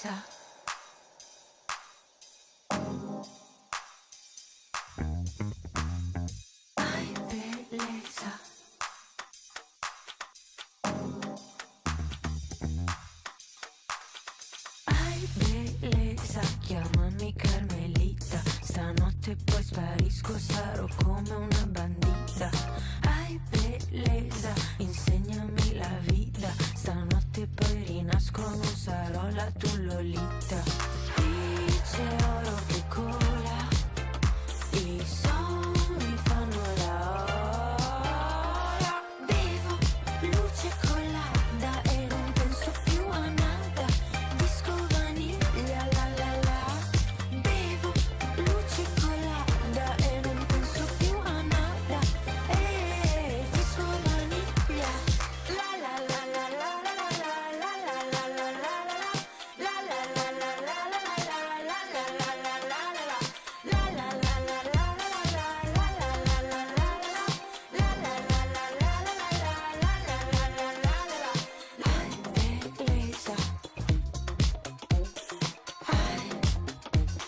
belleza. Ay, belleza. Ay, belleza, chiamami Carmelita. Stanotte poi sparisco, sarò come una bandita. Ai bellezza, insegnami la vita. Stanotte poi rinasco, non sarò la tua Lolita. Dice oro che cola, i sogni fanno la ola. Bevo luce colada e non penso più a nada. Disco vaniglia la la la. Bevo luce colada e non penso più a nada. Disco vaniglia la la la la la la la la la la la la la la la la la la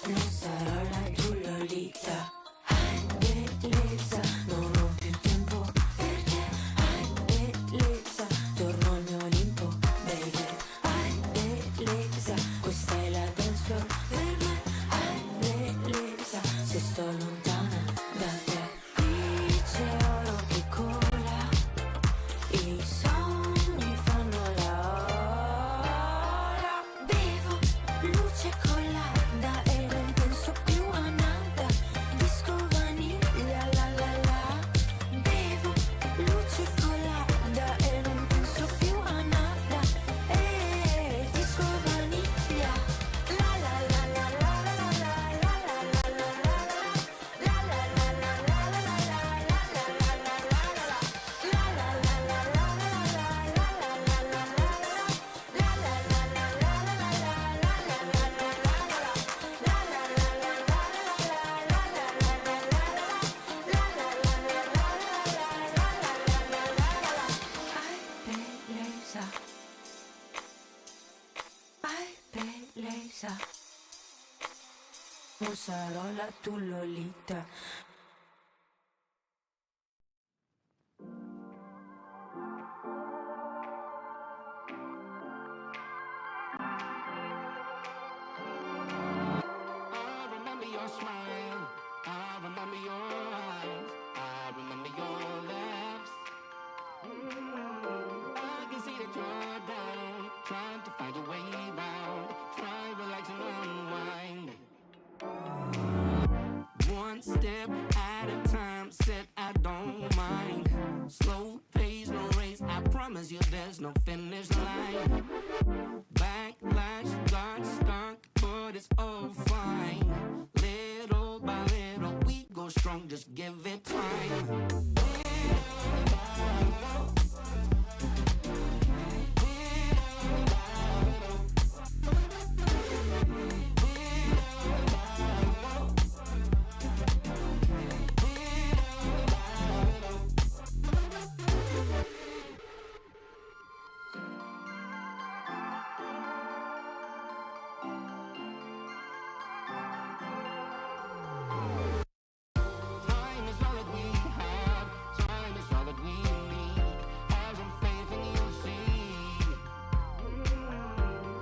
non sarò la tua Lolita. Ai bellezza, non ho più tempo per te. Ai bellezza, torno al mio Olimpo, baby. Ai bellezza, questa è la dance floor per me. Ai bellezza, se sto lontana da te. Dice oro che cola, i sogni fanno la ola. Bevo luce colada e non penso più a nada. Disco vaniglia la la la. Bevo luce colada e non penso più a nada. Disco vaniglia la la la la la la la la la la la Ai bellezza, non sarò la tua Lolita. I remember your smile, I remember your eyes, I remember your laughs. I can see that you're down, trying to find your way round, try relax and unwind. One step at a time, said I don't mind. Slow pace, no race, I promise you there's no finish line. Backlash got stuck, but it's all fine. Little by little, we go strong, just give it time. Time is all that we have, time is all that we need. Have some faith and you'll see.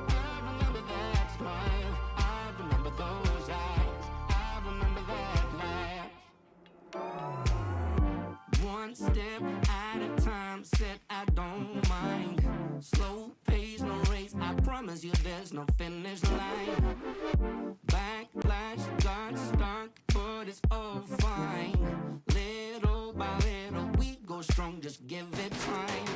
I remember that smile, I remember those eyes, I remember that laugh. One step at a time, said I don't mind. Slow pace, no race, I promise you there's no finish line. Backlash got stuck, but it's all fine. Little by little, we go strong, just give it time.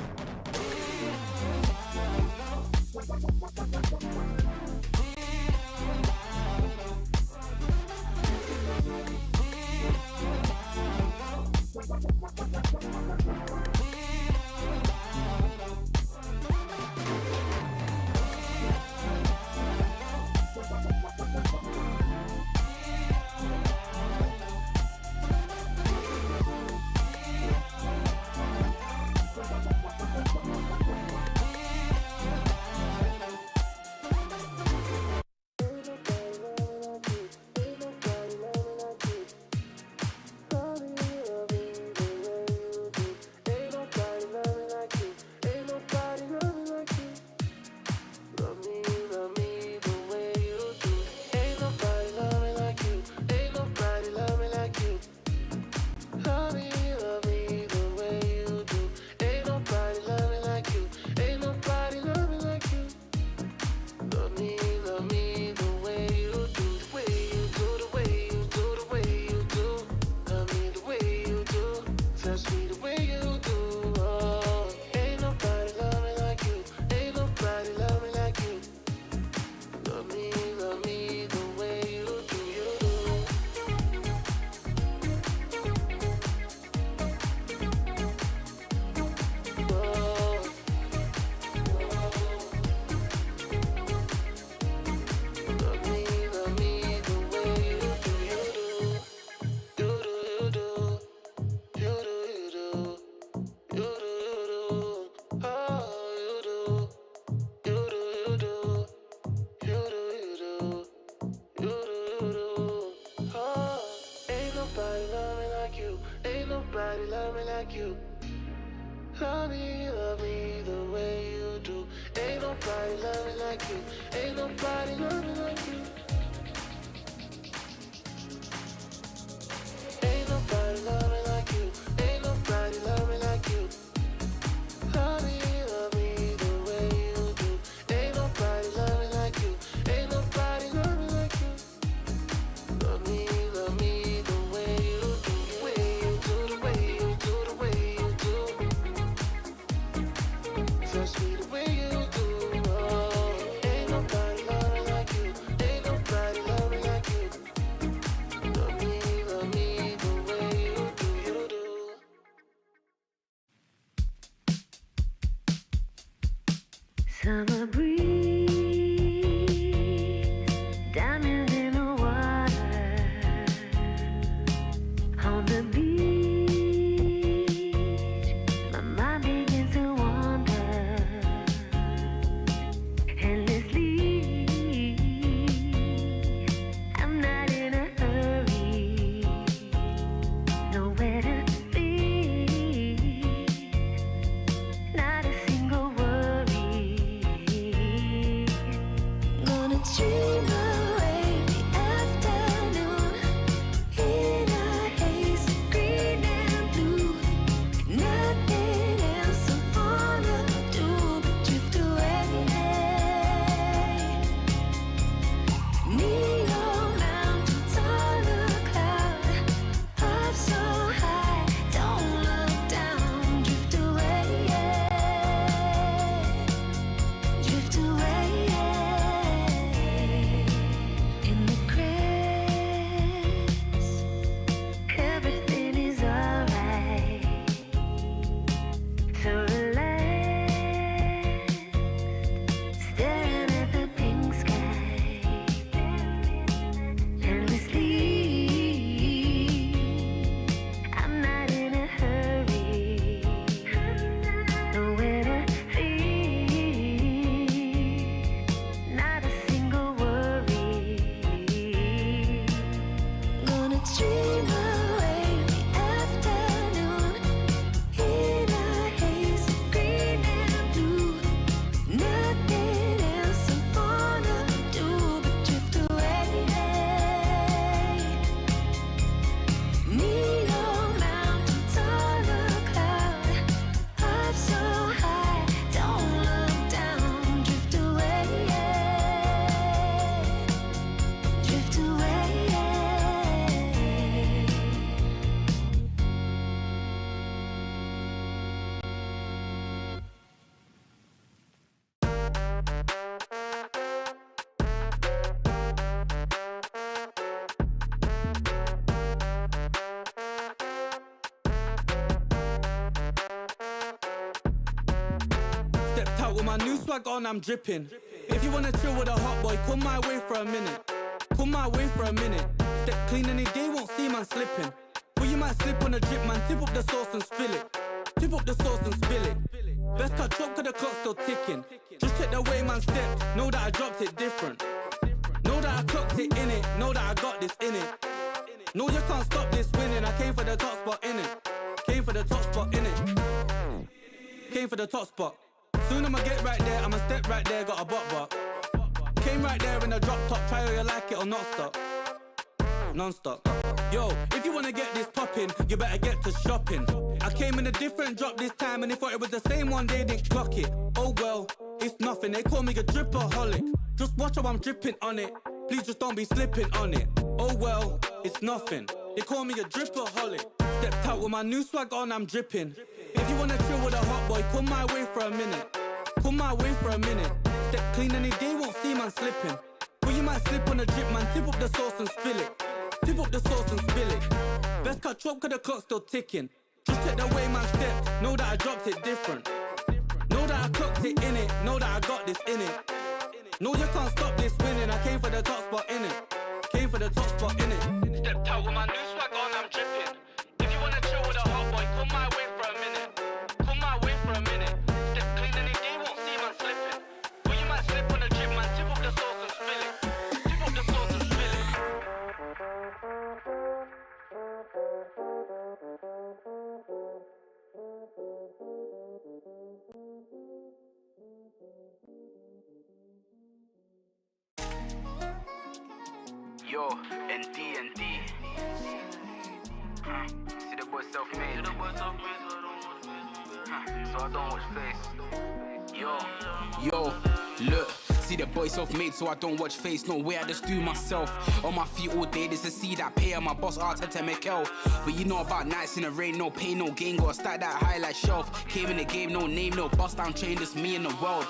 like you. Love me the way you do. Ain't nobody love me like you. Ain't nobody love me like you. Ain't nobody love me like you. Ain't nobody love me like you. Love me the way you do. Ain't nobody love me like you. Ain't nobody love me like you. Love me the way you do. The way you do, the way you do, the way you do. Touch me the way you do. Oh, ain't nobody love me like you. Ain't nobody love me like you. Love me the way you do. You do. Summer breeze, diamonds in the water, on the beach, my mind begins to wander, endlessly. I'm not in a hurry, nowhere to be, not a single worry. Gonna dream away the afternoon in a haze, green and blue. Nothing else I wanna do but drift away. Neon mountains on a cloud, up so high, don't look down. Drift away, drift away. In the grass, everything is alright. So relaxed, staring at the pink sky, endlessly. I'm not in a hurry, nowhere to be, not a single worry. Gonna dream away the afternoon in a haze, green and blue. Nothing else I wanna do but drift away. Neon mountains on a cloud, up so high, don't look down. Drift away, drift away. Stepped out with my new swag on, I'm dripping. If you wanna chill with a hot boy, come my way for a minute. Come my way for a minute. Step clean any day, won't see man slipping. But you might slip on a drip, man. Tip up the sauce and spill it. Tip up the sauce and spill it. Best cut drop, cause the clock's still ticking. Just check the way man stepped. Know that I dropped it different. Know that I clocked it in it. Know that I got this in it. No, you can't stop this winning. I came for the top spot in it. Came for the top spot in it. Came for the top spot. Soon I'ma get right there, I'ma step right there, got a bot. Came right there in a drop top, try whether you like it or not stop. Non-stop. Yo, if you wanna get this poppin', you better get to shopping. I came in a different drop this time and they thought it was the same one, they didn't clock it. Oh well, it's nothing, they call me a dripaholic. Just watch how I'm dripping on it, please just don't be slipping on it. Oh well, it's nothing, they call me a dripaholic. Stepped out with my new swag on, I'm dripping. If you wanna chill with a hot boy, come my way for a minute. Come my way for a minute. Step clean any day, won't see man slipping. But you might slip on a drip, man. Tip up the sauce and spill it. Tip up the sauce and spill it. Best cut drop, cause the clock's still ticking. Just check the way man stepped. Know that I dropped it different. Know that I clocked it in it. Know that I got this in it. No, you can't stop this winning. I came for the top spot in it. Came for the top spot in it. Stepped out with my new swag on, I'm dripping. If you wanna chill with a hot boy, come my way for a minute. Come my way for a minute. Step clean any day, won't see man slipping. But you might slip on a drip, man. Tip up the sauce and spill it. Tip up the sauce and spill it. Yo, ND. See the boy self-made. So I don't watch face. Yo, look. See the boy self-made, so I don't watch face. No way, I just do myself. On my feet all day, there's a see that pay. And my boss Arteta Mikel. But you know about nights in the rain, no pain, no gain. Gotta stack that highlight shelf. Came in the game, no name, no bust down chain. Just me in the world.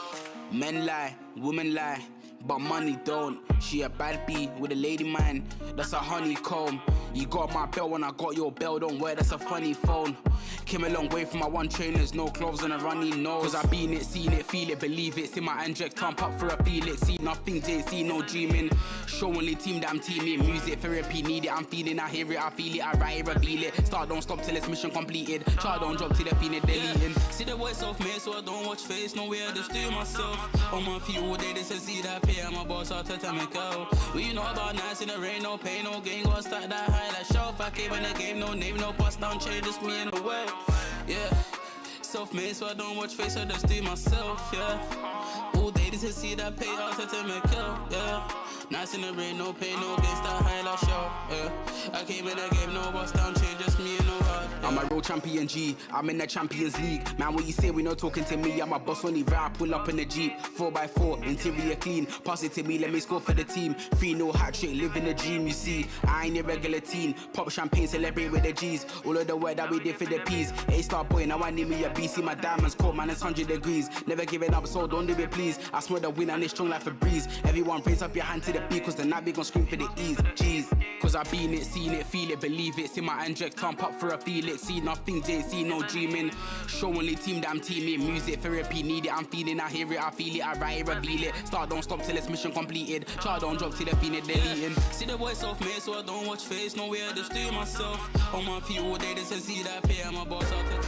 Men lie, women lie, but money don't. She a bad bee with a lady man. That's a honeycomb. You got my bell when I got your bell. Don't wear, that's a funny phone. Came a long way from my one trainers, no clothes and a runny nose. Cause I been it, seen it, feel it, believe it. See my Andrex pump up for a feel it. See nothing, didn't see no dreaming. Show only team that I'm teaming. Music therapy need it, I'm feeling, I hear it, I feel it, I write it, reveal it. Start don't stop till it's mission completed. Chart don't drop till they feel it, deleting. See the voice of me, so I don't watch face. No way, I just do myself. On my feet all day, they say see that pay. I'm a boss, I'll tell me go. Well, you know about nights in the rain, no pain, no gain. Gotta start that high, that shelf. I came in the game, no name, no bust down chain, just me in the world. Yeah, self-made, so I don't watch face, I just do myself, yeah. All day, this is see that pay, I'll tell me kill, yeah. Nights in the rain, no pain, no gain, start high, that show, yeah. I came in the game, no bust down chain, just me in the world. Yeah. I'm a real champion G, I'm in the Champions League. Man, what you say, we not talking to me, I'm a boss only right, I pull up in the Jeep. 4x4, interior clean, pass it to me, let me score for the team. 3-0 hat-trick, living the dream, you see. I ain't a regular teen, pop champagne, celebrate with the G's. All of the work that we did for the P's. A-star boy, now I need me a B, see my diamonds cold, man, it's 100 degrees. Never giving up, so don't do it, please. I smell the wind and it's strong like a breeze. Everyone raise up your hand to the beat, cause the night we gon' scream for the ease, jeez. Cause I been it, seen it, feel it, believe it. See my Andrex pump up for a feel it. See nothing, didn't see no dreaming. Show only team that I'm teaming. Music therapy need it, I'm feeling, I hear it, I feel it, I write it, reveal it. Start don't stop till it's mission completed. Chart don't drop till they feel it, deleting. See the voice of me, so I don't watch face. No way, I just do myself. On my feet all day, they say see that pay. I'm a boss, I'll take.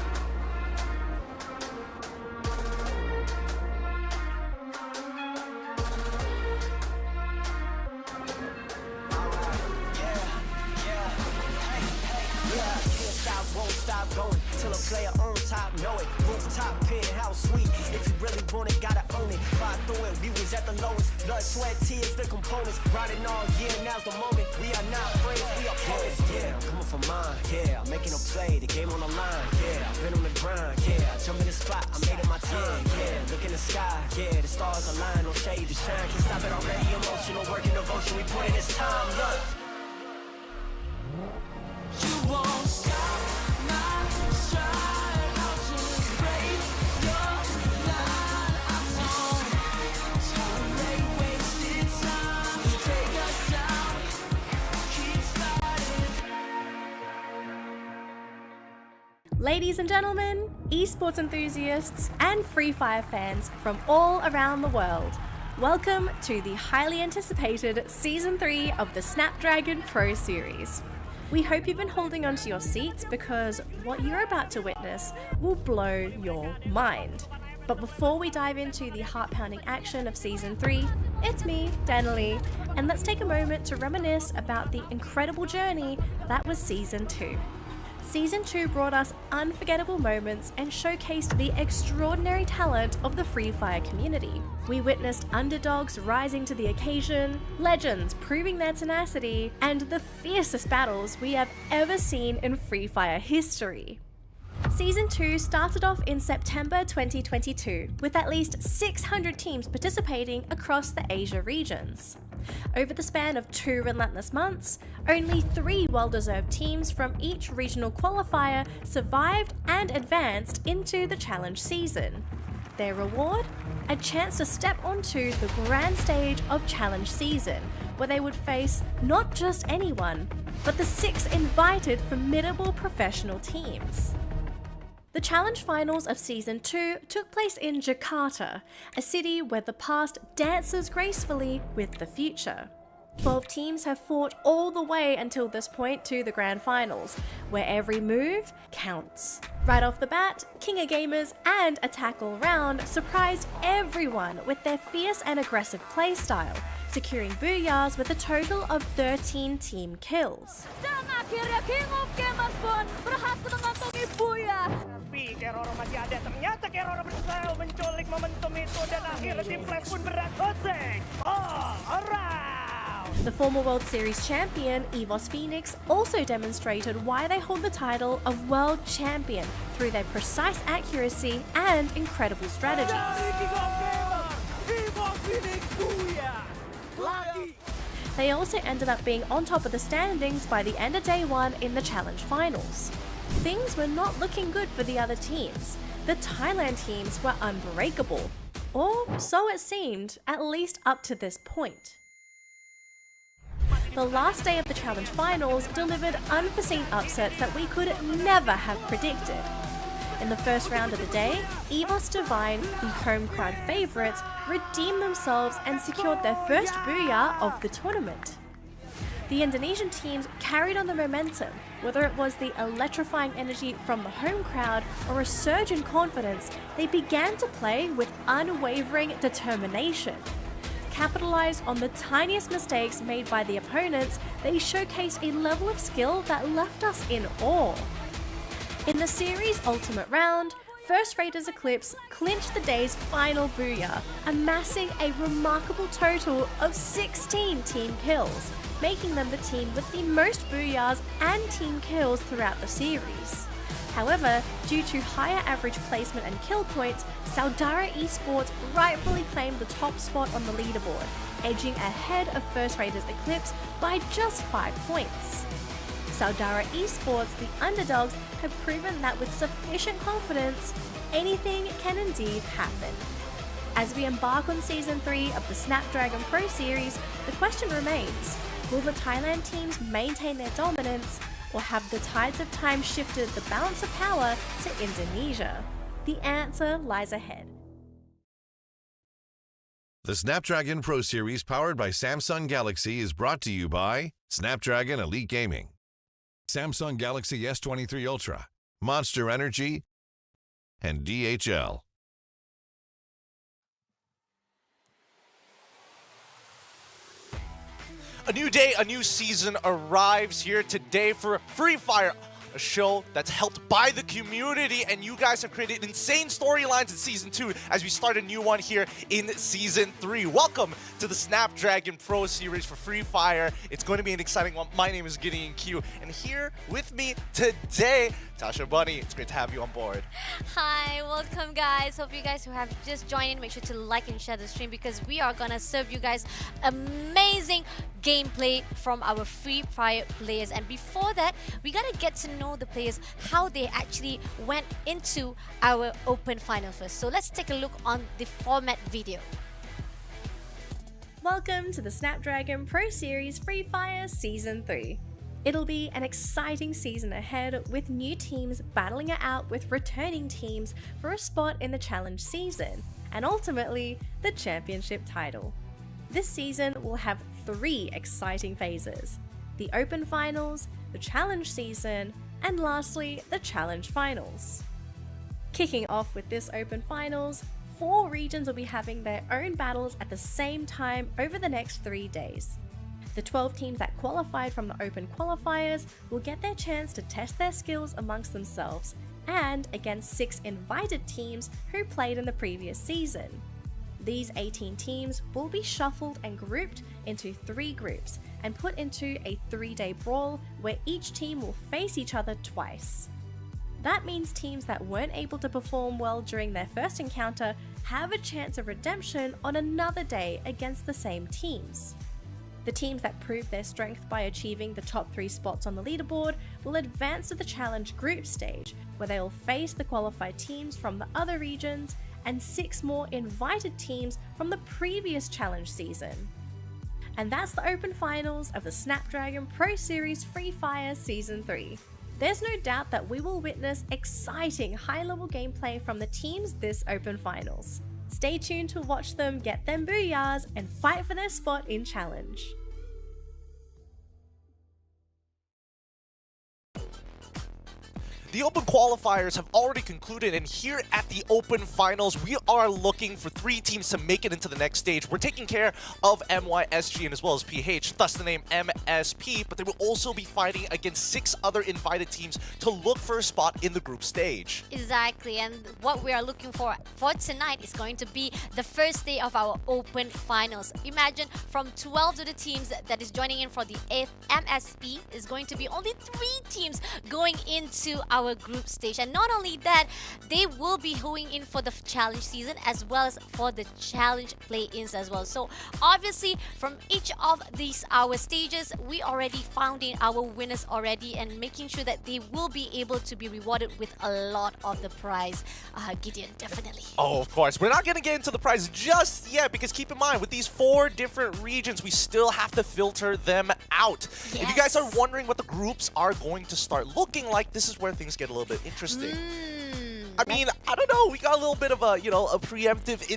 Won't stop going till a player on top know it. Rooftop penthouse suite. If you really want it, gotta own it. Fight through it, we was at the lowest. Blood, sweat, tears, the components. Riding all year, now's the moment. We are not friends, we are opponents. Yeah, I'm coming for mine. Yeah, I'm making a play, the game on the line. Yeah, I've been on the grind. Yeah, I jump in the spot, I made it my time. Yeah, look in the sky. Yeah, the stars align, no shade to shine. Can't stop it already. Emotional work and devotion, we put in this time. Look. You won't stop. Ladies and gentlemen, esports enthusiasts, and freefire fans from all around the world, welcome to the highly anticipated Season 3 of the Snapdragon Pro Series. We hope you've been holding onto your seats because what you're about to witness will blow your mind. But before we dive into the heart-pounding action of Season 3, it's me, Danielle, and let's take a moment to reminisce about the incredible journey that was Season 2. Season 2 brought us unforgettable moments and showcased the extraordinary talent of the Free Fire community. We witnessed underdogs rising to the occasion, legends proving their tenacity, and the fiercest battles we have ever seen in Free Fire history. Season 2 started off in September 2022, with at least 600 teams participating across the Asia regions. Over the span of 2 relentless months, only 3 well-deserved teams from each regional qualifier survived and advanced into the challenge season. Their reward? A chance to step onto the grand stage of challenge season, where they would face not just anyone, but the 6 invited formidable professional teams. The Challenge Finals of Season 2 took place in Jakarta, a city where the past dances gracefully with the future. 12 teams have fought all the way until this point to the Grand Finals, where every move counts. Right off the bat, King of Gamers and Attack All Round surprised everyone with their fierce and aggressive playstyle, securing booyahs with a total of 13 team kills. Dan akhirnya King of Gamers pun berhasil mengantongi booyah. Tapi Keroro masih ada, ternyata Keroro berusaha menculik momentum itu dan akhirnya tim Flash pun berat hosting all around. The former World Series champion, EVOS Phoenix, also demonstrated why they hold the title of World Champion through their precise accuracy and incredible strategies. They also ended up being on top of the standings by the end of day one in the Challenge Finals. Things were not looking good for the other teams. The Thailand teams were unbreakable. Or so it seemed, at least up to this point. The last day of the Challenge Finals delivered unforeseen upsets that we could never have predicted. In the first round of the day, EVOS Divine, the home crowd favourites, redeemed themselves and secured their first booyah of the tournament. The Indonesian teams carried on the momentum, whether it was the electrifying energy from the home crowd or a surge in confidence. They began to play with unwavering determination. Capitalized on the tiniest mistakes made by the opponents, they showcased a level of skill that left us in awe. In the series' ultimate round, First Raiders Eclipse clinched the day's final booyah, amassing a remarkable total of 16 team kills, making them the team with the most booyahs and team kills throughout the series. However, due to higher average placement and kill points, Saudara Esports rightfully claimed the top spot on the leaderboard, edging ahead of First Raiders Eclipse by just 5 points. Saudara Esports, the underdogs, have proven that with sufficient confidence, anything can indeed happen. As we embark on Season 3 of the Snapdragon Pro Series, the question remains, will the Thailand teams maintain their dominance, or have the tides of time shifted the balance of power to Indonesia? The answer lies ahead. The Snapdragon Pro Series powered by Samsung Galaxy is brought to you by Snapdragon Elite Gaming, Samsung Galaxy S23 Ultra, Monster Energy, and DHL. A new day, a new season arrives here today for Free Fire, a show that's helped by the community, and you guys have created insane storylines in Season 2 as we start a new one here in Season 3. Welcome to the Snapdragon Pro Series for Free Fire. It's going to be an exciting one. My name is Gideon Q, and here with me today, Tasha Bunny. It's great to have you on board. Hi, welcome guys. Hope you guys who have just joined in, make sure to like and share the stream because we are gonna serve you guys amazing gameplay from our Free Fire players. And before that, we gotta get to know the players, how they actually went into our open final first. So let's take a look on the format video. Welcome to the Snapdragon Pro Series Free Fire Season 3. It'll be an exciting season ahead with new teams battling it out with returning teams for a spot in the challenge season and ultimately the championship title. This season will have 3 exciting phases: the open finals, the challenge season, and lastly the challenge finals. Kicking off with this open finals, 4 regions will be having their own battles at the same time over the next 3 days. The 12 teams that qualified from the open qualifiers will get their chance to test their skills amongst themselves and against 6 invited teams who played in the previous season. These 18 teams will be shuffled and grouped into 3 groups and put into a 3-day brawl where each team will face each other twice. That means teams that weren't able to perform well during their first encounter have a chance of redemption on another day against the same teams. The teams that prove their strength by achieving the top 3 spots on the leaderboard will advance to the challenge group stage, where they will face the qualified teams from the other regions and 6 more invited teams from the previous challenge season. And that's the open finals of the Snapdragon Pro Series Free Fire Season 3. There's no doubt that we will witness exciting high-level gameplay from the teams this open finals. Stay tuned to watch them get them booyahs and fight for their spot in challenge. The Open qualifiers have already concluded, and here at the Open Finals, we are looking for 3 teams to make it into the next stage. We're taking care of MYSG and as well as PH, thus the name MSP, but they will also be fighting against 6 other invited teams to look for a spot in the group stage. Exactly, and what we are looking for tonight is going to be the first day of our Open Finals. Imagine from 12 of the teams that is joining in for the MSP is going to be only 3 teams going into our group stage, and not only that, they will be going in for the challenge season as well as for the challenge play-ins as well. So obviously from each of these our stages, we already found in our winners already and making sure that they will be able to be rewarded with a lot of the prize. Gideon, definitely. Oh, of course. We're not going to get into the prize just yet, because keep in mind, with these 4 different regions, we still have to filter them out. Yes. If you guys are wondering what the groups are going to start looking like, this is where things get a little bit interesting. I mean, I don't know. We got a little bit of a,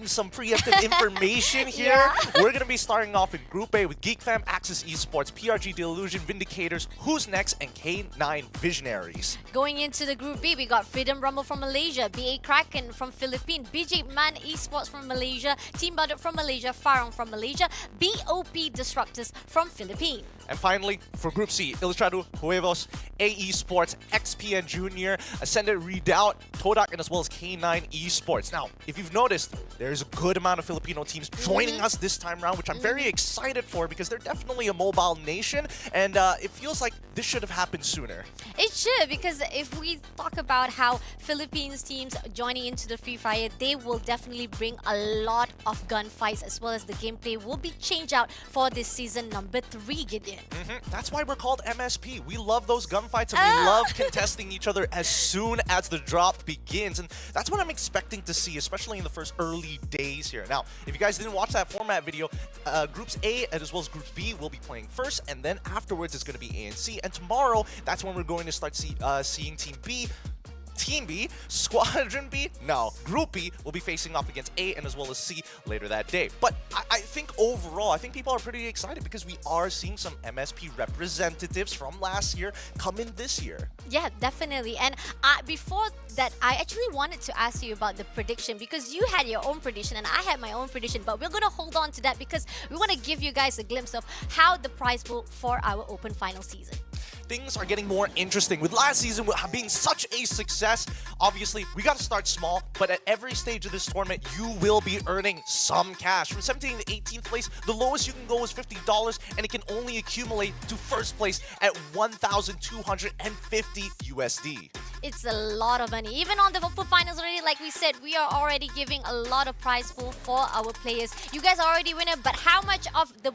some preemptive information here. Yeah. We're going to be starting off in Group A with GeekFam, Axis Esports, PRG Delusion, Vindicators, Who's Next, and K9 Visionaries. Going into the Group B, we got Freedom Rumble from Malaysia, BA Kraken from Philippines, BJ Man Esports from Malaysia, Team Budget from Malaysia, Farong from Malaysia, BOP Disruptors from Philippines. And finally, for Group C, Ilustrado, Huevos, a-esport, XPN Junior, Ascendant Redoubt, Todak, and as well as K9 Esports. Now, if you've noticed, there's a good amount of Filipino teams joining us this time around, which I'm very excited for, because they're definitely a mobile nation, and it feels like this should have happened sooner. It should, because if we talk about how Philippines teams joining into the Free Fire, they will definitely bring a lot of gunfights, as well as the gameplay will be changed out for this season number 3, Gideon. That's why we're called MSP. We love those gunfights, and we love contesting each other as soon as the drop begins, and that's what I'm expecting to see, especially in the first early days here. Now, if you guys didn't watch that format video, Groups A and as well as Groups B will be playing first, and then afterwards it's going to be A and C, and tomorrow, that's when we're going to start seeing Team B, Squadron B, no, Group B will be facing off against A and as well as C later that day. But I think overall, I think people are pretty excited because we are seeing some MSP representatives from last year come in this year. Yeah, definitely. And before that, I actually wanted to ask you about the prediction, because you had your own prediction and I had my own prediction, but we're going to hold on to that because we want to give you guys a glimpse of how the prize pool for our Open Final season. Things are getting more interesting. With last season being such a success, obviously, we got to start small, but at every stage of this tournament, you will be earning some cash. From 17th to 18th place, the lowest you can go is $50, and it can only accumulate to first place at 1,250 USD. It's a lot of money. Even on the Open Finals already, like we said, we are already giving a lot of prize pool for our players. You guys are already winner, but how much of the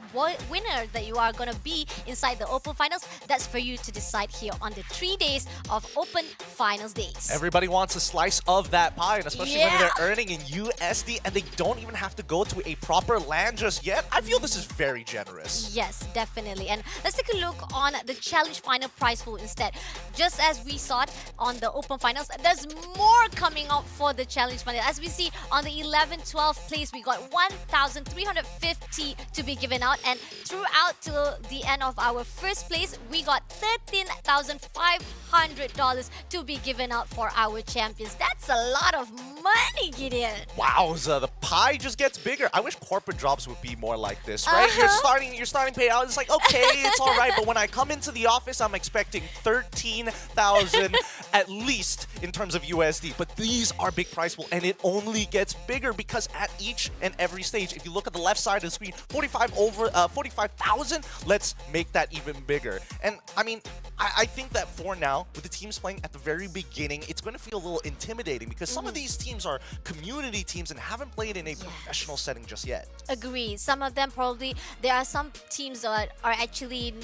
winner that you are going to be inside the Open Finals, that's for you to decide here on the 3 days of Open Finals days. Everybody wants a slice of that pie, and especially when they're earning in USD and they don't even have to go to a proper LAN just yet. I feel this is very generous. Yes, definitely. And let's take a look on the Challenge Final prize pool instead. Just as we saw it on the Open Finals, there's more coming out for the Challenge Final. As we see on the 11-12 place, we got 1,350 to be given out, and throughout till the end of our first place, we got $13,500 to be given out for our champions. That's a lot of money, Gideon. Wowza, the pie just gets bigger. I wish corporate jobs would be more like this, right? You're starting payout. It's like, okay, it's all right, but when I come into the office, I'm expecting 13,000 at least in terms of USD. But these are big prize pool, and it only gets bigger because at each and every stage, if you look at the left side of the screen, 45,000. Let's make that even bigger. And I mean, I think that for now, with the teams playing at the very beginning, it's going to feel a little intimidating because some of these teams are community teams and haven't played in a professional setting just yet. Agree. Some of them probably, there are some teams that are actually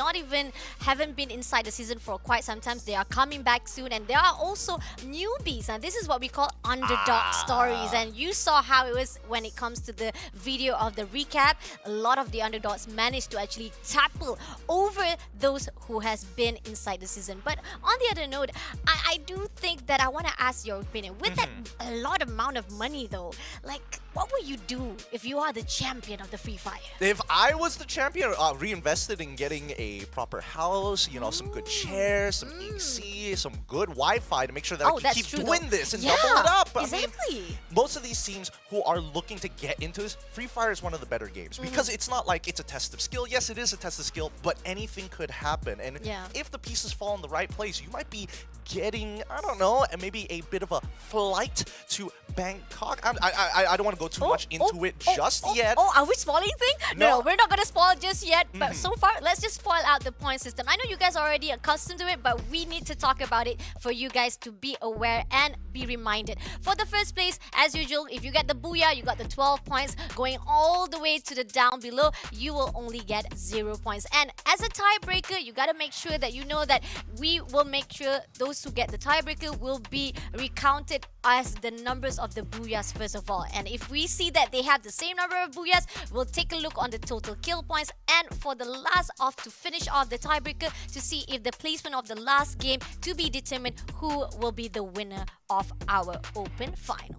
haven't been inside the season for quite some time. They are coming back soon, and there are also newbies, and this is what we call underdog stories. And you saw how it was when it comes to the video of the recap. A lot of the underdogs managed to actually topple over those who has been inside decide the season. But on the other note, I do think that I want to ask your opinion. With that a lot amount of money though, like what would you do if you are the champion of the Free Fire? If I was the champion, reinvested in getting a proper house, you know, some good chairs, some AC, some good Wi-Fi to make sure that I can that's keep true, doing though. this and Yeah, double it up. exactly. Most of these teams who are looking to get into this, Free Fire is one of the better games because it's not like it's a test of skill. Yes, it is a test of skill, but anything could happen. And if the pieces fall in the right place, you might be getting, I don't know, maybe a bit of a flight to Bangkok. I don't want to go too much into it just yet. Oh, are we spoiling things? No, we're not going to spoil just yet. But so far, let's just spoil out the point system. I know you guys are already accustomed to it, but we need to talk about it for you guys to be aware and be reminded. For the first place, as usual, if you get the booyah, you got the 12 points. Going all the way to the down below, you will only get 0 points. And as a tiebreaker, you got to make sure that you know that we will make sure those who get the tiebreaker will be recounted as the numbers of the booyahs first of all. And if we see that they have the same number of booyahs, we'll take a look on the total kill points, and for the last off to finish off the tiebreaker to see if the placement of the last game to be determined who will be the winner of our open final.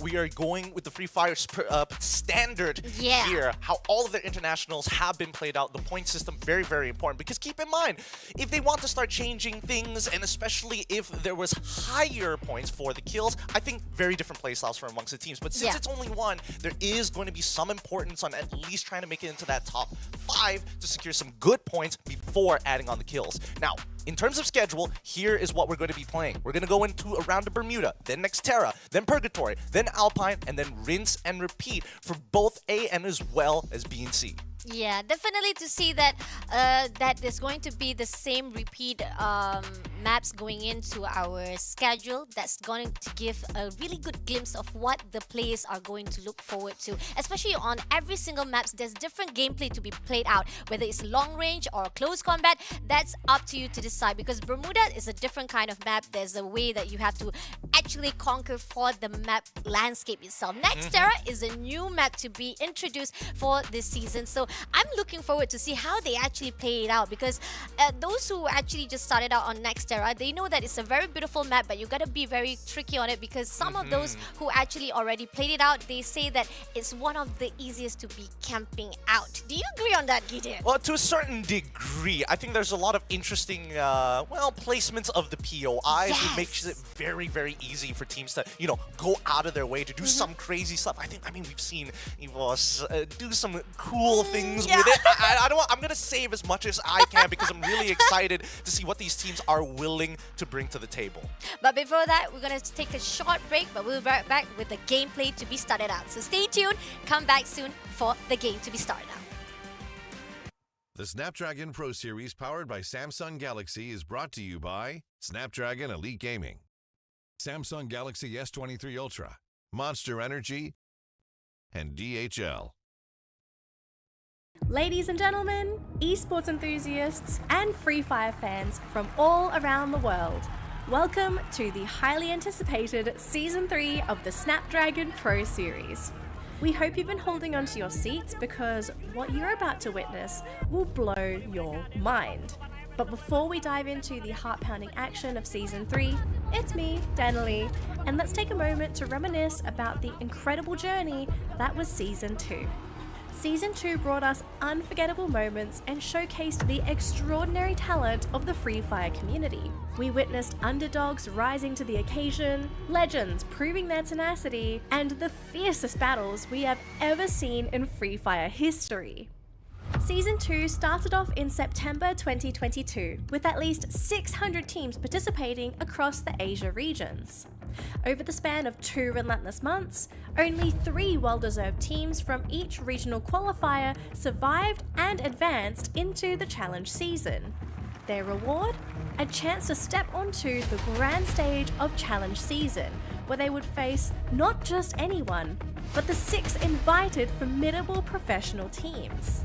We are going with the Free Fire standard here, how all of their internationals have been played out. The point system, very, very important, because keep in mind, if they want to start changing things, and especially if there was higher points for the kills, I think very different playstyles for amongst the teams. But since it's only one, there is going to be some importance on at least trying to make it into that top 5 to secure some good points before adding on the kills. Now, in terms of schedule, here is what we're going to be playing. We're going to go into a round of Bermuda, then Nextera, then Purgatory, then Alpine, and then rinse and repeat for both A and as well as B and C. Yeah, definitely to see that that there's going to be the same repeat maps going into our schedule. That's going to give a really good glimpse of what the players are going to look forward to. Especially on every single maps, there's different gameplay to be played out. Whether it's long range or close combat, that's up to you to decide. Because Bermuda is a different kind of map. There's a way that you have to actually conquer for the map landscape itself. Nextera is a new map to be introduced for this season. So I'm looking forward to see how they actually play it out, because those who actually just started out on Nextera, they know that it's a very beautiful map, but you gotta be very tricky on it, because some of those who actually already played it out, they say that it's one of the easiest to be camping out. Do you agree on that, Gideon? Well, to a certain degree. I think there's a lot of interesting, placements of the POIs. It makes it very, very easy for teams to, you know, go out of their way to do some crazy stuff. I mean, we've seen EVOS do some cool things with it. I'm gonna save as much as I can because I'm really excited to see what these teams are willing to bring to the table. But before that, we're gonna take a short break, but we'll be right back with the gameplay to be started out. So stay tuned, come back soon for the game to be started out. The Snapdragon Pro Series powered by Samsung Galaxy is brought to you by Snapdragon Elite Gaming, Samsung Galaxy S23 Ultra, Monster Energy, and DHL. Ladies and gentlemen, esports enthusiasts, and Free Fire fans from all around the world, welcome to the highly anticipated Season 3 of the Snapdragon Pro Series. We hope you've been holding onto your seats because what you're about to witness will blow your mind. But before we dive into the heart-pounding action of Season 3, it's me, Danilee, and let's take a moment to reminisce about the incredible journey that was Season 2. Season 2 brought us unforgettable moments and showcased the extraordinary talent of the Free Fire community. We witnessed underdogs rising to the occasion, legends proving their tenacity, and the fiercest battles we have ever seen in Free Fire history. Season 2 started off in September 2022, with at least 600 teams participating across the Asia regions. Over the span of 2 relentless months, only 3 well-deserved teams from each regional qualifier survived and advanced into the challenge season. Their reward? A chance to step onto the grand stage of challenge season, where they would face not just anyone, but the 6 invited formidable professional teams.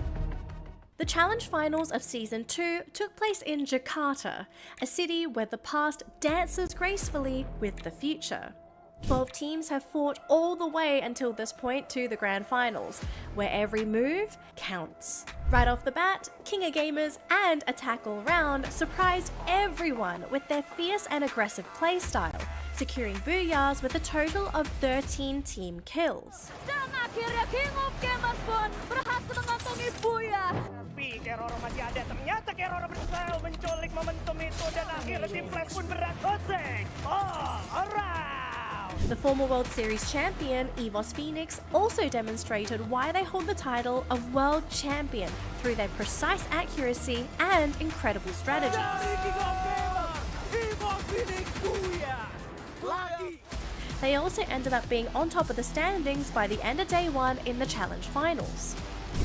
The challenge finals of Season 2 took place in Jakarta, a city where the past dances gracefully with the future. 12 teams have fought all the way until this point to the grand finals, where every move counts. Right off the bat, Kinga Gamers and Attack All Round surprised everyone with their fierce and aggressive playstyle, securing booyahs with a total of 13 team kills. Dan akhirnya King of Gamers pun berhasil mengantongi booyah. Tapi Keroro masih ada. Ternyata Keroro berusaha menculik momentum itu dan akhirnya tim Flash pun berat hosting. Oh, alright. The former World Series champion, EVOS Phoenix, also demonstrated why they hold the title of World Champion through their precise accuracy and incredible strategies. They also ended up being on top of the standings by the end of day one in the Challenge Finals.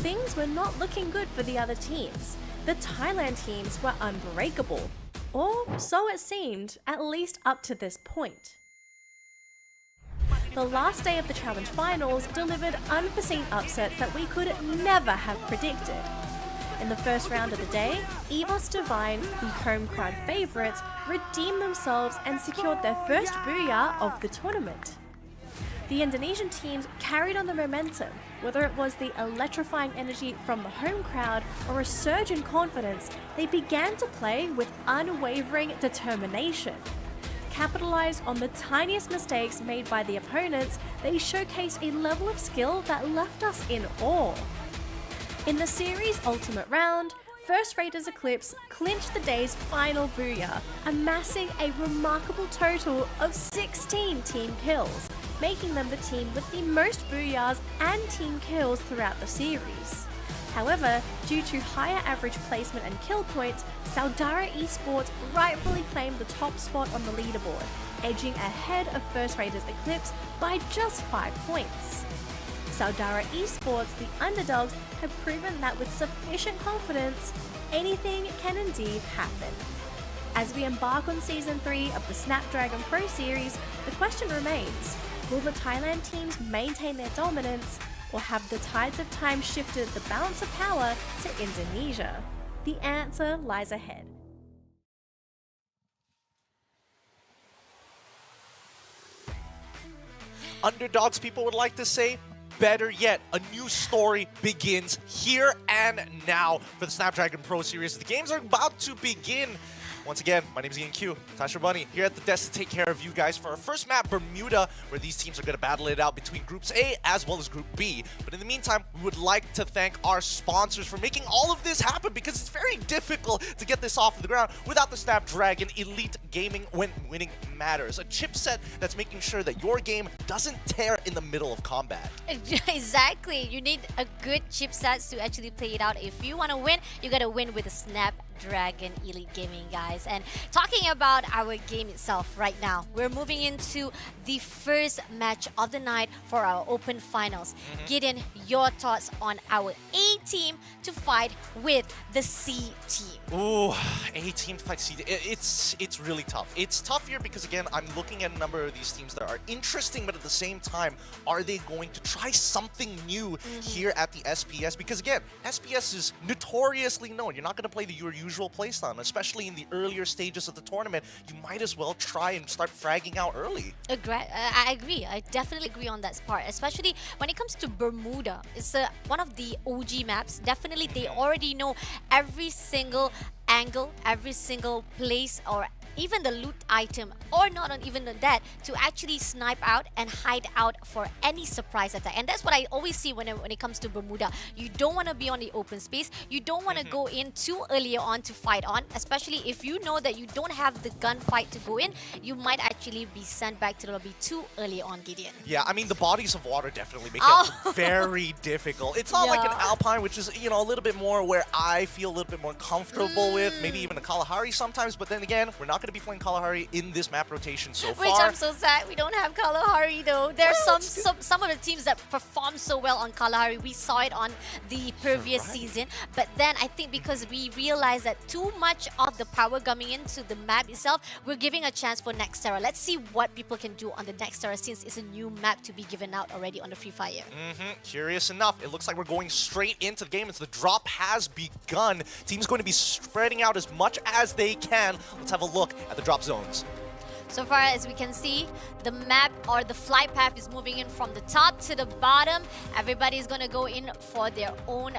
Things were not looking good for the other teams. The Thailand teams were unbreakable. Or so it seemed, at least up to this point. The last day of the Challenge Finals delivered unforeseen upsets that we could never have predicted. In the first round of the day, EVOS Divine, the home crowd favourites, redeemed themselves and secured their first booyah of the tournament. The Indonesian teams carried on the momentum, whether it was the electrifying energy from the home crowd or a surge in confidence. They began to play with unwavering determination. Capitalized on the tiniest mistakes made by the opponents, they showcased a level of skill that left us in awe. In the series' ultimate round, First Raiders Eclipse clinched the day's final booyah, amassing a remarkable total of 16 team kills, making them the team with the most booyahs and team kills throughout the series. However, due to higher average placement and kill points, Saudara Esports rightfully claimed the top spot on the leaderboard, edging ahead of First Raiders Eclipse by just 5 points. Saudara Esports, the underdogs, have proven that with sufficient confidence, anything can indeed happen. As we embark on Season 3 of the Snapdragon Pro Series, the question remains, will the Thailand teams maintain their dominance, or have the tides of time shifted the balance of power to Indonesia? The answer lies ahead. Underdogs, people would like to say. Better yet, a new story begins here and now for the Snapdragon Pro Series. The games are about to begin. Once again, my name is Ian Q, Tasha Bunny, here at the desk to take care of you guys for our first map, Bermuda, where these teams are going to battle it out between Groups A as well as Group B. But in the meantime, we would like to thank our sponsors for making all of this happen, because it's very difficult to get this off the ground without the Snapdragon Elite Gaming when winning matters. A chipset that's making sure that your game doesn't tear in the middle of combat. Exactly. You need a good chipset to actually play it out. If you want to win, you got to win with the Snapdragon Elite Gaming, guys. And talking about our game itself right now, we're moving into the first match of the night for our Open Finals. Gideon, your thoughts on our A team to fight with the C team? Ooh, A team to fight C team. It's really tough. It's tough here because, again, I'm looking at a number of these teams that are interesting, but at the same time, are they going to try something new here at the SPS? Because, again, SPS is notoriously known. You're not going to play your usual playstyle, especially in the earlier stages of the tournament. You might as well try and start fragging out early. I agree. I definitely agree on that part, especially when it comes to Bermuda. It's one of the OG maps. Definitely, they already know every single angle, every single place, or even the loot item, or not on even that, to actually snipe out and hide out for any surprise attack. And that's what I always see when it comes to Bermuda. You don't want to be on the open space. You don't want to go in too early on to fight on, especially if you know that you don't have the gunfight to go in. You might actually be sent back to the lobby too early on, Gideon. Yeah, I mean, the bodies of water definitely make it very difficult. It's not like an Alpine, which is, you know, a little bit more where I feel a little bit more comfortable with, maybe even a Kalahari sometimes, but then again, we're not going to be playing Kalahari in this map rotation so far. Which I'm so sad we don't have Kalahari though. There's some of the teams that perform so well on Kalahari. We saw it on the previous season, but then I think because we realized that too much of the power coming into the map itself, we're giving a chance for Nextera. Let's see what people can do on the Nextera, since it's a new map to be given out already on the Free Fire. Curious enough, it looks like we're going straight into the game as the drop has begun. Team's going to be spreading out as much as they can. Let's have a look at the drop zones. So far as we can see, the map or the flight path is moving in from the top to the bottom. Everybody's gonna go in for their own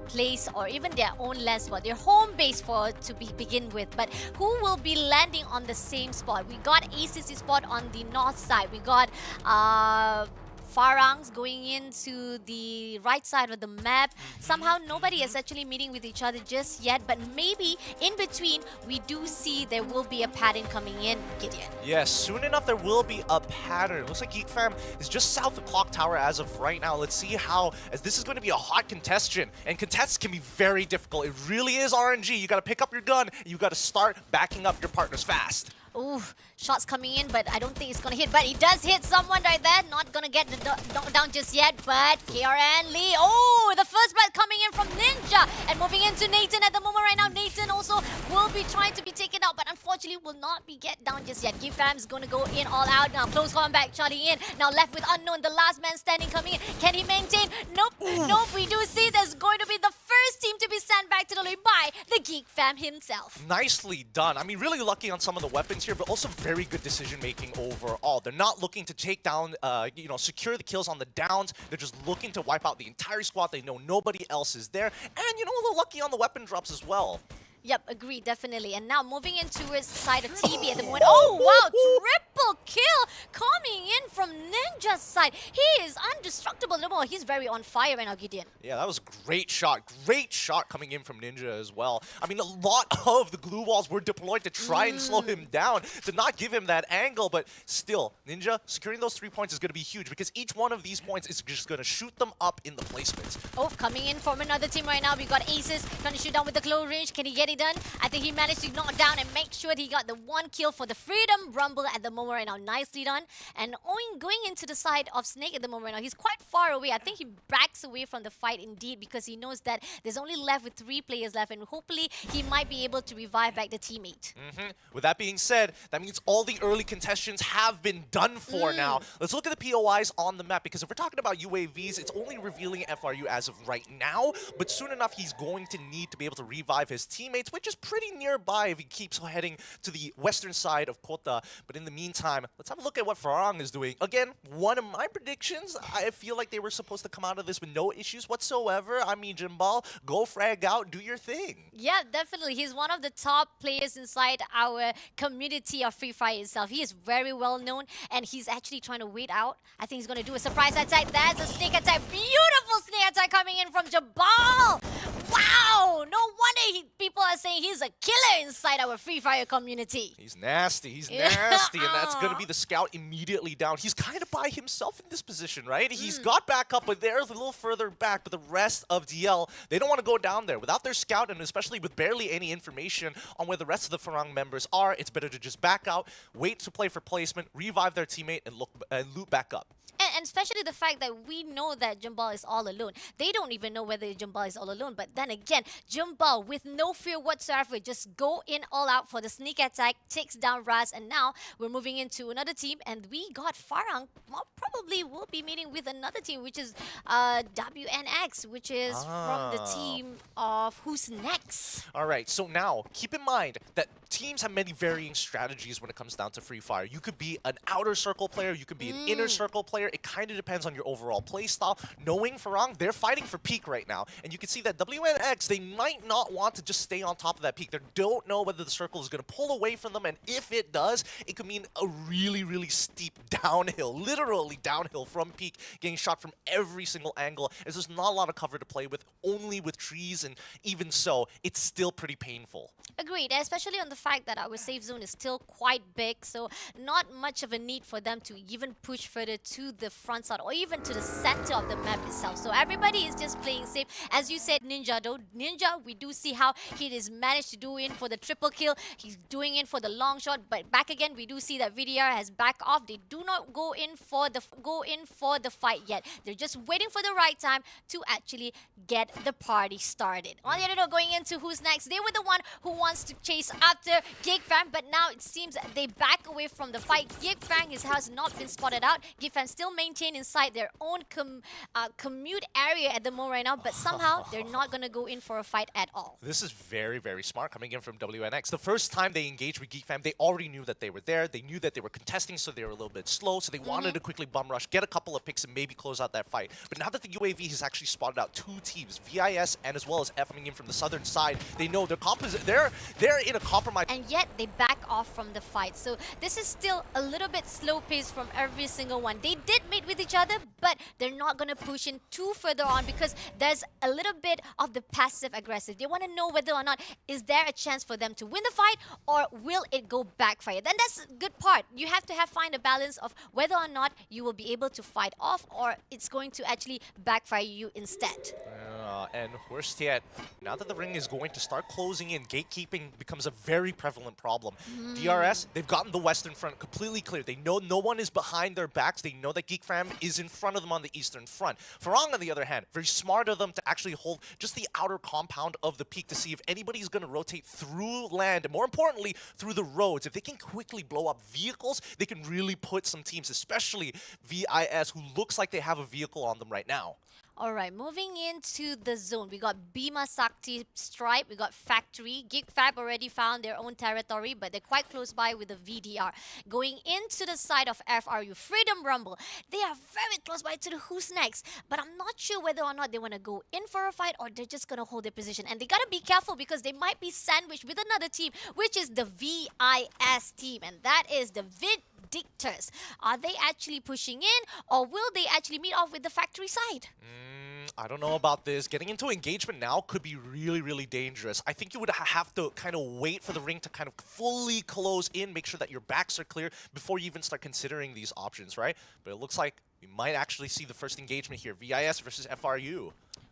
place or even their own land spot, their home base to begin with. But who will be landing on the same spot? We got ACC spot on the north side. We got Farangs going into the right side of the map. Somehow nobody is actually meeting with each other just yet, but maybe in between we do see there will be a pattern coming in, Gideon. Yes, soon enough there will be a pattern. Looks like Geek Fam is just south of Clock Tower as of right now. Let's see how, as this is going to be a hot contestant, and contests can be very difficult. It really is RNG. You got to pick up your gun, and you got to start backing up your partners fast. Ooh, shots coming in, but I don't think it's gonna hit. But he does hit someone right there. Not gonna get the knockdown just yet, but KRN Lee. Oh, the first blood coming in from Ninja. And moving into Nathan at the moment right now. Nathan also will be trying to be taken out, but unfortunately will not be get down just yet. Gifam is gonna go in all out now. Close combat, Charlie in. Now left with Unknown, the last man standing coming in. Can he maintain? Nope. Nope, we do see there's going to be the first team to be sent back to the lead by the Geek Fam himself. Nicely done. I mean, really lucky on some of the weapons here, but also very good decision making overall. They're not looking to take down, secure the kills on the downs. They're just looking to wipe out the entire squad. They know nobody else is there. And, a little lucky on the weapon drops as well. Yep, agree, definitely. And now moving in towards the side of TB at the moment. Oh, wow, triple kill coming in from Ninja's side. He is indestructible. He's very on fire right now, Gideon. Yeah, that was great shot. Great shot coming in from Ninja as well. I mean, a lot of the glue walls were deployed to try and slow him down, to not give him that angle. But still, Ninja securing those 3 points is going to be huge because each one of these points is just going to shoot them up in the placements. Oh, coming in from another team right now. We got Aces trying to shoot down with the close range. Can he get it done? I think he managed to knock down and make sure he got the one kill for the Freedom Rumble at the moment right now. Nicely done. And going into the side of Snake at the moment right now, he's quite far away. I think he backs away from the fight indeed because he knows that there's only left with 3 players left and hopefully he might be able to revive back the teammate. With that being said, that means all the early contestants have been done for now. Let's look at the POIs on the map because if we're talking about UAVs, it's only revealing FRU as of right now, but soon enough he's going to need to be able to revive his teammates, which is pretty nearby if he keeps heading to the western side of Kota. But in the meantime, let's have a look at what Farang is doing. Again, one of my predictions, I feel like they were supposed to come out of this with no issues whatsoever. I mean, Jimbal, go frag out, do your thing. Yeah, definitely. He's one of the top players inside our community of Free Fire itself. He is very well known and he's actually trying to wait out. I think he's going to do a surprise attack. That's a sneak attack. Beautiful sneak attack coming in from Jabal. Wow! No wonder people are saying he's a killer inside our Free Fire community. He's nasty. He's nasty. And that's going to be the scout immediately down. He's kind of by himself in this position, right? He's got back up, but they're a little further back. But the rest of DL, they don't want to go down there. Without their scout, and especially with barely any information on where the rest of the Farang members are, it's better to just back out, wait to play for placement, revive their teammate, and loot back up. And especially the fact that we know that Jumbal is all alone. They don't even know whether Jumbal is all alone. But then again, Jumbal, with no fear whatsoever, just go in all out for the sneak attack, takes down Raz. And now we're moving into another team. And we got Farang. Probably will be meeting with another team, which is WNX, which is from the team of Who's Next. All right, so now keep in mind that teams have many varying strategies when it comes down to Free Fire. You could be an outer circle player, you could be an inner circle player. It kind of depends on your overall play style. Knowing Farang, they're fighting for peak right now. And you can see that WNX, they might not want to just stay on top of that peak. They don't know whether the circle is going to pull away from them. And if it does, it could mean a really, really steep downhill, literally downhill from peak, getting shot from every single angle. As there's not a lot of cover to play with, only with trees. And even so, it's still pretty painful. Agreed, especially on the fact that our safe zone is still quite big, so not much of a need for them to even push further to the front side or even to the center of the map itself. So everybody is just playing safe. As you said, Ninja though, Ninja, we do see how he has managed to do in for the triple kill. He's doing in for the long shot, but back again, we do see that VDR has backed off. They do not go in for the fight yet. They're just waiting for the right time to actually get the party started. On the other note, going into Who's Next, they were the one who wants to chase after Gigfam, but now it seems they back away from the fight. Gigfam has not been spotted out. Gigfam still maintain inside their own commute area at the moment right now, but somehow they're not going to go in for a fight at all. This is very, very smart coming in from WNX. The first time they engaged with Geek Fam, they already knew that they were there. They knew that they were contesting, so they were a little bit slow. So they wanted to quickly bum rush, get a couple of picks, and maybe close out that fight. But now that the UAV has actually spotted out 2 teams, VIS and as well as F coming in from the southern side, they know they're in a compromise. And yet they back off from the fight. So this is still a little bit slow pace from every single one. They did meet with each other, but they're not going to push in too further on because there's a little bit of the passive aggressive. They want to know whether or not is there a chance for them to win the fight or will it go backfire. Then that's a good part. You have to find a balance of whether or not you will be able to fight off or it's going to actually backfire you instead. And worst yet, now that the ring is going to start closing in, gatekeeping becomes a very prevalent problem. DRS, they've gotten the western front completely clear. They know no one is behind their backs. They know that Geek Fam is in front of them on the eastern front. Farang, on the other hand, very smart of them to actually hold just the outer compound of the peak to see if anybody's going to rotate through land, and more importantly, through the roads. If they can quickly blow up vehicles, they can really put some teams, especially VIS, who looks like they have a vehicle on them right now. Alright, moving into the zone. We got Bhima Sakti Stripe, we got Factory. Geek Fab already found their own territory, but they're quite close by with the VDR. Going into the side of FRU, Freedom Rumble. They are very close by to the Who's Next, but I'm not sure whether or not they want to go in for a fight or they're just going to hold their position. And they got to be careful because they might be sandwiched with another team, which is the VIS team, and that is the Vindictors. Are they actually pushing in or will they actually meet off with the Factory side? I don't know about this. Getting into engagement now could be really, really dangerous. I think you would have to kind of wait for the ring to kind of fully close in, make sure that your backs are clear before you even start considering these options, right? But it looks like we might actually see the first engagement here. VIS versus FRU.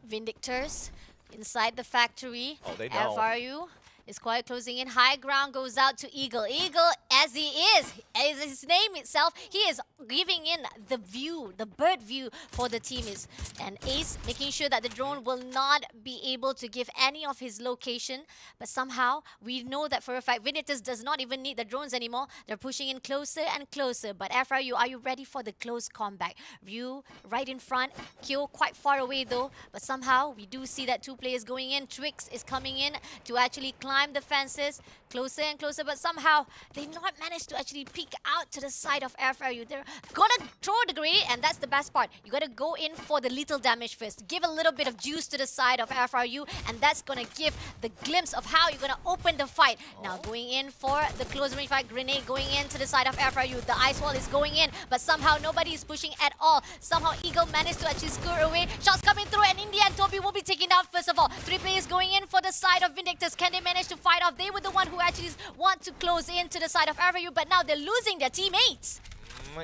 Vindictors inside the Factory. Oh, they know. FRU is quite closing in. High ground goes out to Eagle. Eagle, as his name itself, he is giving in the view, the bird view for the team is. And Ace making sure that the drone will not be able to give any of his location. But somehow, we know that for a fact, Vindictors does not even need the drones anymore. They're pushing in closer and closer. But FRU, are you ready for the close combat? View right in front. Kyo quite far away though. But somehow, we do see that 2 players going in. Twix is coming in to actually climb the fences closer and closer, but somehow they not managed to actually peek out to the side of FRU. They're gonna throw the grenade, and that's the best part. You gotta go in for the lethal damage first. Give a little bit of juice to the side of FRU, and that's gonna give the glimpse of how you're gonna open the fight. Now going in for the close range fight, grenade going into the side of FRU. The ice wall is going in, but somehow nobody is pushing at all. Somehow Eagle managed to actually score away. Shots coming through, and in the end, Toby will be taken down first of all. 3 players going in for the side of Vindictors. Can they manage to fight off? They were the one who actually want to close into the side of FRU, but now they're losing their teammates.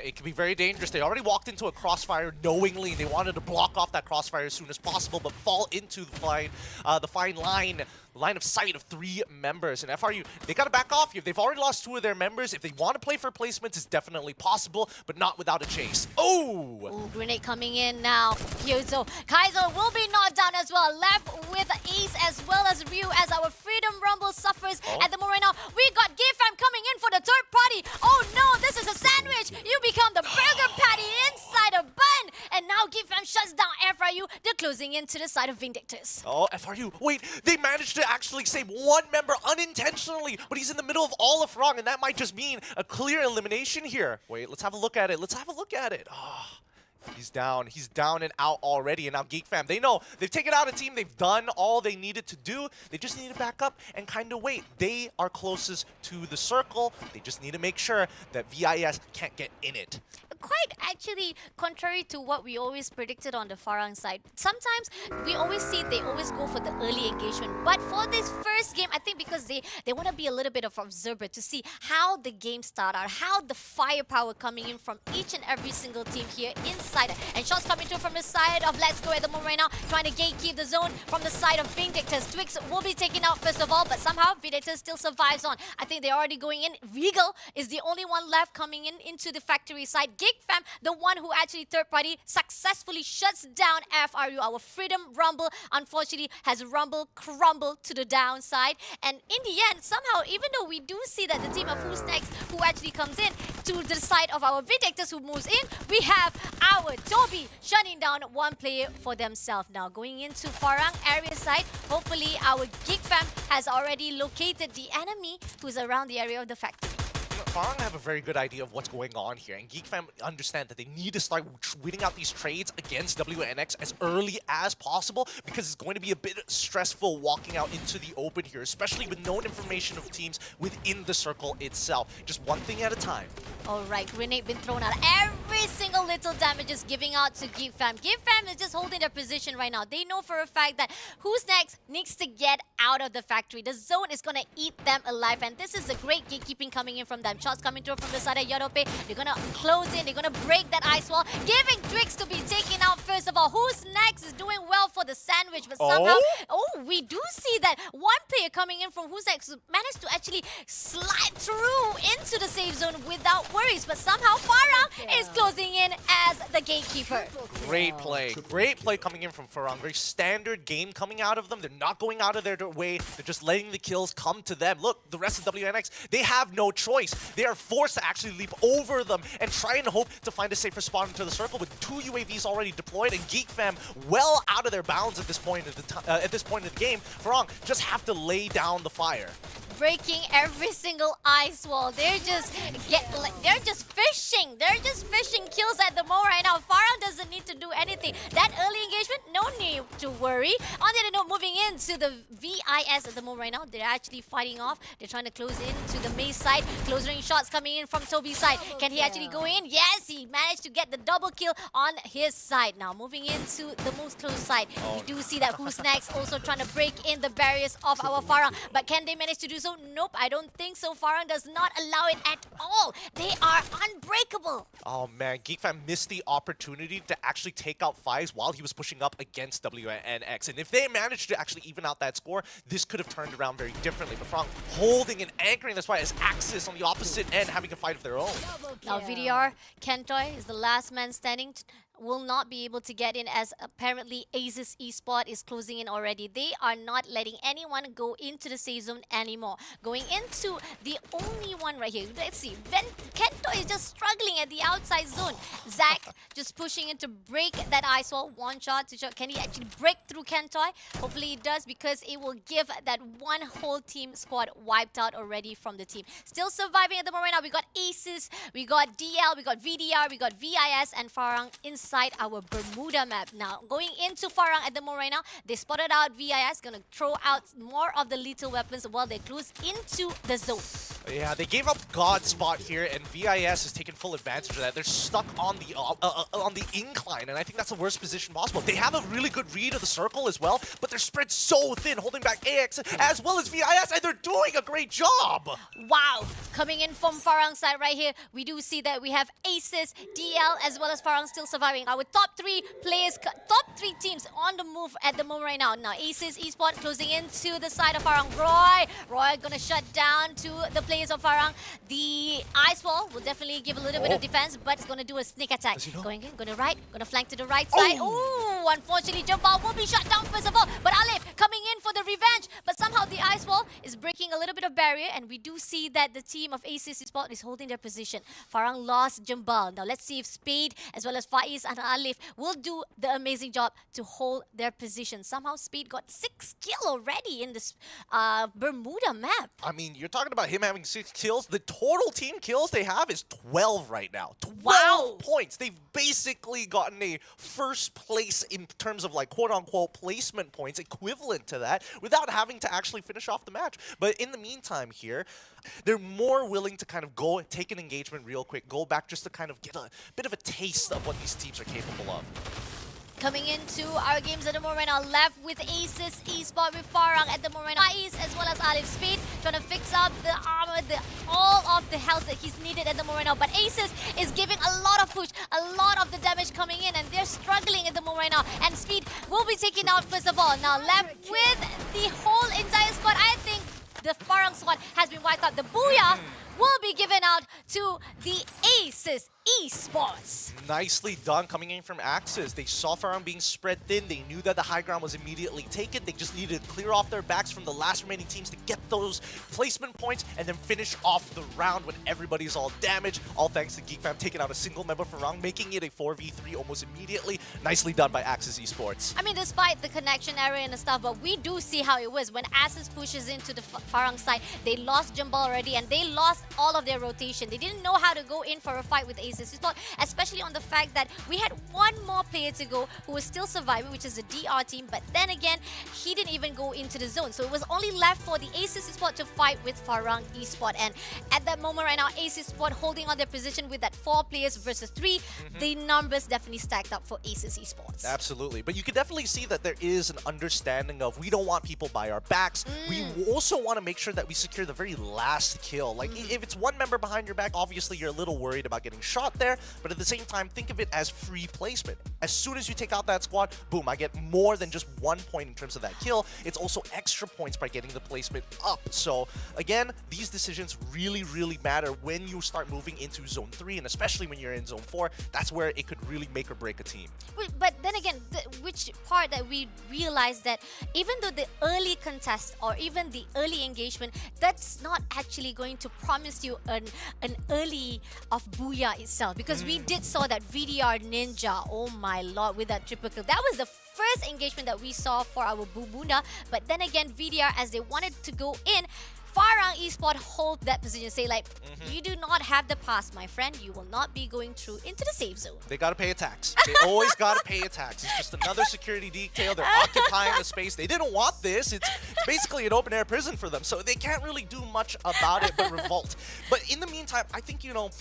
It can be very dangerous. They already walked into a crossfire knowingly. They wanted to block off that crossfire as soon as possible, but fall into the fine line of sight of 3 members. And FRU, they got to back off here. They've already lost 2 of their members. If they want to play for placements, it's definitely possible, but not without a chase. Oh! Ooh, grenade coming in now. Kyozo. Kaizo will be knocked down as well. Left with Ace as well as Ryu as our Freedom Rumble suffers at the moment right now. We got Gayfam coming in for the 3rd party. Oh no, this is a sandwich. You become the burger patty inside a bun. And now Gayfam shuts down FRU. They're closing into the side of Vindictors. Oh, FRU. Wait, they managed to actually save 1 member unintentionally, but he's in the middle of all of Wrong, and that might just mean a clear elimination here. Wait, let's have a look at it. Let's have a look at it. Oh, he's down. He's down and out already, and now Geek Fam, they know. They've taken out a team. They've done all they needed to do. They just need to back up and kind of wait. They are closest to the circle. They just need to make sure that VIS can't get in it. Quite actually contrary to what we always predicted on the Farang side. Sometimes we always see they always go for the early engagement. But for this first game, I think because they want to be a little bit of observer to see how the game start out, how the firepower coming in from each and every single team here inside. And shots coming through from the side of Let's Go at the moment right now, trying to gatekeep the zone from the side of Vindictors. Twix will be taken out first of all, but somehow Vindictors still survives on. I think they're already going in. Regal is the only one left coming in into the Factory side. Geek Fam, the one who actually 3rd party successfully shuts down FRU. Our Freedom Rumble, unfortunately, has crumbled to the downside. And in the end, somehow, even though we do see that the team of Who's Next, who actually comes in, to the side of our Vindictors who moves in, we have our Toby shutting down one player for themselves. Now going into Farang area side, hopefully our Geek Fam has already located the enemy who's around the area of the factory. Farang have a very good idea of what's going on here, and Geek Fam understand that they need to start winning out these trades against WNX as early as possible, because it's going to be a bit stressful walking out into the open here, especially with known information of teams within the circle itself. Just one thing at a time. Alright, grenade been thrown out. Every single little damage is giving out to Geek Fam. Geek Fam is just holding their position right now. They know for a fact that who's next needs to get out of the factory. The zone is going to eat them alive, and this is a great gatekeeping coming in from them. Shots coming through from the side of Yorope. They're going to close in. They're going to break that ice wall, giving Twix to be taken out first of all. Who's next is doing well for the sandwich, but somehow... Oh, we do see that one player coming in from Who's Next managed to actually slide through into the safe zone without worries, but somehow Farang is closing in as the gatekeeper. Great play. Great play coming in from Farang. Very standard game coming out of them. They're not going out of their way. They're just letting the kills come to them. Look, the rest of WNX, they have no choice. They are forced to actually leap over them and try and hope to find a safer spot into the circle with 2 UAVs already deployed, and Geek Fam well out of their bounds at this point of the game. Farang just have to lay down the fire. Breaking every single ice wall. They're just fishing. They're just fishing kills at the moment right now. Farang doesn't need to do anything. That early engagement, no need to worry. On the other note, moving into the VIS at the moment right now, they're actually fighting off. They're trying to close in to the maze side. Close range shots coming in from Toby's side. Can he actually go in? Yes, he managed to get the double kill on his side. Now moving into the most close side. We do see that Who's Next also trying to break in the barriers of our Farang. But can they manage to do so? Nope, I don't think so. Farang does not allow it at all. They are unbreakable. Oh man, Geek Fam missed the opportunity to actually take out Fives while he was pushing up against WNX. And if they managed to actually even out that score, this could have turned around very differently. But Farang holding and anchoring this fight as Axis on the opposite end having a fight of their own. Now VDR, Kentoy is the last man standing. Will not be able to get in, as apparently Aces eSport is closing in already. They are not letting anyone go into the safe zone anymore. Going into the only one right here. Let's see. Kento is just struggling at the outside zone. Zach just pushing in to break that ice wall. One shot, 2 shot. Can he actually break through Kentoy? Hopefully he does, because it will give that one whole team squad wiped out already from the team. Still surviving at the moment right now. We got Aces, we got DL, we got VDR, we got VIS, and Farang inside our Bermuda map. Now, going into Farang at the moment right now, they spotted out VIS, gonna throw out more of the lethal weapons while they close into the zone. Yeah, they gave up God spot here, and VIS has taken full advantage of that. They're stuck on the incline, and I think that's the worst position possible. They have a really good read of the circle as well, but they're spread so thin, holding back AX as well as VIS, and they're doing a great job. Wow, coming in from Farang's side right here, we do see that we have Aces, DL, as well as Farang still surviving. Our top 3 players, top 3 teams on the move at the moment right now. Now, Aces eSport closing into the side of Farang. Roy gonna shut down to the players of Farang. The ice wall will definitely give a little bit of defense, but it's gonna do a sneak attack. Going in, gonna right, gonna flank to the right side. Ooh, unfortunately, Jambal will be shut down first of all. But Alif coming in for the revenge. But somehow the ice wall is breaking a little bit of barrier, and we do see that the team of Aces eSport is holding their position. Farang lost Jambal. Now let's see if Speed as well as Faiz and Alif will do the amazing job to hold their position. Somehow Speed got 6 kills already in this Bermuda map. I mean, you're talking about him having 6 kills. The total team kills they have is 12 right now. 12 Wow. points. They've basically gotten a first place in terms of like quote-unquote placement points equivalent to that without having to actually finish off the match. But in the meantime here, they're more willing to kind of go take an engagement real quick, go back just to kind of get a bit of a taste of what these teams are capable of. Coming into our games at the moment right now, left with Aces eSport with Farang at the moment. Faiz as well as Alif. Speed trying to fix up the armor, all of the health that he's needed at the moment right now. But Aces is giving a lot of push, a lot of the damage coming in, and they're struggling at the moment right now. And Speed will be taken out first of all. Now left with the whole entire squad. I think the Farang squad has been wiped out. The Booyah will be given out to the Aces Esports. Nicely done coming in from Axis. They saw Farang being spread thin. They knew that the high ground was immediately taken. They just needed to clear off their backs from the last remaining teams to get those placement points and then finish off the round when everybody's all damaged. All thanks to Geek Fam taking out a single member Farang, making it a 4v3 almost immediately. Nicely done by Axis Esports. I mean, despite the connection error and stuff, but we do see how it was. When Asus pushes into the Farang side, they lost Jambal already and they lost all of their rotation. They didn't know how to go in for a fight with Asus. We thought, especially on the fact that we had one more player to go who was still surviving, which is the DR team. But then again, he didn't even go into the zone. So it was only left for the Asus Esport to fight with Farang Esport. And at that moment right now, Asus Esport holding on their position with that 4 players versus 3. The numbers definitely stacked up for Asus Esports. Absolutely. But you can definitely see that there is an understanding of we don't want people by our backs. We also want to make sure that we secure the very last kill. Like, if it's one member behind your back, obviously you're a little worried about getting shot there. But at the same time, think of it as free placement. As soon as you take out that squad, boom, I get more than just 1 point in terms of that kill. It's also extra points by getting the placement up. So, again, these decisions really, really matter when you start moving into Zone 3, and especially when you're in Zone 4. That's where it could really make or break a team. But then again, which part that we realized that even though the early contest or even the early engagement, that's not actually going to promise you an early of Booyah itself. Because we did saw that VDR Ninja, oh my lord, with that triple kill. That was the first engagement that we saw for our Bubunda. But then again, VDR, as they wanted to go in, Farang Esport hold that position, say like, you do not have the pass, my friend. You will not be going through into the safe zone. They gotta pay a tax. They always gotta pay a tax. It's just another security detail. They're occupying the space. They didn't want this. It's basically an open air prison for them. So they can't really do much about it but revolt. But in the meantime, I think, you know,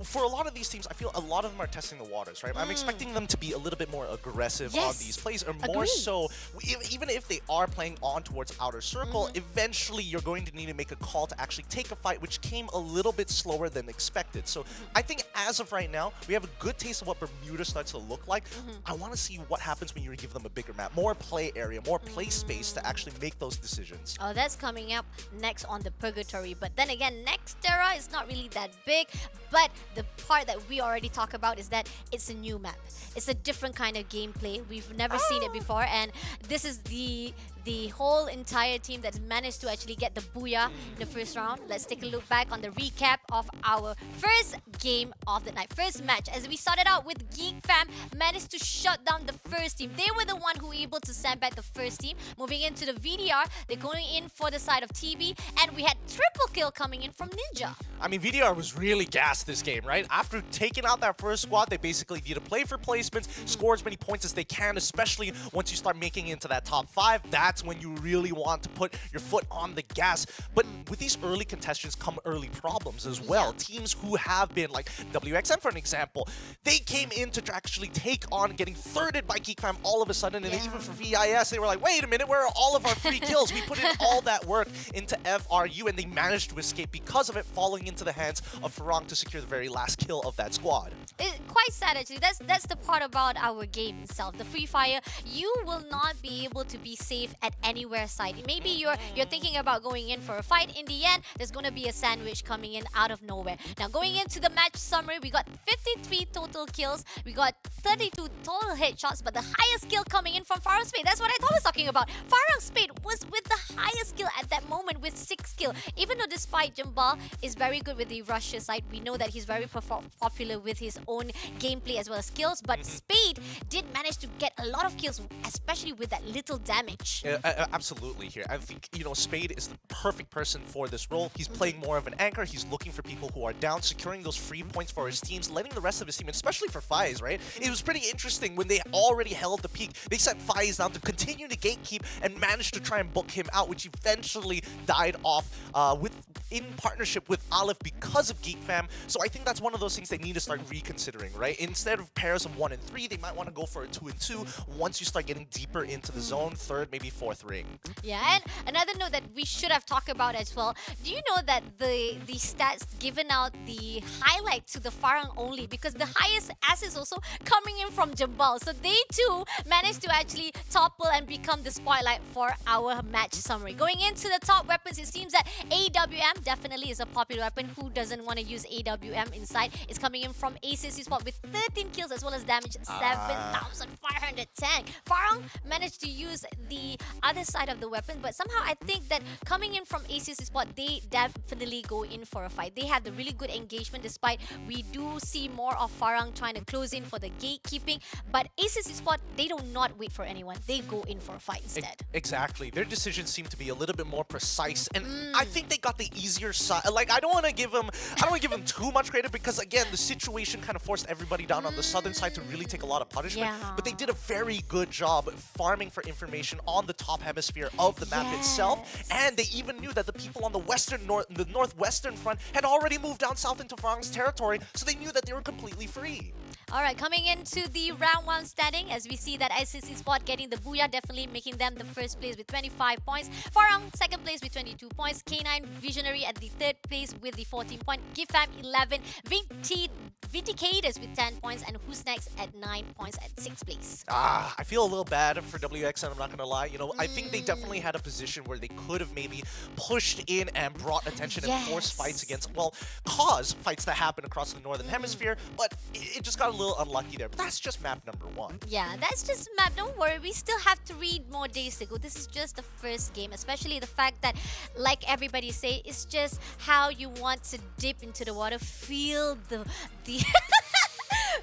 for a lot of these teams, I feel a lot of them are testing the waters, right? I'm expecting them to be a little bit more aggressive on these plays, or more so, even if they are playing on towards outer circle, eventually you're going to need to make a call to actually take a fight, which came a little bit slower than expected. So I think as of right now, we have a good taste of what Bermuda starts to look like. I want to see what happens when you give them a bigger map, more play area, more play space to actually make those decisions. Oh, that's coming up next on the Purgatory. But then again, Nextera is not really that big, but the part that we already talk about is that it's a new map. It's a different kind of gameplay. We've never seen it before, and this is the whole entire team that's managed to actually get the Booyah in the first round. Let's take a look back on the recap of our first game of the night. First match, as we started out with Geek Fam, managed to shut down the first team. They were the one who were able to sandbag the first team. Moving into the VDR, they're going in for the side of TB, and we had triple kill coming in from Ninja. I mean, VDR was really gassed this game, right? After taking out that first squad, they basically need to play for placements, score as many points as they can, especially once you start making it into that top 5. That's when you really want to put your foot on the gas. But with these early contests come early problems as well. Teams who have been, like WXM for an example, they came in to actually take on getting thirded by Geek Fam all of a sudden, and even for VIS, they were like, wait a minute, where are all of our free kills? We put in all that work into FRU, and they managed to escape because of it, falling into the hands of Farang to secure the very last kill of that squad. Quite sad actually. That's the part about our game itself. The Free Fire, you will not be able to be safe at anywhere side. Maybe you're thinking about going in for a fight. In the end, there's going to be a sandwich coming in out of nowhere. Now, going into the match summary, we got 53 total kills. We got 32 total headshots, but the highest kill coming in from Farang Spade. That's what I was talking about. Farang Spade was with the highest kill at that moment with 6 kills. Even though despite Jambal is very good with the Russia side, we know that he's very popular with his own gameplay as well as skills, but Spade did manage to get a lot of kills, especially with that little damage. Absolutely here. I think, you know, Spade is the perfect person for this role. He's playing more of an anchor. He's looking for people who are down, securing those free points for his teams, letting the rest of his team, especially for FiZ, right? It was pretty interesting when they already held the peak. They sent FiZ down to continue to gatekeep and managed to try and book him out, which eventually died off in partnership with Aleph because of Geek Fam. So I think that's one of those things they need to start reconsidering, right? Instead of pairs of 1 and 3, they might want to go for a 2 and 2 once you start getting deeper into the zone, 3rd, maybe 4th ring. Yeah, and another note that we should have talked about as well. Do you know that the stats given out the highlight to the Farang only, because the highest ass is also coming in from Jambal. So they too managed to actually topple and become the spotlight for our match summary. Going into the top weapons, it seems that AWM definitely is a popular weapon. Who doesn't want to use AWM inside? It's coming in from Aces Esports with 13 kills as well as damage 7,510. Farong managed to use the other side of the weapon, but somehow I think that coming in from Aces Esports, they definitely go in for a fight. They have the really good engagement, despite we do see more of Farang trying to close in for the gatekeeping. But Aces Esports, they do not wait for anyone. They go in for a fight instead. Exactly. Their decisions seem to be a little bit more precise, and I think they got the easier side. Like, I don't want to give them too much credit, because again, the situation kind of forced everybody down on the southern side to really take a lot of punishment. Yeah. But they did a very good job farming for information on the top hemisphere of the map itself, and they even knew that the people on the northwestern front had already moved down south into Farang's territory, so they knew that they were completely free. All right, coming into the round 1 standing, as we see that ICC Spot getting the booyah, definitely making them the first place with 25 points. Farang, second place with 22 points. K9 Visionary at the third place with the 14 point. Gifam 11. Vindicators with 10 points. And Who's Next at 9 points at 6th place. I feel a little bad for WXN, I'm not going to lie. You know, I think they definitely had a position where they could have maybe pushed in and brought attention and forced fights against, well, cause fights that happen across the northern hemisphere, but it just got a little unlucky there. But that's just map number 1. Yeah, that's just map. Don't worry, we still have 3 more days to go. This is just the first game, especially the fact that, like everybody say, it's just how you want to dip into the water, feel the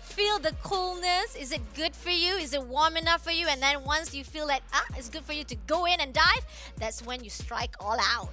feel the coolness. Is it good for you? Is it warm enough for you? And then once you feel that it's good for you to go in and dive, that's when you strike all out.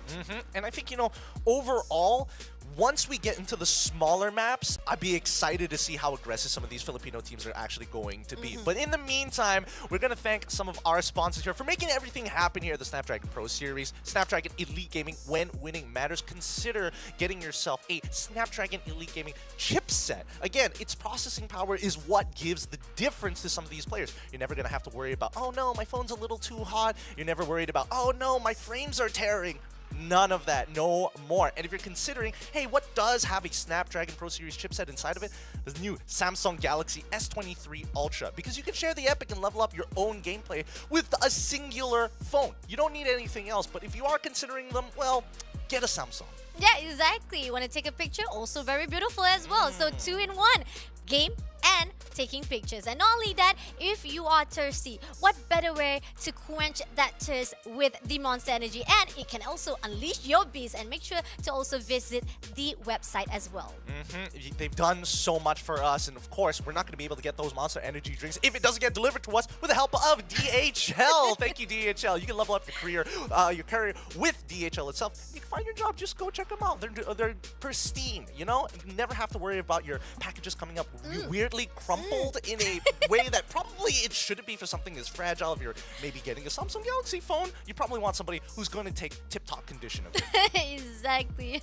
And I think, you know, overall, once we get into the smaller maps, I'd be excited to see how aggressive some of these Filipino teams are actually going to be. But in the meantime, we're going to thank some of our sponsors here for making everything happen here at the Snapdragon Pro Series. Snapdragon Elite Gaming, when winning matters. Consider getting yourself a Snapdragon Elite Gaming chipset. Again, its processing power is what gives the difference to some of these players. You're never going to have to worry about, oh no, my phone's a little too hot. You're never worried about, oh no, my frames are tearing. None of that, no more. And if you're considering, hey, what does have a Snapdragon Pro Series chipset inside of it? The new Samsung Galaxy S23 Ultra, because you can share the epic and level up your own gameplay with a singular phone. You don't need anything else, but if you are considering them, well, get a Samsung. Yeah, exactly. You want to take a picture? Also very beautiful as well. So 2 in 1. Game and taking pictures. And not only that, if you are thirsty, what better way to quench that thirst with the Monster Energy? And it can also unleash your beast. And make sure to also visit the website as well. They've done so much for us, and of course, we're not going to be able to get those Monster Energy drinks if it doesn't get delivered to us with the help of DHL. Thank you, DHL. You can level up your career with DHL itself. You can find your job. Just go check them out. They're pristine. You know, you never have to worry about your packages coming up weirdly crumpled in a way that probably it shouldn't be for something as fragile. If you're maybe getting a Samsung Galaxy phone, you probably want somebody who's going to take tip-top condition of it. Exactly.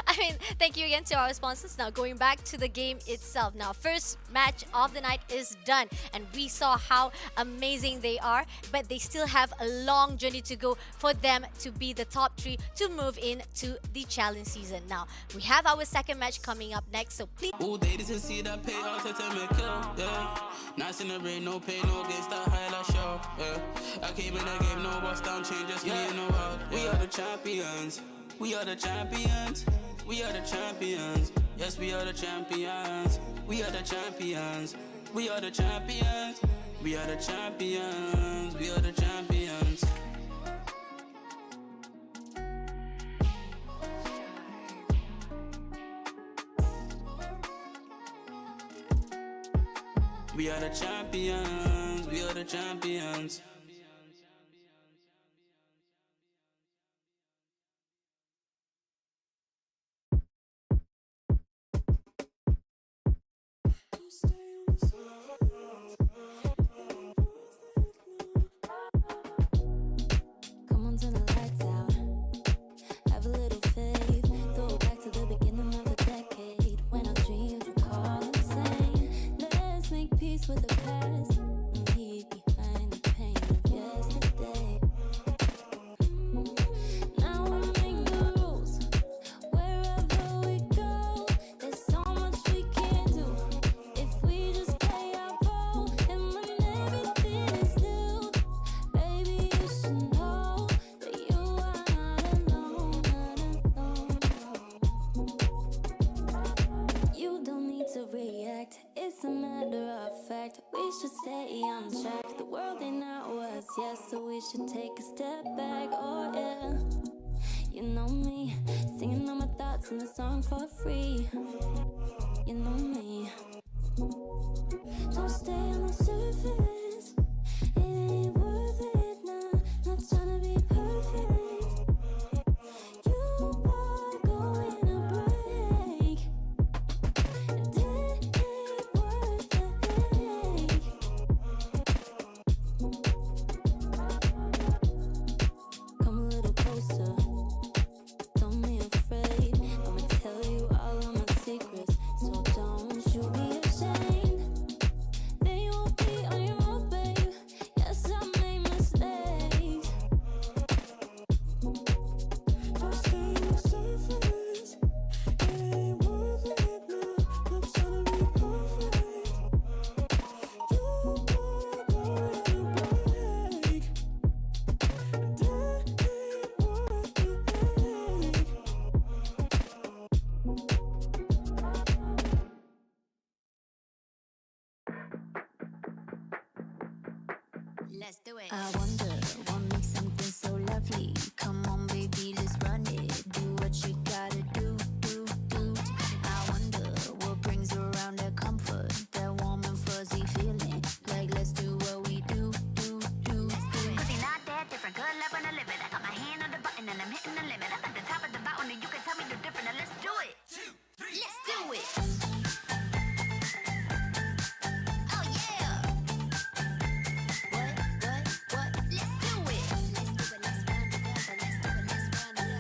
I mean, thank you again to our sponsors. Now, going back to the game itself. Now, first match of the night is done, and we saw how amazing they are, but they still have a long journey to go for them to be the top 3 to move into the challenge season. Now, we have our second match coming up next, so please... All day to see that pay out to tell me kill, yeah. Nice in the rain, no pain, no gains, that highlight show, yeah. I came in the game, no bust down, change, just me in the world. We are the champions, we are the champions, we are the champions. Yes, we are the champions, we are the champions, we are the champions, we are the champions, we are the champions. We are the champions, we are the champions. Come on, turn the lights out. Have a little faith. Throw it back to the beginning of the decade when our dreams were called insane. Let's make peace with the past and leave behind the pain. You don't need to react, it's a matter of fact. We should stay on track. The world ain't ours, yes, so we should take a step back. Oh yeah, you know me, singing all my thoughts in the song for free. You know me. Don't stay on the surface. It ain't worth it now. Not trying to be perfect. You are going to break. And it ain't worth the headache. Come a little closer. Don't be afraid. I'ma tell you all of my secrets. So don't you be ashamed. They won't be on your own, babe. Yes, I made mistakes. Don't stay on the surface. It ain't worth it now. Not trying to be perfect. You are going to break. And it ain't worth the headache. Let's do it. I wonder what makes something so lovely. Come on, baby, let's run it. Do what you gotta do. I wonder what brings around that comfort, that warm and fuzzy feeling. Like, let's do what we do. Cause he not that different, good love on the limit. I got my hand on the button and I'm hitting the limit. I'm at the top of the mountain and you can tell me the different. Now let's do it. 2, 3, let's do it. Oh yeah. What? Let's do it. Let's run together. Let's run together.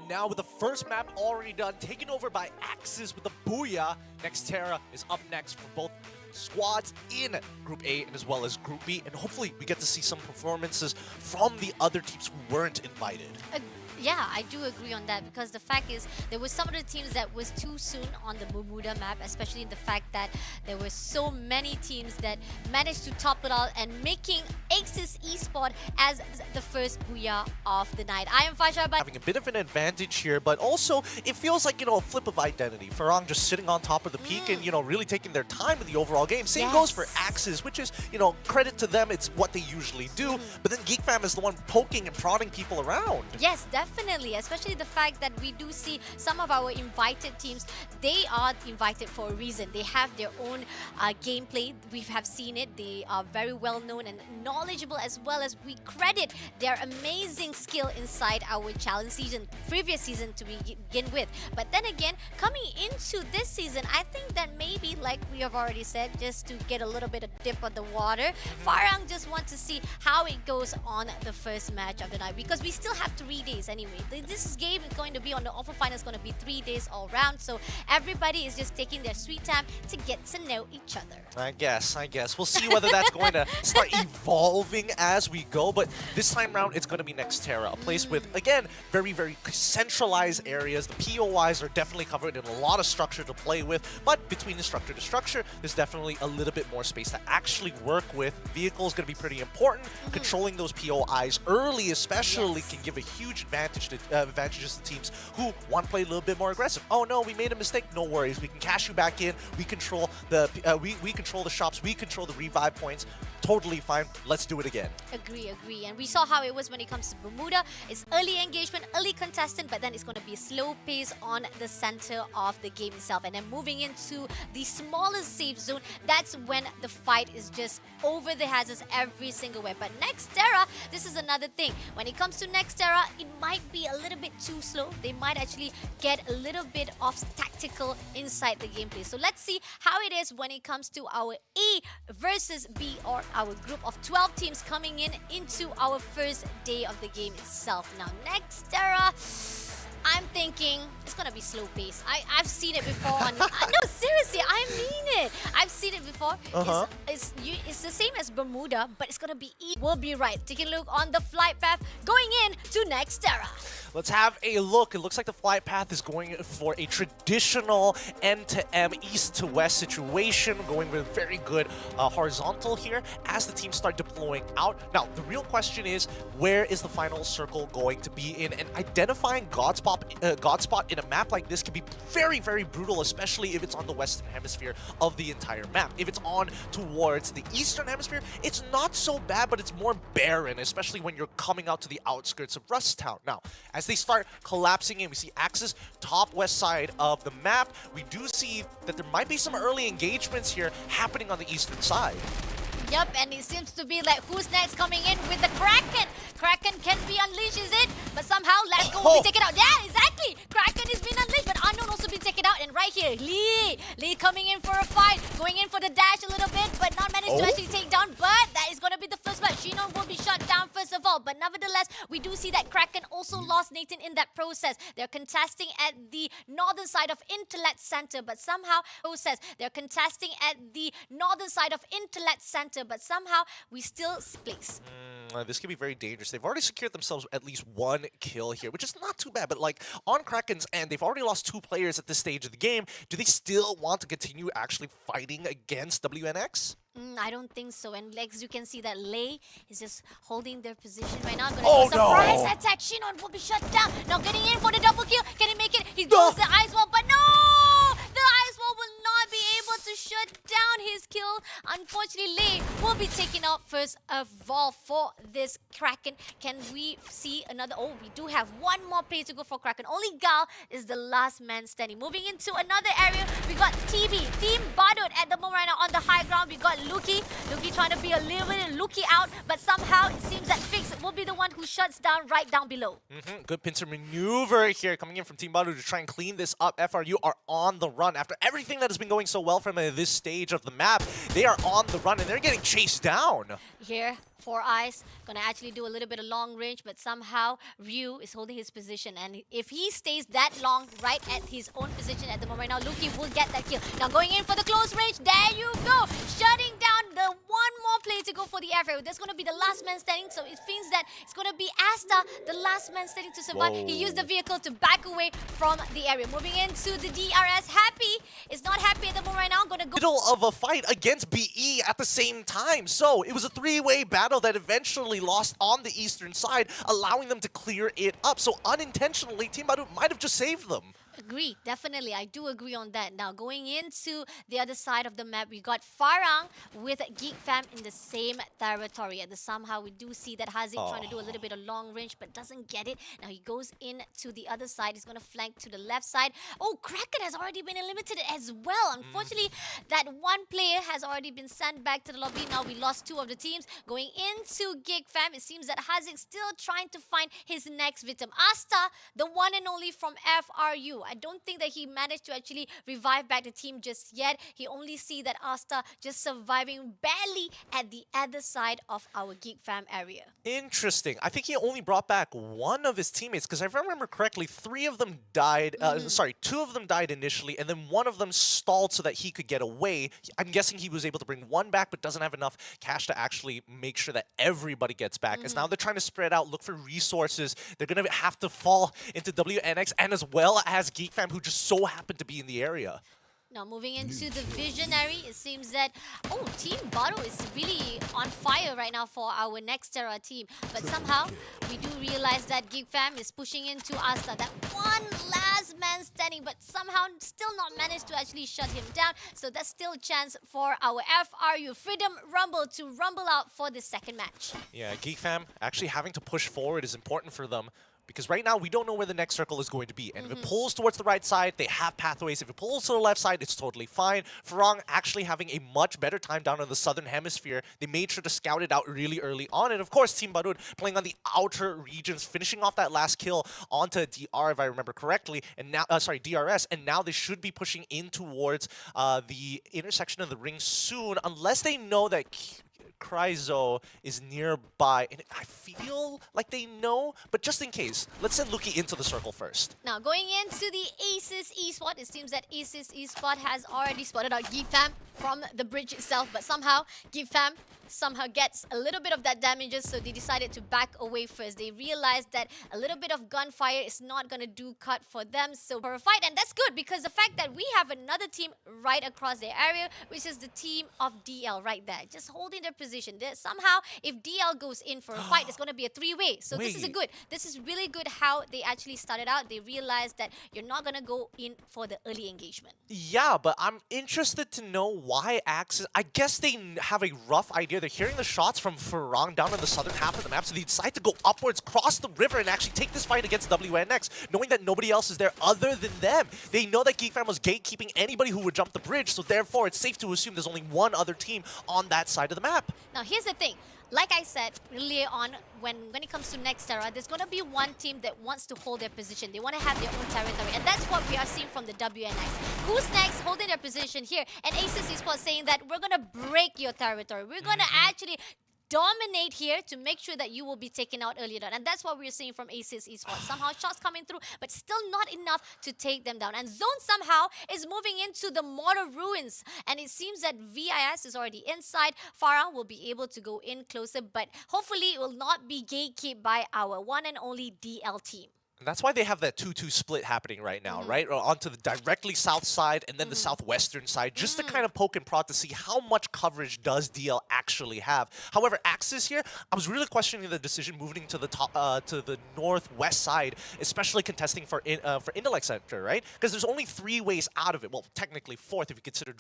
And now with the first map already done, taken over by Axis with the Booyah, Nextera is up next for both squads in Group A and as well as Group B. And hopefully we get to see some performances from the other teams who weren't invited. Yeah, I do agree on that, because the fact is there were some of the teams that was too soon on the Bermuda map, especially in the fact that there were so many teams that managed to top it all and making Axis Esports as the first Booyah of the night. I am Faisha, but having a bit of an advantage here, but also it feels like, a flip of identity. Farang just sitting on top of the peak and, really taking their time in the overall game. Same goes for Axis, which is, credit to them, it's what they usually do. But then GeekFam is the one poking and prodding people around. Yes, definitely, especially the fact that we do see some of our invited teams, they are invited for a reason. They have their own gameplay. We have seen it. They are very well known and knowledgeable, as well as we credit their amazing skill inside our challenge season, previous season to begin with. But then again, coming into this season, I think that maybe, like we have already said, just to get a little bit of dip of the water, Farang just want to see how it goes on the first match of the night, because we still have 3 days anyway. This game is going to be on the Open Finals, going to be 3 days all round, so everybody is just taking their sweet time to get to know each other. I guess. We'll see whether that's going to start evolving as we go, but this time round it's going to be Nextera, a place with, again, very, very centralized areas. The POIs are definitely covered in a lot of structure to play with, but between the structure to structure, there's definitely a little bit more space to actually work with. Vehicles going to be pretty important. Controlling those POIs early especially can give a huge advantages to teams who want to play a little bit more aggressive. Oh no, we made a mistake. No worries. We can cash you back in. We control the we control the shops. We control the revive points. Totally fine. Let's do it again. Agree. And we saw how it was when it comes to Bermuda. It's early engagement, early contestant, but then it's going to be a slow pace on the center of the game itself. And then moving into the smallest safe zone, that's when the fight is just over the hazards every single way. But Nextera, this is another thing. When it comes to Nextera, it might be a little bit too slow. They might actually get a little bit of tactical inside the gameplay. So let's see how it is when it comes to our A versus B, or our group of 12 teams coming into our first day of the game itself. Now, Nextera, I'm thinking it's gonna be slow pace. I've seen it before. No, seriously, I mean it. I've seen it before. It's the same as Bermuda, but it's gonna be We'll be right. Taking a look on the flight path going in to Nextera. Let's have a look. It looks like the flight path is going for a traditional end-to-M, east-to-west situation, going with very good horizontal here as the teams start deploying out. Now, the real question is, where is the final circle going to be in? And identifying Godspot in a map like this can be very, very brutal, especially if it's on the western hemisphere of the entire map. If it's on towards the eastern hemisphere, it's not so bad, but it's more barren, especially when you're coming out to the outskirts of Rusttown. Now, as they start collapsing in, we see Axis top west side of the map. We do see that there might be some early engagements here happening on the eastern side. Yep, and it seems to be like who's next coming in with the Kraken. Kraken can be unleashed, is it? But somehow Let's Go will be taken out. Yeah, exactly. Kraken is being unleashed, but Unknown also being taken out. And right here, Lee coming in for a fight, going in for the dash a little bit, but not managed to actually take down. But that is going to be the first match. Shinon will be shut down first of all. But nevertheless, we do see that Kraken also lost Nathan in that process. They're contesting at the northern side of Intellect Center, but somehow they're contesting at the northern side of Intellect Center, but somehow we still place. This could be very dangerous. They've already secured themselves at least 1 kill here, which is not too bad. But like on Kraken's end, they've already lost 2 players at this stage of the game. Do they still want to continue actually fighting against WNX? I don't think so. And as you can see that Lei is just holding their position right now. Gonna surprise attack. Shinon will be shut down. Now getting in for the double kill. Can he make it? He goes the ice wall, but no! The ice wall will not be able to shut down his kill. Unfortunately, Lei will be taken out first of all for this Kraken. Can we see another? Oh, we do have 1 more play to go for Kraken. Only Gal is the last man standing. Moving into another area, we got TB, Team Badut at the moment right now on the high ground. We got Luki trying to be a little bit Luki out, but somehow it seems that Fix will be the one who shuts down right down below. Good pincer maneuver here coming in from Team Badut to try and clean this up. FRU are on the run. After everything that has been going so well from this stage of the map, they are on the run and they're getting chased down. Here, Four Eyes gonna actually do a little bit of long range, but somehow Ryu is holding his position. And if he stays that long right at his own position at the moment now, Luki will get that kill. Now going in for the close range, there you go! Shutting down the one more play to go for the airfare. That's gonna be the last man standing, so it means that it's gonna be Asta, the last man standing to survive. Whoa. He used the vehicle to back away from the area. Moving into the DRS, Happy is not happy at the moment right now. Gonna go Middle of a fight against BE at the same time. So it was a three-way battle that eventually lost on the eastern side, allowing them to clear it up. So unintentionally, Team Badut might have just saved them. Agree, definitely. I do agree on that. Now, going into the other side of the map, we got Farang with Geek Fam in the same territory. And somehow we do see that Haziq trying to do a little bit of long range, but doesn't get it. Now, he goes in to the other side. He's going to flank to the left side. Oh, Kraken has already been eliminated as well. Unfortunately, that one player has already been sent back to the lobby. Now, we lost two of the teams. Going into Geek Fam, it seems that Haziq still trying to find his next victim. Asta, the one and only from FRU. I don't think that he managed to actually revive back the team just yet. He only see that Asta just surviving barely at the other side of our Geek Fam area. Interesting. I think he only brought back one of his teammates, because if I remember correctly, three of them died. Sorry, two of them died initially, and then one of them stalled so that he could get away. I'm guessing he was able to bring one back, but doesn't have enough cash to actually make sure that everybody gets back. As now they're trying to spread out, look for resources. They're going to have to fall into WNX and as well as Geek Fam, who just so happened to be in the area. Now moving into the Visionary, it seems that, Team Baro is really on fire right now for our next Terra team. But somehow, we do realize that Geek Fam is pushing into Asta. That one last man standing, but somehow still not managed to actually shut him down. So that's still a chance for our FRU Freedom Rumble to rumble out for the second match. Yeah, Geek Fam actually having to push forward is important for them. Because right now, we don't know where the next circle is going to be. And if it pulls towards the right side, they have pathways. If it pulls to the left side, it's totally fine. Farang actually having a much better time down in the southern hemisphere. They made sure to scout it out really early on. And of course, Team Badut playing on the outer regions, finishing off that last kill onto DR, if I remember correctly. And now, DRS. And now they should be pushing in towards the intersection of the ring soon, unless they know that Kryzo is nearby, and I feel like they know, but just in case, let's send Luki into the circle first. Now, going into the Aces Esports, it seems that Aces Esports has already spotted out Geek Fam from the bridge itself, but somehow Geek Fam gets a little bit of that damages, so they decided to back away first. They realized that a little bit of gunfire is not going to do cut for them, so for a fight, and that's good because the fact that we have another team right across their area, which is the team of DL right there, just holding their position. Somehow, if DL goes in for a fight, it's going to be a three-way. So this is good. This is really good how they actually started out. They realized that you're not going to go in for the early engagement. Yeah, but I'm interested to know why Axis. I guess they have a rough idea. They're hearing the shots from Farang down in the southern half of the map, so they decide to go upwards, cross the river, and actually take this fight against WNX, knowing that nobody else is there other than them. They know that Geek Fam was gatekeeping anybody who would jump the bridge, so therefore it's safe to assume there's only one other team on that side of the map. Now, here's the thing. Like I said earlier on, when it comes to next Terra, there's going to be one team that wants to hold their position. They want to have their own territory. And that's what we are seeing from the WNX. Who's next holding their position here? And Aces Esports saying that we're going to break your territory. We're going to actually dominate here to make sure that you will be taken out earlier on. And that's what we're seeing from Aces Esports. Somehow shots coming through, but still not enough to take them down. And Zone somehow is moving into the Mortar Ruins. And it seems that VIS is already inside. Farah will be able to go in closer, but hopefully it will not be gatekept by our one and only DL team. And that's why they have that 2-2 split happening right now, right? Or onto the directly south side and then the southwestern side, just to kind of poke and prod to see how much coverage does DL actually have. However, Axis here, I was really questioning the decision moving to the top, to the northwest side, especially contesting for Intellect Center, right? Because there's only 3 ways out of it. Well, technically 4th if you consider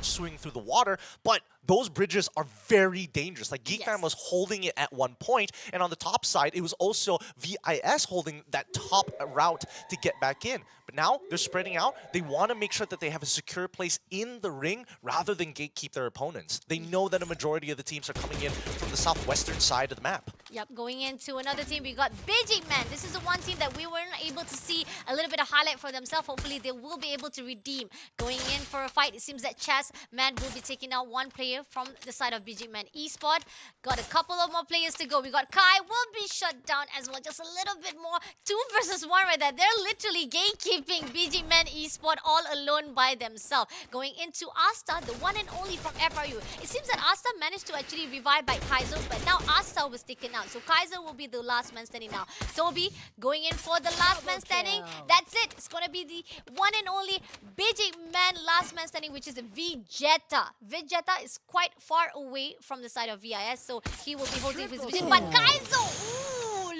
swinging through the water, but those bridges are very dangerous. Like Geek Fam was holding it at one point, and on the top side, it was also VIS holding that top route to get back in. But now they're spreading out. They want to make sure that they have a secure place in the ring rather than gatekeep their opponents. They know that a majority of the teams are coming in from the southwestern side of the map. Yep, going into another team, we got Beijing Man. This is the one team that we weren't able to see a little bit of highlight for themselves. Hopefully, they will be able to redeem. Going in for a fight, it seems that Chess Man will be taking out one player from the side of Beijing Man eSport. Got a couple of more players to go. We got Kai will be shut down as well. Just a little bit more. 2 versus 1 right there. They're literally gatekeeping Beijing Man eSport all alone by themselves. Going into Asta, the one and only from FRU. It seems that Asta managed to actually revive by Kaizo, but now Asta was taken out. So Kaiser will be the last man standing now. Toby going in for the last man standing. That's it. It's going to be the one and only Beijing Man last man standing, which is the Vegeta. Vegeta is quite far away from the side of VIS, so he will be holding his position. But Kaizo, ooh,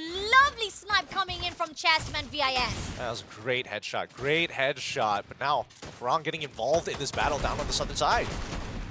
lovely snipe coming in from Chessman VIS. That was a great headshot. Great headshot. But now, Farang getting involved in this battle down on the southern side.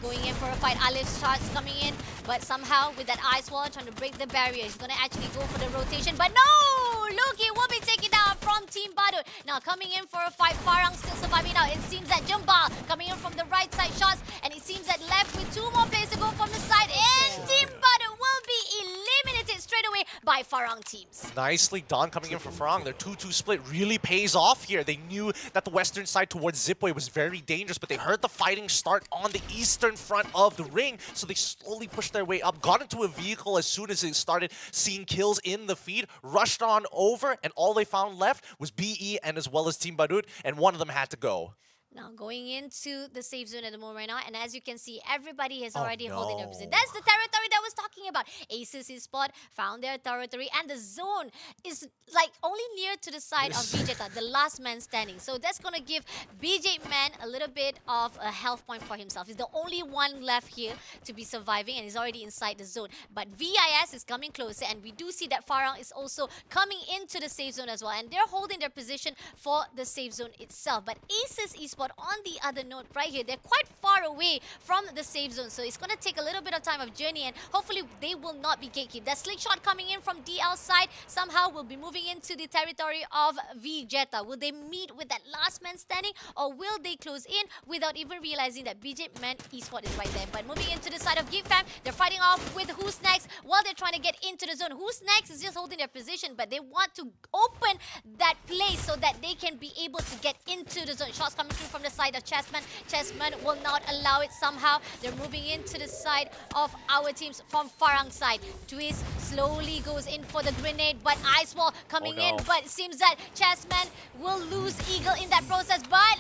Going in for a fight. Alif's shots coming in, but somehow with that ice wall trying to break the barrier. He's going to actually go for the rotation, but no! Luki will be taken down from Team Badut. Now coming in for a fight. Farang still surviving now. It seems that Jumbal coming in from the right side shots, and it seems that left with 2 more players to go from the side, and Team Badut will be eliminated straight away by Farang teams. Nicely done coming in for Farang. Their 2-2 split really pays off here. They knew that the western side towards Zipway was very dangerous, but they heard the fighting start on the eastern front of the ring, so they slowly pushed their way up, got into a vehicle as soon as they started seeing kills in the feed, rushed on over, and all they found left was BE and as well as Team Badut, and one of them had to go. Now going into the safe zone at the moment right now, and as you can see, everybody is already holding their position. That's the territory that I was talking about. Aces eSport found their territory, and the zone is like only near to the side of Vegeta, the last man standing. So that's gonna give BJ Man a little bit of a health point for himself. He's the only one left here to be surviving, and he's already inside the zone. But VIS is coming closer, and we do see that Farang is also coming into the safe zone as well, and they're holding their position for the safe zone itself. But Aces eSport, on the other note right here, they're quite far away from the safe zone, so it's going to take a little bit of time of journey, and hopefully they will not be gatekept. That slick shot coming in from DL side somehow will be moving into the territory of Vegeta. Will they meet with that last man standing, or will they close in without even realizing that BJ Man eSport is right there? But moving into the side of Geek Fam, they're fighting off with Who's Next while they're trying to get into the zone. Who's Next is just holding their position, but they want to open that place so that they can be able to get into the zone. Shots coming through from the side of Chessman. Chessman will not allow it somehow. They're moving into the side of our teams from Farang side. Twist slowly goes in for the grenade, but Ice Wall coming in, but it seems that Chessman will lose Eagle in that process, but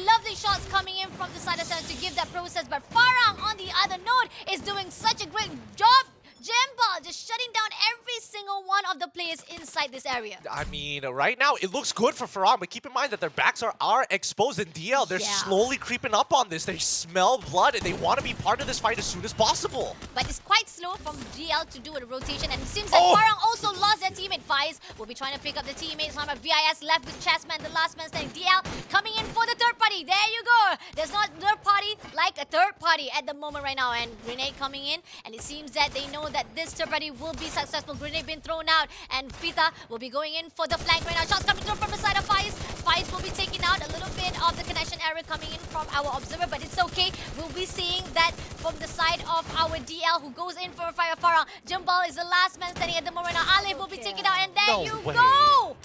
lovely shots coming in from the side of center to give that process. But Farang on the other note is doing such a great job. Jembal just shutting down every single one of the players inside this area. I mean, right now, it looks good for Farang, but keep in mind that their backs are exposed in DL. They're slowly creeping up on this. They smell blood, and they want to be part of this fight as soon as possible. But it's quite slow from DL to do a rotation, and it seems that Farang also lost their teammate. Faiz will be trying to pick up the teammates. VIS left with Chessman, the last man standing. DL coming in for the third party. There you go. There's not third party like a third party at the moment right now, and Grenade coming in, and it seems that they know that this third party will be successful. Grenade been thrown out, and Fita will be going in for the flank right now. Shots coming through from the side of Faiz. Faiz will be taking out a little bit of the connection error coming in from our observer, but it's okay. We'll be seeing that from the side of our DL, who goes in for a fire. Farang. Jumbal is the last man standing at the moment now. Alif will be taken out, and there you go!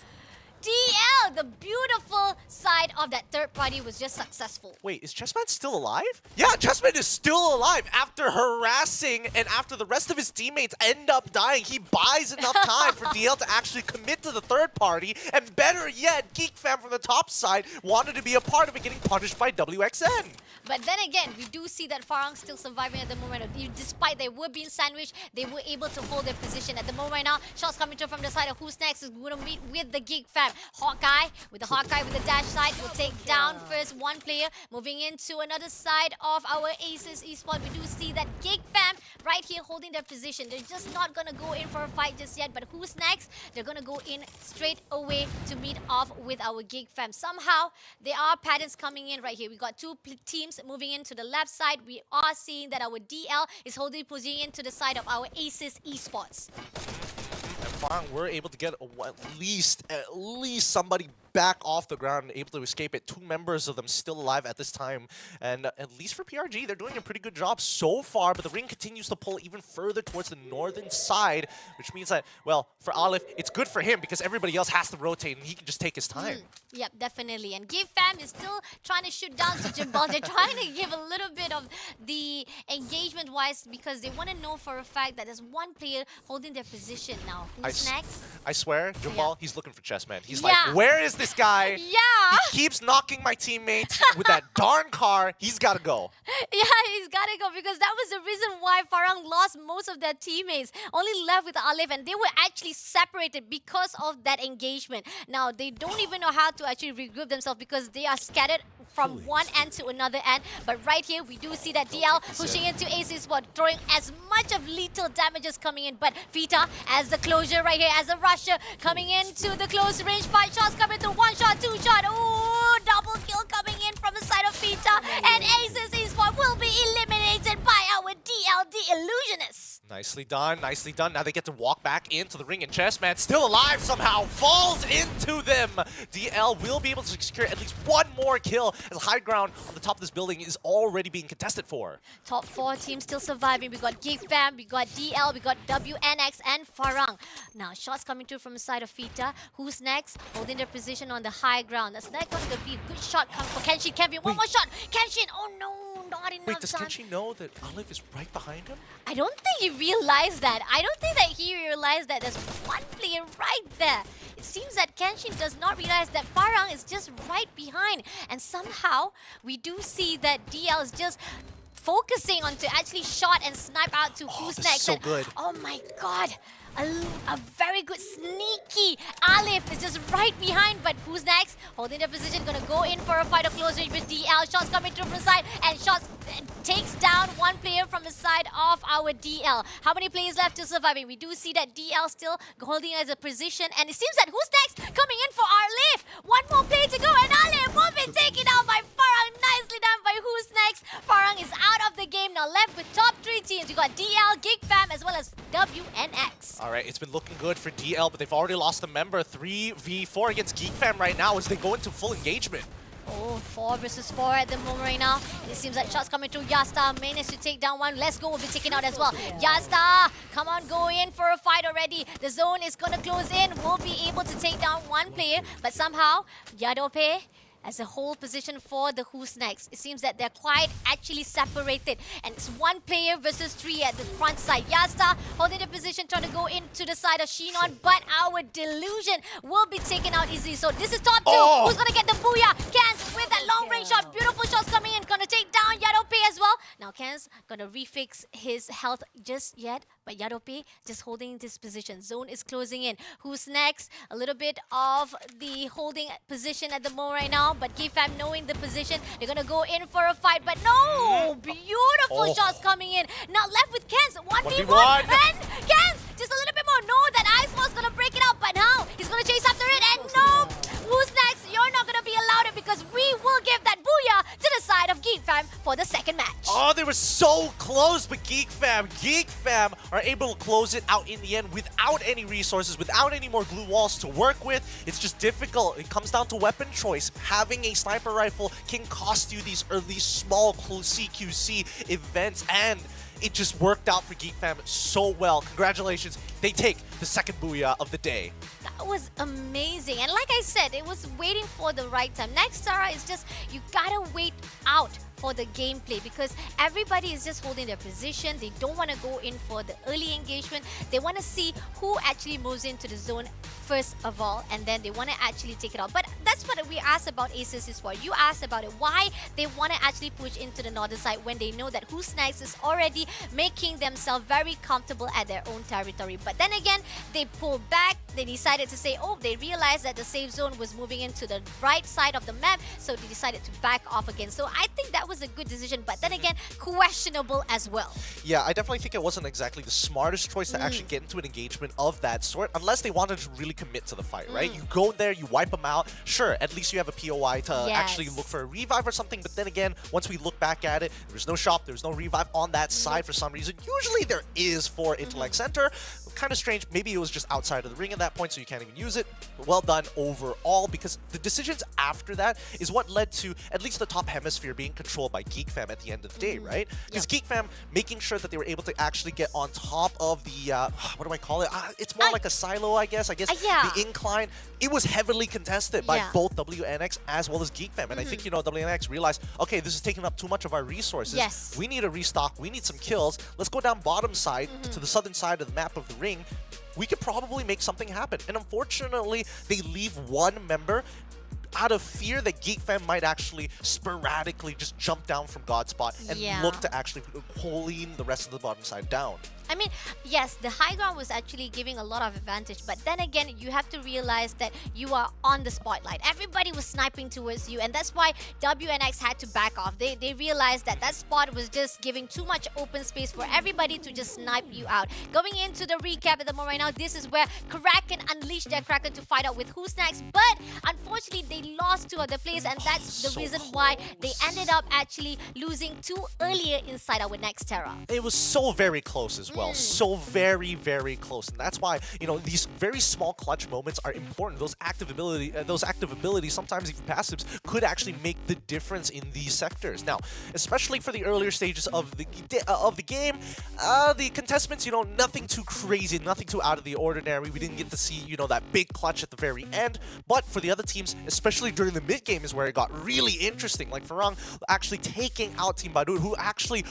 DL, the beautiful side of that third party was just successful. Wait, is Chessman still alive? Yeah, Chessman is still alive after harassing, and after the rest of his teammates end up dying. He buys enough time for DL to actually commit to the third party, and better yet, Geek Fam from the top side wanted to be a part of it, getting punished by WXN. But then again, we do see that Farang still surviving at the moment. Despite they were being sandwiched, they were able to hold their position at the moment right now. Shots coming through from the side of Who's Next is going to meet with the Geek Fam. Hawkeye with the dash side will take down first one player. Moving into another side of our Aces eSport, we do see that Geek Fam right here holding their position. They're just not going to go in for a fight just yet, but Who's Next? They're going to go in straight away to meet off with our Geek Fam. Somehow, there are patterns coming in right here. We got two teams moving into the left side. We are seeing that our DL is holding position to the side of our Aces eSports. And Farang were able to get at least somebody back off the ground and able to escape it. 2 members of them still alive at this time. And at least for PRG, they're doing a pretty good job so far, but the ring continues to pull even further towards the northern side, which means that, well, for Aleph, it's good for him because everybody else has to rotate and he can just take his time. Yep, definitely. And Give Fam is still trying to shoot down to Jimbal. They're trying to give a little bit of the engagement-wise because they want to know for a fact that there's one player holding their position now. Who's next? I swear, Jimbal, he's looking for Chessman. He's like, Yeah. where is this guy? Yeah! He keeps knocking my teammates with that darn car. He's got to go. Yeah, he's gotta go because that was the reason why Farang lost most of their teammates. Only left with Aleph, and they were actually separated because of that engagement. Now, they don't even know how to actually regroup themselves because they are scattered from one end to another end. But right here, we do see that DL pushing into a-esport, throwing as much of lethal damages coming in. But Vita, as the closure right here, as a rusher, coming into the close range fight. Shots coming through, 1 shot, 2 shot. Ooh, double kill coming in from the side of Vita. And Aces Esport will be eliminated by our DLD Illusionists. Nicely done, nicely done. Now they get to walk back into the ring, and Chessman, still alive somehow, falls into them. DL will be able to secure at least one more kill as high ground on the top of this building is already being contested for. Top 4 teams still surviving. We got Gig Fam, we got DL, we got WNX and Farang. Now shots coming through from the side of Fita. Who's next? Holding their position on the high ground. That's not going to be a good shot coming for Kenshin. Kevin, one more shot. Kenshin, oh no, not enough. Wait, does Kenshin know that Aleph is right behind him? I don't think he realized that. I don't think that he realized that there's one player right there. It seems that Kenshin does not realize that Farang is just right behind. And somehow, we do see that DL is just focusing on to actually shot and snipe out to who's this is next. so And- good. Oh my god. A very good sneaky Aleph is just right behind, but who's next? Holding their position, gonna go in for a fight of close range with DL. Shots coming through from the side, and shots takes down one player from the side of our DL. How many players left to surviving? We do see that DL still holding as a position, and it seems that who's next? Coming in for Aleph. One more player to go, and Aleph will be taken out by Farang. Nicely done by who's next. Farang is out of the game now, left with top 3 teams. We got DL, Gig Fam, as well as WNX. All right, it's been looking good for DL, but they've already lost a member. 3v4 against Geek Fam right now as they go into full engagement. Oh, 4 versus 4 at the moment right now. And it seems like shots coming through. Yasta managed to take down one. Let's Go will be taken out as well. Yasta, come on, go in for a fight already. The zone is going to close in. We'll be able to take down one player, but somehow, Yadope as a whole position for the who's next. It seems that they're quite actually separated. And it's 1 player versus 3 at the front side. Yasta holding the position, trying to go into the side of Shinon, but our Delusion will be taken out easily. So this is top 2. Who's going to get the booyah? Kans with that long range shot. Beautiful shots coming in. Going to take down Yadope as well. Now Kans going to refix his health just yet. But Yadope just holding this position. Zone is closing in. Who's next? A little bit of the holding position at the moment right now. But Gfam knowing the position, they're going to go in for a fight. But no! Beautiful shots coming in. Now left with Kens. 1v1. And Kens just a little bit more. No, that Icemore's going to break it out. But now he's going to chase after it. And no! Who's next? You're not going to be allowed it because we will give that booyah to the side of Geek Fam for the second match. Oh, they were so close, but Geek Fam are able to close it out in the end without any resources, without any more glue walls to work with. It's just difficult. It comes down to weapon choice. Having a sniper rifle can cost you these early small CQC events, and it just worked out for Geek Fam so well. Congratulations. They take the second booyah of the day. That was amazing. And like I said, it was waiting for the right time. Next, Sarah, is just, you gotta wait out for the gameplay because everybody is just holding their position. They don't want to go in for the early engagement. They want to see who actually moves into the zone first of all, and then they want to actually take it out. But that's what we asked about Aces Esports. You asked about it. Why they want to actually push into the northern side when they know that who's next is already making themselves very comfortable at their own territory. But then again, they pulled back. They decided to say, oh, they realized that the safe zone was moving into the right side of the map, so they decided to back off again. So I think that that was a good decision, but then again, questionable as well. Yeah, I definitely think it wasn't exactly the smartest choice to actually get into an engagement of that sort, unless they wanted to really commit to the fight, right? You go there, you wipe them out. Sure, at least you have a POI to actually look for a revive or something, but then again, once we look back at it, there's no shop, there's no revive on that side for some reason. Usually there is for Intellect Center. Kind of strange. Maybe it was just outside of the ring at that point, so you can't even use it. Well done overall, because the decisions after that is what led to at least the top hemisphere being controlled by GeekFam at the end of the day, right? Because GeekFam making sure that they were able to actually get on top of the, what do I call it? It's more like a silo, I guess. The incline. It was heavily contested by both WNX as well as GeekFam. And I think, WNX realized, okay, this is taking up too much of our resources. Yes. We need a restock. We need some kills. Let's go down bottom side to the southern side of the map of the ring. We could probably make something happen. And unfortunately, they leave one member out of fear that GeekFam might actually sporadically just jump down from God Spot and look to actually clean the rest of the bottom side down. I mean, yes, the high ground was actually giving a lot of advantage, but then again, you have to realize that you are on the spotlight. Everybody was sniping towards you, and that's why WNX had to back off. They realized that that spot was just giving too much open space for everybody to just snipe you out. Going into the recap at the moment right now, this is where Kraken unleashed their Kraken to fight out with Who's Next, but unfortunately, they lost 2 of the plays, and that's the reason why they ended up actually losing 2 earlier inside our next Terra. It was so very close as well. So very, very close. And that's why, these very small clutch moments are important. Those active abilities, sometimes even passives, could actually make the difference in these sectors. Now, especially for the earlier stages of the game, the contestants, nothing too crazy, nothing too out of the ordinary. We didn't get to see, that big clutch at the very end. But for the other teams, especially during the mid game, is where it got really interesting. Like Farang actually taking out Team Badut, who actually,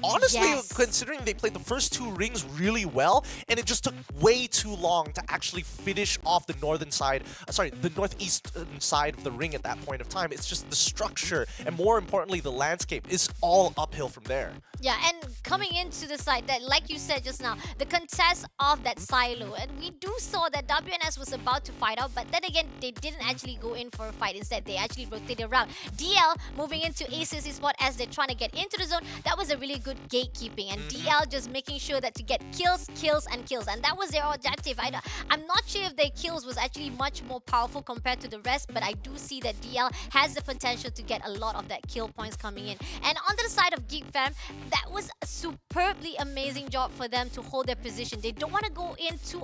honestly, considering they played the first 2 rings really well, and it just took way too long to actually finish off the northern side, the northeastern side of the ring at that point of time. It's just the structure, and more importantly, the landscape is all uphill from there. Yeah, and coming into the side, that, like you said just now, the contest of that silo, and we do saw that WNS was about to fight out, but then again, they didn't actually go in for a fight. Instead, they actually rotated around. DL moving into Esports as they're trying to get into the zone. That was a really good gatekeeping, and DL just making sure that to get kills, and that was their objective. I'm not sure if their kills was actually much more powerful compared to the rest, but I do see that DL has the potential to get a lot of that kill points coming in. And on the side of GeekFam, that was a superbly amazing job for them to hold their position. They don't want to go in too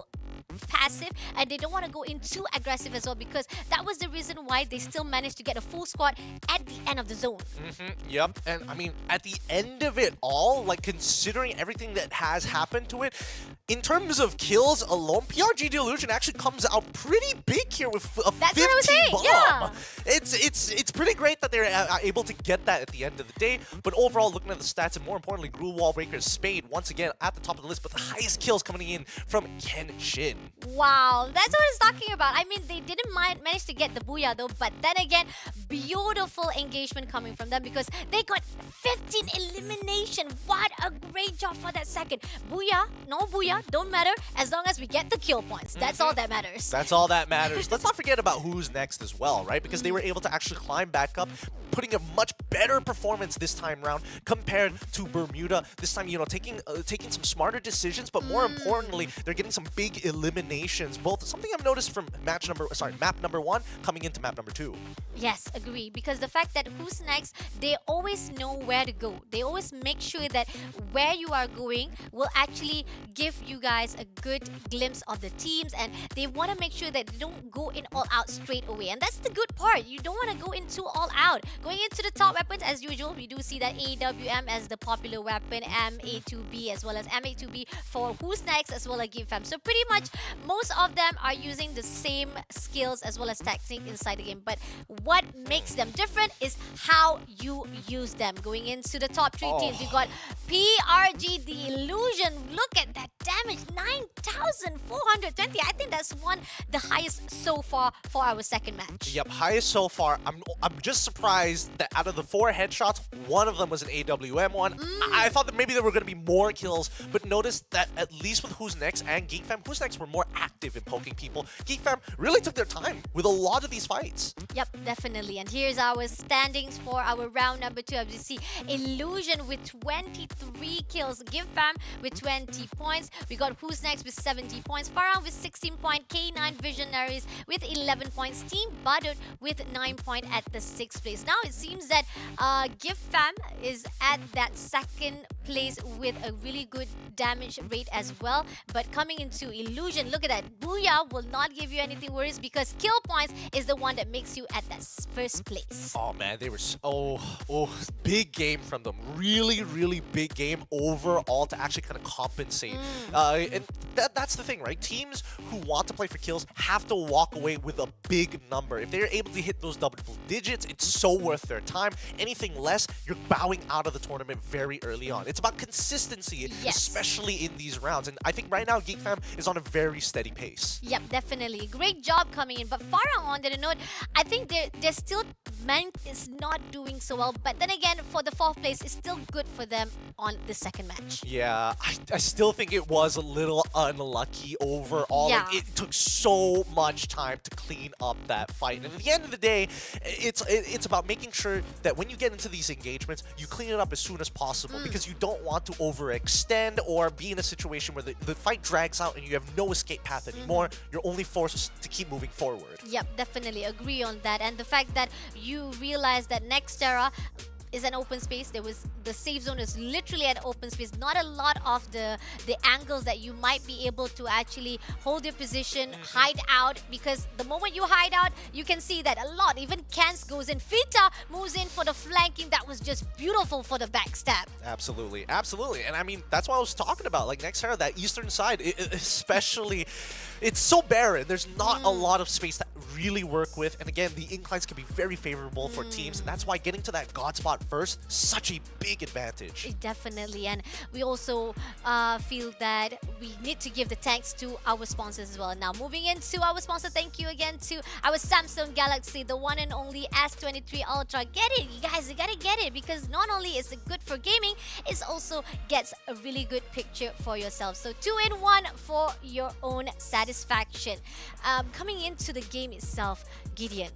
passive, and they don't want to go in too aggressive as well, because that was the reason why they still managed to get a full squad at the end of the zone. Yep, and I mean, at the end of it all, like considering everything that has happened to it, in terms of kills alone, PRG Delusion actually comes out pretty big here with a 15 bomb. It's pretty great that they're able to get that at the end of the day, but overall, looking at the stats, and more importantly, Gruul Wallbreaker's Spade, once again, at the top of the list, but the highest kills coming in from Ken Shin. Wow, that's what I was talking about. I mean, they didn't manage to get the Booyah though, but then again, beautiful engagement coming from them, because they got 15 elimination. What a great job for that second. Booyah, no Booyah, don't matter, as long as we get the kill points. That's all that matters. That's all that matters. Let's not forget about Who's Next as well, right? Because they were able to actually climb back up, putting a much better performance this time around compared to Bermuda. This time, taking some smarter decisions, but more importantly, they're getting some big eliminations. Both something I've noticed from map number 1 coming into map number 2. Yes, agree. Because the fact that Who's Next, they always know where to go. They always make sure that where you are going will actually give you guys a good glimpse of the teams, and they want to make sure that they don't go in all out straight away. And that's the good part. You don't want to go into all out. Going into the top weapons, as usual, we do see that AWM as the popular weapon, MA2B as well as MA2B for Who's Next as well as GeekFam. So pretty much most of them are using the same skills as well as tactic inside the game, but what makes them different is how you use them. Going into the top 3 teams, you got PRG The Illusion. Look at that damage, 9,420. I think that's the highest so far for our second match. Yep, highest so far. I'm just surprised that out of the 4 headshots, one of them was an AWM one. I thought that maybe there were going to be more kills, but notice that at least with Who's Next and GeekFam, Who's Next were more active in poking people. GeekFam really took their time with a lot of these fights. Yep, definitely. And here's our standings for our round number 2. As you see, Illusion with 23 kills, Give Fam with 20 points. We got Who's Next with 70 points, Farah with 16 points, K9 Visionaries with 11 points, Team Badut with 9 points at the 6th place. Now it seems that Give Fam is at that 2nd place with a really good damage rate as well. But coming into Illusion, look at that. Booyah will not give you anything worries because kill points is the one that makes you at that 1st place. Oh man, they were big game from them. Really, really big game overall to actually kind of compensate. And that's the thing, right? Teams who want to play for kills have to walk away with a big number. If they're able to hit those double digits, it's so worth their time. Anything less, you're bowing out of the tournament very early on. It's about consistency, especially in these rounds. And I think right now, Geek Fam is on a very steady pace. Yep, definitely. Great job coming in. But Farah, on the note, I think they're still Mank is not doing so well. But then again, for the 4th place, it's still good for them on the 2nd match. Yeah, I still think it was a little unlucky overall. Yeah. Like, it took so much time to clean up that fight. And at the end of the day, it's about making sure that when you get into these engagements, you clean it up as soon as possible because you don't want to overextend or be in a situation where the fight drags out and you have no escape path anymore. You're only forced to keep moving forward. Yep, definitely agree on that. And the fact that you realize that Nextera is an open space. The safe zone is literally an open space. Not a lot of the angles that you might be able to actually hold your position, hide out, because the moment you hide out, you can see that a lot. Even Kans goes in. Fita moves in for the flanking. That was just beautiful for the backstab. Absolutely, absolutely. And I mean, that's what I was talking about. Like Nextera, that eastern side, especially, it's so barren. There's not a lot of space to really work with. And again, the inclines can be very favorable for teams. And that's why getting to that God spot first, such a big advantage. Definitely. And we also feel that we need to give the thanks to our sponsors as well. Now, moving into our sponsor, thank you again to our Samsung Galaxy, the one and only S23 Ultra. Get it, you guys, you gotta get it, because not only is it good for gaming, it also gets a really good picture for yourself. So 2-in-1 for your own satisfaction. Coming into the game itself, Gideon,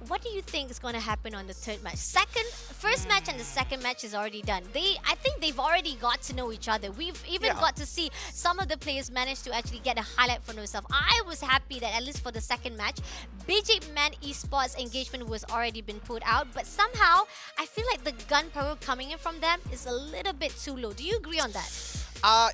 what do you think is going to happen on the 3rd match? First match and the 2nd match is already done. I think they've already got to know each other. We've even got to see some of the players manage to actually get a highlight for themselves. I was happy that at least for the 2nd match, BJ Man Esports engagement was already been put out, but somehow I feel like the gunpowder coming in from them is a little bit too low. Do you agree on that?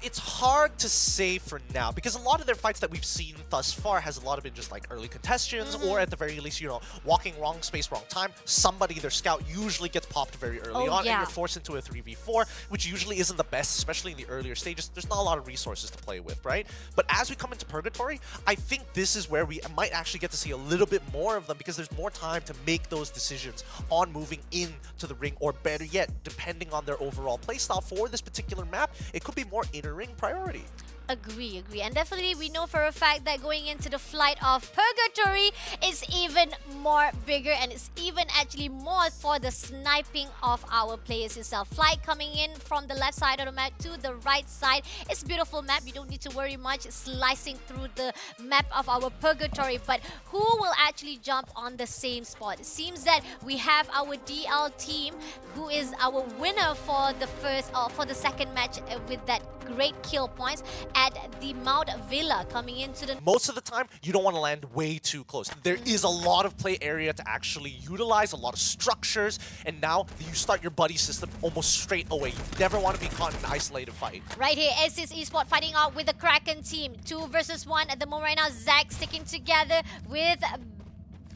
It's hard to say for now because a lot of their fights that we've seen thus far has a lot of been just like early contests or at the very least, you know, walking wrong space, wrong time. Somebody, their scout, usually gets popped very early on and you're forced into a 3v4, which usually isn't the best, especially in the earlier stages. There's not a lot of resources to play with, right? But as we come into Purgatory, I think this is where we might actually get to see a little bit more of them because there's more time to make those decisions on moving into the ring, or better yet, depending on their overall playstyle for this particular map, it could be more inner-ring priority. Agree. And definitely we know for a fact that going into the flight of Purgatory is even more bigger, and it's even actually more for the sniping of our players itself. Flight coming in from the left side of the map to the right side. It's a beautiful map. You don't need to worry much slicing through the map of our Purgatory. But who will actually jump on the same spot? It seems that we have our DL team, who is our winner for the for the 2nd match with that great kill points at the Mount Villa coming into the... Most of the time, you don't want to land way too close. There is a lot of play area to actually utilize, a lot of structures, and now you start your buddy system almost straight away. You never want to be caught in an isolated fight. Right here, a-esport fighting out with the Kraken team. 2 versus 1 at the moment right now. Zach sticking together with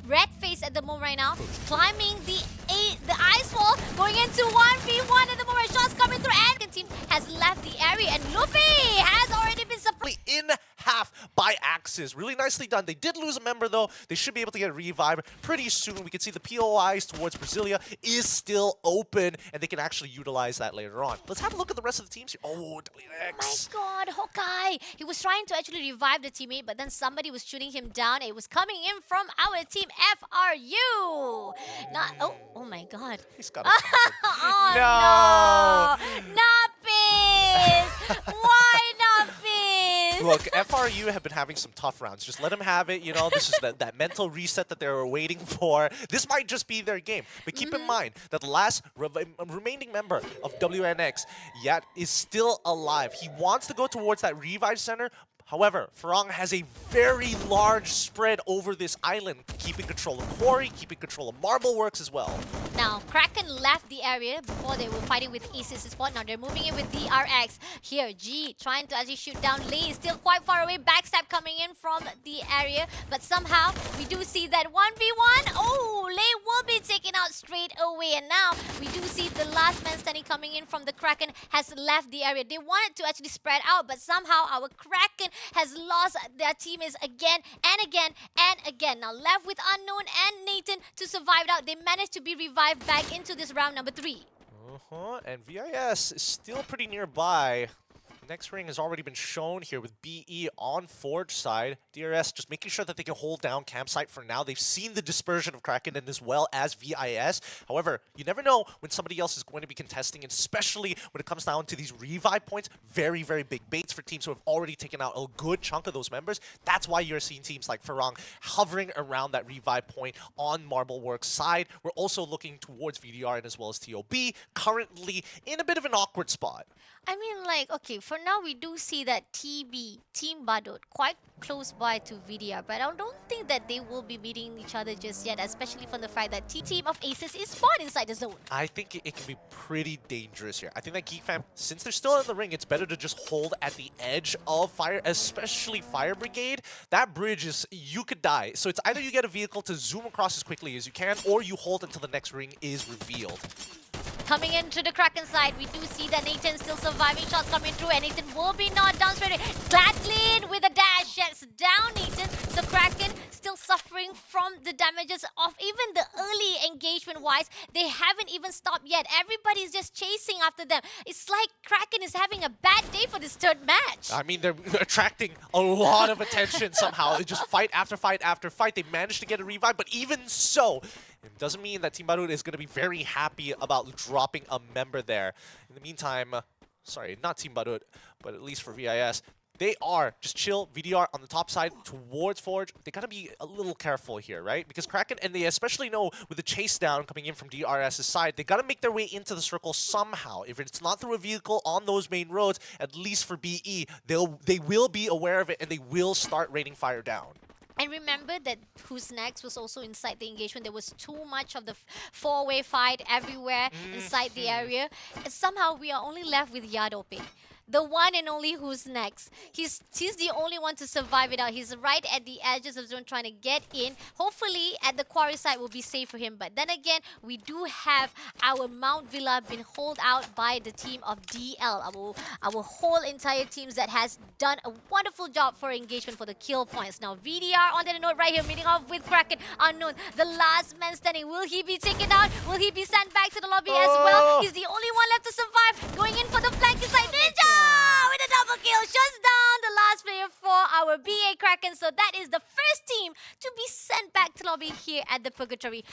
Red Face at the moment right now. Climbing the ice wall, going into 1v1 at the moment. Shots coming through, and the team has left the area, and Luffy has already been surprised. In half by Axis. Really nicely done. They did lose a member though. They should be able to get a revive pretty soon. We can see the POIs towards Brasilia is still open, and they can actually utilize that later on. Let's have a look at the rest of the teams here. Oh, my god, Hawkeye! He was trying to actually revive the teammate, but then somebody was shooting him down. It was coming in from our team, FRU! Oh my god. He's got a oh no! Nappies! Why Nappies? Look, FRU have been having some tough rounds. Just let them have it. You know, this is that mental reset that they were waiting for. This might just be their game. But keep in mind that the last remaining member of WNX, Yat, is still alive. He wants to go towards that revive center. However, Farang has a very large spread over this island, keeping control of Quarry, keeping control of Marble Works as well. Now, Kraken left the area before they were fighting with a-esport. Now they're moving in with DRX. Here, G trying to actually shoot down Lee. Still quite far away. Backstab coming in from the area. But somehow, we do see that 1v1. Oh, Lei will be taken out straight away. And now, we do see the last man standing coming in from the Kraken has left the area. They wanted to actually spread out, but somehow our Kraken has lost their teammates again and again and again. Now left with Unknown and Nathan to survive it out. They managed to be revived back into this round number 3. And VIS is still pretty nearby. Next ring has already been shown here with BE on Forge side. DRS just making sure that they can hold down campsite for now. They've seen the dispersion of Kraken and as well as VIS. However, you never know when somebody else is going to be contesting, especially when it comes down to these revive points. Very, very big baits for teams who have already taken out a good chunk of those members. That's why you're seeing teams like Farang hovering around that revive point on Marble Works side. We're also looking towards VDR and as well as TOB, currently in a bit of an awkward spot. I mean, like, okay, for now we do see that TB, Team Badut, quite close by to VDR, but I don't think that they will be meeting each other just yet, especially from the fact that Team of Aces is spawned inside the zone. I think it can be pretty dangerous here. I think that Geek Fam, since they're still in the ring, it's better to just hold at the edge of fire, especially Fire Brigade. That bridge is, you could die. So it's either you get a vehicle to zoom across as quickly as you can, or you hold until the next ring is revealed. Coming into the Kraken side, we do see that Nathan still surviving. Shots coming through, and Nathan will be knocked down straight away. Gladlin with a dash shuts down Nathan. So Kraken still suffering from the damages of even the early engagement-wise. They haven't even stopped yet. Everybody's just chasing after them. It's like Kraken is having a bad day for this third match. I mean, they're attracting a lot of attention somehow. They just fight after fight after fight. They managed to get a revive, but even so, it doesn't mean that Team Badut is going to be very happy about dropping a member there. In the meantime, sorry, not Team Badut, but at least for VIS, they are just chill, VDR on the top side towards Forge. They got to be a little careful here, right? Because Kraken, and they especially know with the chase down coming in from DRS's side, they got to make their way into the circle somehow. If it's not through a vehicle on those main roads, at least for BE, they will be aware of it and they will start raining fire down. And remember that Who's Next was also inside the engagement. There was too much of the four-way fight everywhere inside the area. And somehow we are only left with Yadope, the one and only Who's Next. He's the only one to survive it out. He's right at the edges of the zone trying to get in. Hopefully at the quarry side will be safe for him. But then again, we do have our Mount Villa being holed out by the team of DL. Our whole entire teams that has done a wonderful job for engagement for the kill points. Now VDR on the note right here, meeting off with Kraken. Unknown, the last man standing. Will he be taken out? Will he be sent back to the lobby as well? He's the only one left to survive. Going in for the flank inside Ninja! With a double kill, shuts down the last player for our BA Kraken. So that is the first team to be sent back to lobby here at the Purgatory.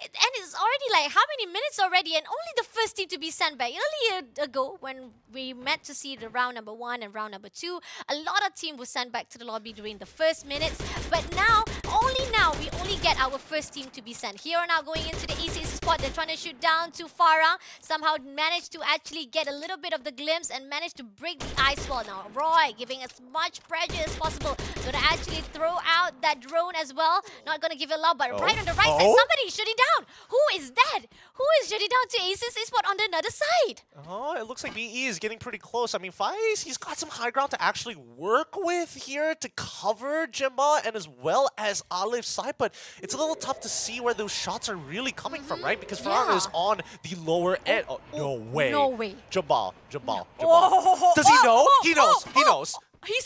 And it's already like how many minutes already, and only the first team to be sent back. Earlier ago, when we met to see the round number 1 and round number 2, a lot of teams were sent back to the lobby during the first minutes. But now, we only get our first team to be sent. Here are now going into the easy spot. They're trying to shoot down to Farah. Somehow managed to actually get a little bit of the glimpse and managed to break the ice wall. Now Roy giving as much pressure as possible. Gonna actually throw out that drone as well. Not gonna give it loud, but right on the right side, somebody is shooting down. Who is that? Who is shooting down to Aces eSport on the other side? Oh, it looks like BE is getting pretty close. I mean, Faiz, he's got some high ground to actually work with here to cover Jimba and as well as Alif's side, but it's a little tough to see where those shots are really coming from, right? Because Farah is on the lower end. Oh, no way. No way. Jabal. Does he know? He knows. He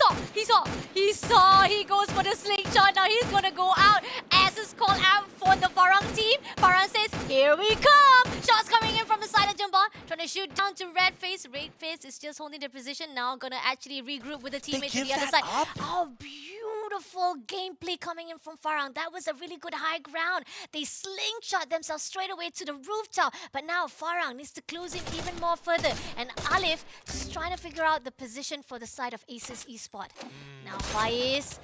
saw. He goes for the slingshot. Now he's gonna go out. As is called out for the Farang team. Farang says, here we come. Shots coming in from the side of Jumba. trying to shoot down to Red Face. Red Face is just holding their position now. Gonna actually regroup with the teammate to give the other that side. up? Oh, beautiful gameplay coming in from Farang. That was a really good high ground. They slingshot themselves straight away to the rooftop. But now Farang needs to close in even more further. And Alif just trying to figure out the position for the side of Aces Esport. Now Faiz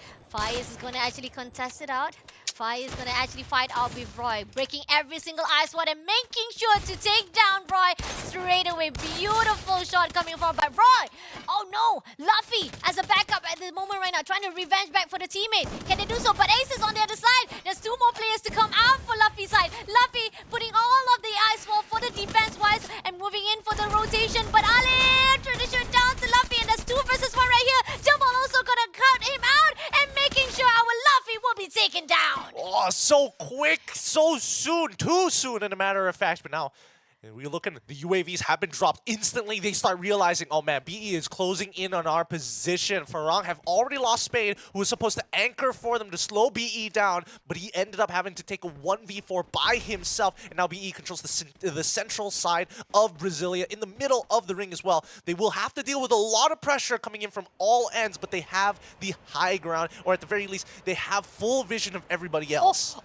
is going to actually contest it out. Faiz is going to actually fight out with Roy, breaking every single iSword and making sure to take down Roy straight away. Beautiful shot coming from by Roy. Oh no, Luffy as a backup at the moment right now, trying to revenge back for the teammate. Can they do so? But Ace is on the other side. There's two more players to come out for Luffy's side. Luffy putting all of the ice wall for the defense-wise and moving in for the rotation. But Ali trying to shoot down to Luffy, and there's 2 versus 1 right here. Jumbo also gonna cut him out and making sure our Luffy will be taken down. Oh, so quick, so soon, too soon, in a matter of fact. But now, we looking, the UAVs have been dropped instantly. They start realizing, oh man, BE is closing in on our position. Farang have already lost Spade, who was supposed to anchor for them to slow BE down, but he ended up having to take a 1v4 by himself, and now BE controls the central side of Brasilia, in the middle of the ring as well. They will have to deal with a lot of pressure coming in from all ends, but they have the high ground, or at the very least, they have full vision of everybody else.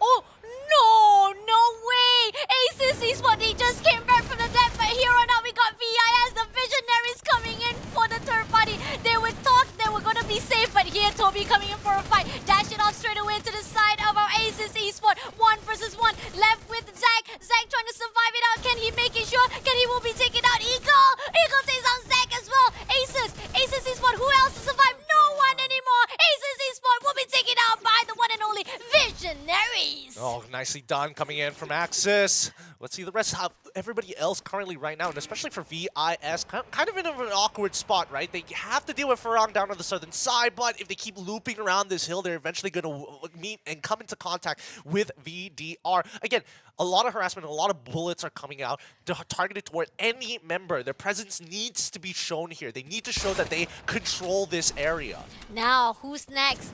No way! Aces Esports, they just came back from the dead, but here on out we got VIS, the Visionaries coming in for the third party. They would talk they were gonna be safe, but here Toby coming in for a fight. Dash it off straight away to the side of our Aces Esports. 1 versus 1, left with Zach. Zach trying to survive it out. Can he make it sure? Can he will be taken out? Eagle takes on Zach as well. Aces Esports, who else to survive? No one anymore. Aces Esports will be taken out by the one and only Visionaries. Oh, nicely done coming in from Axis. Let's see the rest of everybody else currently right now, and especially for VIS, kind of in an awkward spot, right? They have to deal with Farang down on the southern side, but if they keep looping around this hill, they're eventually going to meet and come into contact with VDR. Again, a lot of harassment, a lot of bullets are coming out targeted toward any member. Their presence needs to be shown here. They need to show that they control this area. Now, who's next?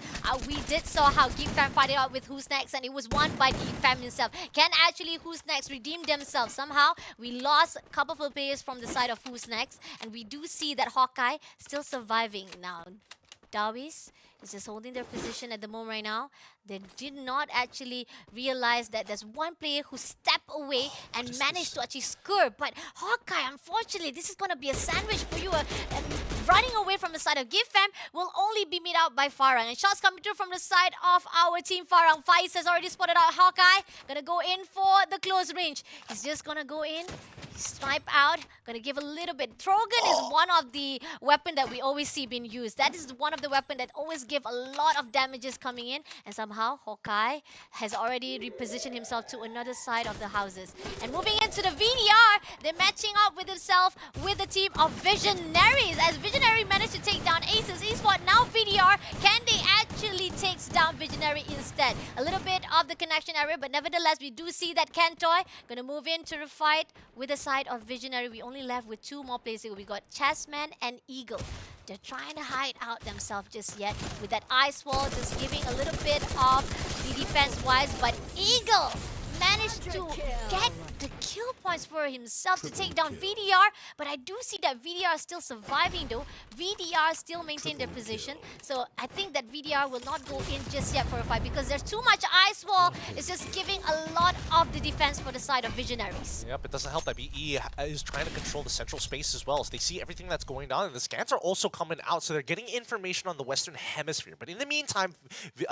We did saw how Geek Fam fight it out with who's next, and it was won by Geek Fam himself. Can actually who's next redeem themselves? Somehow, we lost a couple of players from the side of who's next, and we do see that Hawkeye still surviving now. Darwis is just holding their position at the moment right now. They did not actually realize that there's one player who stepped away and managed to actually score. But Hawkeye, unfortunately, this is going to be a sandwich for you. And running away from the side of Give Fam will only be met out by Farang. And shots coming through from the side of our team Farang. Faiz has already spotted out Hawkeye. Gonna go in for the close range. He's just gonna go in. Snipe out. Gonna give a little bit. Trogan is one of the weapon that we always see being used. That is one of the weapon that always give a lot of damages coming in. And somehow Hawkeye has already repositioned himself to another side of the houses. And moving into the VDR, they're matching up with himself with the team of Visionaries. As Visionary managed to take down Aces Esports, now VDR, can they actually takes down Visionary instead? A little bit of the connection error, but nevertheless, we do see that Kentoy gonna move into the fight with the side of Visionary. We only left with 2 more players here. We got Chessman and Eagle. They're trying to hide out themselves just yet with that ice wall, just giving a little bit of the defense-wise, but Eagle managed to get the kill points for himself to take down VDR, but I do see that VDR is still surviving though. VDR still maintain their position, so I think that VDR will not go in just yet for a fight because there's too much ice wall. It's just giving a lot of the defense for the side of Visionaries. Yep, it doesn't help that BE is trying to control the central space as well, so they see everything that's going on, and the scans are also coming out, so they're getting information on the Western Hemisphere. But in the meantime,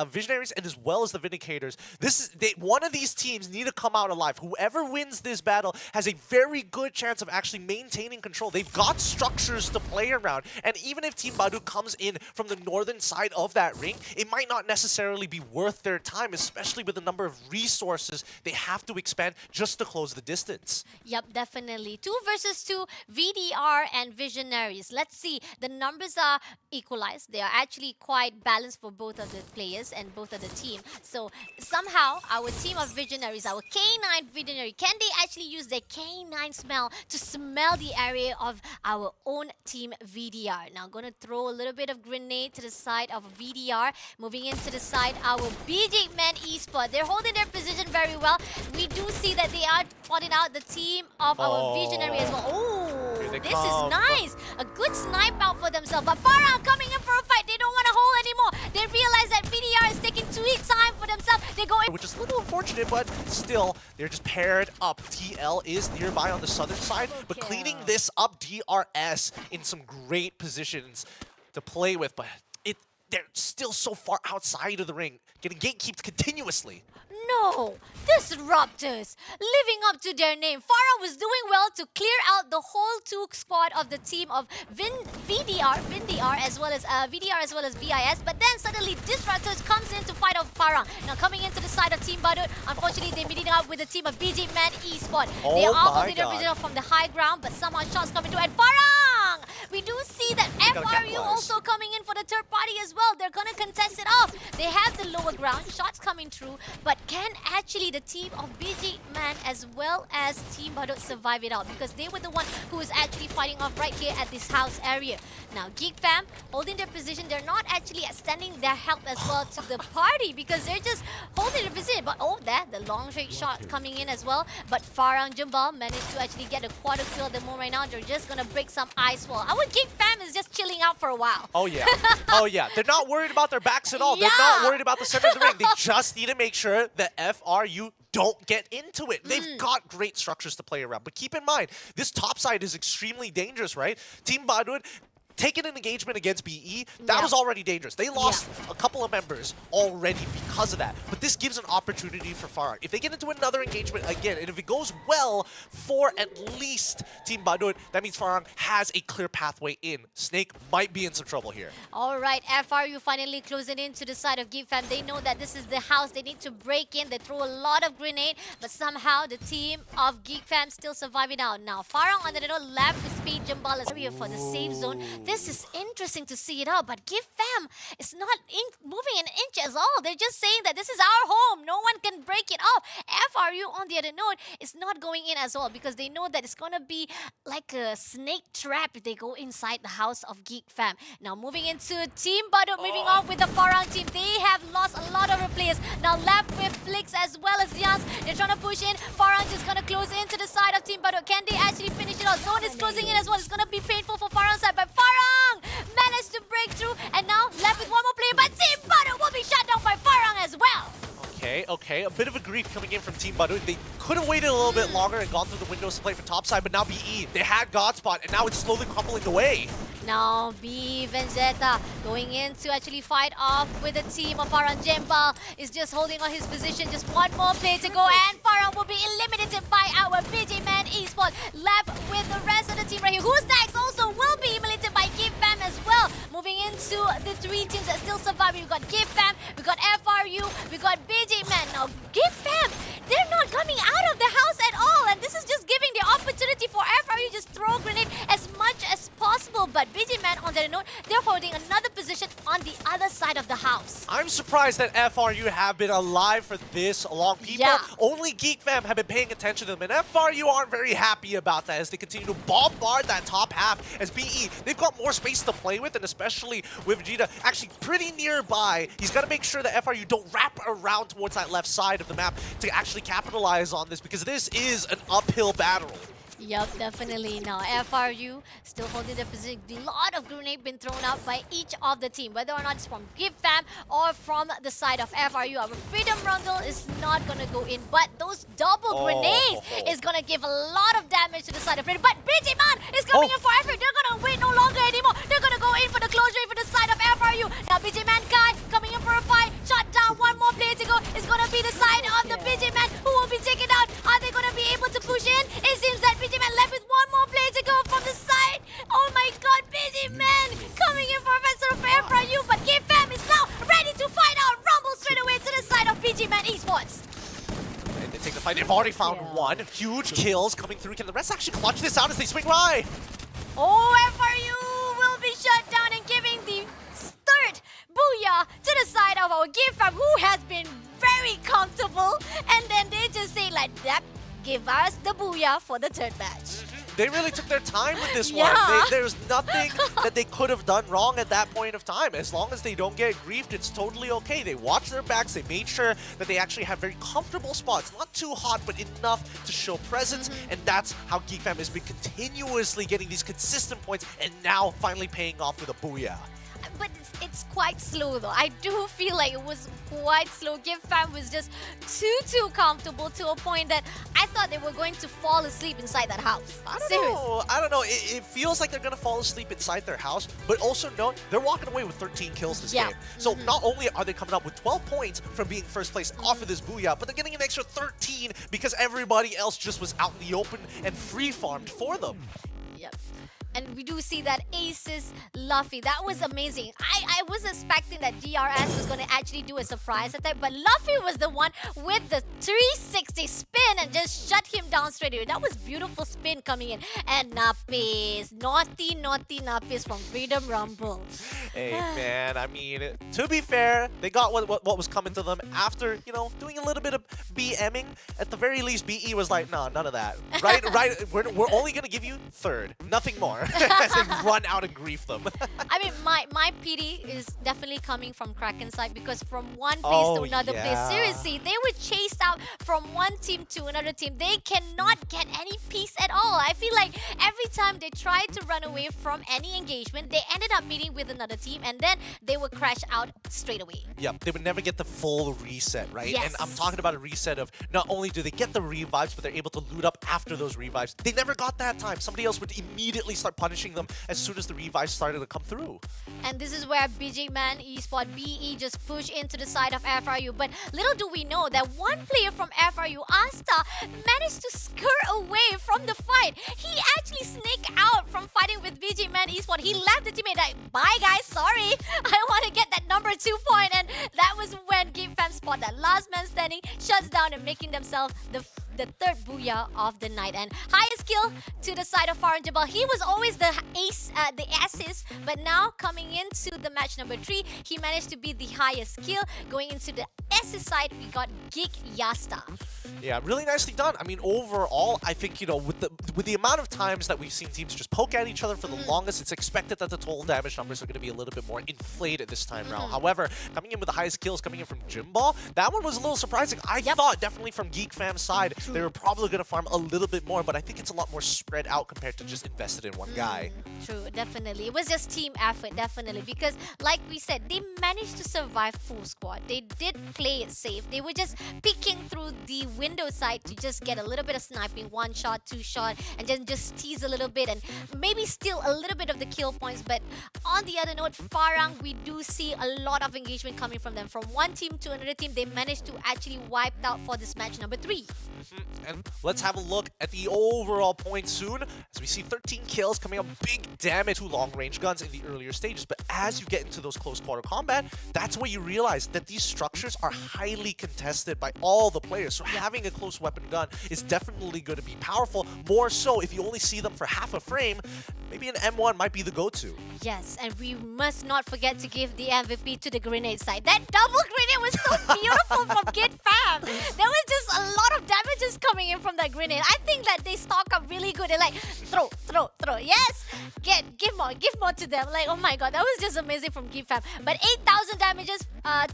Visionaries and as well as the Vindicators, one of these teams need to come out alive. Whoever wins this battle has a very good chance of actually maintaining control. They've got structures to play around, and even if Team Badu comes in from the northern side of that ring, it might not necessarily be worth their time, especially with the number of resources they have to expand just to close the distance. Yep, definitely. 2 versus 2, VDR and Visionaries. Let's see, the numbers are equalized. They are actually quite balanced for both of the players and both of the team. So somehow, our team of Visionaries, our K9 Visionary, can they actually use their their canine smell to smell the area of our own team VDR. Now gonna throw a little bit of grenade to the side of VDR. Moving into the side, our BJ Man eSport. They're holding their position very well. We do see that they are spotting out the team of our Visionary as well. Oh, this is nice. A good snipe out for themselves. But Farah coming in for a fight. They don't want to hold anymore. They realize that VDR is taking too much time for themselves. They go in. Which is a little unfortunate, but still, they're just paired up. TL is nearby on the southern side, but cleaning this up, DRS in some great positions to play with, but they're still so far outside of the ring, getting gatekeeped continuously. No, Disruptors, living up to their name. Farah was doing well to clear out the whole 2 squad of the team of VDR as well as VIS, but then suddenly Disruptors comes in to fight off Farah. Now coming into the side of Team Badut, unfortunately they're meeting up with the team of BJ Man eSport. They are holding their position from the high ground, but somehow shots coming through, and Farah! We do see that FRU also coming in for the third party as well. They're gonna contest it off. They have the lower ground, shots coming through, but can actually the team of BJ Man as well as Team Badut survive it out? Because they were the one who was actually fighting off right here at this house area. Now Geek Fam holding their position. They're not actually extending their help as well to the party because they're just holding their position. But the long straight shot coming in as well. But Farah and Jumbal managed to actually get a quarter kill at the moment right now. They're just gonna break some ice wall. Our Geek Fam is just chilling out for a while. Oh yeah. Oh yeah. They're not worried about their backs at all. They're not worried about the center of the ring. They just need to make sure that FRU don't get into it. They've got great structures to play around. But keep in mind, this top side is extremely dangerous, right? Team Badut taking an engagement against BE, that was already dangerous. They lost a couple of members already because of that. But this gives an opportunity for Farah. If they get into another engagement again, and if it goes well for at least Team Badut, that means Farah has a clear pathway in. Snake might be in some trouble here. Alright, FRU finally closing in to the side of Geek Fam. They know that this is the house. They need to break in. They throw a lot of grenade, but somehow the team of Geek Fam still surviving out. Now, Farah on the left with Speed Jumbal is here for the safe zone. This is interesting to see it out, but Geek Fam is not moving an inch at all. They're just saying that this is our home. No one can break it off. FRU on the other note is not going in as well because they know that it's going to be like a snake trap if they go inside the house of Geek Fam. Now moving into Team Badut, moving on with the Farang team. They have lost a lot of their players. Now left with Flix as well as Yas. They're trying to push in. Farang is going to close into the side of Team Badut. Can they actually finish it out? Zone is closing in as well. It's going to be painful for Farang's side, but Farang managed to break through and now left with one more player, but Team Badut will be shut down by Farang as well. Okay. A bit of a grief coming in from Team Badut. They could have waited a little bit longer and gone through the windows to play for topside, but now BE, they had Godspot, and now it's slowly crumbling away. Now B Venzetta going in to actually fight off with the team of Farang. Jembal is just holding on his position. Just one more play to go and Farang will be eliminated by our BJ Man eSport. Left with the rest of the team right here. Who's next also will be eliminated by Geek Fam as well. Moving into the 3 teams that still survive. We've got Geek Fam, we've got FRU, we've got BJ Man. Now Geek Fam, they're not coming out of the house at all, and this is just giving the opportunity for FRU just throw a grenade as much as possible. But BJ Man on their note, they're holding another position on the other side of the house. I'm surprised that FRU have been alive for this long. People, only Geek Fam have been paying attention to them, and FRU aren't very happy about that as they continue to bombard that top half. As BE, they've got more space to play with, and especially with Vegeta actually pretty nearby. He's got to make sure that FRU don't wrap around towards that left side of the map to actually capitalize on this, because this is an uphill battle. Yup, definitely. Now, FRU still holding their position. A lot of grenade been thrown out by each of the team, whether or not it's from Geek Fam or from the side of FRU. Our Freedom Rumble is not going to go in, but those double grenades is going to give a lot of damage to the side of Freedom. But BJ Man is coming in for FRU. They're going to wait no longer anymore. They're going to go in for the closure for the side of FRU. Now, BJ Man Kai coming in for a fight. Shot down. One more player to go. It's going to be the side of the BJ Man who will be taken out. Are they going to be able to push in? It seems that BJ Man left with one more player to go from the side. Oh my god, BJ Man coming in for a vessel for FRU, but Geek Fam is now ready to fight out. Rumble straight away to the side of BJ Man eSports. And they take the fight. They've already found one. Huge kills coming through. Can the rest actually clutch this out as they swing by? Oh, FRU will be shut down and giving the third booyah to the side of our Geek Fam, who has been very comfortable. And then they just say like that. give us the booyah for the third match. They really took their time with this Yeah. one. There's nothing that they could have done wrong at that point of time. As long as they don't get griefed, it's totally okay. They watched their backs. They made sure that they actually have very comfortable spots. Not too hot, but enough to show presence. And that's how GeekFam has been continuously getting these consistent points and now finally paying off with a booyah. But it's quite slow though. I do feel like it was quite slow. GeekFam was just too comfortable to a point that I thought they were going to fall asleep inside that house. I don't know. It feels like they're going to fall asleep inside their house, but also no, they're walking away with 13 kills this game. So not only are they coming up with 12 points from being first place off of this booyah, but they're getting an extra 13 because everybody else just was out in the open and free farmed for them. Yep. And we do see that Aces Luffy. That was amazing. I was expecting that DRS was going to actually do a surprise attack, but Luffy was the one with the 360 spin and just shut him down straight away. That was beautiful spin coming in. And Napis, naughty Napis from Freedom Rumble. Hey man, I mean, to be fair, they got what was coming to them after, you know, doing a little bit of BMing. At the very least, BE was like, no, none of that. Right, we're only going to give you third, nothing more. As they run out and grief them. I mean, my pity is definitely coming from Kraken side because from one place to another place, seriously, they were chased out from one team to another team. They cannot get any peace at all. I feel like every time they tried to run away from any engagement, they ended up meeting with another team and then they would crash out straight away. Yep, they would never get the full reset, right? Yes. And I'm talking about a reset of not only do they get the revives, but they're able to loot up after those revives. They never got that time. Somebody else would immediately start punishing them as soon as the revives started to come through. And this is where BJ Man eSport BE just push into the side of FRU. But little do we know that one player from FRU, Asta, managed to skirt away from the fight. He actually sneaked out from fighting with BJ Man eSport. He left the teammate like, bye guys, sorry. I want to get that number 2 point. And that was when GameFam spot that last man standing, shuts down and making themselves the third booyah of the night. And highest kill to the side of Farhan Jabal. He was always the ace, the assist, but now coming into the match number 3, he managed to be the highest kill. Going into the assist side, we got Geek Yasta. Yeah, really nicely done. I mean, overall, I think, you know, with the amount of times that we've seen teams just poke at each other for the longest, it's expected that the total damage numbers are going to be a little bit more inflated this time around. However, coming in with the highest kills coming in from Jimball, that one was a little surprising. I thought definitely from Geek Fam's side, they were probably going to farm a little bit more, but I think it's a lot more spread out compared to just invested in one guy. True, definitely. It was just team effort, definitely, because like we said, they managed to survive full squad. They did play it safe. They were just peeking through the window side to just get a little bit of sniping, 1 shot, 2 shot, and then just tease a little bit and maybe steal a little bit of the kill points. But on the other note, Farang, we do see a lot of engagement coming from them. From one team to another team, they managed to actually wipe out for this match number 3. And let's have a look at the overall points soon, as we see 13 kills coming up, big damage to long-range guns in the earlier stages. But as you get into those close quarter combat, that's where you realize that these structures are highly contested by all the players. So having a close weapon gun is definitely going to be powerful. More so if you only see them for half a frame, maybe an M1 might be the go-to. Yes, and we must not forget to give the MVP to the grenade side. That double grenade was so beautiful from Kid Fam. There was just a lot of damages coming in from that grenade. I think that they stock up really good. They're like, throw. Yes, give more to them. Like, oh my god, that was just amazing from Geek Fam. But 8,000 damages,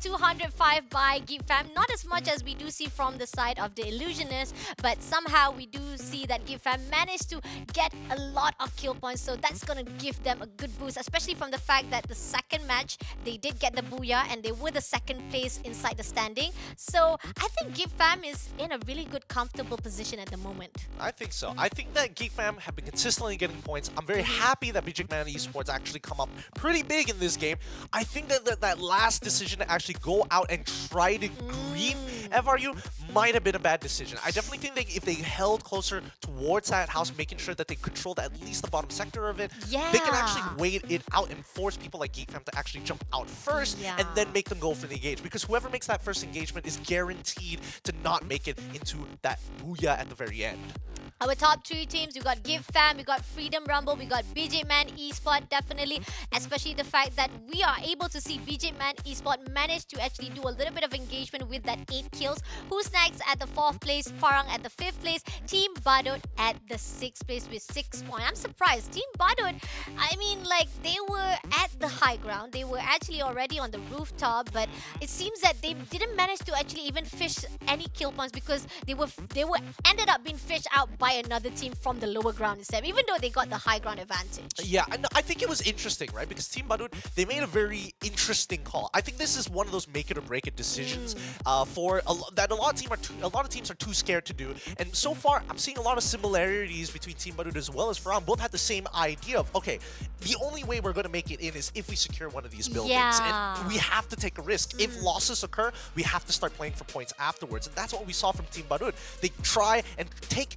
205 by Geek Fam. Not as much as we do see from the side of the Illusionist, but somehow we do see that Geek Fam managed to get a lot of kill points. So that's gonna give them a good boost, especially from the fact that the second match they did get the booyah and they were the second place inside the standing. So I think Geek Fam is in a really good, comfortable position at the moment. I think so. I think that Geek Fam have been consistently getting points. I'm very happy that BJ Man Esports actually come up pretty big in this game. I think that last decision to actually go out and try to grief FRU might have been a bad decision. I definitely think that if they held closer towards that house, making sure that they controlled at least the bottom sector of it, they can actually wait it out and force people like Geek Fam to actually jump out first and then make them go for the engage. Because whoever makes that first engagement is guaranteed to not make it into that booyah at the very end. Our top 3 teams, we got Give Fam, we got Freedom Rumble, we got BJ Man Esport, definitely. Especially the fact that we are able to see BJ Man Esport manage to actually do a little bit of engagement with that 8 kills. Who Snacks at the 4th place, Farang at the 5th place, Team Badut at the 6th place with 6 points. I'm surprised. Team Badut, I mean, like, they were at the high ground. They were actually already on the rooftop, but it seems that they didn't manage to actually even fish any kill points because they were ended up being fished out by another team from the lower ground instead, even though they got the high ground advantage. Yeah, and I think it was interesting, right? Because Team Badut, they made a very interesting call. I think this is one of those make it or break it decisions that a lot of teams are too scared to do. And so far, I'm seeing a lot of similarities between Team Badut as well as Farang. Both had the same idea of, okay, the only way we're going to make it in is if we secure one of these buildings. Yeah. And we have to take a risk. If losses occur, we have to start playing for points afterwards. And that's what we saw from Team Badut. They try and take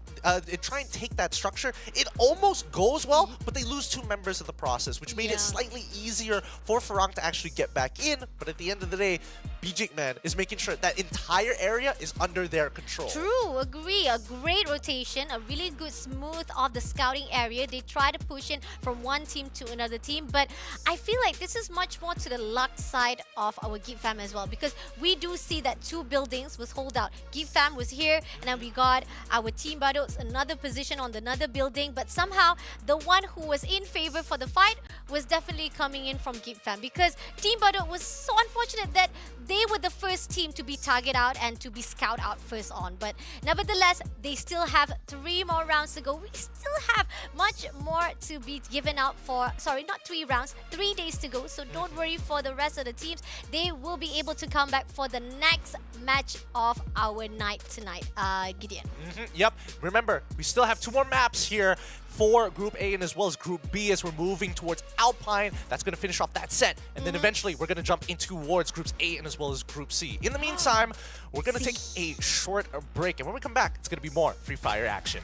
that structure. It almost goes well, but they lose 2 members in the process, which made it slightly easier for Farang to actually get back in. But at the end of the day, BJ Man is making sure that entire area is under their control. True, agree. A great rotation, a really good smooth of the scouting area. They try to push in from one team to another team, but I feel like this is much more to the luck side of our Geek Fam as well, because we do see that 2 buildings was hold out. Geek Fam was here, and then we got our Team Badut's another position on another building, but somehow the one who was in favor for the fight was definitely coming in from Geek Fam, because Team Badut was so unfortunate that they were the first team to be targeted out and to be scouted out first on. But nevertheless, they still have 3 more rounds to go. We still have much more to be given out for, sorry, not 3 rounds, 3 days to go. So don't worry for the rest of the teams. They will be able to come back for the next match of our night tonight. Gideon. Yep. Remember, we still have 2 more maps here for Group A and as well as Group B as we're moving towards Alpine. That's going to finish off that set. And then eventually we're going to jump into towards Groups A and as well as Group C. In the meantime, we're going to take a short break. And when we come back, it's going to be more Free Fire action.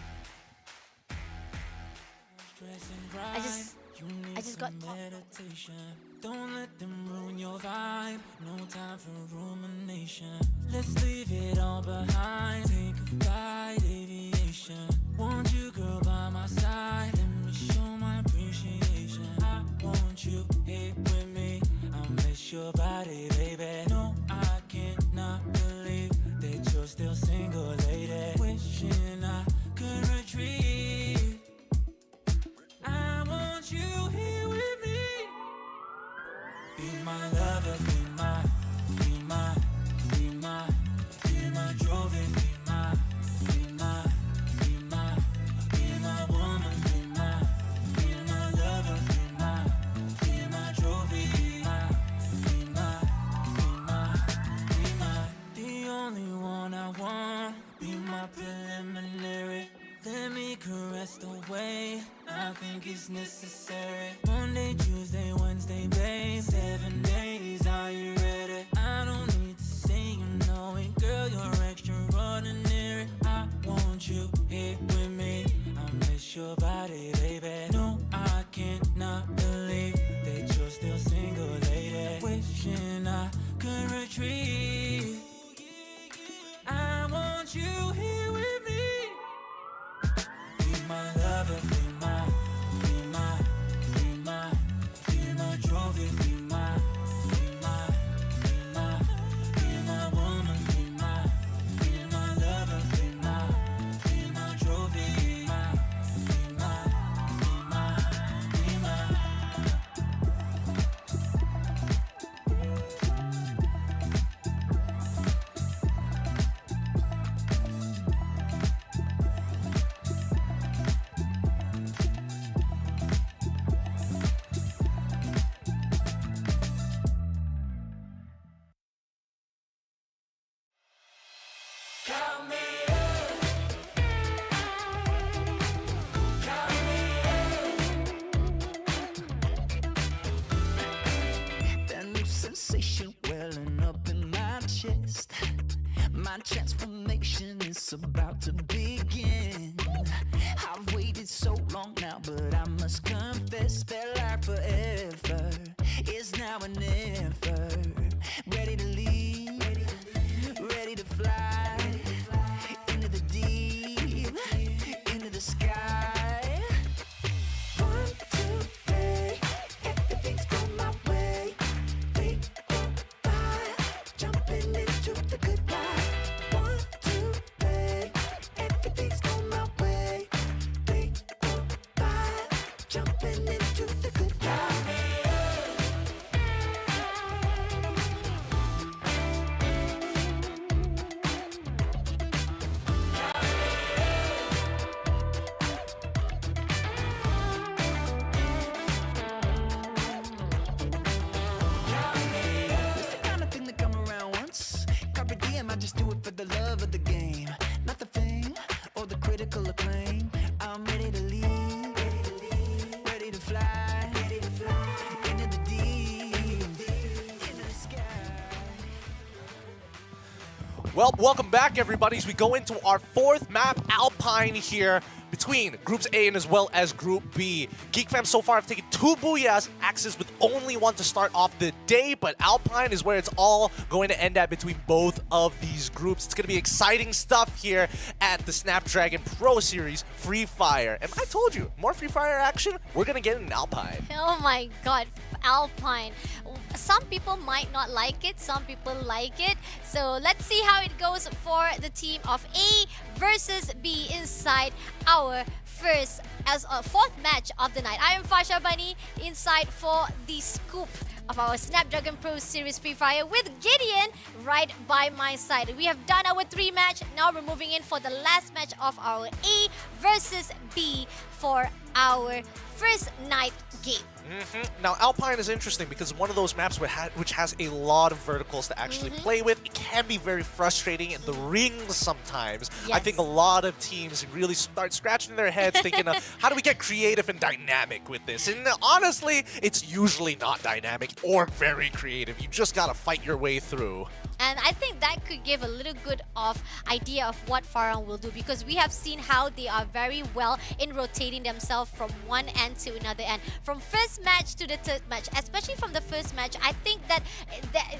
I just got Don't let them ruin your vibe. No time for rumination. Let's leave it all behind. Take a flight, aviation. Want you, girl, by my side. Let me show my appreciation. I want you here with me. I'll miss your body, baby. No, I cannot believe that you're still single, lady. Wishing I could retreat. I want you here with me. Be my lover, be my Jovi, be my woman, be my lover, be my Jovi, be my, the only one I want, be my preliminary. Let me caress the way I think it's necessary. Monday, Tuesday, Wednesday, babe. 7 days, are you ready? I don't need to say you know it, girl, you're extraordinary. I want you here with me. I miss your body, baby. No, I cannot believe that you're still single, lady. Wishing I could retreat. I want you here with me. Be my lover, be my trophy, be my woman, be my lover, be my trophy, be my. That new sensation welling up in my chest. My transformation is about to begin. I've waited so long now, but I must confess that life forever is now and never. Ready to leave, ready to fly into the deep, into stepping into the good life. It's the kind of thing that come around once. Carpe diem, I just do it for the love of the game. Not the fame or the critical acclaim. I'm ready to leave, ready to fly, into the deep, into the sky. Well, welcome back, everybody, as we go into our fourth map, Alpine, here between Groups A and as well as Group B. GeekFam so far have taken 2 Booyahs, Axis with only one to start off the day, but Alpine is where it's all going to end at between both of these groups. It's going to be exciting stuff here at the Snapdragon Pro Series Free Fire. And I told you, more Free Fire action, we're going to get in Alpine. Oh my god, Alpine. Some people might not like it, some people like it. So let's see how it goes for the team of A versus B inside our fourth match of the night. I am Fasha Bunny inside for the scoop of our Snapdragon Pro Series Free Fire with Gideon right by my side. We have done our 3 match. Now we're moving in for the last match of our A versus B for our first night game. Now, Alpine is interesting because one of those maps which has a lot of verticals to actually play with. It can be very frustrating in the rings sometimes. I think a lot of teams really start scratching their heads thinking, how do we get creative and dynamic with this? And honestly, it's usually not dynamic or very creative. You just gotta fight your way through. And I think that could give a little good of idea of what Farang will do, because we have seen how they are very well in rotating themselves from one end to another end. From first match to the third match, especially from the first match, I think that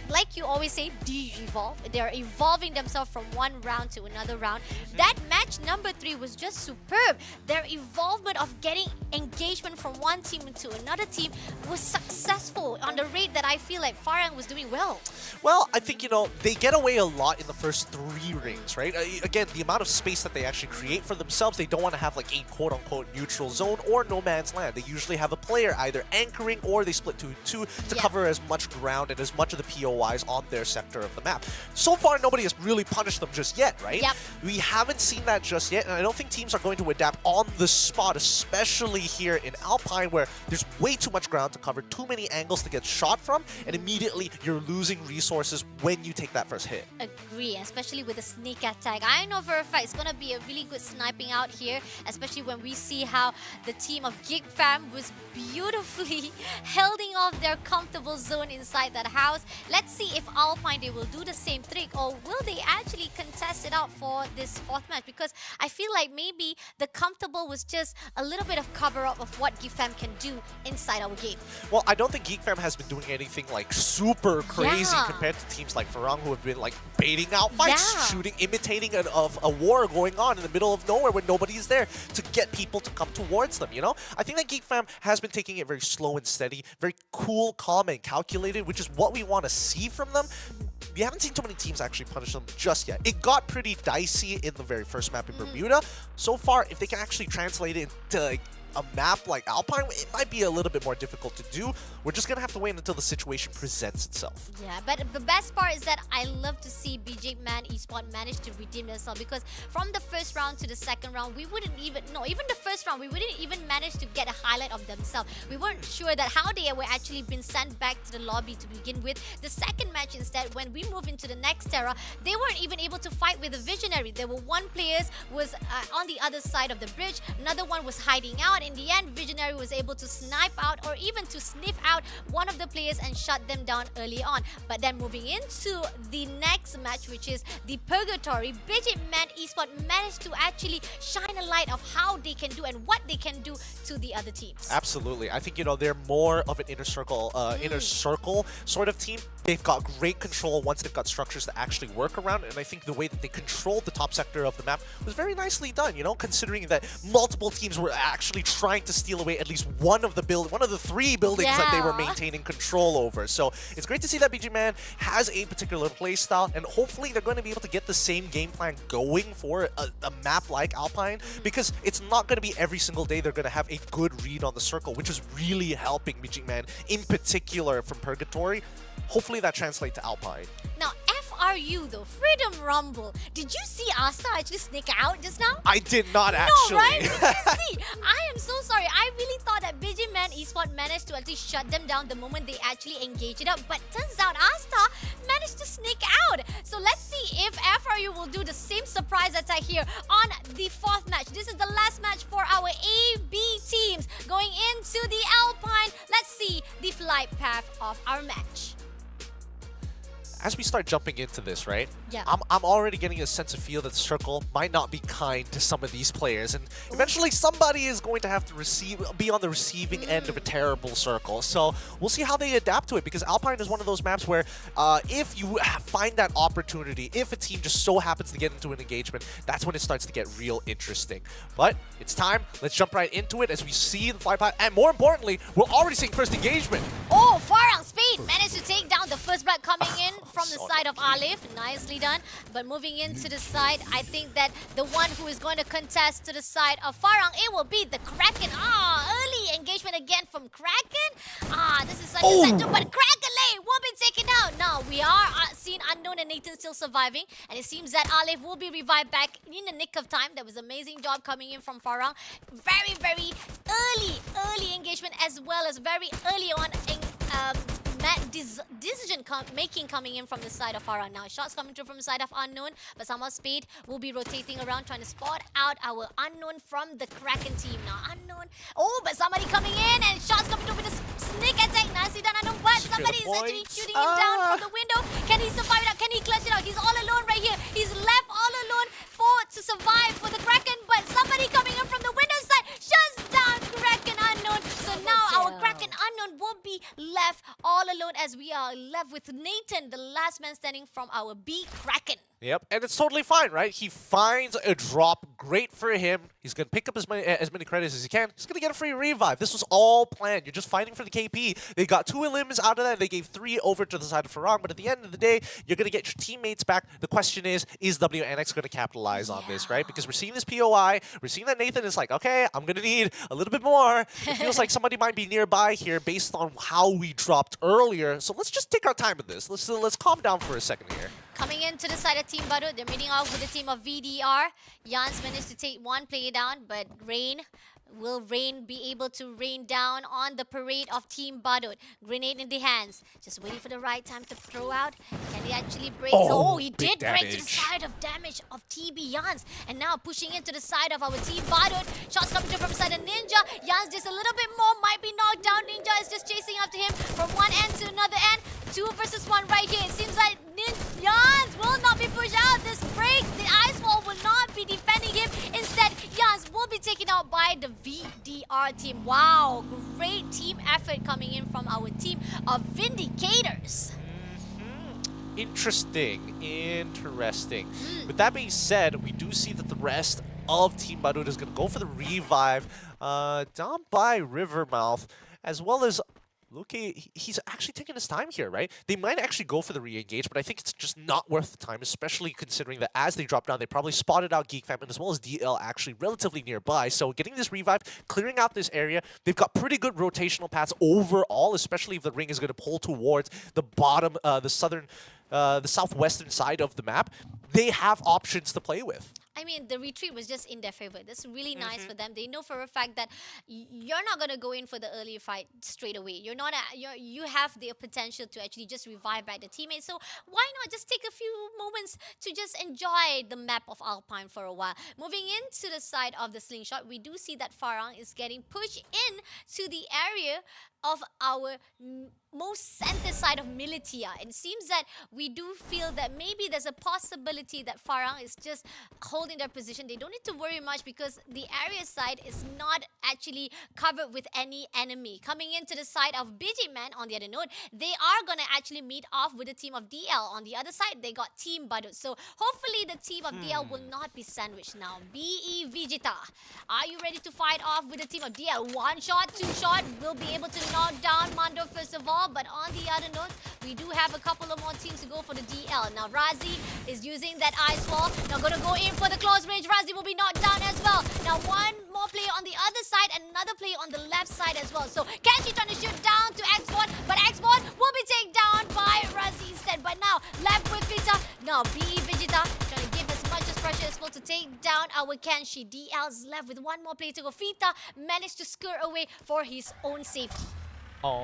like you always say, de-evolve. They're evolving themselves from one round to another round. That match number 3 was just superb. Their evolvement of getting engagement from one team to another team was successful on the rate that I feel like Farang was doing well. Well, I think, you know, they get away a lot in the first 3 rings, right? Again, the amount of space that they actually create for themselves, they don't want to have like a quote-unquote neutral zone or no man's land. They usually have a player either anchoring or they split to 2 to cover as much ground and as much of the POIs on their sector of the map. So far, nobody has really punished them just yet, right? We haven't seen that just yet, and I don't think teams are going to adapt on the spot, especially here in Alpine, where there's way too much ground to cover, too many angles to get shot from, and immediately you're losing resources when you take that first hit. Agree, especially with the sneak attack. I know for a fact it's going to be a really good sniping out here, especially when we see how the team of GeekFam was beautifully holding off their comfortable zone inside that house. Let's see if Alpine, they will do the same trick, or will they actually contest it out for this fourth match, because I feel like maybe the comfortable was just a little bit of cover-up of what GeekFam can do inside our game. Well, I don't think GeekFam has been doing anything like super crazy compared to teams like Farang, who have been like baiting out fights, shooting, imitating a war going on in the middle of nowhere when nobody's there to get people to come towards them, you know? I think that GeekFam has been taking it very slow and steady, very cool, calm, and calculated, which is what we want to see from them. We haven't seen too many teams actually punish them just yet. It got pretty dicey in the very first map in Bermuda. So far, if they can actually translate it into like a map like Alpine, it might be a little bit more difficult to do. We're just gonna have to wait until the situation presents itself. Yeah, but the best part is that I love to see BJ Man Esports manage to redeem themselves, because from the first round to the second round, we wouldn't even, even the first round, we wouldn't even manage to get a highlight of themselves. We weren't sure that how they were actually been sent back to the lobby to begin with. The second match instead, when we move into the next era, they weren't even able to fight with a visionary. There were one player was on the other side of the bridge, another one was hiding out. In the end, Visionary was able to snipe out or even to sniff out one of the players and shut them down early on. But then moving into the next match, which is the Purgatory, BJ Man Esports managed to actually shine a light of how they can do and what they can do to the other teams. Absolutely. I think, you know, they're more of an inner circle sort of team. They've got great control once they've got structures to actually work around, and I think the way that they controlled the top sector of the map was very nicely done, you know, considering that multiple teams were actually trying to steal away at least one of the 3 buildings that they were maintaining control over. So it's great to see that BG Man has a particular play style, and hopefully they're going to be able to get the same game plan going for a map like Alpine, because it's not going to be every single day they're going to have a good read on the circle, which is really helping Mijing Man, in particular from Purgatory. Hopefully that translates to Alpine. Now, FRU though, Freedom Rumble. Did you see Asta actually sneak out just now? I did not actually. No, right? Did you see? I am so sorry. I really thought that BG Man Esports managed to actually shut them down the moment they actually engage it up. But turns out Asta managed to sneak out. So let's see if FRU will do the same surprise attack here on the 4th match. This is the last match for our AB teams going into the Alpine. Let's see the flight path of our match. As we start jumping into this, right? Yeah. I'm already getting a sense of feel that the circle might not be kind to some of these players, and eventually somebody is going to have to be on the receiving end of a terrible circle. So we'll see how they adapt to it, because Alpine is one of those maps where if you find that opportunity, if a team just so happens to get into an engagement, that's when it starts to get real interesting. But it's time. Let's jump right into it as we see the fly path, and more importantly, we're already seeing first engagement. Oh, Farang Speed managed to take down the first blood coming in from the side of Alif. Nicely done. But moving into the side, I think that the one who is going to contest to the side of Farang, it will be the Kraken. Early engagement again from Kraken. This is such a center, but Kraken lane will be taken out. Now, we are seeing Unknown and Nathan still surviving, and it seems that Alif will be revived back in the nick of time. That was an amazing job coming in from Farang. Very, very early engagement, as well as very early on decision making coming in from the side of Farah. Now, shots coming through from the side of Unknown, but somehow Speed will be rotating around trying to spot out our Unknown from the Kraken team. Now, Unknown. Oh, but somebody coming in, and shots coming through with a sneak attack. Nicely done, Unknown, but somebody is actually shooting him down from the window. Can he survive it out? Can he clutch it out? He's all alone right here. He's left all alone to survive for the Kraken, but somebody coming in from the window side shuts down Kraken Unknown. So now our Kraken Unknown will be left all alone, as we are left with Nathan, the last man standing from our B Kraken. Yep, and it's totally fine, right? He finds a drop. Great for him. He's going to pick up as many credits as he can. He's going to get a free revive. This was all planned. You're just fighting for the KP. They got 2 elims out of that. They gave 3 over to the side of Farang. But at the end of the day, you're going to get your teammates back. The question is WNX going to capitalize on this, right? Because we're seeing this POI. We're seeing that Nathan is like, okay, I'm going to need a little bit more. It feels like somebody might be nearby here based on how we dropped earlier. So let's just take our time with this. Let's calm down for a second here. Coming into the side of Team Badut, they're meeting off with the team of VDR. Jans managed to take 1 player down, but Will Rain be able to rain down on the parade of Team Badut? Grenade in the hands. Just waiting for the right time to throw out. Can he actually break? Oh, he did break to the side of damage of TB Jans. And now pushing into the side of our Team Badut. Shots coming through from the side of Ninja. Jans just a little bit more. Might be knocked down. Ninja is just chasing after him from one end to another end. 2 versus 1 right here. It seems like Jans will not be pushed out. This break, the ice wall will not be defending him. Instead, Jans will be taken out by the VDR team. Wow, great team effort coming in from our team of Vindicators. Interesting. With that being said, we do see that the rest of Team Badut is going to go for the revive down by Rivermouth, as well as Luki. He's actually taking his time here, right? They might actually go for the re-engage, but I think it's just not worth the time, especially considering that as they drop down, they probably spotted out Geek Famine as well as DL actually relatively nearby. So getting this revive, clearing out this area, they've got pretty good rotational paths overall, especially if the ring is going to pull towards the bottom, the southwestern side of the map. They have options to play with. I mean, the retreat was just in their favor. That's really nice for them. They know for a fact that you're not going to go in for the early fight straight away. You have the potential to actually just revive back the teammates. So why not just take a few moments to just enjoy the map of Alpine for a while? Moving into the side of the slingshot, we do see that Farang is getting pushed in to the area of our most center side of Militia. It seems that we do feel that maybe there's a possibility that Farang is just holding their position. They don't need to worry much because the area side is not actually covered with any enemy. Coming into the side of BG Man on the other note, they are going to actually meet off with the team of DL. On the other side, they got Team Badut. So hopefully the team of DL will not be sandwiched now. BE Vegeta, are you ready to fight off with the team of DL? 1 shot, 2 shot, will be able to knock down Mando first of all. But on the other note, we do have a couple of more teams to go for the DL. Now Razi is using that ice wall. Now going to go in for the the close range. Razi will be knocked down as well. Now one more player on the other side and another player on the left side as well. So Kenshi trying to shoot down to Export, but Export will be taken down by Razi instead. But now left with Vita. Now BE Vegeta trying to give as much as pressure as possible to take down our Kenshi. DL's left with one more player to go. Vita managed to skirt away for his own safety. Oh,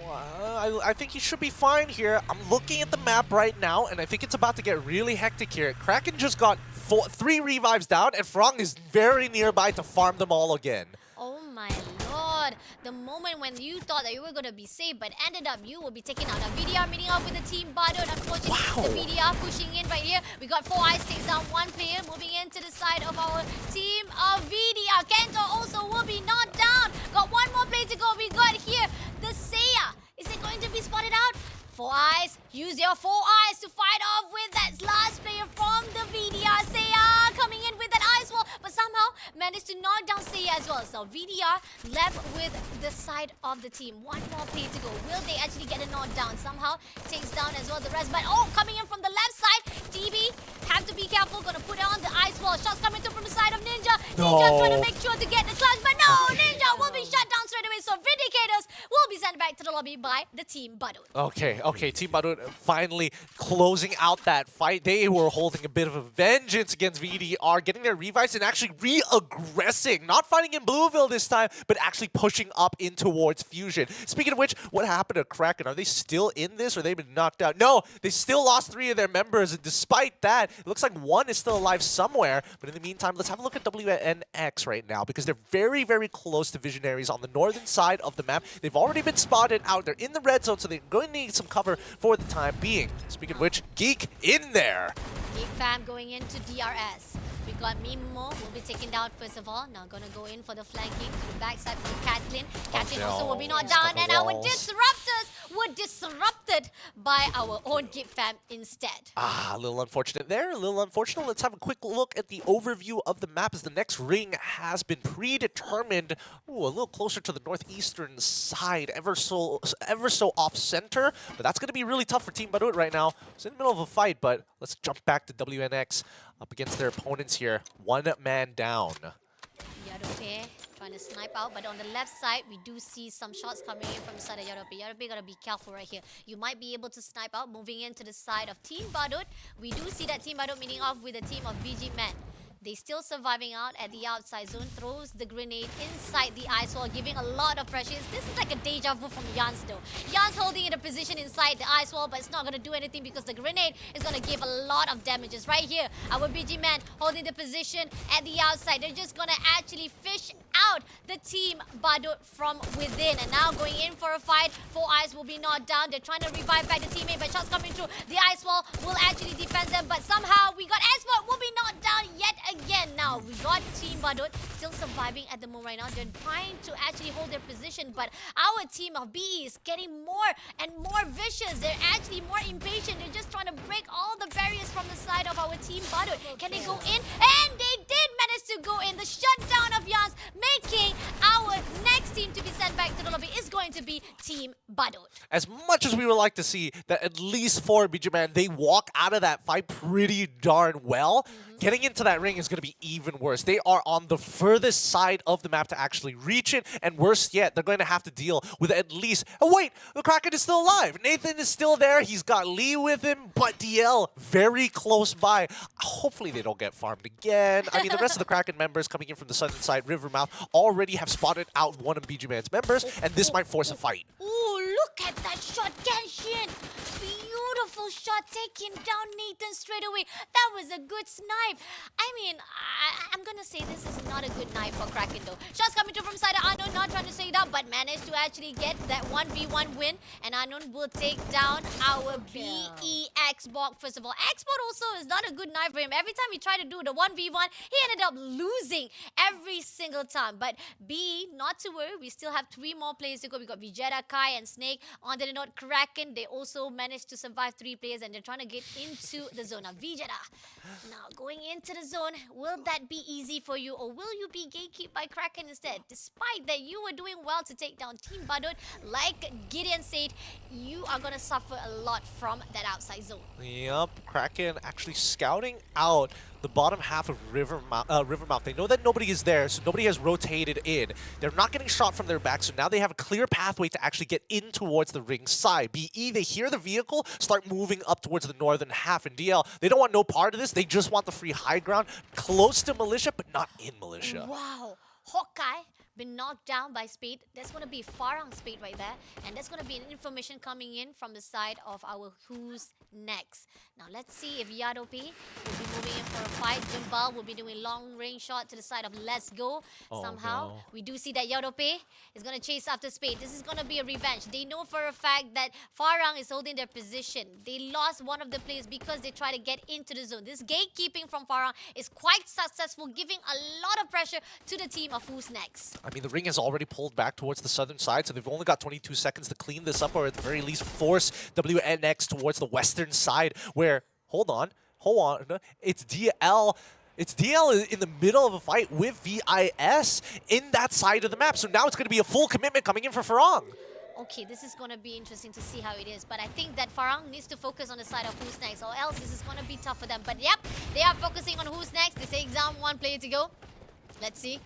I think he should be fine here. I'm looking at the map right now, and I think it's about to get really hectic here. Kraken just got 3 revives down, and Frong is very nearby to farm them all again. Oh my lord. The moment when you thought that you were going to be safe, but ended up you will be taken out. Now VDR meeting up with the team Badut. Unfortunately, the VDR pushing in right here. We got 4 eyes takes down 1 player. Moving into the side of our team of VDR. Kento also will be knocked down. Got 1 more player to go. We got here the Seiya. Is it going to be spotted out? 4 eyes. Use your 4 eyes to fight off with that last player from the VDR. Seiya coming in with that ice wall, but somehow managed to knock down Seiya as well. So VDR left with the side of the team. 1 more play to go. Will they actually get a knockdown? Somehow takes down as well the rest. But oh, coming in from the left side, TB have to be careful. Gonna put on the ice wall. Shots coming through from the side of Ninja. Ninja trying to make sure to get the clutch, but no, Ninja will be shut down straight away. So Vindicators will be sent back to the lobby by the team Badut. Okay, Team Badut finally closing out that fight. They were holding a bit of a vengeance against VDR, getting their revives and actually re-aggressing. Not fighting in Blueville this time, but actually pushing up in towards Fusion. Speaking of which, what happened to Kraken? Are they still in this or they've been knocked out? No, they still lost 3 of their members, and despite that, it looks like 1 is still alive somewhere. But in the meantime, let's have a look at WNX right now, because they're very, very close to Visionaries on the northern side of the map. They've already been spotted out. They're in the red zone, so they're going to need some cover for the time being. Speaking of which, Geek in there. Geek fam going into DRS. We got Mimo will be taken down first of all. Now gonna go in for the flanking to the backside for Catlin. Catlin also will be knocked down, and our disruptors were disrupted by our own Geek fam instead. A little unfortunate there, a little unfortunate. Let's have a quick look at the overview of the map as the next ring has been predetermined. Ooh, a little closer to the northeastern side, ever so off center. But that's going to be really tough for Team Badut right now. It's in the middle of a fight, but let's jump back to WNX up against their opponents here. 1 man down. Yadope trying to snipe out, but on the left side, we do see some shots coming in from the side of Yadope. Yadope gotta be careful right here. You might be able to snipe out, moving into the side of Team Badut. We do see that Team Badut meeting off with the team of VG Men. They still surviving out at the outside zone. Throws the grenade inside the ice wall, giving a lot of pressure. This is like a deja vu from Jans though. Jans holding in a position inside the ice wall, but it's not going to do anything because the grenade is going to give a lot of damages. Right here, our BG man holding the position at the outside. They're just going to actually fish out the team Badut from within. And now going in for a fight. 4 eyes will be knocked down. They're trying to revive back the teammate, but shots coming through. The ice wall will actually defend them, but somehow we got a-esport will be knocked down yet again. Now we got Team Badut still surviving at the moment right now. They're trying to actually hold their position, but our team of BE is getting more and more vicious. They're actually more impatient. They're just trying to break all the barriers from the side of our Team Badut. Can they go in? And they did manage to go in. The shutdown of Jans, making our next team to be sent back to the lobby is going to be Team Badut. As much as we would like to see that at least for BG Man, they walk out of that fight pretty darn well, getting into that ring is going to be even worse. They are on the furthest side of the map to actually reach it, and worse yet, they're going to have to deal with at least... Oh wait, the Kraken is still alive. Nathan is still there. He's got Lee with him, but DL very close by. Hopefully they don't get farmed again. I mean, the rest of the Kraken members coming in from the southern side, Rivermouth, already have spotted out one of BG Man's members, and this might force a fight. Ooh, look at that shot, Genshin! Beautiful shot, taking down Nathan straight away. That was a good snipe. I mean, I'm gonna say this is not a good night for Kraken though. Shots coming through from side of Unknown, not trying to stay down, but managed to actually get that 1v1 win. And Unknown will take down our BE Xbox first of all. Xbox also is not a good night for him. Every time he tried to do the 1v1, he ended up losing every single time. But BE, not to worry, we still have 3 more players to go. We got Vegeta, Kai, and Snake. On the note, Kraken, they also managed to survive 3 players, and they're trying to get into the zone. Now, Vegeta, now going into the zone, will that be easy for you, or will you be gatekept by Kraken instead? Despite that that you were doing well to take down Team Badut. Like Gideon said, you are going to suffer a lot from that outside zone. Yup, Kraken actually scouting out the bottom half of Rivermouth. They know that nobody is there, so nobody has rotated in. They're not getting shot from their back, so now they have a clear pathway to actually get in towards the ring side. BE, they hear the vehicle, start moving up towards the northern half. And DL, they don't want no part of this. They just want the free high ground close to Militia, but not in Militia. Wow. Hawkeye been knocked down by Spade. That's going to be Farang Spade right there. And that's going to be an information coming in from the side of our Who's Next. Now let's see if Yadope will be moving in for a fight. Jimbal will be doing long range shot to the side of Let's Go. Somehow, we do see that Yadope is going to chase after Spade. This is going to be a revenge. They know for a fact that Farang is holding their position. They lost one of the players because they try to get into the zone. This gatekeeping from Farang is quite successful, giving a lot of pressure to the team of Who's Next. I mean, the ring has already pulled back towards the southern side, so they've only got 22 seconds to clean this up, or at the very least force WNX towards the western side, where, hold on, it's DL. It's DL in the middle of a fight with VIS in that side of the map, so now it's going to be a full commitment coming in for Farang. Okay, this is going to be interesting to see how it is. But I think that Farang needs to focus on the side of Who's Next, or else this is going to be tough for them. But yep, they are focusing on Who's Next. They say exam 1 player to go. Let's see.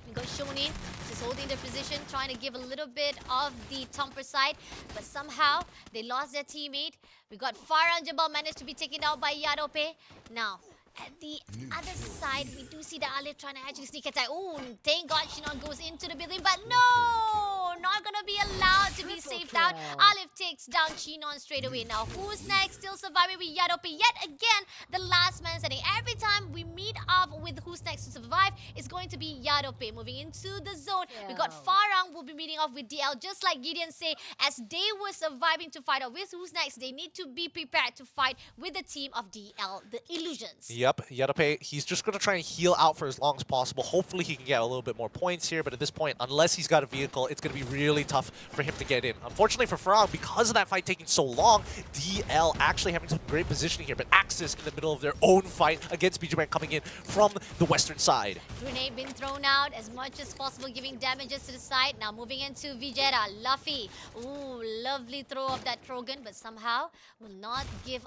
We got Shonin just holding their position, trying to give a little bit of the Tomper side. But somehow, they lost their teammate. We got Farah and Jabal managed to be taken out by Yadope. Now, at the other side, we do see the Alif trying to actually sneak attack. Oh, thank God Shinon goes into the building, but no! Not gonna be allowed to be saved out. Alif takes down Shinon straight away. Now, Who's Next? Still surviving with Yadope. Yet again, the last man standing. Every time we meet up with Who's Next to survive, it's going to be Yadope moving into the zone. We got Farang will be meeting off with DL, just like Gideon say, as they were surviving to fight out with Who's Next, they need to be prepared to fight with the team of DL, the Illusions. Yep, Yadope, he's just going to try and heal out for as long as possible. Hopefully he can get a little bit more points here, but at this point, unless he's got a vehicle, it's going to be really tough for him to get in. Unfortunately for Farang, because of that fight taking so long, DL actually having some great positioning here, but Axis in the middle of their own fight against BGMan coming in from the western side. Grenade been thrown out as much as possible, giving damages to the side. Now moving into Vegeta, Luffy. Ooh, lovely throw of that Trogan, but somehow will not give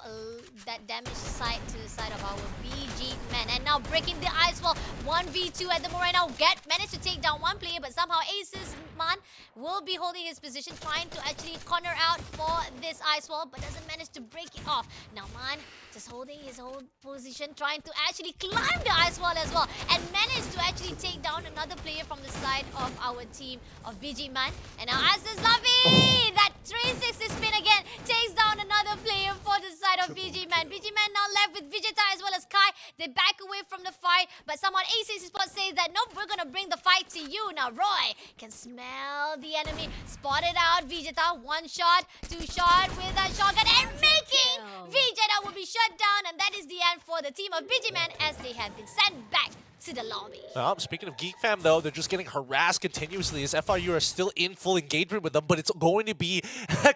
that damage side to the side of our BG men. And now breaking the ice wall, 1v2 at the moment right now. Managed to take down one player, but somehow Aces Man will be holding his position, trying to actually corner out for this ice wall, but doesn't manage to break it off. Now Man just holding his whole position, trying to actually climb the ice wall as well, and managed to actually take down another player from the side of our team of BG Man. And now Aces Luffy, that 360 spin again, takes down another player for the side of BG Man. BG Man now left with Vegeta as well as Kai. They back away from the fight, but someone a-esport says that nope, we're gonna bring the fight to you. Now Roy can smell the enemy, spotted out Vegeta, 1 shot, 2 shot with a shotgun, and making Vegeta will be shut down, and that is the end for the team of BG Man as they have been sent back to the lobby. Speaking of Geek Fam, though, they're just getting harassed continuously as FRU are still in full engagement with them, but it's going to be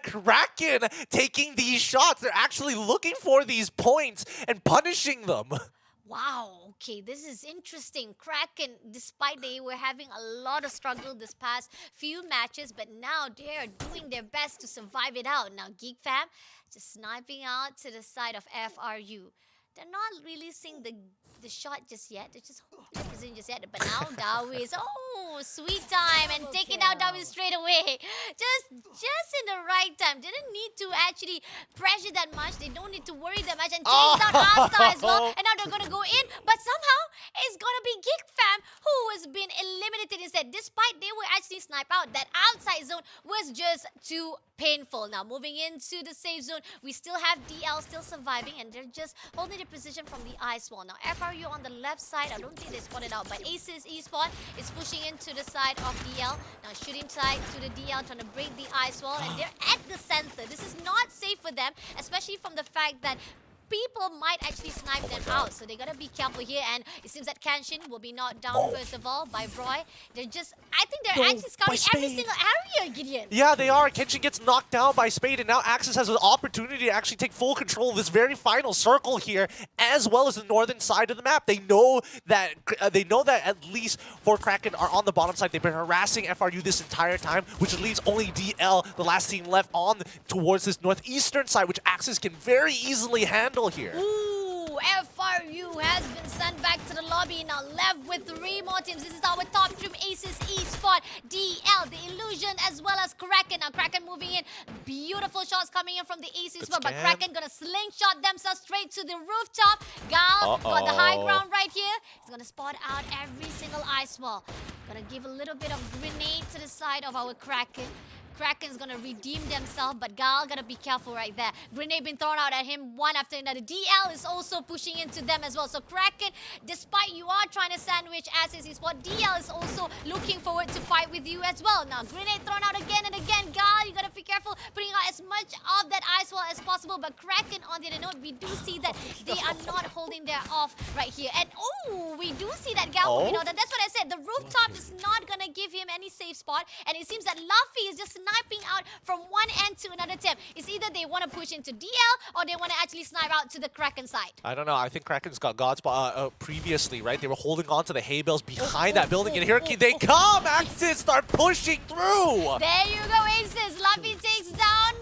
Kraken taking these shots. They're actually looking for these points and punishing them. Wow, okay, this is interesting. Kraken, despite they were having a lot of struggle this past few matches, but now they are doing their best to survive it out. Now Geek Fam just sniping out to the side of FRU. They're not releasing the shot just yet. They're just holding their position just yet. But now Dawi is, oh, sweet time, and taking out Dawi straight away. Just in the right time. Didn't need to actually pressure that much. They don't need to worry that much. And chase down Asta as well. And now they're going to go in. But somehow, it's going to be Geek Fam who has been eliminated instead. Despite they were actually sniped out, that outside zone was just too painful. Now moving into the safe zone, we still have DL still surviving, and they're just holding their position from the ice wall. Now FRU on the left side, I don't think they spotted out, but Aces Esports is pushing into the side of DL. Now shooting side to the DL, trying to break the ice wall, and they're at the center. This is not safe for them, especially from the fact that people might actually snipe them out. So they gotta be careful here. And it seems that Kenshin will be knocked down first of all by Roy. I think they're actually scouting every single area, Gideon. Yeah, they are. Kenshin gets knocked down by Spade, and now Axis has an opportunity to actually take full control of this very final circle here, as well as the northern side of the map. They know that at least 4 Kraken are on the bottom side. They've been harassing FRU this entire time, which leaves only DL, the last team left, on towards this northeastern side, which Axis can very easily handle here. Ooh, FRU has been sent back to the lobby, now left with 3 more teams. This is our top stream, Aces, eSport, DL, the Illusion, as well as Kraken. Now Kraken moving in, beautiful shots coming in from the Aces, but Kraken gonna slingshot themselves straight to the rooftop. Gal got the high ground right here. He's gonna spot out every single ice wall. Gonna give a little bit of grenade to the side of our Kraken. Kraken's gonna redeem themselves, but Gal gotta be careful right there. Grenade been thrown out at him one after another. DL is also pushing into them as well. So Kraken, despite you are trying to sandwich Aces Esports, DL is also looking forward to fight with you as well. Now grenade thrown out again and again. Gal, you gotta be careful putting out as much of that ice wall as possible. But Kraken, on the other note, we do see that they are not holding their off right here. And we do see that Gal, you know, that's what I said. The rooftop is not gonna give him any safe spot, and it seems that Luffy is just sniping out from one end to another team. It's either they want to push into DL or they want to actually snipe out to the Kraken side. I don't know. I think Kraken's got God spot previously, right? They were holding on to the hay bales behind that building, and here they come! Axis start pushing through! There you go, Aces. Luffy takes down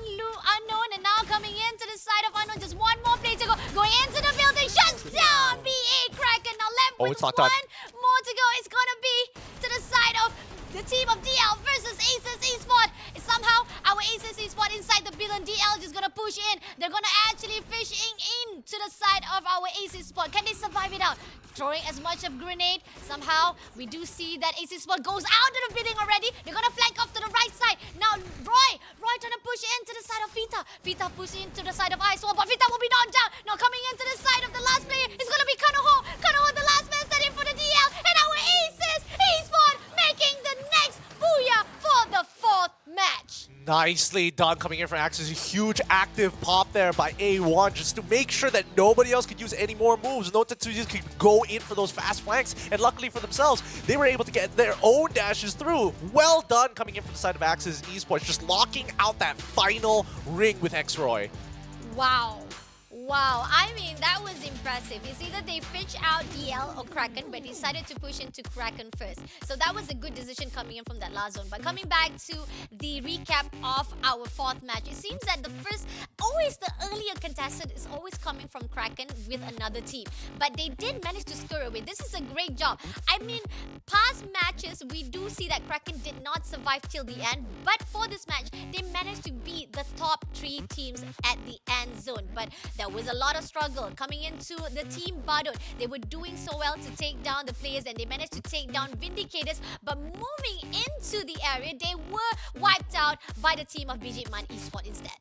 Unknown, and now coming into the side of Unknown. Just one more play to go. Going into the building, shuts down BA Kraken. Now left with one more to go. It's gonna be to the side of the team of DL versus Aces Esports. Somehow, our Aces Esports inside the building. DL just gonna push in. They're gonna actually fishing in to the side of our Aces Esports. Can they survive it out? Throwing as much of grenade. Somehow, we do see that Aces Esports goes out of the building already. They're gonna flank off to the right side. Now, Roy trying to push into the side of Vita. Vita pushing into the side of Icewall, but Vita will be knocked down. Now coming into the side of the last player, it's gonna be Kanoho. Kanoho, the last man standing for the DL. And our Aces Esports making the next booyah for the 4th match. Nicely done coming in from Axis. A huge active pop there by A1 just to make sure that nobody else could use any more moves. No Tetsujis could go in for those fast flanks, and luckily for themselves, they were able to get their own dashes through. Well done coming in from the side of Axis Esports, just locking out that final ring with X-Roy. Wow. Wow, I mean, that was impressive. It's either they fish out DL or Kraken, but decided to push into Kraken first. So that was a good decision coming in from that last zone. But coming back to the recap of our 4th match, it seems that the earlier contestant is always coming from Kraken with another team. But they did manage to score away. This is a great job. I mean, past matches, we do see that Kraken did not survive till the end. But for this match, they managed to beat the top 3 teams at the end zone. But there was a lot of struggle coming into the team Badut. They were doing so well to take down the players, and they managed to take down Vindicators, but moving into the area, they were wiped out by the team of BJMan Esports instead.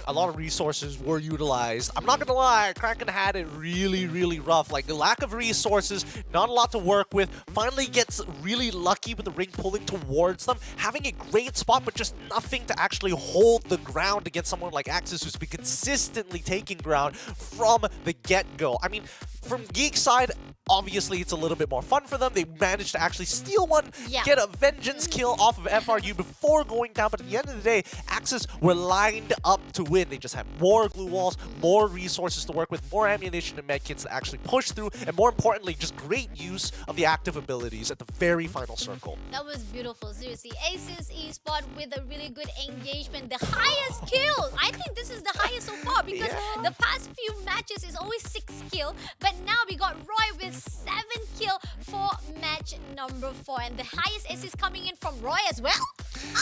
A lot of resources were utilized. I'm not gonna lie, Kraken had it really, really rough. Like, the lack of resources, not a lot to work with. Finally gets really lucky with the ring pulling towards them, having a great spot, but just nothing to actually hold the ground against someone like Axis, who's been consistently taking ground from the get-go. I mean, from Geek's side, obviously it's a little bit more fun for them. They managed to actually steal one, get a vengeance kill off of FRU before going down, but at the end of the day, Axis were lined up to win. They just had more glue walls, more resources to work with, more ammunition and medkits to actually push through, and more importantly, just great use of the active abilities at the very final circle. That was beautiful, seriously. Aces Esports with a really good engagement. The highest kill! I think this is the highest so far, because the past few matches is always 6 kill, but now we got Roy with 7 kill for match number 4, and the highest ace is coming in from Roy as well.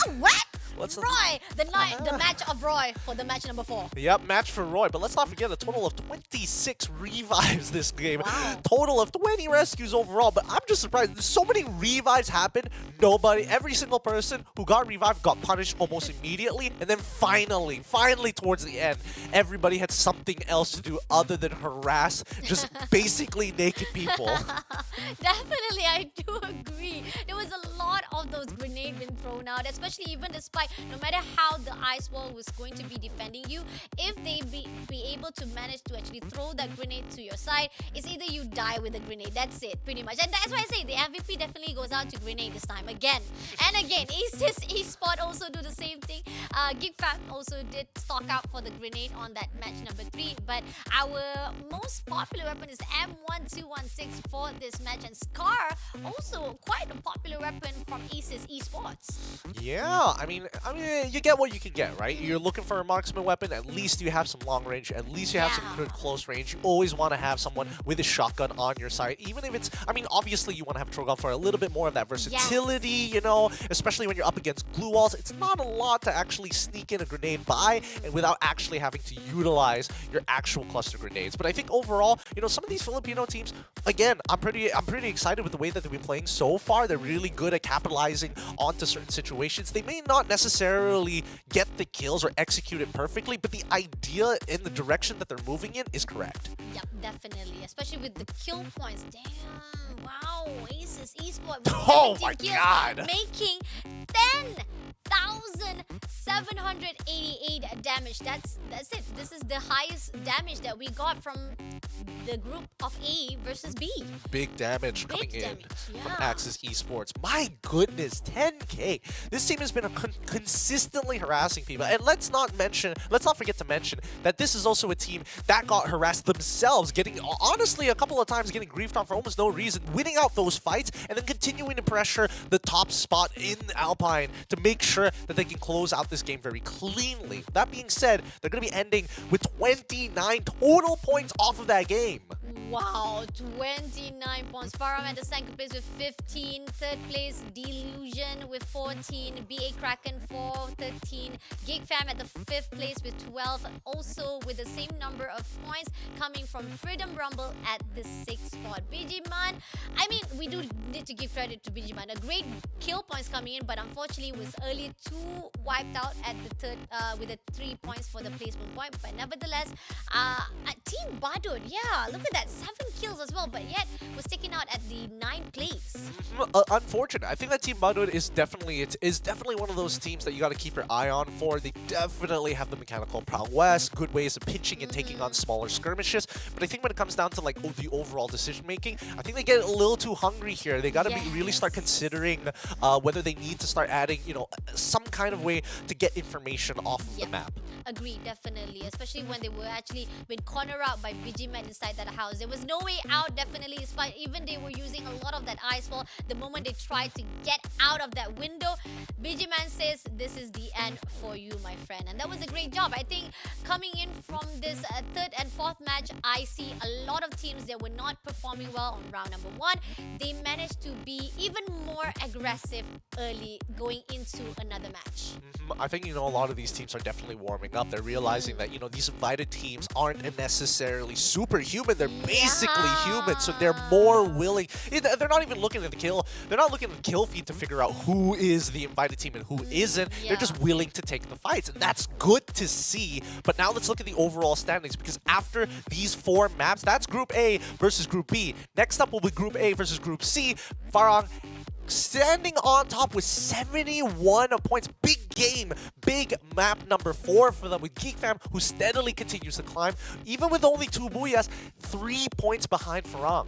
Oh, what? Roy, the match of Roy for the match number 4. Yep, match for Roy, but let's not forget a total of 26 revives this game. Wow. Total of 20 rescues overall, but I'm just surprised. There's so many revives happened. Every single person who got revived got punished almost immediately, and then finally towards the end, everybody had something else to do other than harass just basically naked people. Definitely, I do agree. There was a lot of those grenades being thrown out, especially even despite, no matter how the ice wall was going to be defending you, if they be able to manage to actually throw that grenade to your side, it's either you die with a grenade. That's it, pretty much. And that's why I say the MVP definitely goes out to grenade this time. Again and again. Esports also do the same thing. GeekFam also did stock out for the grenade on that match number 3. But our most popular weapon is M1216 for this match. And Scar, also quite a popular weapon from Esports. Yeah, I mean, you get what you can get, right? You're looking for a marksman weapon. At least you have some long range. At least you have some good close range. You always want to have someone with a shotgun on your side, even if it's. I mean, obviously you want to have Trogon for a little bit more of that versatility, you know, especially when you're up against glue walls. It's not a lot to actually sneak in a grenade by and without actually having to utilize your actual cluster grenades. But I think overall, you know, some of these Filipino teams, again, I'm pretty excited with the way that they've been playing so far. They're really good at capitalizing onto certain situations. They may not necessarily get the kills or execute it perfectly, but the idea in the direction that they're moving in is correct. Yep, definitely. Especially with the kill points. Damn, wow. Aces Esports with Oh 17 my kills, God. making 10,788 damage. That's it. This is the highest damage that we got from the group of A versus B. Big damage coming in from yeah. Axis Esports. My goodness, 10K. This team has been consistently harassing people. And let's not forget to mention that this is also a team that got harassed themselves, getting, honestly, a couple of times getting griefed on for almost no reason, winning out those fights, and then continuing to pressure the top spot in Alpine to make sure that they can close out this game very cleanly. That being said, they're going to be ending with 29 total points off of that game. Wow, 29 points. Faram at the second place with 15. Third place, Delusion with 14. BA Kraken 13. GeekFam at the 5th place with 12. Also with the same number of points coming from Freedom Rumble at the 6th spot. BGman, I mean, we do need to give credit to BGman. A great kill points coming in, but unfortunately was earlier too wiped out at the third with the 3 points for the placement point. But nevertheless, Team Badut, yeah, look at that. 7 kills as well, but yet was taken out at the 9th place. Unfortunate. I think that Team Badut is definitely one of those teams that you got to keep your eye on for. They definitely have the mechanical prowess, good ways of pinching and taking on smaller skirmishes. But I think when it comes down to like the overall decision making, I think they get a little too hungry here. They got to really start considering whether they need to start adding, you know, some kind of way to get information off of the map. Agreed, definitely. Especially when they were actually been cornered out by BGman inside that house. There was no way out, definitely. Despite even they were using a lot of that ice wall, the moment they tried to get out of that window, BGman says, this is the end for you, my friend. And that was a great job. I think coming in from this 3rd and 4th match, I see a lot of teams that were not performing well on round number 1. They managed to be even more aggressive early going into another match. I think, you know, a lot of these teams are definitely warming up. They're realizing that, you know, these invited teams aren't necessarily superhuman. They're basically human, so they're more willing. They're not even looking at the kill. They're not looking at the kill feed to figure out who is the invited team and who isn't. They're just willing to take the fights, and that's good to see. But now let's look at the overall standings, because after these 4 maps, that's Group A versus Group B. Next up will be Group A versus Group C. Farang standing on top with 71 points. Big game, big map number 4 for them with GeekFam, who steadily continues to climb. Even with only 2 booyahs, 3 points behind Farang.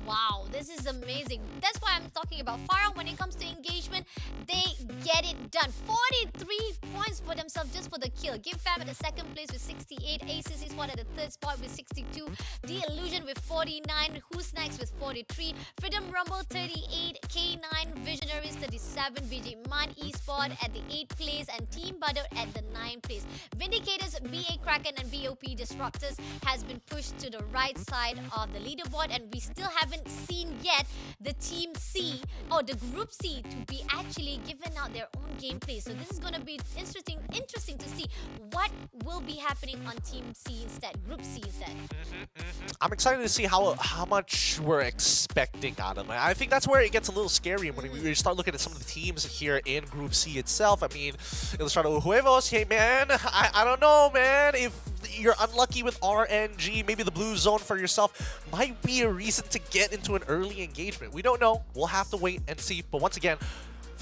Wow, this is amazing. That's why I'm talking about Farang. When it comes to engagement, they get it done. 43 points for themselves just for the kill. GeekFam at the 2nd place with 68. Aces Esports at the 3rd spot with 62. The Illusion with 49. Who's Next with 43. Freedom Rumble 38. K9 Visionaries 37. BGman Esports at the 8th place. And Team Badut at the 9th place. Vindicators, BA Kraken and BOP Disruptors has been pushed to the right side of the leaderboard, and we still haven't seen yet the Team C or the Group C to be actually given out their own gameplay. So this is going to be interesting to see what will be happening on Team C instead, Group C instead. I'm excited to see how much we're expecting out of them. I think that's where it gets a little scary when we start looking at some of the teams here in Group C itself. I mean, Ilustrado Huevos, hey man, I don't know, man. If you're unlucky with RNG, maybe the blue zone for yourself might be a reason to get into an early engagement. We don't know. We'll have to wait and see. But once again,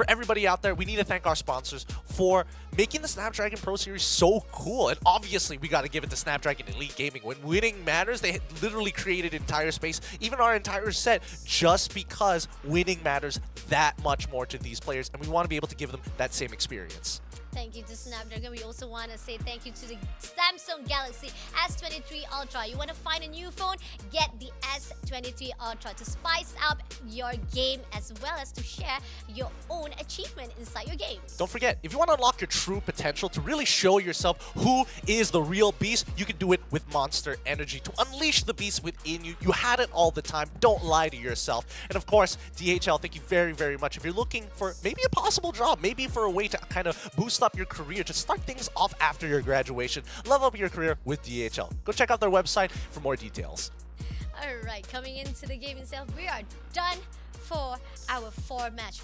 for everybody out there, we need to thank our sponsors for making the Snapdragon Pro Series so cool. And obviously, we got to give it to Snapdragon Elite Gaming. When winning matters, they literally created entire space, even our entire set, just because winning matters that much more to these players. And we want to be able to give them that same experience. Thank you to Snapdragon. We also want to say thank you to the Samsung Galaxy S23 Ultra. You want to find a new phone? Get the S23 Ultra to spice up your game as well as to share your own achievement inside your game. Don't forget, if you want to unlock your true potential, to really show yourself who is the real beast, you can do it with Monster Energy. To unleash the beast within you, you had it all the time. Don't lie to yourself. And of course, DHL, thank you very, very much. If you're looking for maybe a possible job, maybe for a way to kind of boost up your career, to start things off after your graduation, level up your career with DHL. Go check out their website for more details. Alright, coming into the game itself, we are done for our 4-match.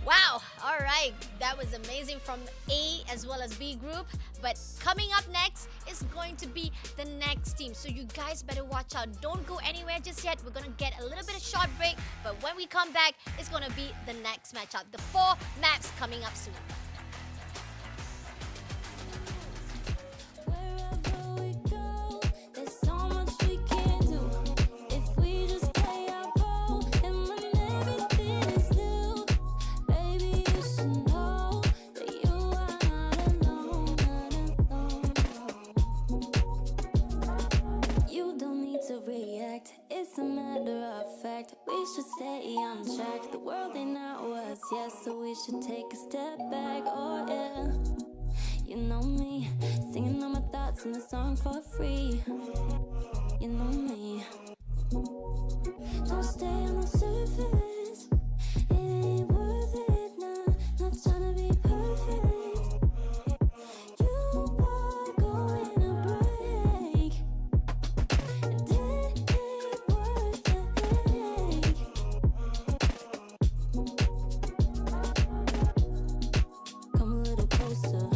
Wow, alright, that was amazing from A as well as B group. But coming up next is going to be the next team. So you guys better watch out. Don't go anywhere just yet. We're going to get a little bit of short break. But when we come back, it's going to be the next matchup. The 4 maps coming up soon. Wherever we go, there's so much we can do. If we just play our role, and when everything is new, baby, you should know that you are not alone, You don't need to react, it's a matter of fact. We should stay on track. The world ain't ours, yes, so we should take a step back. Oh yeah. You know me, singing all my thoughts in the song for free. You know me. Don't stay on the surface. It ain't worth it, nah. Not trying to be perfect. You are going to break. And it ain't worth the headache. Come a little closer.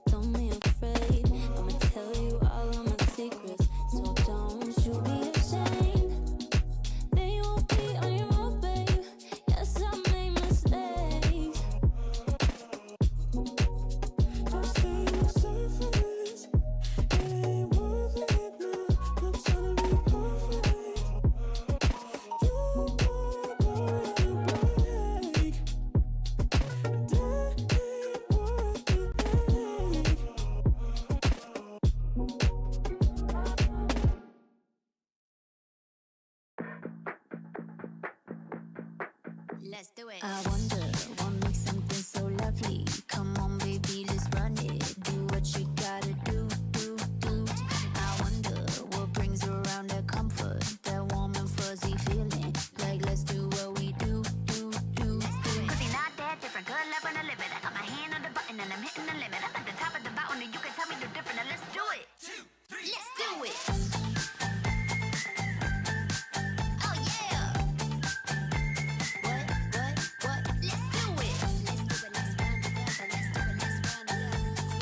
Don't be afraid. I'ma tell you all of my secrets, so don't you be ashamed. They won't be on your own, babe. Yes, I made mistakes. Don't stay on the surface. It ain't worth it, nah. Not trying to be perfect. You are going to break. And it ain't worth the headache. Let's do it. I wonder what makes something so lovely. Come on, baby, let's run it. Do what you gotta do. I wonder what brings around that comfort, that warm and fuzzy feeling. Like, let's do what we do. Cause you're not that different. Good love on the limit. I got my hand on the button and I'm hitting the limit. I'm at the top of the mountain and you can tell me the different. Now let's do it. 2, 3, let's do it. Oh yeah. What? Let's do it. Let's run together. Let's run together.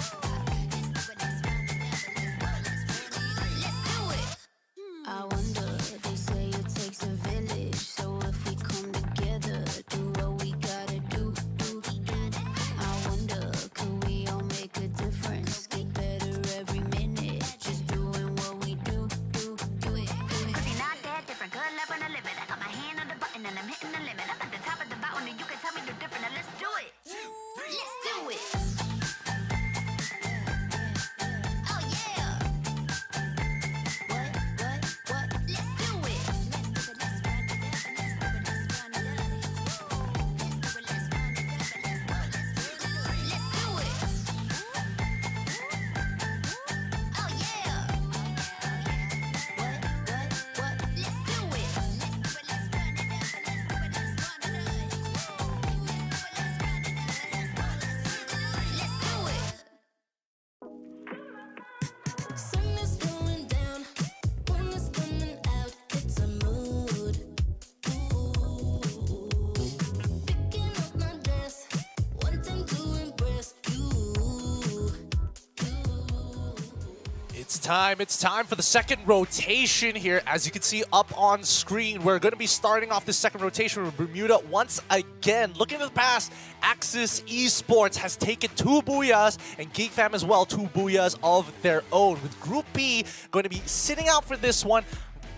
It's time for the second rotation here. As you can see up on screen, we're going to be starting off this second rotation with Bermuda once again. Looking at the past, Axis Esports has taken 2 booyahs, and GeekFam as well, 2 booyahs of their own. With Group B going to be sitting out for this one,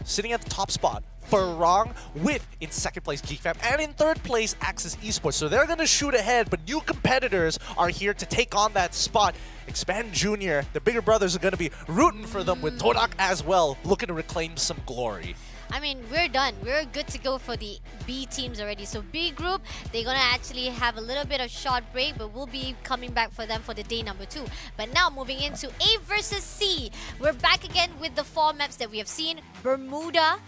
sitting at the top spot. Farang with in second place GeekFam and in third place Axis Esports. So they're going to shoot ahead, but new competitors are here to take on that spot. Expand Junior, the bigger brothers are going to be rooting for them with Todak as well, looking to reclaim some glory. I mean, we're done. We're good to go for the B teams already. So B group, they're going to actually have a little bit of short break, but we'll be coming back for them for the day number 2. But now moving into A versus C. We're back again with the 4 maps that we have seen. Bermuda,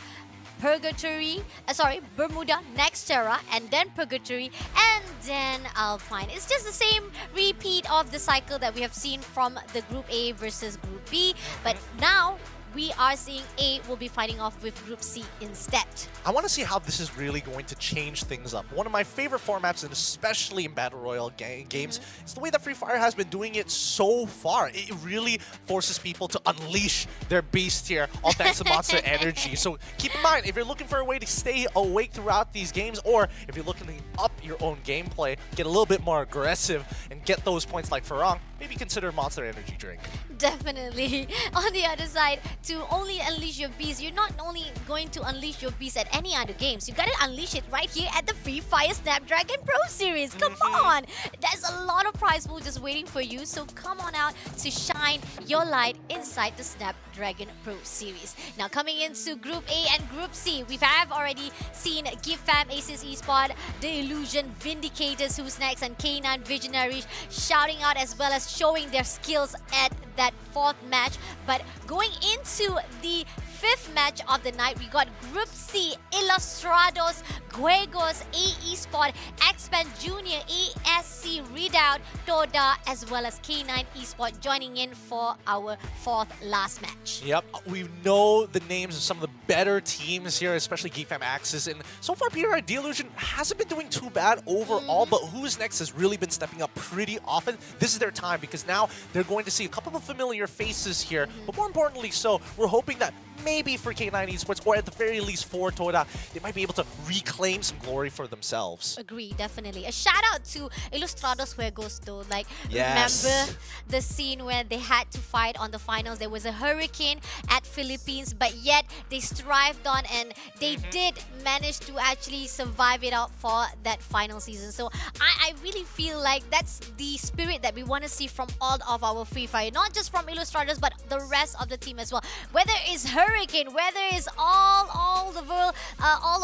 Bermuda, Nextera, and then Purgatory, and then Alpine. It's just the same repeat of the cycle that we have seen from the Group A versus Group B, but now we are seeing A will be fighting off with Group C instead. I want to see how this is really going to change things up. One of my favorite formats, and especially in Battle Royale games, is the way that Free Fire has been doing it so far. It really forces people to unleash their beast here, offensive monster energy. So keep in mind, if you're looking for a way to stay awake throughout these games, or if you're looking to up your own gameplay, get a little bit more aggressive, and get those points like Farang, maybe consider a Monster Energy drink. Definitely. On the other side, to only unleash your beast, you're not only going to unleash your beast at any other games, you gotta unleash it right here at the Free Fire Snapdragon Pro Series. Come on! There's a lot of prize pool just waiting for you, so come on out to shine your light inside the Snapdragon Pro Series. Now coming into Group A and Group C, we have already seen GeekFam, Aces Esport, The Illusion, Vindicators, Who's Next, and K9 Visionaries shouting out as well as showing their skills at that 4th match. But going into the 5th match of the night, we got Group C, Ilustrados, Guegos, a-esport, Expand Junior, ASC Redoubt, Toda, as well as K9 Esport joining in for our 4th last match. Yep, we know the names of some of the better teams here, especially GeekFam Axis, and so far PR The Illusion hasn't been doing too bad overall, but Who's Next has really been stepping up pretty often. This is their time because now they're going to see a couple of familiar faces here, but more importantly so, we're hoping that maybe for K9 Esports, or at the very least for Toda, they might be able to reclaim some glory for themselves. Agree, definitely. A shout out to Ilustrados Juegos though. Like, yes. Remember the scene where they had to fight on the finals? There was a hurricane at Philippines, but yet they strived on and they did manage to actually survive it out for that final season. So I really feel like that's the spirit that we want to see from all of our Free Fire. Not just from Ilustrados, but the rest of the team as well. Whether it's hurricane, whether it's all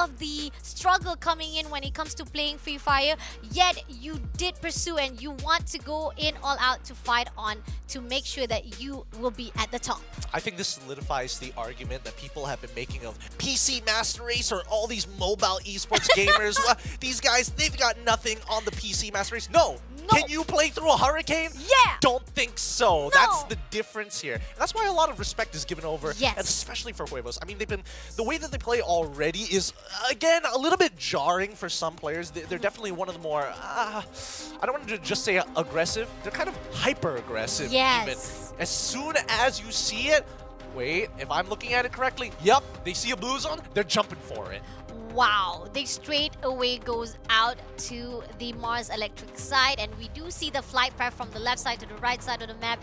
of the struggle coming in when it comes to playing Free Fire, yet you did pursue and you want to go in all out to fight on to make sure that you will be at the top. I think this solidifies the argument that people have been making of PC Master Race or all these mobile esports gamers. Well, these guys, they've got nothing on the PC Master Race. No. Can you play through a hurricane? Yeah! Don't think so. No. That's the difference here. And that's why a lot of respect is given over, yes, and especially for Huevos. I mean, the way that they play already is, again, a little bit jarring for some players. They're definitely one of the more, I don't want to just say aggressive. They're kind of hyper-aggressive. Yes. Even. As soon as you see it, wait, if I'm looking at it correctly, yep, they see a blue zone, they're jumping for it. Wow, they straight away goes out to the Mars Electric side, and we do see the flight path from the left side to the right side of the map.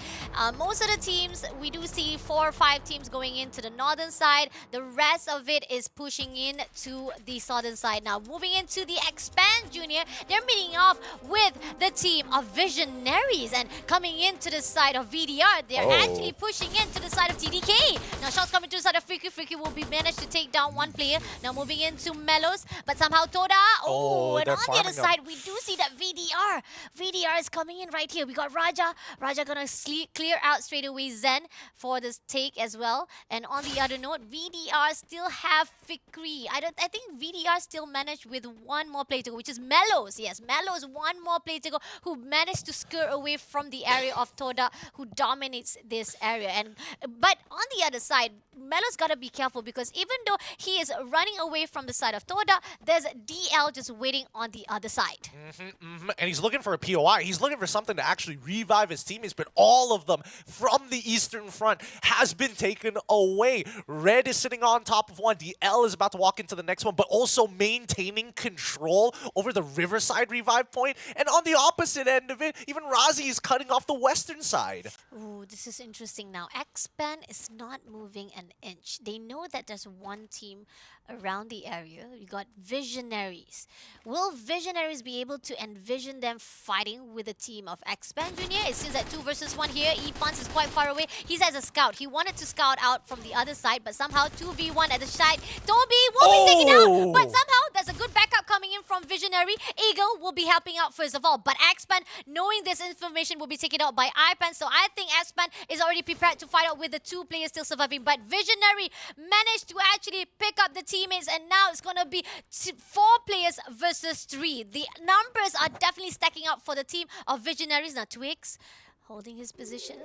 Most of the teams, we do see 4 or 5 teams going into the northern side. The rest of it is pushing in to the southern side. Now, moving into the Expand Junior, they're meeting off with the team of Visionaries, and coming into the side of VDR, they're actually pushing into the side of TDK. Now, shots coming to the side of Freaky. Freaky will be managed to take down one player. Now, moving into Melos, but somehow Toda. And on the other side, we do see that VDR. VDR is coming in right here. We got Raja. Raja gonna clear out straight away Zen for this take as well. And on the other note, VDR still have Fikri. I think VDR still managed with one more play to go, which is Melos. Yes, Melos, one more play to go, who managed to skirt away from the area of Toda, who dominates this area. But on the other side, Melos gotta be careful, because even though he is running away from the side of Toda, there's DL just waiting on the other side. and he's looking for a POI. He's looking for something to actually revive his teammates, but all of them from the Eastern Front has been taken away. Red is sitting on top of one. DL is about to walk into the next one, but also maintaining control over the Riverside revive point. And on the opposite end of it, even Razi is cutting off the western side. Ooh, this is interesting now. X-Ban is not moving an inch. They know that there's one team around the area. We got Visionaries. Will Visionaries be able to envision them fighting with a team of X-Ban Junior? It seems that 2 versus 1 here. Epons is quite far away. He's as a scout. He wanted to scout out from the other side, but somehow 2v1 at the side. Toby will be taken out, but somehow there's a good backup coming in from Visionary. Eagle will be helping out first of all, but X-Ban, knowing this information, will be taken out by Ipan. So I think X-Ban is already prepared to fight out with the 2 players still surviving, but Visionary managed to actually pick up the teammates, and now it's going to be 4 players versus 3. The numbers are definitely stacking up for the team of Visionaries. Now Twix holding his position.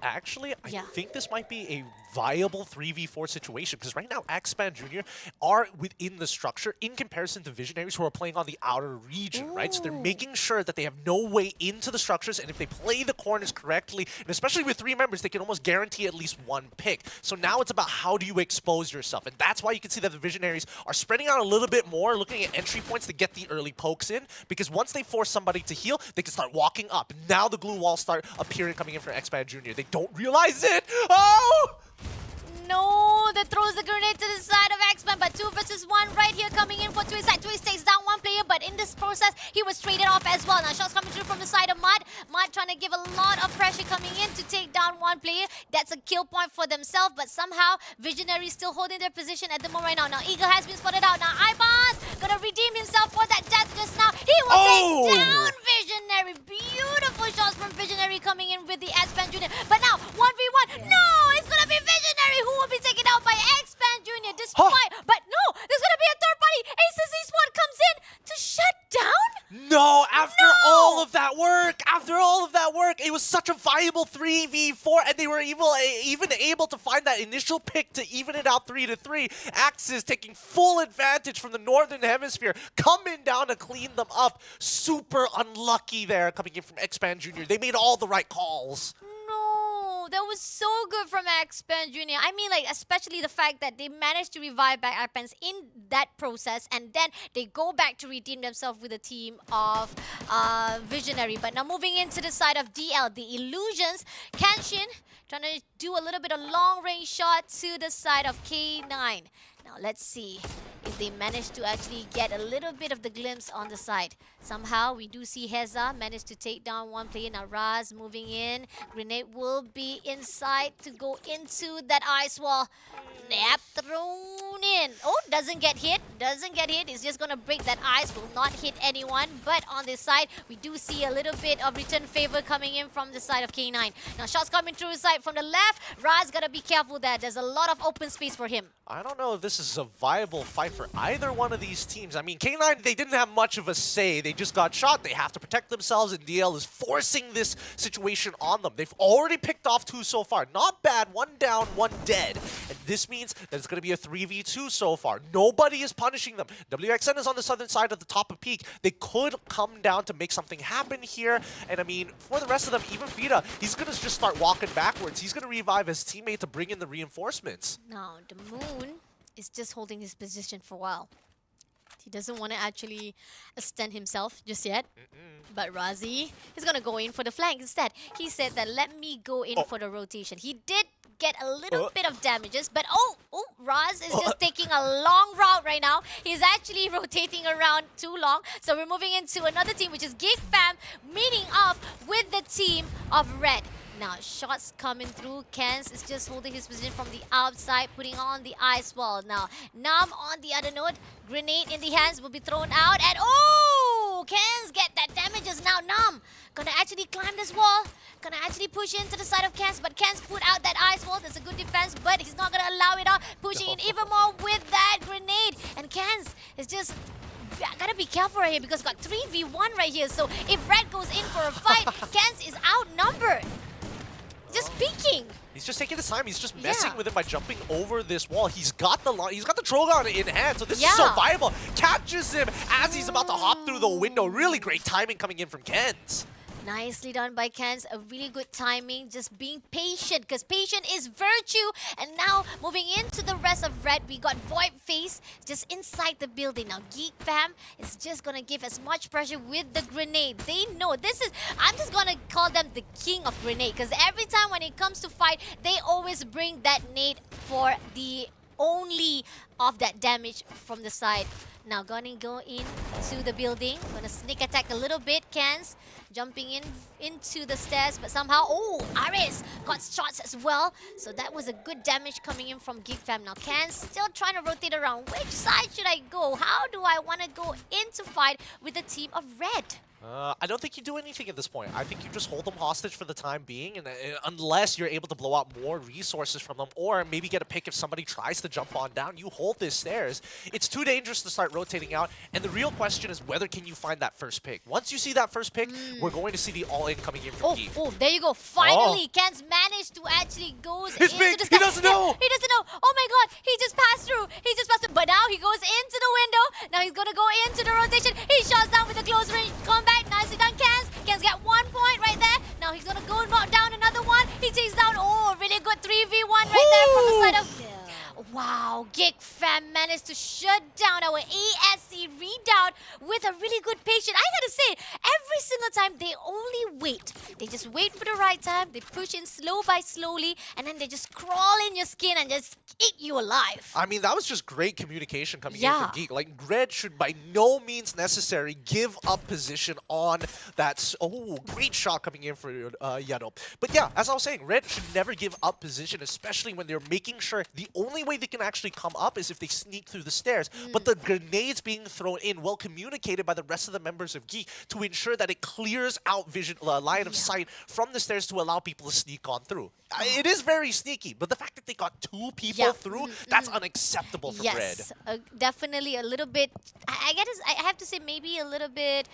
Actually, I think this might be a viable 3v4 situation, because right now X-Ban Jr. are within the structure in comparison to Visionaries, who are playing on the outer region, right? So they're making sure that they have no way into the structures, and if they play the corners correctly, and especially with 3 members, they can almost guarantee at least 1 pick. So now it's about how do you expose yourself, and that's why you can see that the Visionaries are spreading out a little bit more, looking at entry points to get the early pokes in, because once they force somebody to heal, they can start walking up. Now the glue walls start appearing, coming in for X-Ban Jr. They don't realize it. Oh! No, that throws the grenade to the side of X-Men, but 2 versus 1 right here coming in for Twist. Twist takes down 1 player, but in this process, he was traded off as well. Now shots coming through from the side of Mud. Mud trying to give a lot of pressure coming in to take down 1 player. That's a kill point for themselves, but somehow Visionary still holding their position at the moment right now. Now Eagle has been spotted out. Now Ibas gonna redeem himself for that death just now. He will take down Visionary. Beautiful shots from Visionary coming in with the X-Ban Jr. But now 1v1. No, it's gonna be Visionary who will be taken out by X-Ban Jr. despite, but no, there's gonna be a third party. Aces Esports comes in to shut down. No, after all of that work, it was such a viable 3v4, and they were even able to find that initial pick to even it out 3-3. Axis taking full advantage from the Northern Hemisphere, coming down to clean them up. Super unlucky there coming in from X-Ban Jr. They made all the right calls. That was so good from X-Ban Jr. I mean, like, especially the fact that they managed to revive back Arpens in that process, and then they go back to redeem themselves with a team of Visionary. But now moving into the side of DL, the Illusions, Kenshin trying to do a little bit of long-range shot to the side of K9. Now let's see if they manage to actually get a little bit of the glimpse on the side. Somehow we do see Heza manage to take down 1 player. Now Raz moving in. Grenade will be inside to go into that ice wall. Yep, thrown in. Oh, doesn't get hit. It's just gonna break that ice. Will not hit anyone. But on this side, we do see a little bit of return favor coming in from the side of K9. Now shots coming through his side from the left. Raz gotta be careful there. There's a lot of open space for him. I don't know if this is a viable fight for either one of these teams. I mean, K9, they didn't have much of a say. They just got shot. They have to protect themselves, and DL is forcing this situation on them. They've already picked off 2 so far. Not bad. 1 down, 1 dead. And this means that it's going to be a 3v2 so far. Nobody is punishing them. WXN is on the southern side of the top of Peak. They could come down to make something happen here. And I mean, for the rest of them, even Fida, he's going to just start walking backwards. He's going to revive his teammate to bring in the reinforcements. Now, the Moon is just holding his position for a while. He doesn't want to actually extend himself just yet. But Razi is going to go in for the flank instead. He said that let me go in for the rotation. He did get a little bit of damages, but Raz is just taking a long route right now. He's actually rotating around too long. So we're moving into another team, which is Geek Fam, meeting up with the team of Red. Now, shots coming through. Kens is just holding his position from the outside, putting on the ice wall. Now, Nam on the other node. Grenade in the hands will be thrown out. And Kens get that damages. Now, Nam gonna actually climb this wall. Gonna actually push into the side of Kens. But Kens put out that ice wall. That's a good defense, but he's not gonna allow it out. Pushing in even more with that grenade. And Kens is just... I gotta be careful right here because got 3v1 right here. So if Red goes in for a fight, Kens is outnumbered. just peeking. He's just taking his time. He's just messing with it by jumping over this wall. He's got the Drogon in hand, so this is survival. Catches him as he's about to hop through the window. Really great timing coming in from Kenz. Nicely done by Kenz. A really good timing. Just being patient, because patient is virtue. And now moving into the rest of red, we got Void Face just inside the building. Now Geek Fam is just gonna give as much pressure with the grenade. They know this is. I'm just gonna call them the king of grenade, because every time when it comes to fight, they always bring that nade for the only of that damage from the side. Now gonna go into the building. Gonna sneak attack a little bit. Kenz jumping into the stairs, but somehow, Ares got shots as well. So that was a good damage coming in from Geek Fam. Now Kenz still trying to rotate around. Which side should I go? How do I want to go into fight with the team of red? I don't think you do anything at this point. I think you just hold them hostage for the time being, and unless you're able to blow out more resources from them, or maybe get a pick if somebody tries to jump on down, you hold this stairs. It's too dangerous to start rotating out, and the real question is whether can you find that first pick. Once you see that first pick, we're going to see the all-in coming in from Geek. Oh, there you go. Finally, Kenz managed to actually go into the stairs. He doesn't know! He doesn't know! Oh my god, he just passed through. He just passed through. But now he goes into the window. Now he's going to go into the rotation. He shots down with a close range combat. Nicely done, Kenz. Kenz got 1 point right there. Now he's going to go and knock down another one. He takes down, really good 3v1 right there from the side of... Wow, Geek Fam managed to shut down our ASC readout with a really good patient. I gotta say, every single time they only wait. They just wait for the right time, they push in slow by slowly, and then they just crawl in your skin and just eat you alive. I mean, that was just great communication coming in from Geek. Like, Red should by no means necessary give up position on that. Great shot coming in for Yano. But yeah, as I was saying, Red should never give up position, especially when they're making sure the only way they can actually come up is if they sneak through the stairs. But the grenades being thrown in, well communicated by the rest of the members of Geek to ensure that it clears out line of sight from the stairs to allow people to sneak on through. It is very sneaky, but the fact that they got 2 people through, that's unacceptable for Red. Definitely a little bit, I have to say maybe a little bit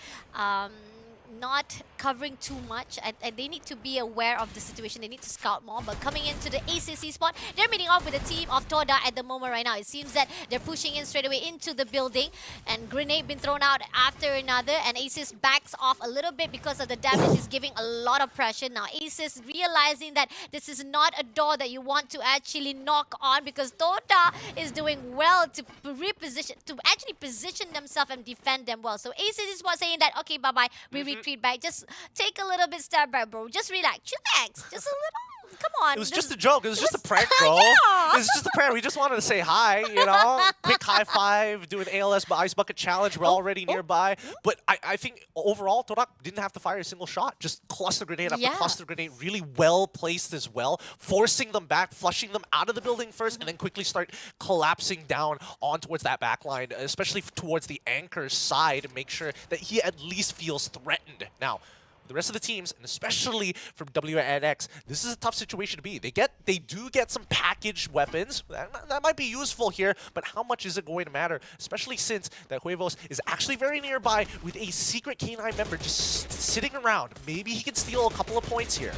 not covering too much. They need to be aware of the situation. They need to scout more. But coming into the ACC spot, they're meeting off with the team of Toda at the moment right now. It seems that they're pushing in straight away into the building. And grenade been thrown out after another. And Aces backs off a little bit because of the damage. Is giving a lot of pressure. Now Aces realizing that this is not a door that you want to actually knock on, because Toda is doing well to reposition, to actually position themselves and defend them well. So Aces is what saying that, okay, bye-bye, we retreat back. Just take a little bit step back, bro. Just relax. Chillax. Just a little. Come on. It was just a joke. It was just a prank, bro. It was just a prank. We just wanted to say hi, you know? Quick high five, do an ALS Ice Bucket Challenge. We're already nearby. But I think overall, Torak didn't have to fire a single shot. Just cluster grenade after cluster grenade. Really well placed as well. Forcing them back, flushing them out of the building first, and then quickly start collapsing down on towards that back line, especially towards the anchor side, to make sure that he at least feels threatened. Now, the rest of the teams, and especially from WNX, this is a tough situation to be. They do get some packaged weapons. That might be useful here, but how much is it going to matter? Especially since that Huevos is actually very nearby with a secret K9 member just sitting around. Maybe he can steal a couple of points here.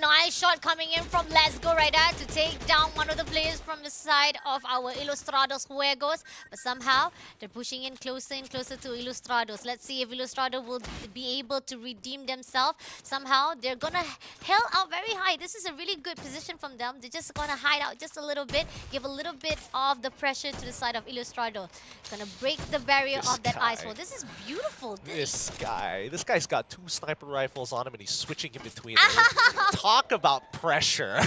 Nice shot coming in from Let's Go right there to take down one of the players from the side of our Ilustrados Juegos. But somehow, they're pushing in closer and closer to Ilustrados. Let's see if Ilustrado will be able to redeem themselves. Somehow, they're gonna held out very high. This is a really good position from them. They're just gonna hide out just a little bit, give a little bit of the pressure to the side of Ilustrado. Gonna break the barrier of that ice wall. This is beautiful. This guy's got 2 sniper rifles on him and he's switching in between them. Talk about pressure.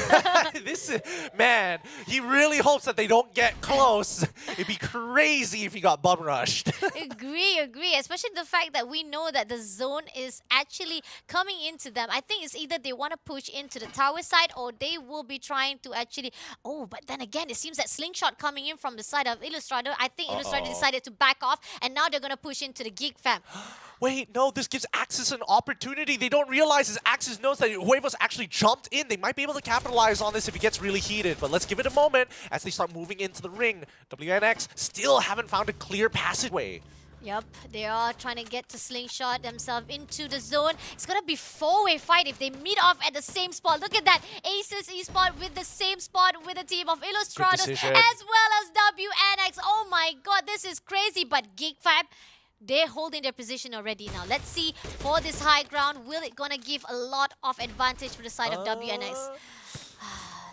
Man, he really hopes that they don't get close. It'd be crazy if he got bum rushed. Agree. Especially the fact that we know that the zone is actually coming into them. I think it's either they want to push into the tower side or they will be trying to actually... but then again, it seems that Slingshot coming in from the side of Ilustrado. I think Ilustrado decided to back off, and now they're going to push into the Geek Fam. Wait, no, this gives Axis an opportunity. They don't realize as Axis knows that Huevos actually jumped in. They might be able to capitalize on this if it gets really heated, but let's give it a moment as they start moving into the ring. WNX still haven't found a clear passageway. Yep, they are trying to get to slingshot themselves into the zone. It's gonna be four-way fight if they meet off at the same spot. Look at that, Aces Esports with the same spot with a team of Illustrados as well as WNX. Oh my god, this is crazy. But GeekFab, they're holding their position already now. Let's see for this high ground, will it gonna give a lot of advantage for the side of WNX?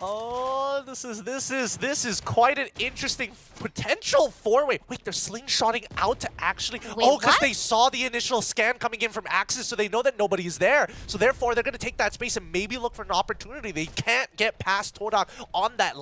Oh, this is quite an interesting potential four-way. Wait, they're slingshotting out to actually... Wait, because they saw the initial scan coming in from Axis, so they know that nobody is there. So therefore, they're going to take that space and maybe look for an opportunity. They can't get past Todak on that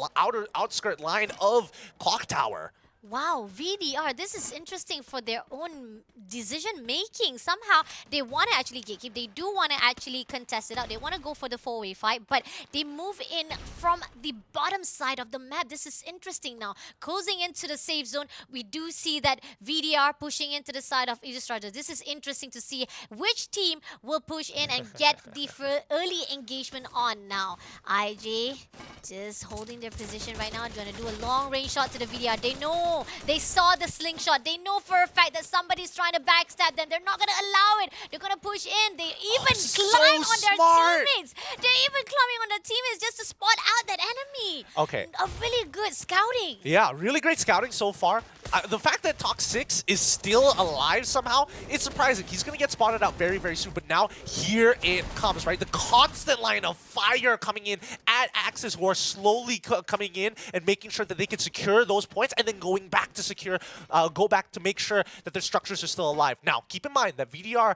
outskirt line of Clock Tower. Wow, VDR, this is interesting for their own decision making. Somehow they want to actually gatekeep. They do want to actually contest it out. They want to go for the four-way fight, but they move in from the bottom side of the map. This is interesting now. Closing into the safe zone, we do see that VDR pushing into the side of Illustrator. This is interesting to see which team will push in and get the early engagement on now. IJ just holding their position right now. They're going to do a long range shot to the VDR. They know. They saw the slingshot. They know for a fact that somebody's trying to backstab them. They're not going to allow it. They're going to push in. They even climb on their teammates. They're even climbing on their teammates just to spot out that enemy. Okay. A really good scouting. Yeah, really great scouting so far. The fact that Talk 6 is still alive somehow, it's surprising. He's going to get spotted out very, very soon. But now, here it comes, right? The constant line of fire coming in at Axis, who are slowly coming in and making sure that they can secure those points and then going back to secure, go back to make sure that their structures are still alive. Now, keep in mind that VDR,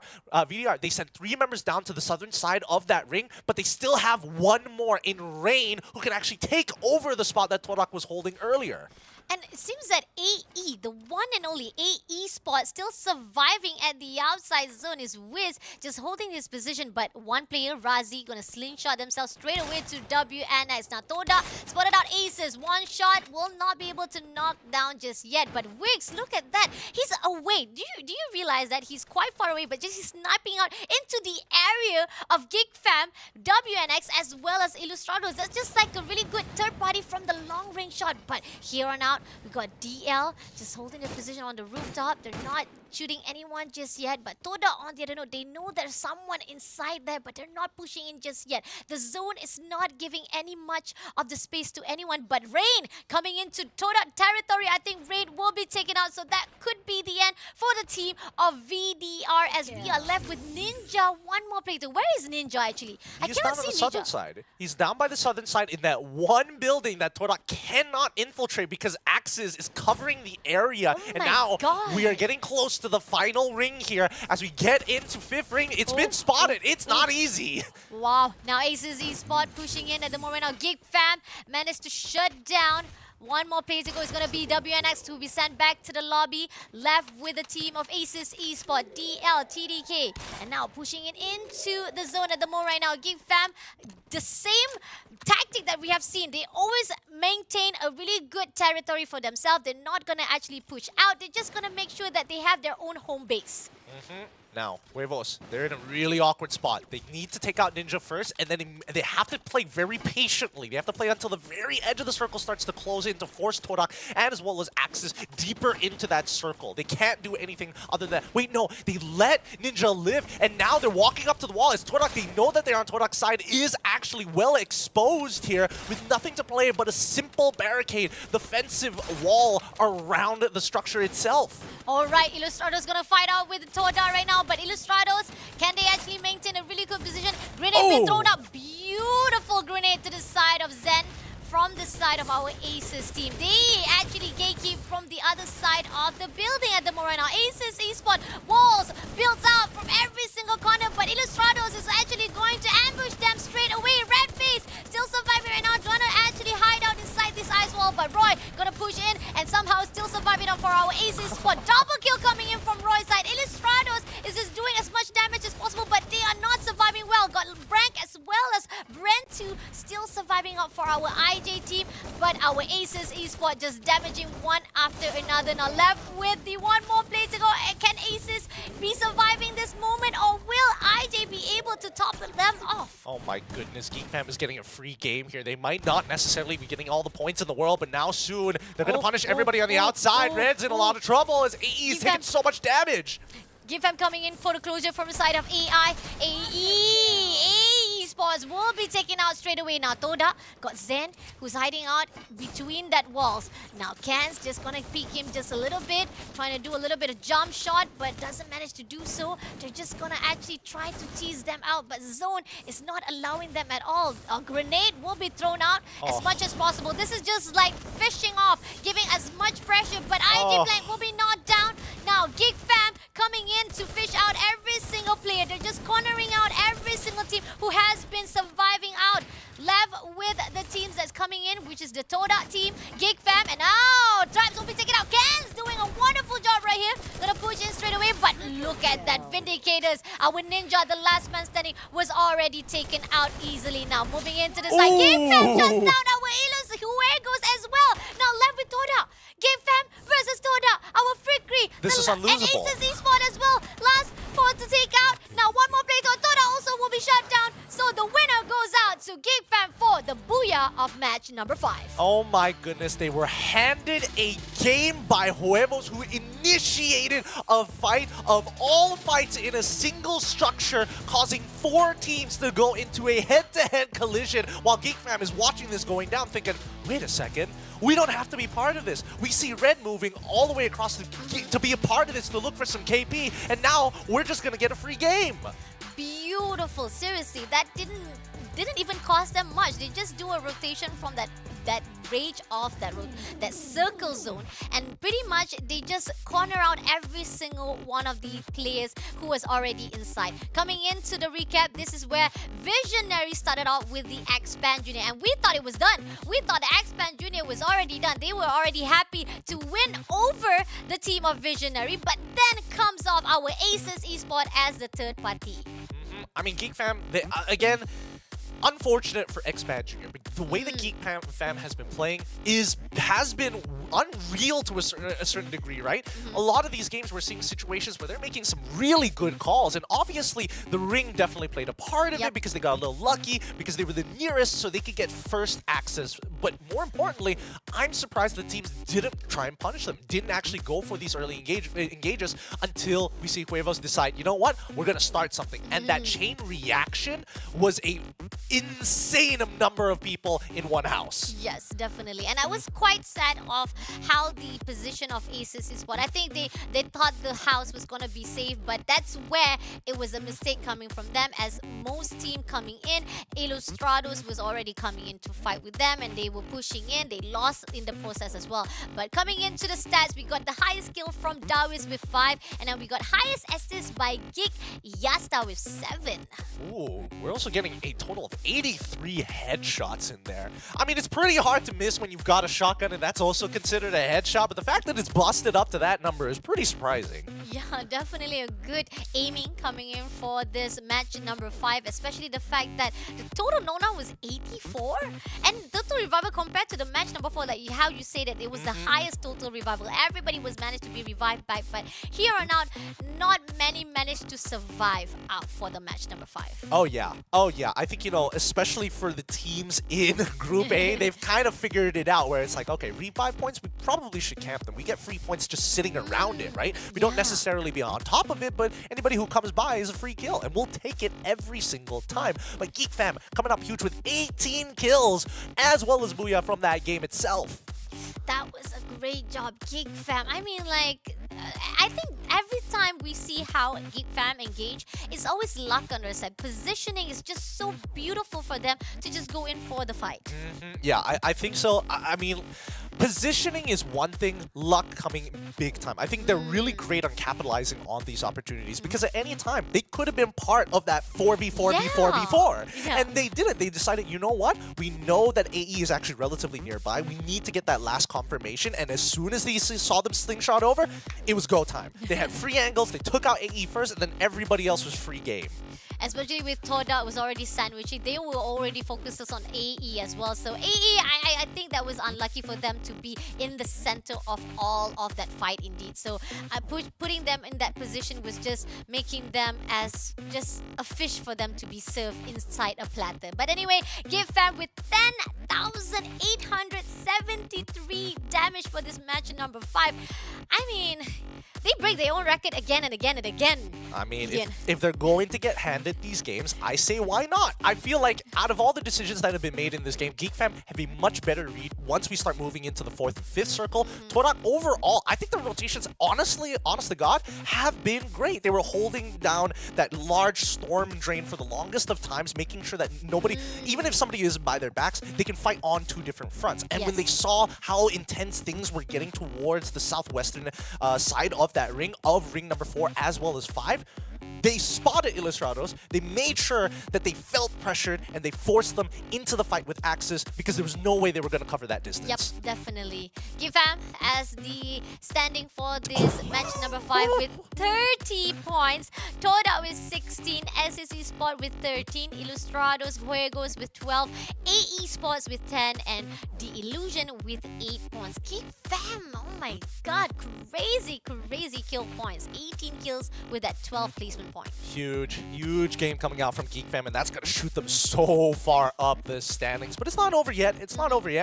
they sent 3 members down to the southern side of that ring, but they still have 1 more in Rain who can actually take over the spot that Todak was holding earlier. And it seems that AE, the one and only a-esport, still surviving at the outside zone is Wiz, just holding his position. But one player, Razi, gonna slingshot themselves straight away to WNX. Now Toda spotted out Aces. One shot will not be able to knock down just yet. But Wiggs, look at that. He's away. Do you realize that he's quite far away, but just he's sniping out into the area of GeekFam, WNX, as well as Illustrados. That's just like a really good third party from the long range shot. But here on out, we got DL just holding their position on the rooftop. They're not shooting anyone just yet, but Toda on the other note, they know there's someone inside there, but they're not pushing in just yet. The zone is not giving any much of the space to anyone, but Rain coming into Toda territory. I think Rain will be taken out, so that could be the end for the team of VDR as we are left with Ninja. One more player. Where is Ninja actually? I cannot see Ninja. He's down on the southern side. He's down by the southern side in that one building that Toda cannot infiltrate because Axis is covering the area. Oh and now we are getting close to the final ring here as we get into 5th ring. It's been spotted. It's not easy. Wow. Now Aces Esports pushing in at the moment. Now GeekFam managed to shut down. One more player to go is going to be WNX to be sent back to the lobby. Left with the team of Aces Esports, DL, TDK. And now pushing it into the zone at the moment right now. GeekFam, the same tactic that we have seen. They always maintain a really good territory for themselves. They're not going to actually push out. They're just going to make sure that they have their own home base. Now, Huevos, they're in a really awkward spot. They need to take out Ninja first, and then they have to play very patiently. They have to play until the very edge of the circle starts to close in to force Todak and as well as Axis deeper into that circle. They can't do anything other than... Wait, no, they let Ninja live, and now they're walking up to the wall. As Todak, they know that they're on Todak's side, is actually well exposed here with nothing to play but a simple barricade, defensive wall around the structure itself. All right, Illustrator's gonna fight out with Toda right now, but Illustrados, can they actually maintain a really good position? Grenade being thrown up. Beautiful grenade to the side of Zen from the side of our Aces team. They actually gatekeep from the other side of the building at the moment right now. Aces Esports, walls built out from every single corner, but Illustrados is actually going to ambush them straight away. Red face still surviving right now, trying to actually hide out inside this ice wall, but Roy gonna push in and somehow still surviving up for our Aces Esports. Double kill coming in from Roy's side. Illustrados is just doing as much damage as possible, but they are not surviving well. Got Brank as well as Brent 2 still surviving up for our IJ team, but our Aces Esports just damaging one after another. Now left with the one more play to go. Can Aces be surviving this moment, or will IJ be able to top them off? Oh my goodness, Geek Fam is getting a free game here. They might not necessarily be getting all the points in the world, but now soon they're going to punish everybody on the outside. Red's in a lot of trouble as AE is taking so much damage. Geek Fam coming in for the closure from the side of AI. Esports will be taken out straight away. Now Toda got Zen, who's hiding out between that walls. Now Can's just gonna peek him just a little bit, trying to do a little bit of jump shot, but doesn't manage to do so. They're just gonna actually try to tease them out, but Zone is not allowing them at all. A grenade will be thrown out as much as possible. This is just like fishing off, giving as much pressure, but IG Blank will be knocked down. Now Geek Fam coming in to fish out every single player. They're just cornering out every single team who has been surviving out. Left with the teams that's coming in, which is the Toda team, Geek Fam, and now Tribes will be taken out. Ken's doing a wonderful job right here. Gonna push in straight away, but look at that Vindicators. Our Ninja, the last man standing, was already taken out easily. Now moving into the side. Geek Fam just down our Ilus Huegos as well. Now left with Toda. Geek Fam versus Toda. Our Frickery. This is unlosable. And Aces Esports as well. Last four to take out. Now one more play to Toda also will be shut down. So the winner goes out to Geek Fam for the booyah of match number 5. Oh my goodness, they were handed a game by Huevos, who initiated a fight of all fights in a single structure, causing 4 teams to go into a head-to-head collision, while Geek Fam is watching this going down thinking, wait a second, we don't have to be part of this. We see Red moving all the way across to be a part of this, to look for some KP, and now we're just gonna get a free game. Beautiful, seriously, that didn't even cost them much. They just do a rotation from that rage off that circle zone, and pretty much they just corner out every single one of the players who was already inside. Coming into the recap, this is where Visionary started out with the X-Band Junior, and we thought it was done. We thought the X-Band Junior was already done. They were already happy to win over the team of Visionary, but then comes off our Aces Esports as the third party. I mean, Geek Fam, they, again, unfortunate for X-Band Junior. The way that Geek Fam has been playing has been unreal to a certain degree, right? A lot of these games we're seeing situations where they're making some really good calls, and obviously the ring definitely played a part of it because they got a little lucky, because they were the nearest, so they could get first access. But more importantly, I'm surprised the teams didn't try and punish them, didn't actually go for these early engages until we see Huevos decide, you know what, we're gonna start something. And that chain reaction was a insane number of people in one house. Yes, definitely. And I was quite sad of how the position of Aces is what I think they thought the house was going to be safe, but that's where it was a mistake coming from them, as most team coming in, Illustrados was already coming in to fight with them, and they were pushing in. They lost in the process as well. But coming into the stats, we got the highest kill from Dawis with 5, and then we got highest assist by Geek Yasta with 7. Ooh, we're also getting a total of 83 headshots in there. I mean, it's pretty hard to miss when you've got a shotgun, and that's also considered a headshot, but the fact that it's busted up to that number is pretty surprising. Yeah, definitely a good aiming coming in for this match number 5, especially the fact that the total Nona was 84, and total revival compared to the match number 4, like how you say that it was the highest total revival. Everybody was managed to be revived back, but here on out, not many managed to survive out for the match number 5. Oh yeah, I think, you know, especially for the teams in Group A, they've kind of figured it out where it's like, okay, revive points, we probably should camp them. We get free points just sitting around it, right? We don't necessarily be on top of it, but anybody who comes by is a free kill, and we'll take it every single time. But Geek Fam coming up huge with 18 kills, as well as Booyah from that game itself. That was a great job, Geek Fam. I mean, like, I think every time we see how Geek Fam engage, it's always luck on their side. Positioning is just so beautiful for them to just go in for the fight. Yeah, I think so. I mean, positioning is one thing, luck coming big time. I think they're really great on capitalizing on these opportunities, because at any time, they could have been part of that 4v4v4v4. Yeah. And they didn't. They decided, you know what? We know that AE is actually relatively nearby. We need to get that last confirmation. And as soon as they saw them slingshot over, it was go time. They had free angles. They took out AE first, and then everybody else was free game. Especially with Toda was already sandwiching. They were already focused on AE as well. So AE, I think that was unlucky for them to be in the center of all of that fight indeed. So putting them in that position was just making them as just a fish for them to be served inside a platter. But anyway, Give Fam with 10,873 damage for this match number 5. I mean, they break their own record again and again and again. I mean, Ian. if they're going to get handed these games, I say why not? I feel like out of all the decisions that have been made in this game, Geek Fam have a much better read once we start moving into the 4th and 5th circle. Torak, overall, I think the rotations, honest to God, have been great. They were holding down that large storm drain for the longest of times, making sure that nobody, even if somebody is by their backs, they can fight on 2 different fronts. And when they saw how intense things were getting towards the southwestern side of that ring, of ring number 4 as well as 5, they spotted Illustrados, they made sure that they felt pressured, and they forced them into the fight with Axis because there was no way they were going to cover that distance. Yep, definitely. Gifam as the standing for this match number 5 with 30 points. Toda with 16, a-esport with 13, Illustrados Juegos with 12, a-esport with 10, and The Illusion with 8 points. Gifam, oh my god, crazy kill points. 18 kills with that 12 placement point. Huge game coming out from Geek Fam, and that's going to shoot them so far up the standings. But it's not over yet.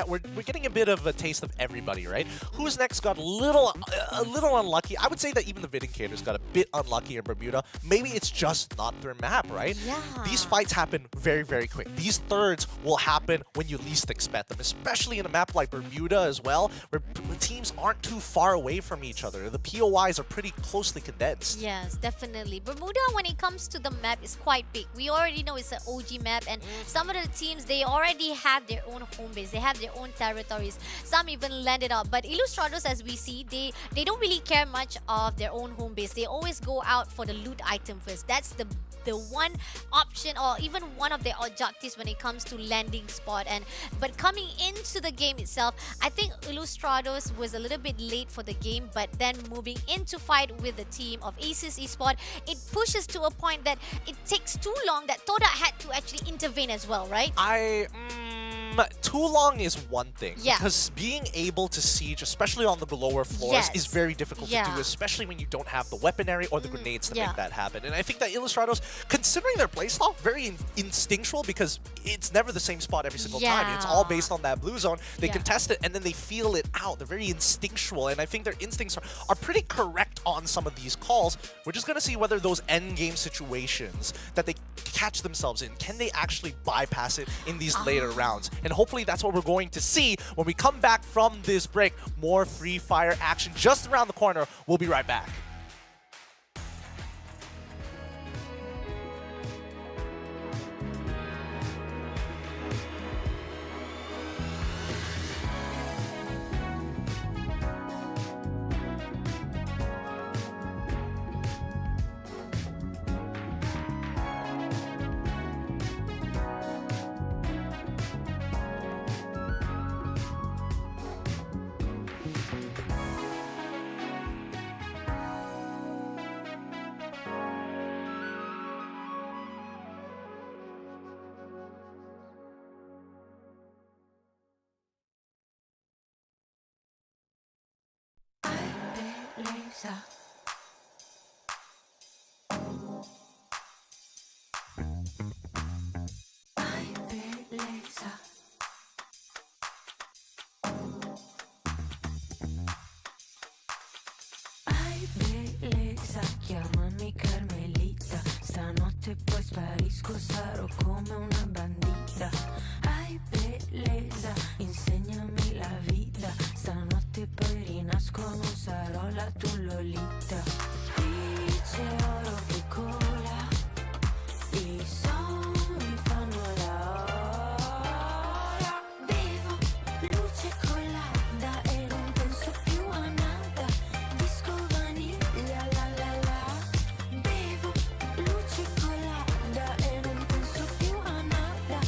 We're getting a bit of a taste of everybody, right? Who's next got a little unlucky. I would say that even the Vindicators got a bit unlucky in Bermuda. Maybe it's just not their map, right? Yeah. These fights happen very quick. These thirds will happen when you least expect them, especially in a map like Bermuda as well, where the teams aren't too far away from each other. The POIs are pretty closely condensed. Yes, definitely. Bermuda, when it comes to the map, is quite big. We already know it's an OG map, and some of the teams, they already have their own home base. They have their own territories. Some even landed up. But Illustrados, as we see, they don't really care much of their own home base. They always go out for the loot item first. That's the one option, or even one of their objectives when it comes to landing spot. But coming into the game itself, I think Illustrados was a little bit late for the game, but then moving into fight with the team of Aces Esports, it pushes to a point that it takes too long that Toda had to actually intervene as well, right? Too long is one thing. Yeah. Because being able to siege, especially on the lower floors, is very difficult to do, especially when you don't have the weaponry or the grenades to make that happen. And I think that Illustrados, considering their playstyle, very instinctual, because it's never the same spot every single time. It's all based on that blue zone. They contest it and then they feel it out. They're very instinctual, and I think their instincts are pretty correct on some of these calls. We're just going to see whether those end game situations that they catch themselves in, can they actually bypass it in these later rounds? And hopefully that's what we're going to see when we come back from this break. More Free Fire action just around the corner. We'll be right back. Lisa. Ay, belleza. Ay, bellezza, chiamami Carmelita. Stanotte poi sparisco, sarò come una bandita. Ay, bellezza, insegnami la vita. Stanotte poi rinasco, non sarò la tua Lolita. Dice oro che cola, i sogni fanno la ora. Bevo luce colada e non penso più a nada. Disco vaniglia la la la. Bevo luce colada e non penso più a nada.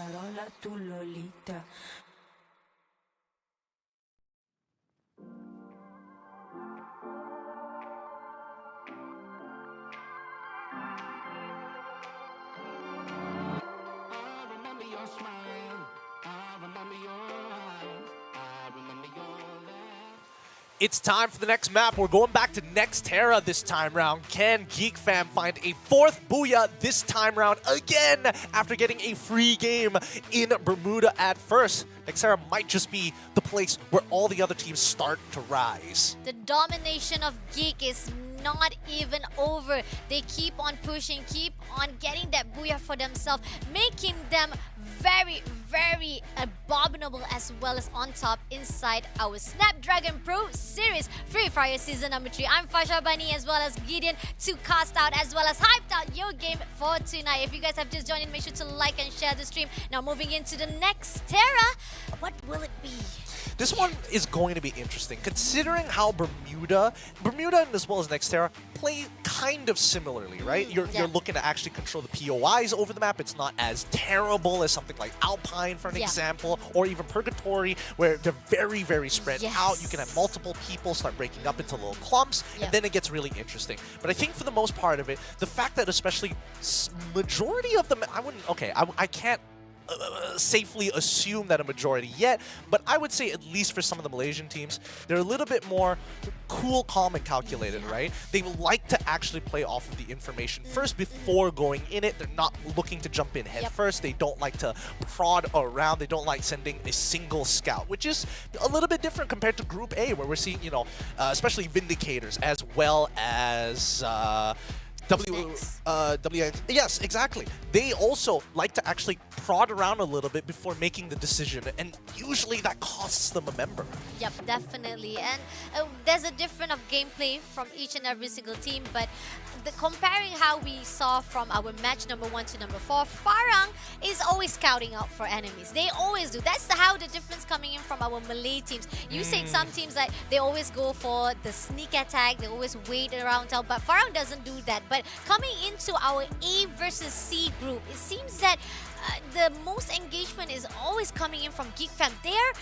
Carola, tu Lolita. I remember your smile. I remember your eyes. I remember your laugh. It's time for the next map. We're going back to Nextera this time round. Can Geek Fam find a fourth Booyah this time round again after getting a free game in Bermuda at first? Nextera might just be the place where all the other teams start to rise. The domination of Geek is not even over. They keep on pushing, keep on getting that booyah for themselves, making them very, very abominable as well as on top inside our Snapdragon Pro Series Free Fire Season number 3. I'm Fasha Bani as well as Gideon to cast out as well as hyped out your game for tonight. If you guys have just joined in, make sure to like and share the stream. Now moving into the next Terra, what will it be? This one is going to be interesting, considering how Bermuda and as well as Nextera play kind of similarly, right? You're looking to actually control the POIs over the map. It's not as terrible as something like Alpine, for an example, or even Purgatory, where they're very, very spread out. You can have multiple people start breaking up into little clumps, and then it gets really interesting. But I think for the most part of it, the fact that especially majority of them, I can't safely assume that a majority yet, but I would say at least for some of the Malaysian teams, they're a little bit more cool, calm, and calculated, right? They like to actually play off of the information first before going in it. They're not looking to jump in head first. They don't like to prod around. They don't like sending a single scout, which is a little bit different compared to Group A, where we're seeing, you know, especially Vindicators as well as yes, exactly. They also like to actually prod around a little bit before making the decision, and usually that costs them a member. Yep, definitely. And there's a difference of gameplay from each and every single team, but comparing how we saw from our match number 1 to number 4, Farang is always scouting out for enemies. They always do. That's how the difference coming in from our Malay teams. You said some teams like they always go for the sneak attack, they always wait around, but Farang doesn't do that. But coming into our A versus C group, it seems that the most engagement is always coming in from Geek Fam. Their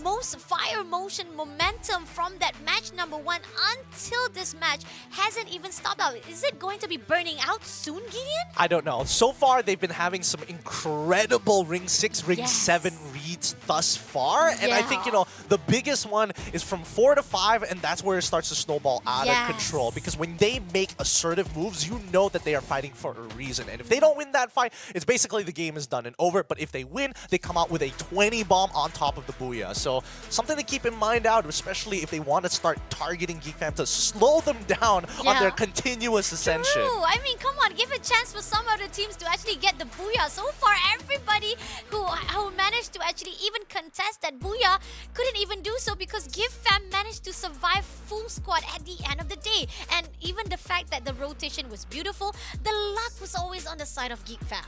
most fire motion momentum from that match number 1 until this match hasn't even stopped out. Is it going to be burning out soon, Gideon? I don't know. So far, they've been having some incredible Ring 6, Ring 7 reads thus far. And I think, you know, the biggest one is from 4 to 5, and that's where it starts to snowball out of control. Because when they make assertive moves, you know that they are fighting for a reason. And if they don't win that fight, it's basically the game is done and over. But if they win, they come out with a 20 bomb on top of the Booyah. So something to keep in mind out, especially if they want to start targeting Geek Fam to slow them down on their continuous ascension. True. I mean, come on, give a chance for some other teams to actually get the Booyah. So far, everybody who managed to actually even contest that Booyah couldn't even do so because Geek Fam managed to survive full squad at the end of the day. And even the fact that the rotation was beautiful, the luck was always on the side of Geek Fam.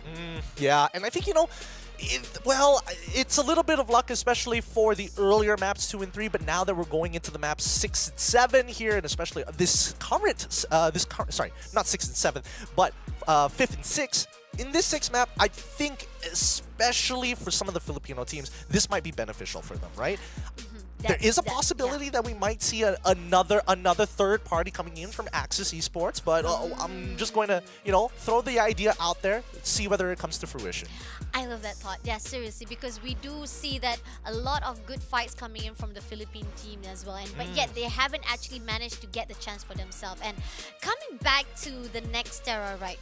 Yeah, and I think, you know, it's a little bit of luck, especially for the earlier maps 2 and 3, but now that we're going into the maps 6 and 7 here, and especially this current, sorry, not 6 and 7, but 5th and 6, in this 6 map, I think especially for some of the Filipino teams, this might be beneficial for them, right? There is a possibility that we might see another third party coming in from Axis Esports, but I'm just going to, you know, throw the idea out there, see whether it comes to fruition. I love that thought. Yeah, seriously, because we do see that a lot of good fights coming in from the Philippine team as well, but yet they haven't actually managed to get the chance for themselves. And coming back to the Nextera, right?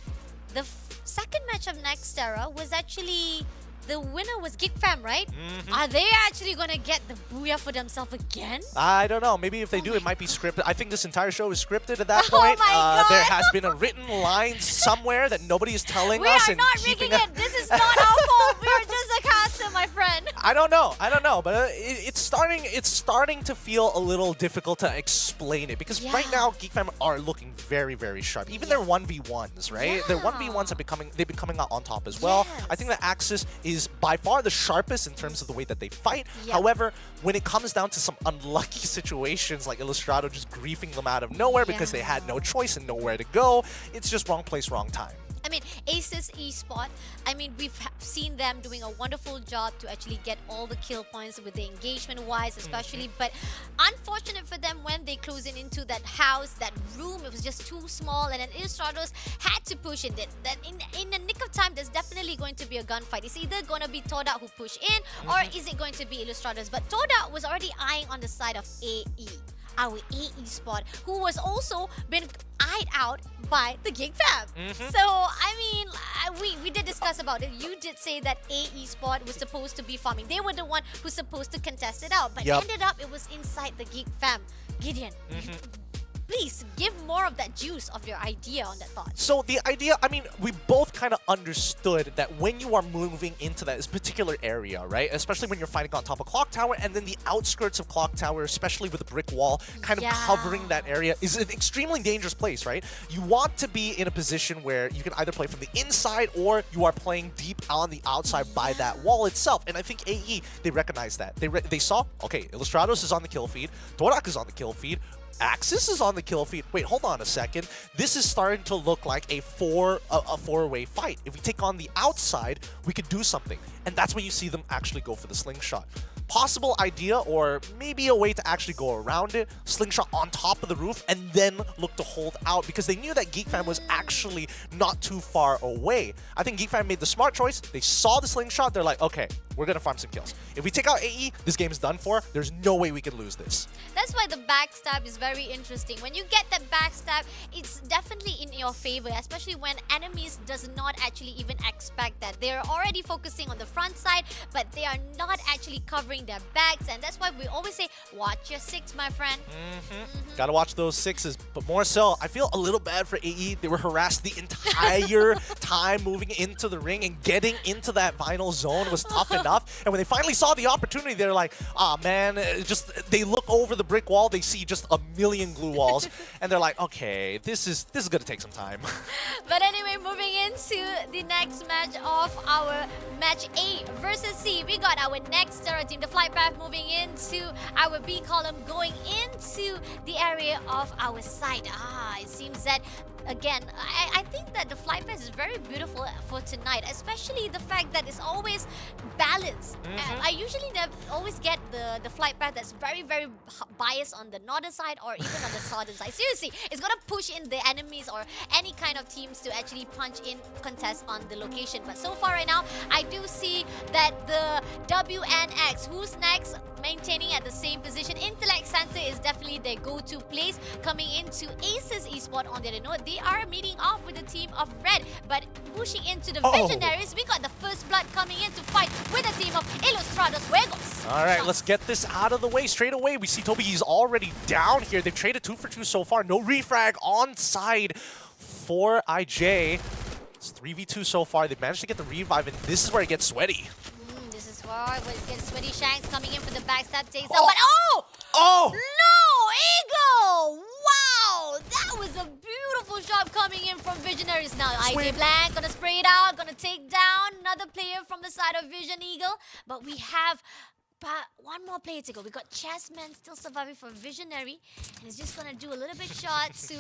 The second match of Nextera was actually... the winner was Geek Fam, right? Are they actually going to get the Booyah for themselves again? I don't know. Maybe if they do, it might be scripted. I think this entire show is scripted at that point. Oh my God. There has been a written line somewhere that nobody is telling us. We are not rigging it. This is not our fault. We are just a caster, my friend. I don't know, but it's starting to feel a little difficult to explain it because right now Geek Fam are looking very, very sharp. Even their 1v1s, right? Their 1v1s have they've been coming out on top as well. I think the Axis is by far the sharpest in terms of the way that they fight. However, when it comes down to some unlucky situations like Illustrado just griefing them out of nowhere because they had no choice and nowhere to go, it's just wrong place, wrong time. I mean, Aces Esport, I mean, we've seen them doing a wonderful job to actually get all the kill points with the engagement-wise, especially. But unfortunate for them when they close in into that house, that room, it was just too small, and then Illustrados had to push in. That in the nick of time, there's definitely going to be a gunfight. It's either going to be Toda who push in, or is it going to be Illustrados? But Toda was already eyeing on the side of AE, our AE spot, who was also been eyed out by the Geek Fam. So, I mean, we did discuss about it. You did say that AE spot was supposed to be farming. They were the one who's supposed to contest it out, but ended up it was inside the Geek Fam. Gideon, please give more of that juice of your idea on that thought. So the idea, I mean, we both kind of understood that when you are moving into that particular area, right? Especially when you're fighting on top of Clock Tower and then the outskirts of Clock Tower, especially with a brick wall kind of covering that area, is an extremely dangerous place, right? You want to be in a position where you can either play from the inside or you are playing deep on the outside by that wall itself. And I think AE, they recognize that. They saw, okay, Illustrados is on the kill feed, Torak is on the kill feed, Axis is on the kill feed. Wait, hold on a second. This is starting to look like a four-way fight. If we take on the outside, we could do something. And that's when you see them actually go for the slingshot. Possible idea, or maybe a way to actually go around it, slingshot on top of the roof, and then look to hold out, because they knew that Geek Fam was actually not too far away. I think Geek Fam made the smart choice. They saw the slingshot. They're like, okay, we're going to farm some kills. If we take out AE, this game is done for. There's no way we can lose this. That's why the backstab is very interesting. When you get that backstab, it's definitely in your favor, especially when enemies does not actually even expect that. They're already focusing on the front side, but they are not actually covering their backs, and that's why we always say, watch your six, my friend. Gotta watch those sixes, but more so, I feel a little bad for AE. They were harassed the entire time moving into the ring, and getting into that vinyl zone was tough enough. And when they finally saw the opportunity, they're like, ah, man, they look over the brick wall, they see just a million glue walls, and they're like, okay, this is gonna take some time. But anyway, moving into the next match of our match A versus C, we got our next Terra team, the Flight Path, moving into our B column, going into the area of our side. It seems that again, I think that the Flight Path is very beautiful for tonight, especially the fact that it's always balanced. I usually always get the Flight Path that's very, very biased on the northern side or even on the southern side. Seriously, it's gonna push in the enemies or any kind of teams to actually punch in contest on the location. But so far right now, I do see that the WNX, who's next, maintaining at the same position. Intellect Center is definitely their go-to place. Coming into Aces Esport on the other note, they are meeting off with the team of Red, but pushing into the Visionaries, we got the first blood coming in to fight with the team of Ilustrados Juegos. All right, let's get this out of the way straight away. We see Toby, he's already down here. They've traded 2 for 2 so far. No refrag on side for IJ. It's 3v2 so far. They managed to get the revive, and this is where it gets sweaty. This is where it gets sweaty. Shanks coming in for the backstab, takes out, but oh! No! Eagle! Wow! That was a beautiful shot coming in from Visionaries. Now, IJ Blank gonna spray it out, gonna take down another player from the side of Vision Eagle. But we have one more player to go. We got Chessman still surviving for Visionary, and he's just gonna do a little bit shots to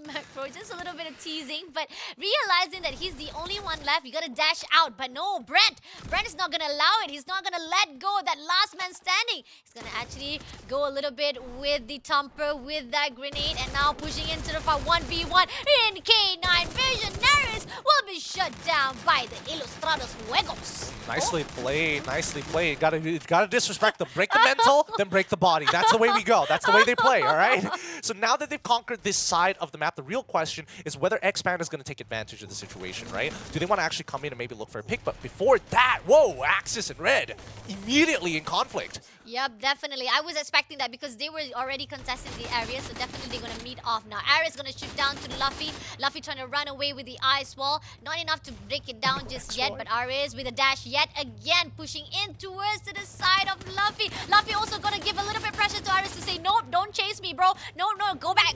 Macro, just a little bit of teasing, but realizing that he's the only one left, you gotta dash out. But no, Brent is not gonna allow it. He's not gonna let go of that last man standing. He's gonna actually go a little bit with the Thumper, with that grenade, and now pushing into the fight 1v1 in K9. Visionaries will be shut down by the Ilustrados Juegos. Nicely played, nicely played. Gotta disrespect them. Break the mental, then break the body. That's the way we go. That's the way they play, all right? So now that they've conquered this side of the map, the real question is whether X-Band is going to take advantage of the situation, right? Do they want to actually come in and maybe look for a pick? But before that, whoa, Axis and Red immediately in conflict. Yep, definitely. I was expecting that because they were already contesting the area, so definitely they're going to meet off now. Ares going to shoot down to Luffy. Luffy trying to run away with the ice wall. Not enough to break it down just yet, but Ares with a dash yet again, pushing in towards to the side of Luffy. Luffy also going to give a little bit pressure to Ares to say, no, don't chase me, bro. No, go back.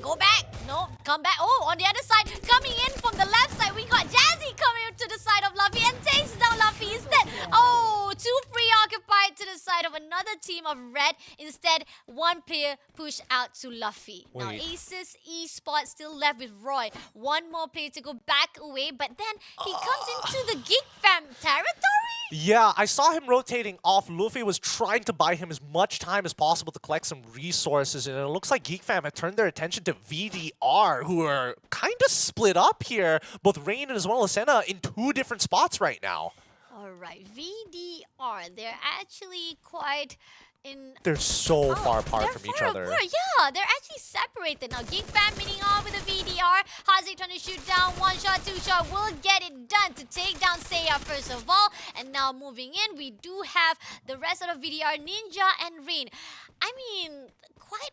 No, come back. Oh, on the other side, coming in from the left side, we got Jazzy coming to the side of Luffy and takes down Luffy instead. Oh, too preoccupied to the side side of another team of red. Instead, one player pushed out to Luffy. Now, Wait. Aces Esports still left with Roy. One more player to go back away, but then he comes into the Geek Fam territory. Yeah, I saw him rotating off. Luffy was trying to buy him as much time as possible to collect some resources, and it looks like Geek Fam had turned their attention to VDR, who are kind of split up here, both Rain as well as Senna, in 2 different spots right now. Alright, VDR, they're actually quite in... They're so far apart from each other. Yeah, they're actually separated. Now, Geek Fam meeting off with a VDR. Haziq trying to shoot down. 1 shot, 2 shot. Will get it done to take down Seiya first of all. And now moving in, we do have the rest of the VDR, Ninja and Rain. I mean, quite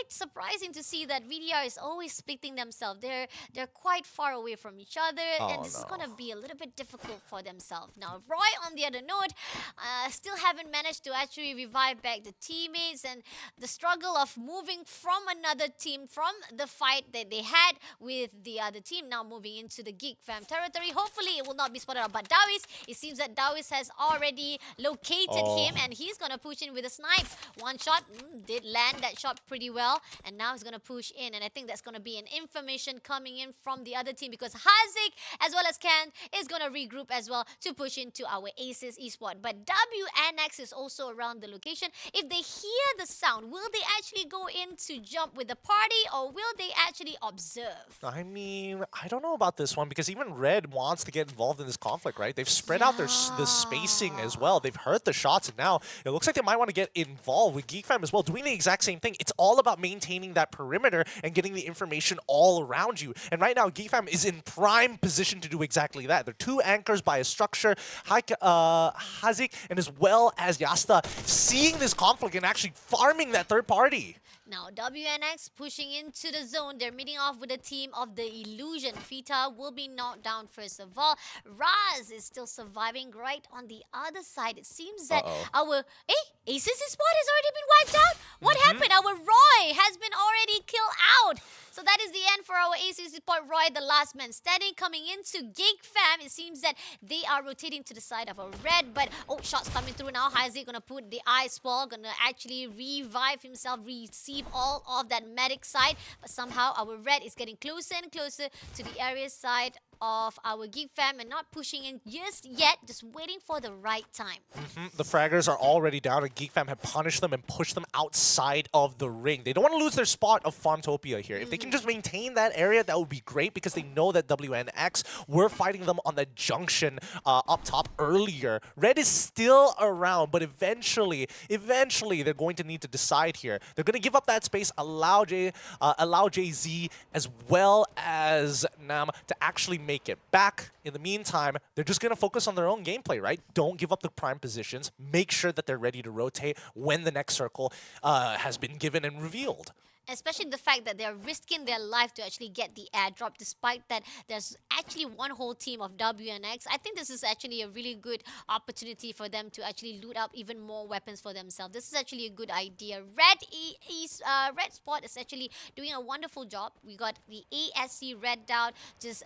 surprising to see that VDR is always splitting themselves. They're quite far away from each other, and this is gonna be a little bit difficult for themselves. Now, Roy, on the other note, still haven't managed to actually revive back the teammates, and the struggle of moving from another team, from the fight that they had with the other team, now moving into the Geek Fam territory. Hopefully, it will not be spotted out by Dawis. It seems that Dawis has already located him, and he's gonna push in with a snipe. 1 shot, did land that shot pretty well, and now he's going to push in, and I think that's going to be an information coming in from the other team, because Haziq as well as Ken is going to regroup as well to push into our Aces Esport. But WNX is also around the location. If they hear the sound, will they actually go in to jump with the party, or will they actually observe? I mean, I don't know about this one, because even Red wants to get involved in this conflict, right? They've spread out the spacing as well. They've heard the shots, and now it looks like they might want to get involved with Geek Fam as well, doing the exact same thing. It's all about maintaining that perimeter and getting the information all around you. And right now, Geek Fam is in prime position to do exactly that. They're 2 anchors by a structure. Haziq and as well as Yasta seeing this conflict and actually farming that third party. Now, WNX pushing into the zone. They're meeting off with a team of the Illusion. Fita will be knocked down first of all. Raz is still surviving right on the other side. It seems that our... Aces Spot has already been wiped out? What happened? Our Roy has been already killed out. So that is the end for our Aces Spot. Roy, the last man standing, coming into Geek Fam. It seems that they are rotating to the side of a red, but shots coming through now. Haziq gonna put the ice ball, gonna actually revive himself, receive all of that medic side, but somehow our red is getting closer and closer to the area side of our Geek Fam and not pushing in just yet, just waiting for the right time. The fraggers are already down, and Geek Fam have punished them and pushed them outside of the ring. They don't want to lose their spot of Farmtopia here. If they can just maintain that area, that would be great, because they know that WNX were fighting them on the junction up top earlier. Red is still around, but eventually they're going to need to decide here. They're going to give up that space, allow JZ as well as Nam to actually make it back. In the meantime, they're just going to focus on their own gameplay, right? Don't give up the prime positions. Make sure that they're ready to rotate when the next circle has been given and revealed. Especially the fact that they're risking their life to actually get the airdrop, despite that there's actually one whole team of WNX. I think this is actually a really good opportunity for them to actually loot up even more weapons for themselves. This is actually a good idea. Red Spot is actually doing a wonderful job. We got the ASC Red out, just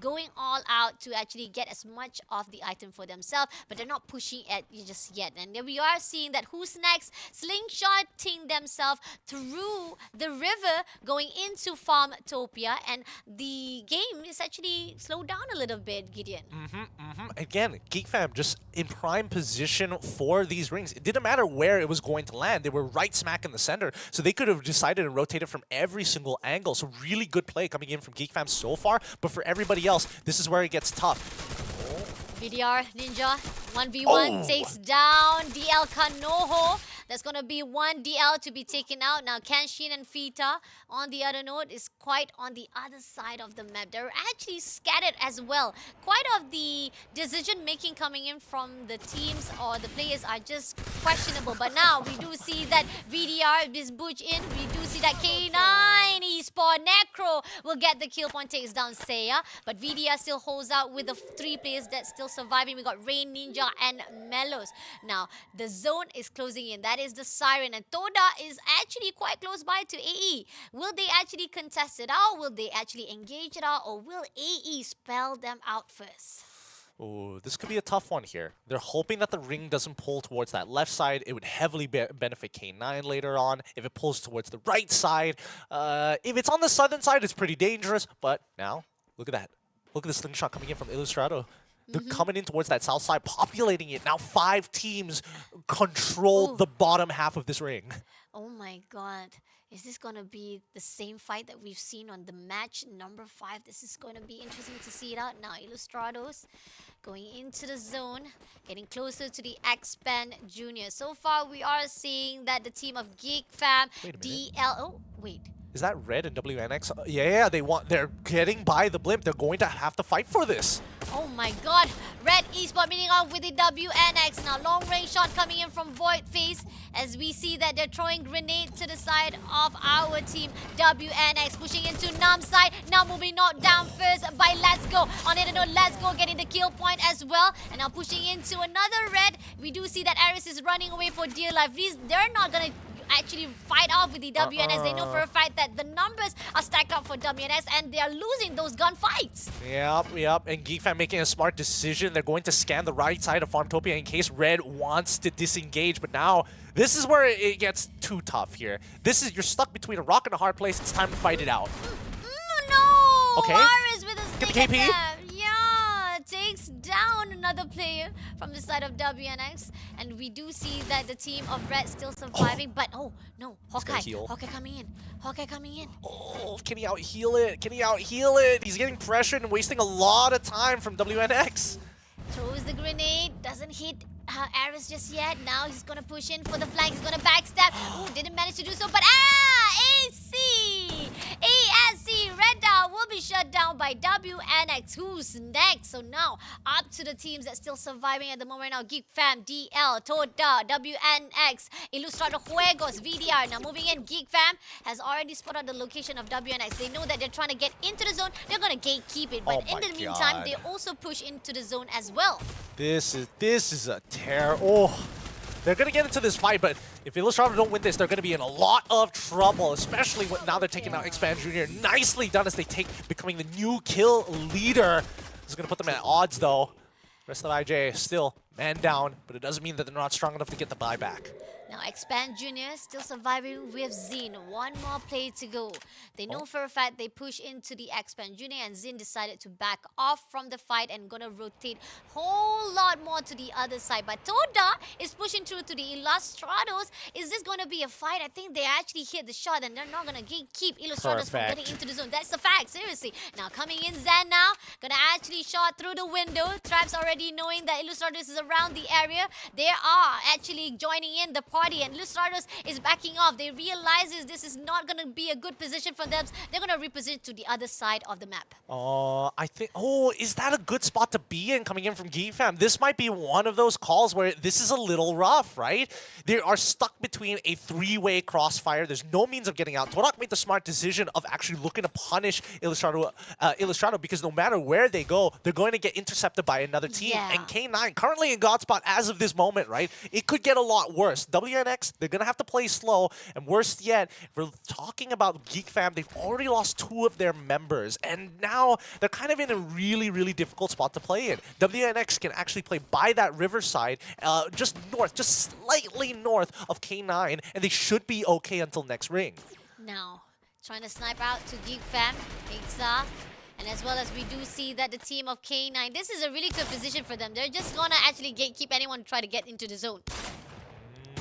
going all out to actually get as much of the item for themselves, but they're not pushing it just yet. And then we are seeing that who's next, slingshotting themselves through the river, going into Farmtopia, and the game is actually slowed down a little bit, Gideon. Again, Geek Fam just in prime position for these rings. It didn't matter where it was going to land. They were right smack in the center, so they could have decided to rotate it from every single angle. So really good play coming in from Geek Fam so far, but for everybody else, this is where it gets tough. VDR Ninja 1v1 takes down DL Kanoho. There's going to be one DL to be taken out. Now, Kenshin and Fita on the other note is quite on the other side of the map. They're actually scattered as well. Quite of the decision-making coming in from the teams or the players are just questionable. But now, we do see that VDR is butch in. We do see that K9 Esport Necro will get the kill point, takes down Seiya. But VDR still holds out with the 3 players that's still surviving. We got Rain, Ninja, and Melos. Now, the zone is closing in. That is the Siren, and Toda is actually quite close by to AE. Will they actually contest it out? Will they actually engage it out? Or will AE spell them out first? Ooh, this could be a tough one here. They're hoping that the ring doesn't pull towards that left side. It would heavily benefit K9 later on. If it pulls towards the right side, if it's on the southern side, it's pretty dangerous. But now, look at that. Look at the slingshot coming in from Illustrato. They're coming in towards that south side, populating it. Now 5 teams control the bottom half of this ring. Oh my god. Is this going to be the same fight that we've seen on the match number 5? This is going to be interesting to see it out now. Illustrados going into the zone, getting closer to the X-Pan Junior. So far, we are seeing that the team of Geek Fam, DL... Oh, wait. Is that Red and WNX? Yeah, they're getting by the blimp. They're going to have to fight for this. Oh my god. Red Esport meeting up with the WNX. Now long range shot coming in from Void Face as we see that they're throwing grenade to the side of our team. WNX pushing into Nam's side. Now moving knocked down first by Let's Go. On it, Let's Go getting the kill point as well. And now pushing into another Red. We do see that Aris is running away for dear life. They're not going to actually fight off with the WNS. They know for a fact that the numbers are stacked up for WNS and they are losing those gunfights. Yep. And GeekFam making a smart decision. They're going to scan the right side of Farmtopia in case Red wants to disengage. But now, this is where it gets too tough here. You're stuck between a rock and a hard place. It's time to fight it out. No! Okay. Aris with a Get the KP. Yeah, takes down another player from the side of WNX. And we do see that the team of Red still surviving. But, oh, no. Hawkeye coming in. Oh, can he out-heal it? He's getting pressured and wasting a lot of time from WNX. Throws the grenade. Doesn't hit Aris just yet. Now he's going to push in for the flank. He's going to backstab. Oh, didn't manage to do so. But, ASC Red Dot will be shut down by WNX. Who's next? So now, up to the teams that's still surviving at the moment now. Geek Fam, DL, Toda, WNX, Ilustrado Juegos, VDR. Now moving in, Geek Fam has already spotted the location of WNX. They know that they're trying to get into the zone. They're going to gatekeep it. But in the meantime, they also push into the zone as well. This is a tear. Oh, they're going to get into this fight, but if Illustrator don't win this, they're going to be in a lot of trouble, especially when now they're taking out Expand Junior. Nicely done as they becoming the new kill leader. This is going to put them at odds, though. Rest of IJ still man down, but it doesn't mean that they're not strong enough to get the buyback. Now, Expand Junior still surviving with Zin. One more play to go. They know for a fact they push into the Expand Junior, and Zin decided to back off from the fight and gonna rotate whole lot more to the other side. But Toda is pushing through to the Illustrados. Is this gonna be a fight? I think they actually hit the shot, and they're not gonna keep Illustrados from getting into the zone. That's the fact, seriously. Now, coming in Zen now. Gonna actually shot through the window. Traps already knowing that Illustrados is around the area. They are actually joining in the party, and Illustrados is backing off. They realizes this is not going to be a good position for them. They're going to reposition to the other side of the map. I think, is that a good spot to be in coming in from Geek Fam? This might be one of those calls where this is a little rough, right? They are stuck between a 3-way crossfire. There's no means of getting out. Torak made the smart decision of actually looking to punish Illustrato because no matter where they go, they're going to get intercepted by another team. Yeah. And K9 currently in God spot as of this moment, right? It could get a lot worse. WNX, they're going to have to play slow. And worse yet, if we're talking about Geek Fam, they've already lost 2 of their members. And now they're kind of in a really, really difficult spot to play in. WNX can actually play by that riverside, just slightly north of K9. And they should be okay until next ring. Now, trying to snipe out to Geek Fam, Ixa. And as well as we do see that the team of K9, this is a really good position for them. They're just going to actually gatekeep anyone try to get into the zone.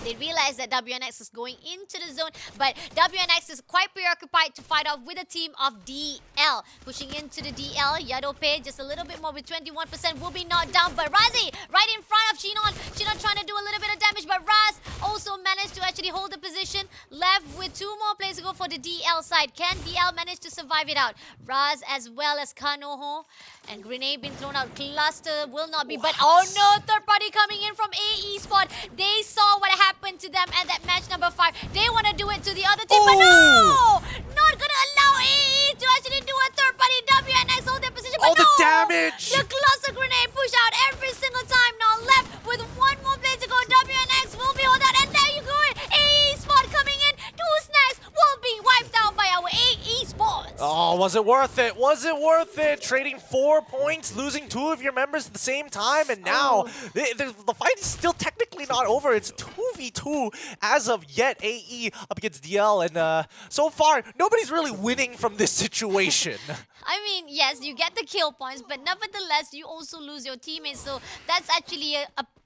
They realize that WNX is going into the zone, but WNX is quite preoccupied to fight off with a team of DL. Pushing into the DL, Yadope just a little bit more with 21% will be knocked down, but Razi right in front of Chinon. Chinon trying to do a little bit of damage, but Raz also managed to actually hold the position. Left with 2 more plays to go for the DL side. Can DL manage to survive it out? Raz as well as Kanoho. And grenade being thrown out. Cluster will not be, but oh no, third party coming in from a-esport. They saw what happened to them at that match number 5. They want to do it to the other team, but no! Not gonna allow AE to actually do a third party. WNX hold their position, but the no! damage! The cluster grenade push out every single time. Now left with 1 more play to go. WNX will be hold out, and there you go. AE Sport coming in. 2 snacks will be wiped out by our AE Sports. Oh, Was it worth it? Was it worth it? Trading 4 points, losing 2 of your members at the same time, and now the fight is still technically not over. It's 2v2 as of yet. AE up against DL, and so far, nobody's really winning from this situation. I mean, yes, you get the kill points, but nevertheless, you also lose your teammates. So that's actually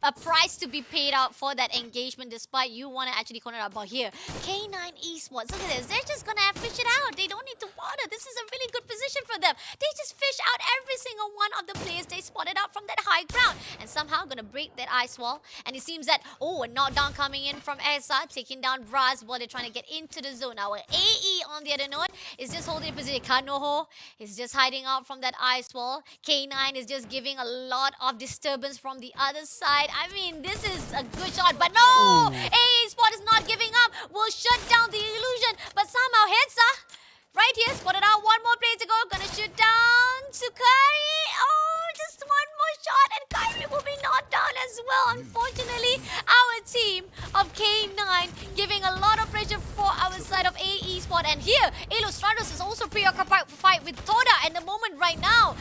a price to be paid out for that engagement, despite you want to actually corner out. But here, K9 Esports, look at this. They're just going to fish it out. They don't need to bother. This is a really good position for them. They just fish out every single one of the players they spotted out from that high ground. And somehow going to break that ice wall. And it seems that, a knockdown coming in from Esa, taking down Braz while they're trying to get into the zone. Our AE on the other note is just holding position. Kanoho is just hiding out from that ice wall. K9 is just giving a lot of disturbance from the other side. I mean, this is a good shot, but no! a-esport is not giving up. Will shut down the illusion, but somehow Hetsa, right here, spotted out. One more play to go. Gonna shoot down to Kyrie. Just one more shot, and Kyrie will be knocked down as well. Unfortunately, our team of K9 giving a lot of pressure for our side of a-esport. And here, Illustrados is also preoccupied with fight with Toda at the moment right now.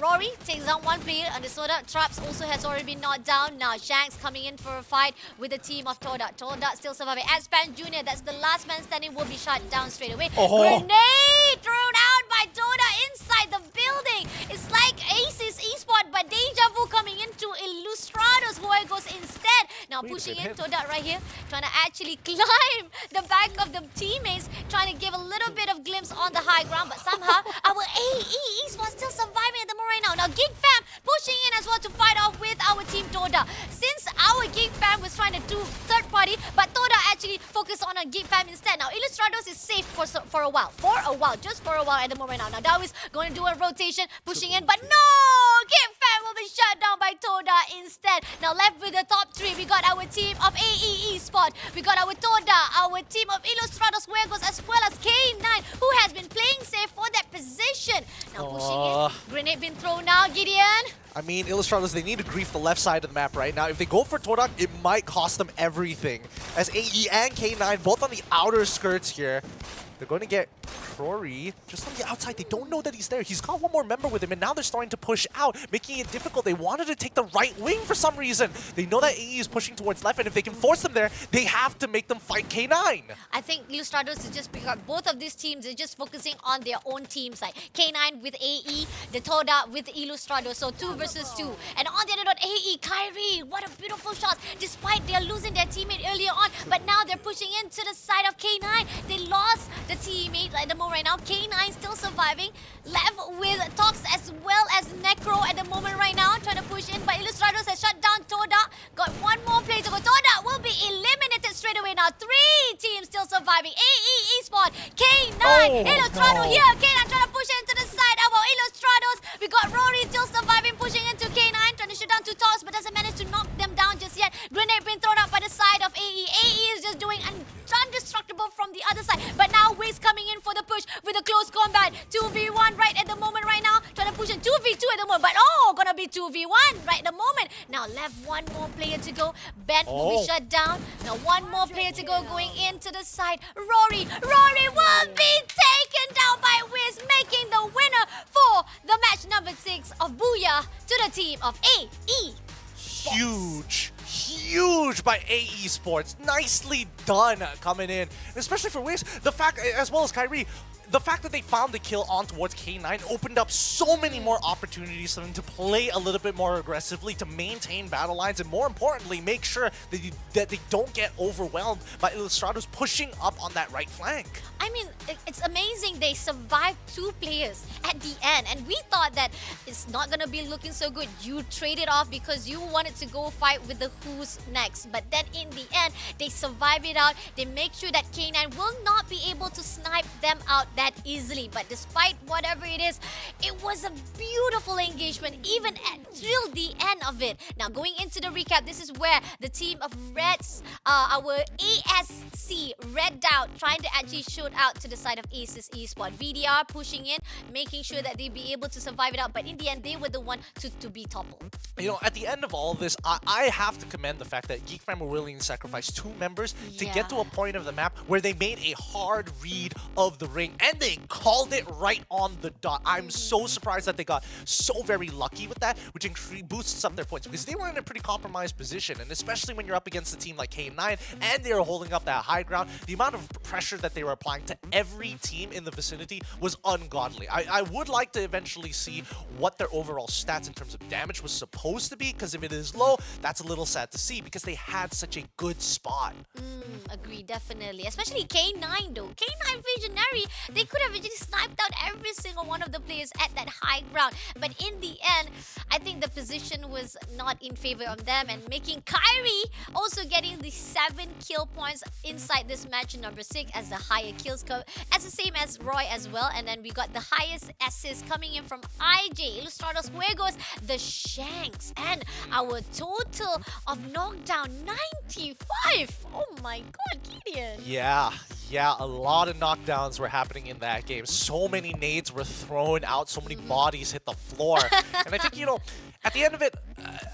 Rory takes down one player, and the Soda Traps also has already been knocked down. Now Shanks coming in for a fight with the team of Toda. Toda still surviving. Aspan Jr., that's the last man standing, will be shot down straight away. Grenade thrown out by Toda inside the building. It's like Aces Esport, but Deja Vu coming into Illustrados, who goes instead. Now pushing in Toda right here, trying to actually climb the back of the teammates, trying to give a little bit of glimpse on the high ground, but somehow our AE Esport still surviving at the moment right now. Now Geek Fam pushing in as well to fight off with our team Toda. Since our Geek Fam was trying to do third party, but Toda actually focused on a Geek Fam instead. Now Illustrados is safe for a while. Just for a while at the moment right now. Now Dawi's going to do a rotation, pushing in, but no! Geek Fam will be shut down by Toda instead. Now left with the top 3, we got our team of AE Esport, we got our Toda, our team of Illustrados Huegos, as well as K9, who has been playing safe for that position. Now pushing in, grenade been thrown now, Gideon. I mean, Illustrados, they need to grief the left side of the map right now. If they go for Todak, it might cost them everything. As AE and K9, both on the outer skirts here, they're going to get Rory just on the outside. They don't know that he's there. He's got one more member with him, and now they're starting to push out, making it difficult. They wanted to take the right wing for some reason. They know that AE is pushing towards left, and if they can force them there, they have to make them fight K9. I think Illustrados is just because both of these teams are just focusing on their own teams, like K9 with AE, the Toda with Illustrados, so 2 versus 2. And on the other note, AE, Kyrie, what a beautiful shot, despite they're losing their teammate earlier on, but now they're pushing into the side of K9. They lost the teammate at the moment right now. K9 still surviving, left with Tox as well as Necro at the moment right now, trying to push in, but Illustrados has shut down Toda. Got one more play to go. Toda will be eliminated straight away now. 3 teams still surviving. AE Esport, K9, Illustrados here. K9 trying to push into the side of our Illustrados. We got Rory still surviving, pushing into K9, trying to shoot down 2 Tox, but doesn't manage to knock them down just yet. Grenade being thrown out by the side of AE. AE is just doing indestructible from the other side, but now Wiz coming in for the push with a close combat. 2v1 right at the moment right now, trying to push in 2v2 at the moment, but gonna be 2v1 right at the moment. Now left one more player to go. Ben will be shut down. Now one more player to go, going into the side. Rory will be taken down by Wiz, making the winner for the match number 6 of Booyah to the team of AE. Huge by AE Sports. Nicely done coming in. And especially for Wiz, the fact, as well as Kyrie, the fact that they found the kill on towards K9 opened up so many more opportunities for them to play a little bit more aggressively, to maintain battle lines, and more importantly, make sure that they don't get overwhelmed by Illustrados pushing up on that right flank. I mean, it's amazing they survived 2 players at the end, and we thought that it's not going to be looking so good. You traded off because you wanted to go fight with the Who's next, but then in the end, they survive it out. They make sure that K9 will not be able to snipe them out that easily. But despite whatever it is, it was a beautiful engagement even till the end of it. Now going into the recap, this is where the team of Reds, our ASC Red Out, trying to actually shoot out to the side of Aces Esport. VDR pushing in, making sure that they be able to survive it out, but in the end they were the one to be toppled. You know, at the end of all of this, I have to commend the fact that Geek Fam were willing to sacrifice 2 members to get to a point of the map where they made a hard read of the ring and they called it right on the dot. I'm so surprised that they got so very lucky with that, which boosts up their points because they were in a pretty compromised position, and especially when you're up against a team like K9 and they were holding up that high ground, the amount of pressure that they were applying to every team in the vicinity was ungodly. I would like to eventually see what their overall stats in terms of damage was supposed to be, because if it is low, that's a little sad to see because they had such a good spot. Agree, definitely. Especially K9 though. K9 Visionary, they could have actually sniped out every single one of the players at that high ground. But in the end, I think the position was not in favor of them, and making Kyrie also getting the 7 kill points inside this match number 6 as the higher kills curve, as the same as Roy as well. And then we got the highest assists coming in from IJ, Ilustrados Juegos, the Shanks, and our total of knockdown 95. Oh my god, Gideon. Yeah, a lot of knockdowns were happening in that game. So many nades were thrown out, so many bodies hit the floor. And I think, you know, at the end of it,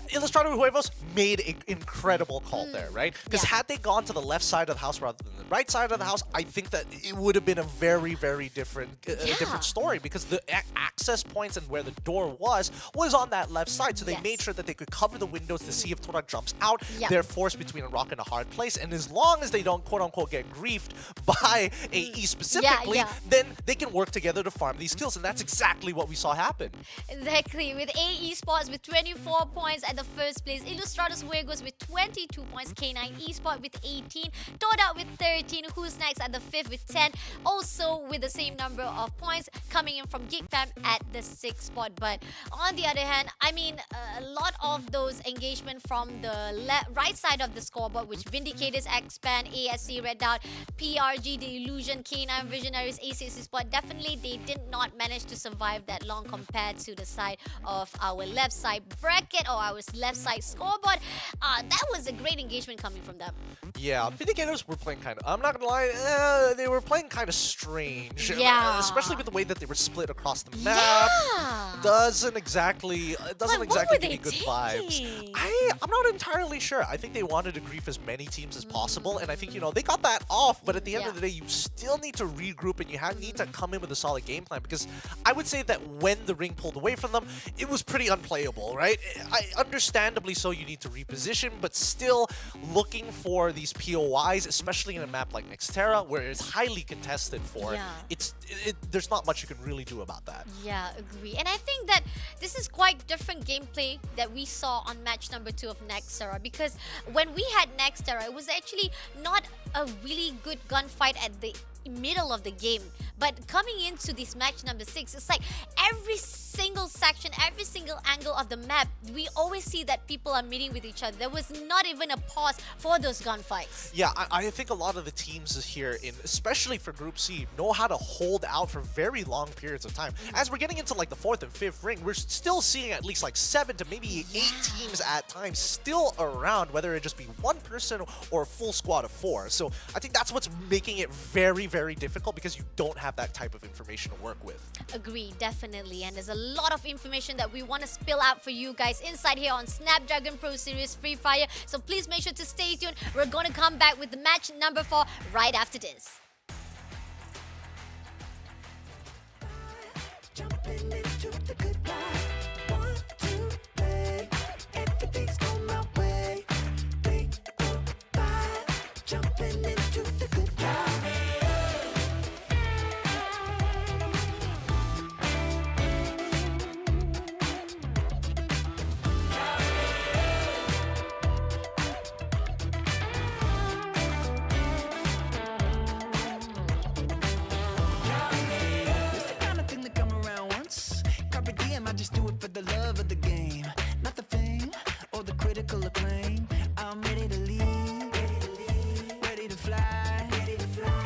Ilustrados Juegos made an incredible call there, right? Because had they gone to the left side of the house rather than the right side of the house, I think that it would have been a very, very different different story, because the access points and where the door was on that left side. So they made sure that they could cover the windows to see if Torak jumps out. They're forced between a rock and a hard place. And as long as they don't, quote-unquote, get griefed by AE specifically, then they can work together to farm these kills. And that's exactly what we saw happen. Exactly. With a-esport with 24 points at the first place, Ilustrados Juegos with 22 points, K9 eSport with 18, Toda with 13, Who's Next at the 5th with 10, also with the same number of points coming in from GeekFam at the 6th spot. But on the other hand, I mean, a lot of those engagement from the right side of the scoreboard, which Vindicators, Expand, ASC, Red Dot, PRG, The Illusion, K9 Visionaries, A6 Sport, definitely they did not manage to survive that long compared to the side of our left side bracket or our left side scoreboard. That was a great engagement coming from them. Yeah, Vindicators were playing kind of, I'm not gonna lie, they were playing kind of strange. Yeah. Especially with the way that they were split across the map. Doesn't exactly give me good vibes. I'm not entirely sure. I think they wanted to grief as many teams as possible, and I think, you know, they got that off, but at the end of the day, you still need to regroup and you need to come in with a solid game plan, because I would say that when the ring pulled away from them, it was pretty unplayable, right? Understandably so, you need to reposition, but still looking for these POIs, especially in a map like Nextera, where it's highly contested for, there's not much you can really do about that. Yeah, agree. And I think that this is quite different gameplay that we saw on match number 2 of Nextera, because when we had Nextera, it was actually not a really good gunfight at the middle of the game. But coming into this match number 6, it's like every single section, every single angle of the map, we always see that people are meeting with each other. There was not even a pause for those gunfights. Yeah, I think a lot of the teams here, especially for Group C, know how to hold out for very long periods of time. As we're getting into like the 4th and 5th ring, we're still seeing at least like 7 to maybe 8 teams at times still around, whether it just be one person or a full squad of 4. So I think that's what's making it very, very difficult, because you don't have that type of information to work with. Agree, definitely. And there's a lot of information that we want to spill out for you guys inside here on Snapdragon Pro Series Free Fire. So please make sure to stay tuned. We're going to come back with the match number 4 right after this. Jumping into the good life. 1, 2, 3. Everything's going my way. 3, 4, 5. Jumping into the good life. It's the kind of thing that come around once. Carpe diem, I just do it for the love of the game, not the fame or the critical acclaim. I'm ready to leave, ready to fly, ready to fly.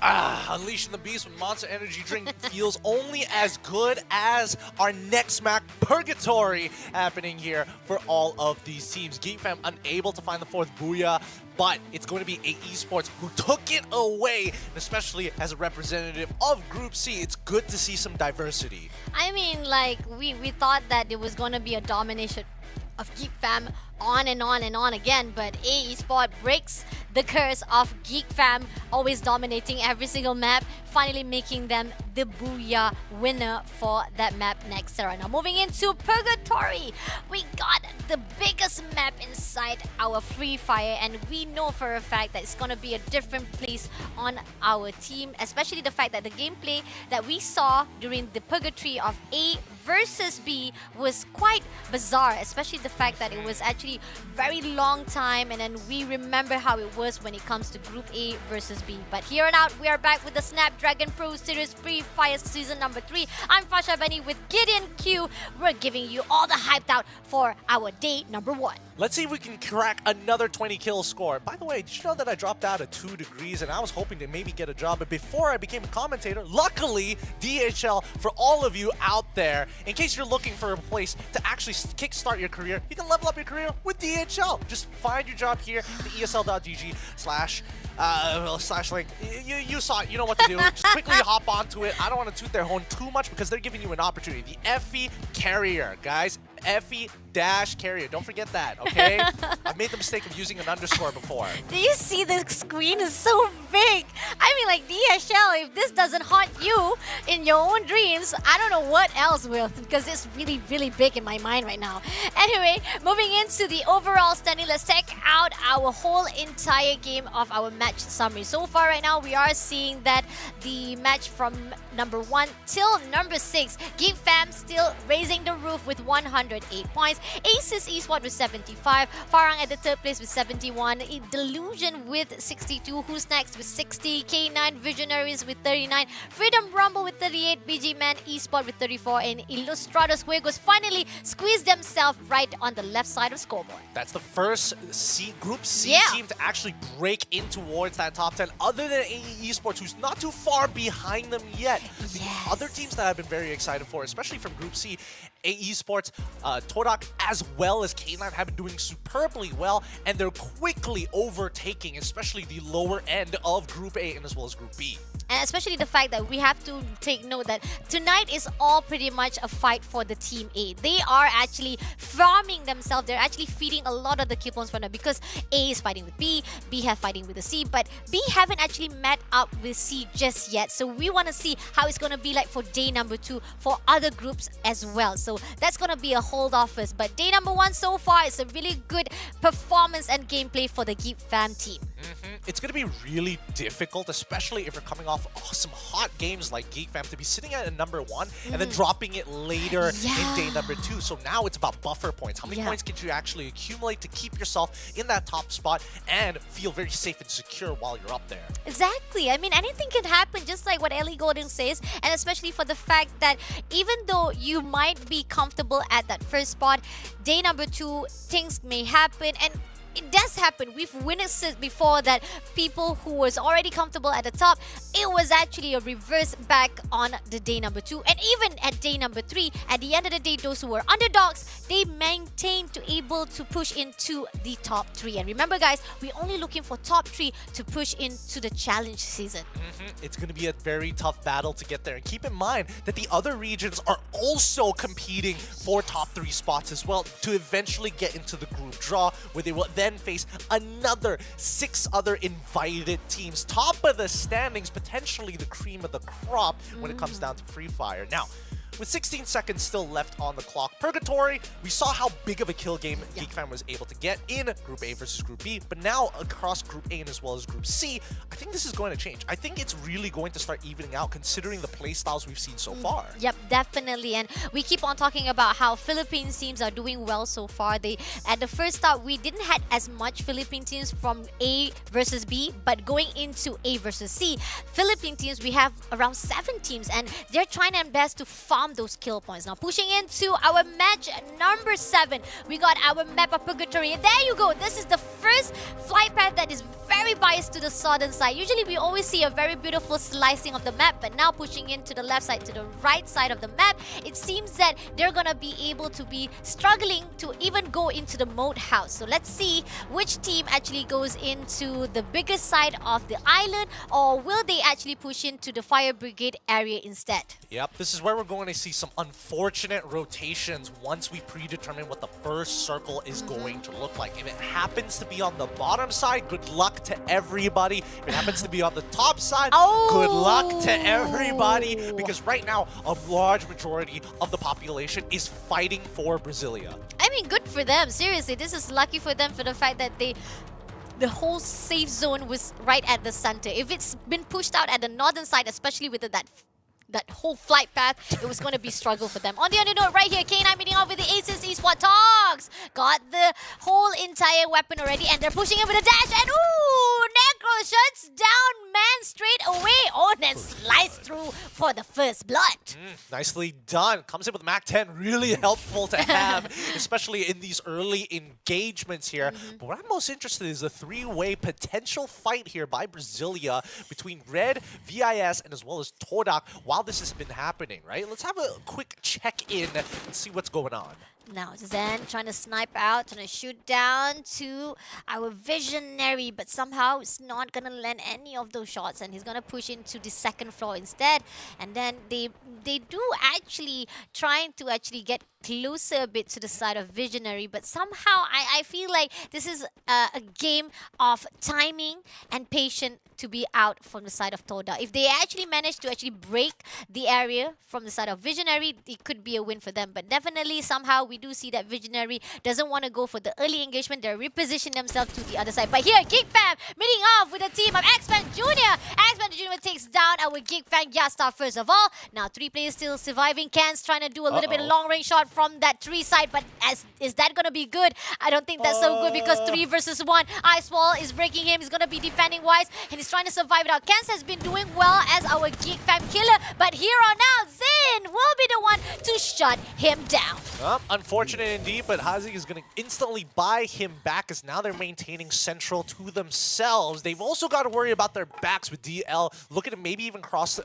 Unleashing the Beast with Monster Energy Drink feels only as good as our next map, Purgatory, happening here for all of these teams. Geek Fam unable to find the 4th Booyah, but it's going to be a-esport who took it away, and especially as a representative of Group C, it's good to see some diversity. I mean, like, we thought that it was going to be a domination of Geek Fam on and on and on again, but a-esport breaks the curse of Geek Fam always dominating every single map, finally making them the Booyah winner for that map next era. Now moving into Purgatory, we got the biggest map inside our Free Fire, and we know for a fact that it's gonna be a different place on our team, especially the fact that the gameplay that we saw during the Purgatory of A versus B was quite bizarre, especially the fact that it was actually very long time, and then we remember how it was when it comes to Group A versus B. But here and out, we are back with the Snapdragon Pro Series Free Fire Season number 3. I'm Fasha Benny with Gideon Q. We're giving you all the hyped out for our day number 1. Let's see if we can crack another 20 kill score. By the way, did you know that I dropped out at 2 degrees and I was hoping to maybe get a job, but before I became a commentator, luckily, DHL, for all of you out there, in case you're looking for a place to actually kickstart your career, you can level up your career with DHL. Just find your job here at the esl.gg/link. You saw it, you know what to do. Just quickly hop onto it. I don't want to toot their horn too much because they're giving you an opportunity. The Effie Carrier, guys. Effie-Carrier. Don't forget that, okay? I've made the mistake of using an underscore before. Do you see the screen is so big? I mean, like, DHL, if this doesn't haunt you in your own dreams, I don't know what else will, because it's really, really big in my mind right now. Anyway, moving into the overall standing, let's check out our whole entire game of our match summary. So far right now, we are seeing that the match from number 1 till number 6, Geek Fam still raising the roof with 108 points, Aces Esports with 75, Farang at the 3rd place with 71, Delusion with 62, Who's Next with 60, K9 Visionaries with 39, Freedom Rumble with 38, BG Man Esport with 34, and Ilustrados Juegos finally squeezed themselves right on the left side of scoreboard. That's the first Group C team to actually break in towards that top 10, other than AE Esports, who's not too far behind them yet. Yes. The other teams that I've been very excited for, especially from Group C, AE Esports, Todak, as well as K9 have been doing superbly well, and they're quickly overtaking, especially the lower end of Group A and as well as Group B. And especially the fact that we have to take note that tonight is all pretty much a fight for the Team A. They are actually farming themselves. They're actually feeding a lot of the kill points from them because A is fighting with B, B have fighting with the C, but B haven't actually met up with C just yet. So we want to see how it's going to be like for day number 2 for other groups as well. So that's going to be a hold off first. But day number 1 so far is a really good performance and gameplay for the Geek Fam team. It's going to be really difficult, especially if you're coming off some hot games like Geek Fam, to be sitting at a number 1 and then dropping it later in day number 2. So now it's about buffer points. How many points can you actually accumulate to keep yourself in that top spot and feel very safe and secure while you're up there? Exactly. I mean, anything can happen, just like what Ellie Golden says, and especially for the fact that even though you might be comfortable at that first spot, day number 2, things may happen, and it does happen. We've witnessed it before that people who was already comfortable at the top, it was actually a reverse back on the day number 2. And even at day number 3, at the end of the day, those who were underdogs, they maintained to able to push into the top 3. And remember guys, we're only looking for top 3 to push into the challenge season. It's going to be a very tough battle to get there. And keep in mind that the other regions are also competing for top 3 spots as well to eventually get into the group draw, where they will then face another 6 other invited teams. Top of the standings, potentially the cream of the crop when it comes down to Free Fire. Now, with 16 seconds still left on the clock, Purgatory, we saw how big of a kill game Geek Fam was able to get in Group A versus Group B, but now across Group A and as well as Group C, I think this is going to change. I think it's really going to start evening out considering the play styles we've seen so far. Yep, definitely. And we keep on talking about how Philippine teams are doing well so far. At the first start, we didn't have as much Philippine teams from A versus B, but going into A versus C, Philippine teams, we have around 7 teams, and they're trying their best to farm farm those kill points. Now pushing into our match number 7, we got our map of Purgatory. And there you go. This is the first flight path that is very biased to the southern side. Usually we always see a very beautiful slicing of the map, but now pushing into the left side to the right side of the map, it seems that they're gonna be able to be struggling to even go into the moat house. So let's see which team actually goes into the biggest side of the island, or will they actually push into the fire brigade area instead? Yep, this is where we're going to see some unfortunate rotations once we predetermine what the first circle is going to look like. If it happens to be on the bottom side, good luck to everybody. If it happens to be on the top side, good luck to everybody. Because right now, a large majority of the population is fighting for Brasilia. I mean, good for them. Seriously, this is lucky for them for the fact that the whole safe zone was right at the center. If it's been pushed out at the northern side, especially with that whole flight path, it was going to be struggle for them. On the other note, right here, K9 meeting off with the Aces eSport Talks. Got the whole entire weapon already, and they're pushing it with a dash, and ooh, Necro shuts down man straight away. Oh, and then slice through for the first blood. Nicely done. Comes in with Mac 10, really helpful to have, especially in these early engagements here. But what I'm most interested in is the three-way potential fight here by Brasilia between Red, VIS, and as well as Todak while this has been happening, right? Let's have a quick check-in and see what's going on. Now Zen trying to snipe out, trying to shoot down to our Visionary, but somehow it's not going to land any of those shots, and he's going to push into the second floor instead. And then they do actually trying to actually get closer a bit to the side of Visionary, but somehow I feel like this is a game of timing and patience to be out from the side of Toda. If they actually manage to actually break the area from the side of Visionary, it could be a win for them. But definitely somehow we do see that Visionary doesn't want to go for the early engagement. They're repositioning themselves to the other side. But here, Geek Fam meeting off with a team of X-Man Jr. X-Man Jr. takes down our Geek Fam Yastar first of all. Now 3 players still surviving. Ken's trying to do a little bit of long range shot from that tree side, but is that going to be good? I don't think that's so good, because 3 versus 1. Ice Wall is breaking him. He's going to be defending wise, and he's trying to survive it out. Kens has been doing well as our Geek Fam killer, but here on out, Zin will be the one to shut him down. Unfortunate indeed, but Hazi is going to instantly buy him back, as now they're maintaining Central to themselves. They've also got to worry about their backs with DL, looking to maybe even cross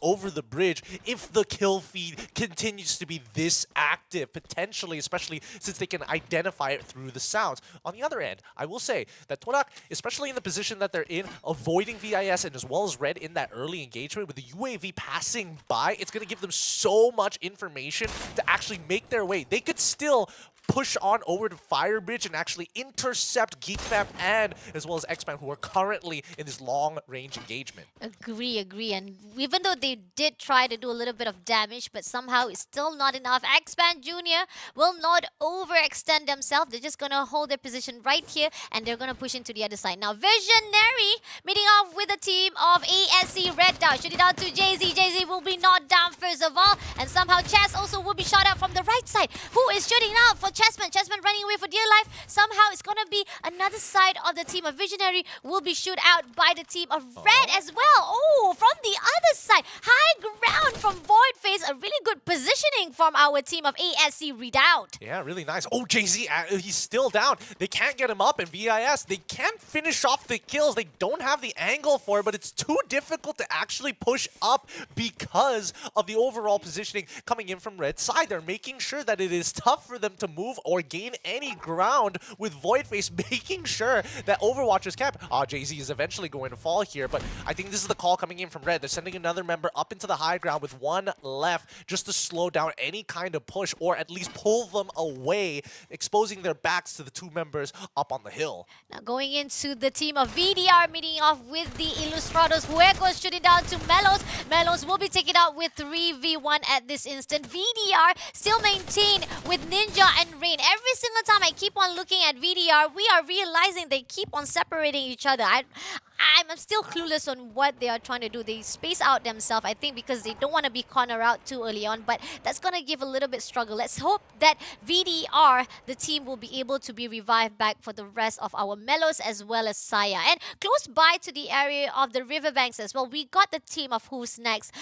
over the bridge if the kill feed continues to be this active, potentially, especially since they can identify it through the sounds. On the other end, I will say that Todak, especially in the position that they're in, avoiding VIS and as well as Red in that early engagement with the UAV passing by, it's going to give them so much information to actually make their way. They could still push on over to Fire Bridge and actually intercept Geek Fam and as well as X-Man, who are currently in this long-range engagement. Agree. And even though they did try to do a little bit of damage, but somehow it's still not enough. X-Man Jr. will not overextend themselves. They're just going to hold their position right here, and they're going to push into the other side. Now, Visionary meeting off with a team of ASC Red Down. Shoot it out to JZ. JZ will be knocked down first of all, and somehow Chess also will be shot out from the right side. Who is shooting out for Chessman? Chessman running away for dear life. Somehow it's going to be another side of the team of Visionary will be shoot out by the team of Red as well. Oh, from the other side. High ground from Voidface. A really good positioning from our team of ASC Redoubt. Yeah, really nice. Oh, JZ, he's still down. They can't get him up, and VIS, they can't finish off the kills. They don't have the angle for it, but it's too difficult to actually push up because of the overall positioning coming in from Red side. They're making sure that it is tough for them to move or gain any ground, with Voidface making sure that Overwatch is kept. JZ is eventually going to fall here, but I think this is the call coming in from Red. They're sending another member up into the high ground with 1 left just to slow down any kind of push, or at least pull them away, exposing their backs to the 2 members up on the hill. Now going into the team of VDR meeting off with the Illustrados. Huecos shooting down to Melos. Melos will be taken out with 3v1 at this instant. VDR still maintained with Ninja and Rain. Every single time I keep on looking at VDR, we are realizing they keep on separating each other. I'm still clueless on what they are trying to do. They space out themselves, I think, because they don't want to be cornered out too early on, but that's going to give a little bit struggle. Let's hope that VDR, the team, will be able to be revived back for the rest of our Melos as well as Saya. And close by to the area of the riverbanks as well, we got the team of Who's Next.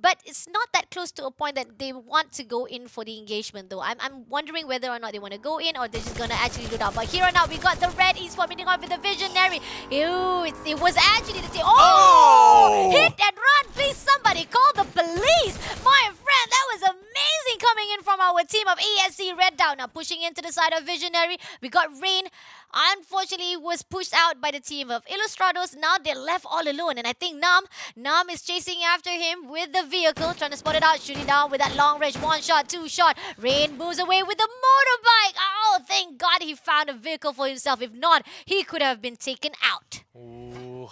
but it's not that close to a point that they want to go in for the engagement though. I'm wondering whether or not they want to go in or they're just gonna actually loot out. But here on out, we got the red esport meeting off with the Visionary. Ew, it was actually the team. Oh! Hit and run, please somebody call the police. My friend, that was amazing coming in from our team of ESC Red Down. Now pushing into the side of Visionary, we got Rain. Unfortunately, was pushed out by the team of Illustrados. Now they're left all alone. And I think Nam is chasing after him with the vehicle, trying to spot it out, shooting down with that long range. One shot, two shot. Rain moves away with the motorbike. Oh, thank God he found a vehicle for himself. If not, he could have been taken out. Ooh.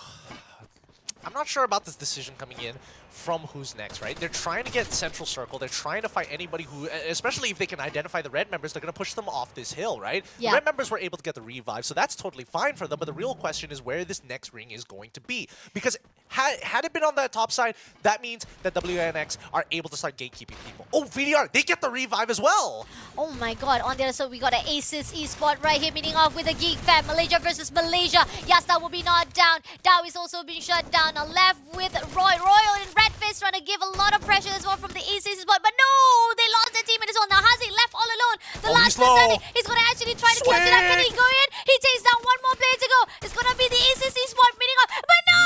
I'm not sure about this decision coming in from who's next, right? They're trying to get central circle. They're trying to fight anybody who, especially if they can identify the red members, they're going to push them off this hill, right? Yeah. The red members were able to get the revive, so that's totally fine for them. But the real question is where this next ring is going to be. Because had it been on that top side, that means that WNX are able to start gatekeeping people. Oh, VDR, they get the revive as well. Oh my God, on the other side, we got an Aces Esports right here, meeting off with the Geek Fam. Malaysia versus Malaysia. Yasta will be knocked down. Dow is also being shut down. Now left with Royal in red face, trying to give a lot of pressure as well from the Aces Esports. But no, they lost their team in this one. Now Hazi left all alone. The last man standing. He's going to actually try to catch it up. Can he go in? He takes down one more player to go. It's going to be the Aces Esports meeting off. But no!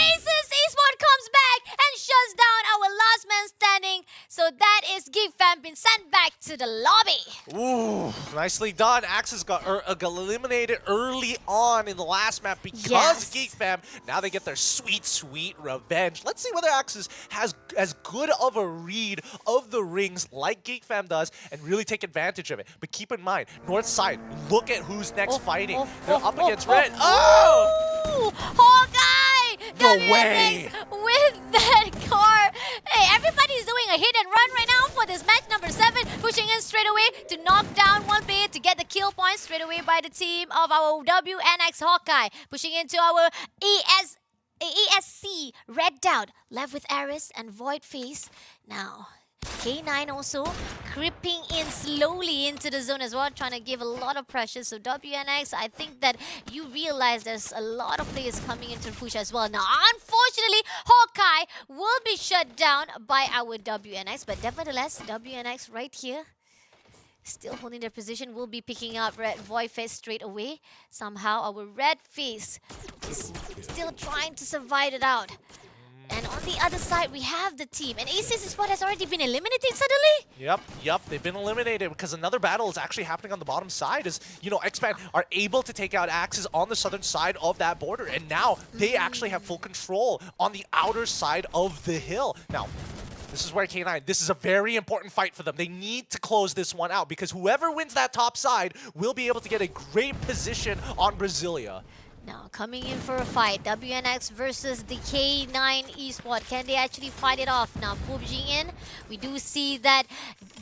Aces Esports comes back and shuts down our last man standing. So that is Geek Fam been sent back to the lobby. Ooh, nicely done. Axis got eliminated early on in the last map because Geek Fam, now they get their sweet, sweet revenge. Let's see whether Axis has as good of a read of the rings like Geek Fam does and really take advantage of it. But keep in mind, north side, look at who's next fighting. They're up against red. Oh! Hawkeye! No WNX way! With that car. Hey, everybody's doing a hit and run right now for this match number 7. Pushing in straight away to knock down one player to get the kill point straight away by the team of our WNX Hawkeye. Pushing into our ESC Red Down. Left with Aris and Void Face. Now, K9 also creeping in slowly into the zone as well, trying to give a lot of pressure. So WNX, I think that you realize there's a lot of players coming into push as well. Now, unfortunately, Hawkeye will be shut down by our WNX. But nevertheless, WNX right here, still holding their position, will be picking up Red Void Face straight away. Somehow, our Red Face is still trying to survive it out. And on the other side, we have the team. And Aces Esports has already been eliminated suddenly? Yep, they've been eliminated because another battle is actually happening on the bottom side as, you know, X-Band are able to take out Axis on the southern side of that border. And now they actually have full control on the outer side of the hill. Now, this is where K9, this is a very important fight for them. They need to close this one out because whoever wins that top side will be able to get a great position on Brasilia. Now, coming in for a fight, WNX versus the K9 Esports. Can they actually fight it off? Now, pushing in, we do see that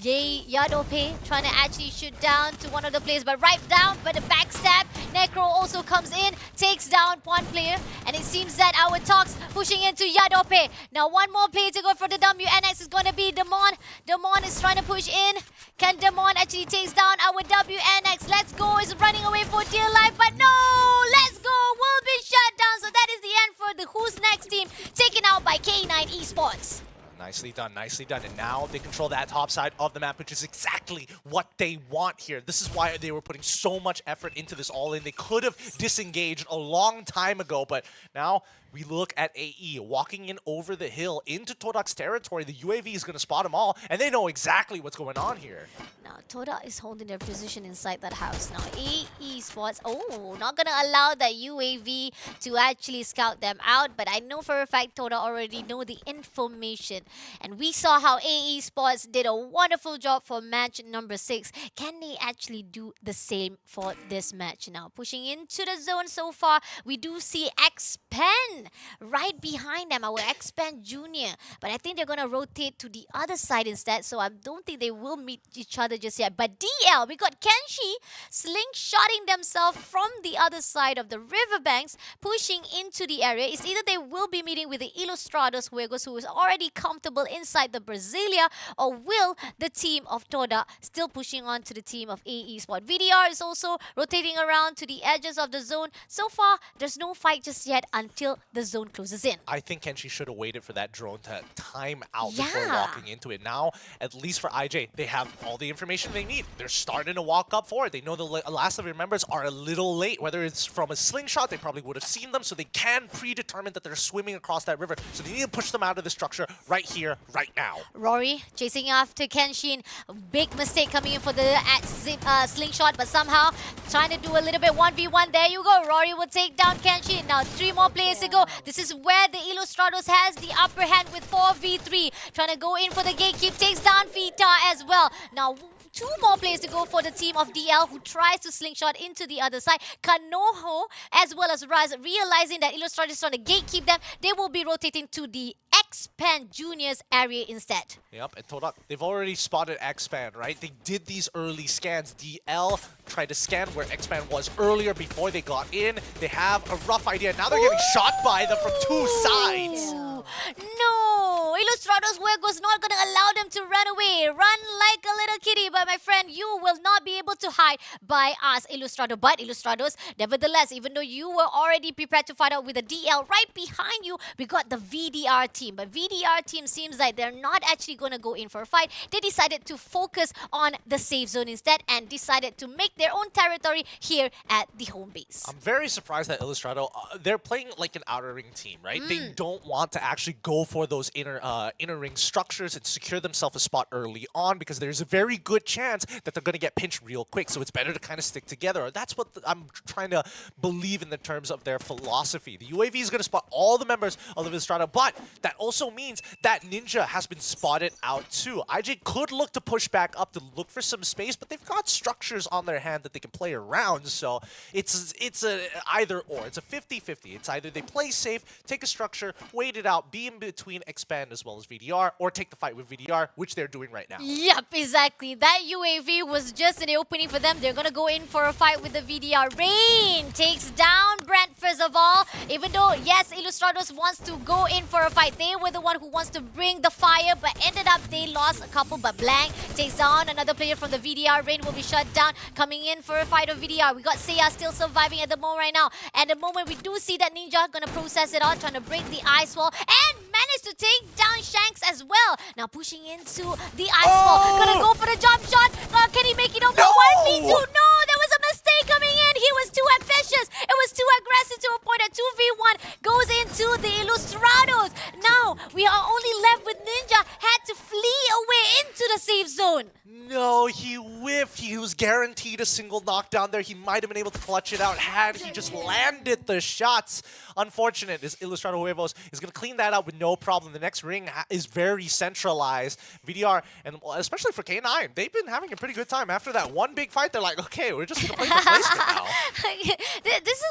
Yadope trying to actually shoot down to one of the players, but right down, but the backstab. Necro also comes in, takes down one player, and it seems that our Tox pushing into Yadope. Now, one more player to go for the WNX is going to be Demon. Demon is trying to push in. Can Demon actually takes down our WNX? Let's go, is running away for dear life, but no! Let's go! Will be shut down, so that is the end for the Who's Next team, taken out by K9 Esports. Nicely done, nicely done. And now they control that top side of the map, which is exactly what they want here. This is why they were putting so much effort into this all-in. They could have disengaged a long time ago, but now we look at AE walking in over the hill into Todak's territory. The UAV is going to spot them all, and they know exactly what's going on here. Now, Todak is holding their position inside that house. Now, AE Sports, not going to allow that UAV to actually scout them out, but I know for a fact Todak already know the information. And we saw how AE Sports did a wonderful job for match number 6. Can they actually do the same for this match? Now, pushing into the zone so far, we do see X-Pen right behind them, our X-Pen Junior. But I think they're going to rotate to the other side instead, so I don't think they will meet each other just yet. But DL, we got Kenshi slingshotting themselves from the other side of the riverbanks, pushing into the area. It's either they will be meeting with the Ilustrados Juegos, who is already comfortable inside the Brasilia, or will the team of Toda still pushing on to the team of AE Sport. VDR is also rotating around to the edges of the zone. So far, there's no fight just yet until the zone closes in. I think Kenshi should have waited for that drone to time out before Yeah. walking into it. Now, at least for IJ, they have all the information they need. They're starting to walk up forward. They know the last of their members are a little late. Whether it's from a slingshot, they probably would have seen them, so they can predetermine that they're swimming across that river. So they need to push them out of the structure right here, right now. Rory chasing after Kenshin. Big mistake coming in for the slingshot, but somehow trying to do a little bit 1v1. There you go. Rory will take down Kenshin. Now 3 more players to go. This is where the Illustrados has the upper hand with 4v3. Trying to go in for the gatekeep. Takes down Vita as well. Now 2 more players to go for the team of DL, who tries to slingshot into the other side. Kanoho as well as Raz, realizing that Illustrados is trying to gatekeep them, they will be rotating to the X-Pan Juniors area instead. Yep, and Todak, they've already spotted X-Pan, right? They did these early scans. DL tried to scan where X-Pan was earlier before they got in. They have a rough idea. Now they're getting shot by them from 2 sides. No! Illustrados was not going to allow them to run away. Run like a little kitty, but my friend, you will not be able to hide by us, Illustrado. But Illustrados, nevertheless, even though you were already prepared to fight out with a DL, right behind you, we got the VDR team. But VDR team seems like they're not actually going to go in for a fight. They decided to focus on the safe zone instead and decided to make their own territory here at the home base. I'm very surprised that Illustrado, they're playing like an outer ring team, right? They don't want to actually go for those inner ring structures and secure themselves a spot early on, because there's a very good chance that they're going to get pinched real quick. So it's better to kind of stick together. That's what I'm trying to believe in the terms of their philosophy. The UAV is going to spot all the members of the Illustrado, but that also means that Ninja has been spotted out too. IJ could look to push back up to look for some space, but they've got structures on their hand that they can play around. So it's a either or. It's a 50-50. It's either they play safe, take a structure, wait it out, be in between Expand as well as VDR, or take the fight with VDR, which they're doing right now. Yep, exactly. That UAV was just an opening for them. They're going to go in for a fight with the VDR. Rain takes down Brent first of all. Even though, yes, Illustrados wants to go in for a fight. They were the one who wants to bring the fire, but ended up they lost a couple. But Blank takes down another player from the VDR. Rain will be shut down. Coming in for a fight of VDR. We got Seiya still surviving at the moment right now. At the moment, we do see that Ninja going to process it out, trying to break the ice wall. And managed to take down Shanks as well. Now pushing into the ice wall. Gonna go for the jump shot. Can he make it over 1v2? No, there was a mistake coming in. He was too ambitious. It was too aggressive to a point that 2v1 goes into the Illustrados. Now we are only left with Ninja. Had to flee away into the safe zone. No, he whiffed. He was guaranteed a single knockdown there. He might have been able to clutch it out had he just landed the shots. Unfortunate. This Ilustrado Huevos is going to clean that up with no problem. The next ring is very centralized. VDR, and especially for K9, they've been having a pretty good time. After that one big fight, they're like, okay, we're just going to play replacement now.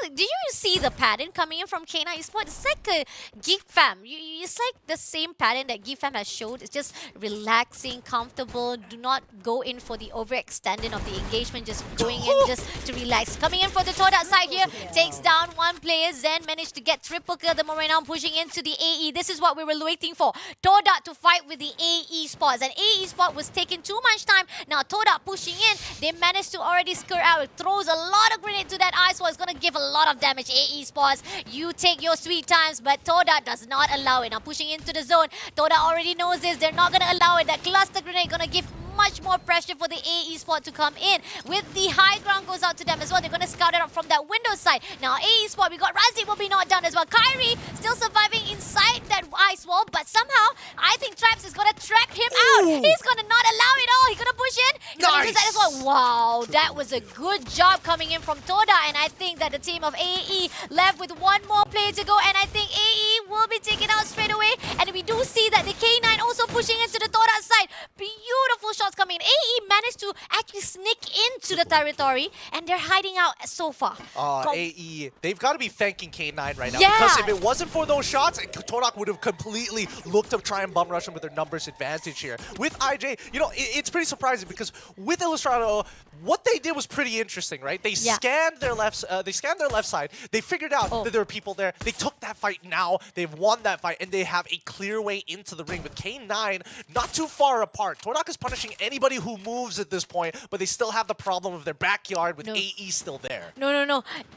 Did you see the pattern coming in from K9 Esports? It's like a Geek Fam. It's like the same pattern that Geek Fam has showed. It's just relaxing, comfortable. Do not go in for the overextending of the engagement. Just going in just to relax. Coming in for the Toda side here. Takes down one player. Zen managed to get triple kill the moment now, pushing into the AE. This is what we were waiting for. Toda to fight with the a-esport. And a-esport was taking too much time. Now Toda pushing in. They managed to already skirt out. It throws a lot of grenade to that ice wall. It's going to give a lot of damage. A-esports, you take your sweet times, but Toda does not allow it. Now pushing into the zone. Toda already knows this. They're not going to allow it. That cluster grenade going to give much more pressure for the a-esport to come in. With the high ground goes out to them as well. They're going to scout it up from that window side. Now a-esport, we got Razi will be knocked down as well. Kyrie still surviving inside that ice wall, but somehow I think Traps is going to trap him out. He's going to not allow it all. He's going to push in. He's going to use that as well. Wow, that was a good job coming in from Toda, and I think that the team of AE left with one more player to go, and I think AE will be taken out straight away. And we do see that the K9 also pushing into the Toda side. Beautiful shots coming in. AE managed to actually sneak into the territory, and they're hiding out so far. AE, they've got to be thanking K9 right now. Yeah. Because if it wasn't for those shots, Todak would have completely looked to try and bum rush them with their numbers advantage here. With IJ, you know, it's pretty surprising because with Illustrado, what they did was pretty interesting, right? They scanned their left side. They figured out that there were people there. They took that fight now. They've won that fight, and they have a clear way into the ring. With K9, not too too far apart. Todak is punishing anybody who moves at this point, but they still have the problem of their backyard with AE still there. No.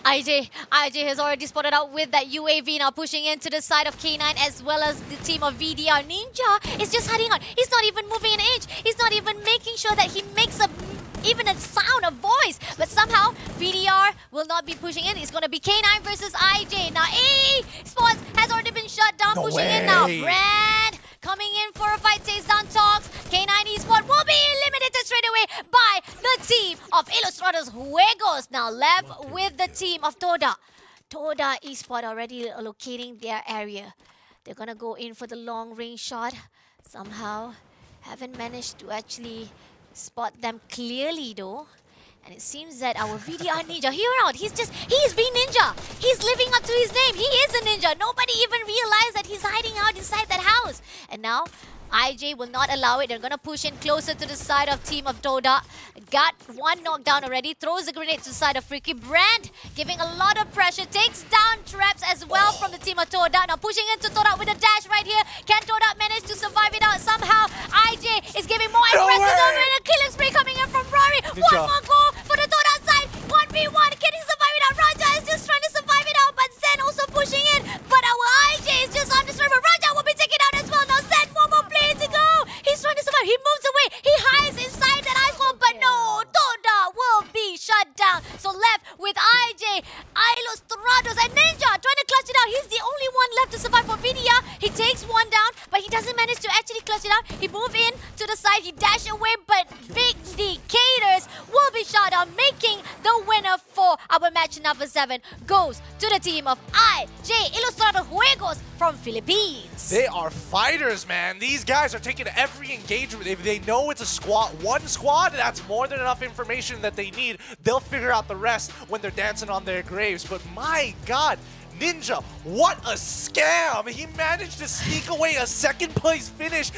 IJ has already spotted out with that UAV now pushing into the side of K9 as well as the team of VDR. Ninja is just hiding on. He's not even moving an inch. He's not even making sure that he makes even a sound, a voice. But somehow, VDR will not be pushing in. It's going to be K9 versus IJ. Now, eSports has already been shut down, pushing in now. Brand coming in for a fight, takes down Talks. K9 eSport will be eliminated straight away by the team of Ilustrados Juegos. Now, left with the team of Toda. Toda eSport already locating their area. They're going to go in for the long range shot. Somehow, haven't managed to actually spot them clearly though. And it seems that our VDR Ninja, hear out, he's being Ninja. He's living up to his name. He is a Ninja. Nobody even realized that he's hiding out inside that house. And now, IJ will not allow it. They're going to push in closer to the side of team of Toda. Got one knockdown already. Throws a grenade to the side of Freaky. Brand giving a lot of pressure. Takes down Traps as well from the team of Toda. Now pushing into Toda with a dash right here. Can Toda manage to survive it out? Somehow IJ is giving more aggressive and a killing spree coming in from Rory. One more goal for the Toda side. 1v1. Can he survive it out? Raja is just trying to survive it out. But Zen also pushing in. But our IJ is just undisturbed. Raja will be taken out as well. Now Zen, one more play to go. He's trying to survive. He moves away. He hides inside that ice wall. But no, Toda will be shut down. So left with IJ, Ilustrados, and Ninja trying to clutch it out. He's the only one left to survive for Vidia. He takes one down, but he doesn't manage to actually clutch it out. He moves in to the side. He dash away, but Vindicators will be shot out, making the winner for our match number 7 goes to the team of IJ Ilustrados Juegos from Philippines. They are fighters, man. These guys are taking every engagement. If they know it's a squad, one squad, that's more than enough information that they need. They'll figure out the rest when they're dancing on their graves. But my God, Ninja, what a scam! He managed to sneak away a second place finish,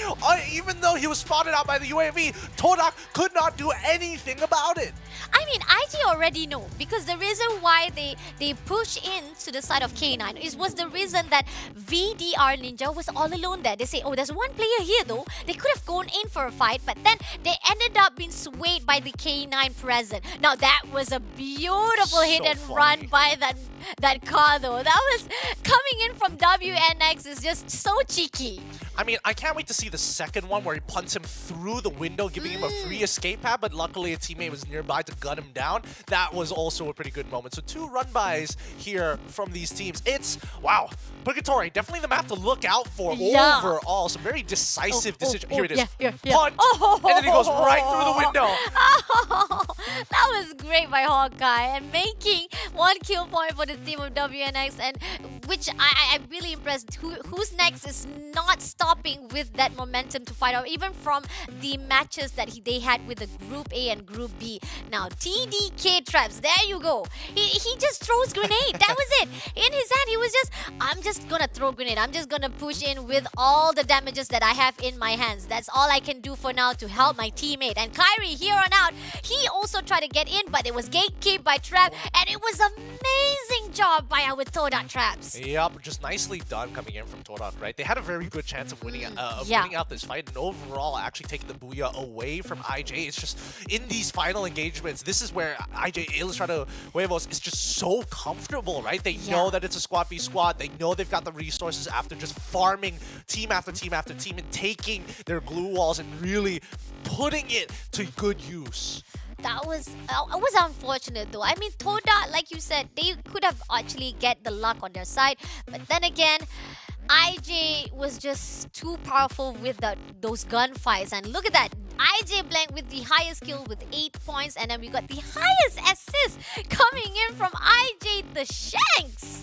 even though he was spotted out by the UAV. Todak could not do anything about it. I mean, IG already know, because the reason why they push in to the side of K9 was the reason that VDR Ninja was all alone there. They say, oh, there's one player here though. They could have gone in for a fight, but then they ended up being swayed by the K9 present. Now that was a beautiful hit and run by that car though. That was coming in from WNX is just so cheeky. I mean, I can't wait to see the second one where he punts him through the window, giving him a free escape pad, but luckily a teammate was nearby to gun him down. That was also a pretty good moment. So 2 run-bys here from these teams. It's, wow, Purgatory, definitely the map to look out for overall. Some very decisive decision. Here it is. Punt, and then he goes right through the window. Oh, that was great by Hawkeye, and making 1 kill point for the team of WNX, and which I'm really impressed. Who's next is not stopping with that momentum to fight out, even from the matches that they had with the Group A and Group B. Now, TDK Traps, there you go. He just throws grenade. That was it. In his hand, he was just, I'm just gonna throw grenade. I'm just gonna push in with all the damages that I have in my hands. That's all I can do for now to help my teammate. And Kyrie, here on out, he also tried to get in, but it was gatekept by Trap, and it was amazing job by our Todak Traps. Yep, just nicely done coming in from Todak, right? They had a very good chance of winning, winning out this fight, and overall actually taking the booyah away from IJ. It's just, in these final engagements, this is where IJ Ilustrados Huevos is just so comfortable, right? They know that it's a squad v squad. They know they've got the resources after just farming team after team after team and taking their glue walls and really putting it to good use. That was unfortunate though. I mean, Toda, like you said, they could have actually get the luck on their side, but then again, IJ was just too powerful with those gunfights. And look at that, IJ Blank with the highest kill with 8 points, and then we got the highest assist coming in from IJ the Shanks.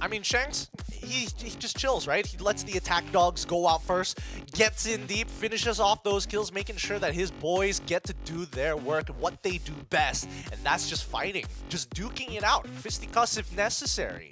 I mean, Shanks, he just chills, right? He lets the attack dogs go out first, gets in deep, finishes off those kills, making sure that his boys get to do their work and what they do best. And that's just fighting, just duking it out, fisticuffs if necessary.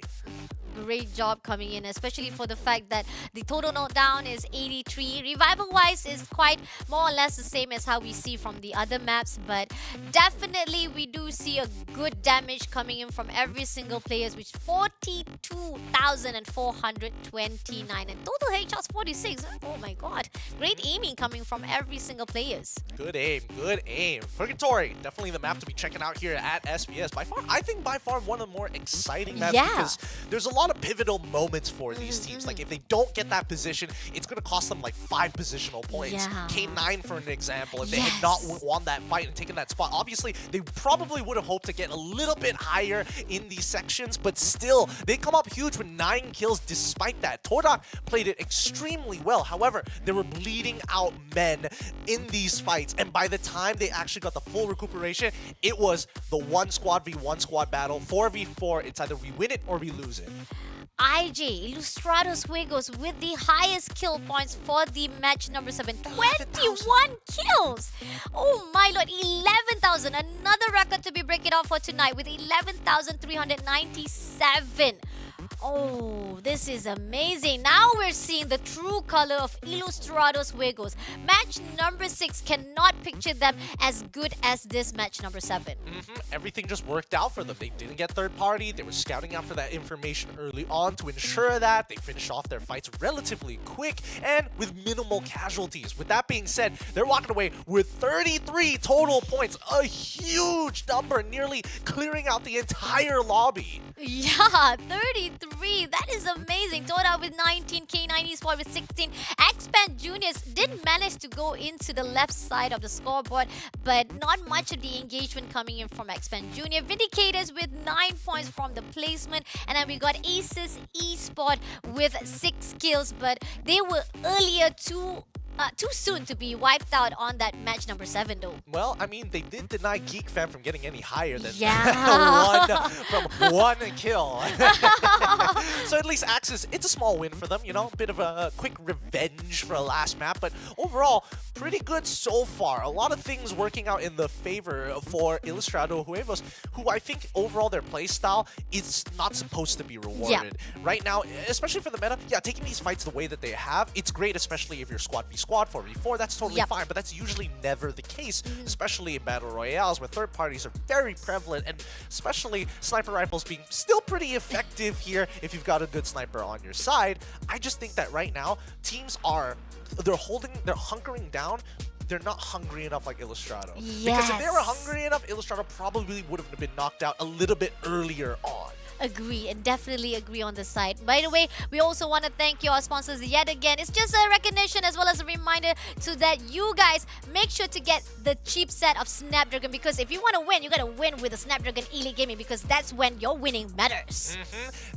great job coming in, especially for the fact that the total knockdown is 83. Revival-wise is quite more or less the same as how we see from the other maps, but definitely we do see a good damage coming in from every single player, which 42,429 and total headshots 46. Oh my god, great aiming coming from every single players. Good aim, good aim. Purgatory, definitely the map to be checking out here at SBS. By far, I think by far one of the more exciting maps because there's a lot of pivotal moments for these teams. Like if they don't get that position, it's going to cost them like 5 positional points. K9 for an example, if they had not won that fight and taken that spot, obviously they probably would have hoped to get a little bit higher in these sections, but still, they come up huge with 9 kills despite that. Torak played it extremely well. However, they were bleeding out men in these fights, and by the time they actually got the full recuperation, it was the 1 squad v 1 squad battle, 4v4. It's either we win it or we lose it. IJ, Ilustrados Juegos with the highest kill points for the match number 7. 21 kills! Oh my lord, 11,000. Another record to be breaking off for tonight with 11,397. Oh, this is amazing. Now we're seeing the true color of Ilustrados Juegos. Match number 6 cannot picture them as good as this match number 7. Everything just worked out for them. They didn't get third party. They were scouting out for that information early on to ensure that. They finished off their fights relatively quick and with minimal casualties. With that being said, they're walking away with 33 total points. A huge number, nearly clearing out the entire lobby. Yeah, 33. That is amazing. Toda with 19, K9 Esports with 16. Expand Juniors did manage to go into the left side of the scoreboard, but not much of the engagement coming in from Expand Junior. Vindicators with 9 points from the placement, and then we got Aces Esport with 6 kills, but they were earlier too soon to be wiped out on that match number 7 though. Well, I mean, they did deny Geek Fan from getting any higher than one kill. So at least Axis, it's a small win for them, you know, a bit of a quick revenge for a last map, but overall, pretty good so far. A lot of things working out in the favor for Ilustrado Juegos, who I think overall their playstyle is not supposed to be rewarded. Right now, especially for the meta, taking these fights the way that they have, it's great, especially if you're squad v squad, 4v4, that's totally fine, but that's usually never the case, especially in battle royales where third parties are very prevalent, and especially sniper rifles being still pretty effective here if you've got a good sniper on your side. I just think that right now, teams they're hunkering down. They're not hungry enough like Ilustrado. Because if they were hungry enough, Ilustrado probably would have been knocked out a little bit earlier on. Agree, and definitely agree on this side. By the way, we also want to thank you, our sponsors, yet again. It's just a recognition as well as a reminder to that you guys make sure to get the cheap set of Snapdragon, because if you want to win, you got to win with the Snapdragon Elite Gaming, because that's when your winning matters.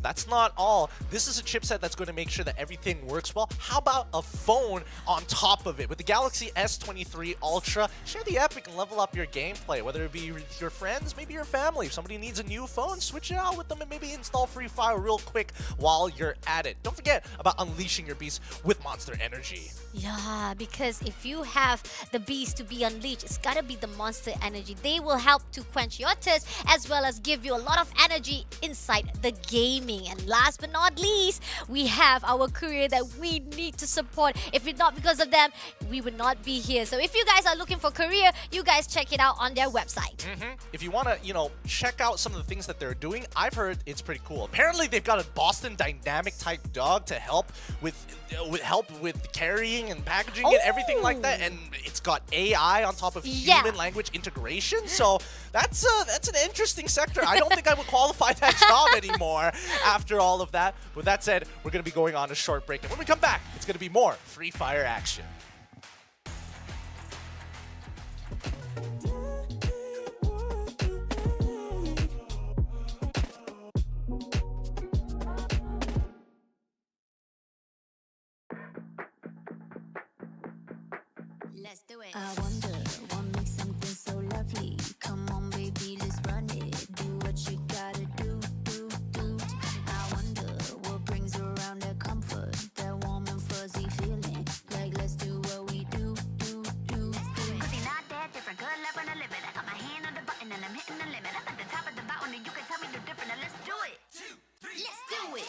That's not all. This is a chipset that's going to make sure that everything works well. How about a phone on top of it? With the Galaxy S23 Ultra, share the epic and level up your gameplay, whether it be with your friends, maybe your family. If somebody needs a new phone, switch it out with them and maybe install Free Fire real quick while you're at it. Don't forget about unleashing your beast with Monster Energy. Yeah, because if you have the beast to be unleashed, it's gotta be the Monster Energy. They will help to quench your thirst as well as give you a lot of energy inside the gaming. And last but not least, we have our courier that we need to support. If it's not because of them, we would not be here. So if you guys are looking for courier, you guys check it out on their website. If you want to, check out some of the things that they're doing, I've heard it's pretty cool. Apparently, they've got a Boston Dynamic type dog to help with carrying and packaging and everything like that, and it's got AI on top of human language integration. So that's an interesting sector. I don't think I would qualify that job anymore after all of that. With that said, we're going to be going on a short break, and when we come back, it's going to be more Free Fire action. Let's do it. I wonder what makes something so lovely. Come on, baby, let's run it. Do what you gotta do. I wonder what brings around that comfort, that warm and fuzzy feeling. Like, let's do what we do. Let's do it. Cause not that different. Good love when I live it. I got my hand on the button and I'm hitting the limit. I'm at the top of the mountain and you can tell me no different. Now let's do it. 2, 3, let's do it.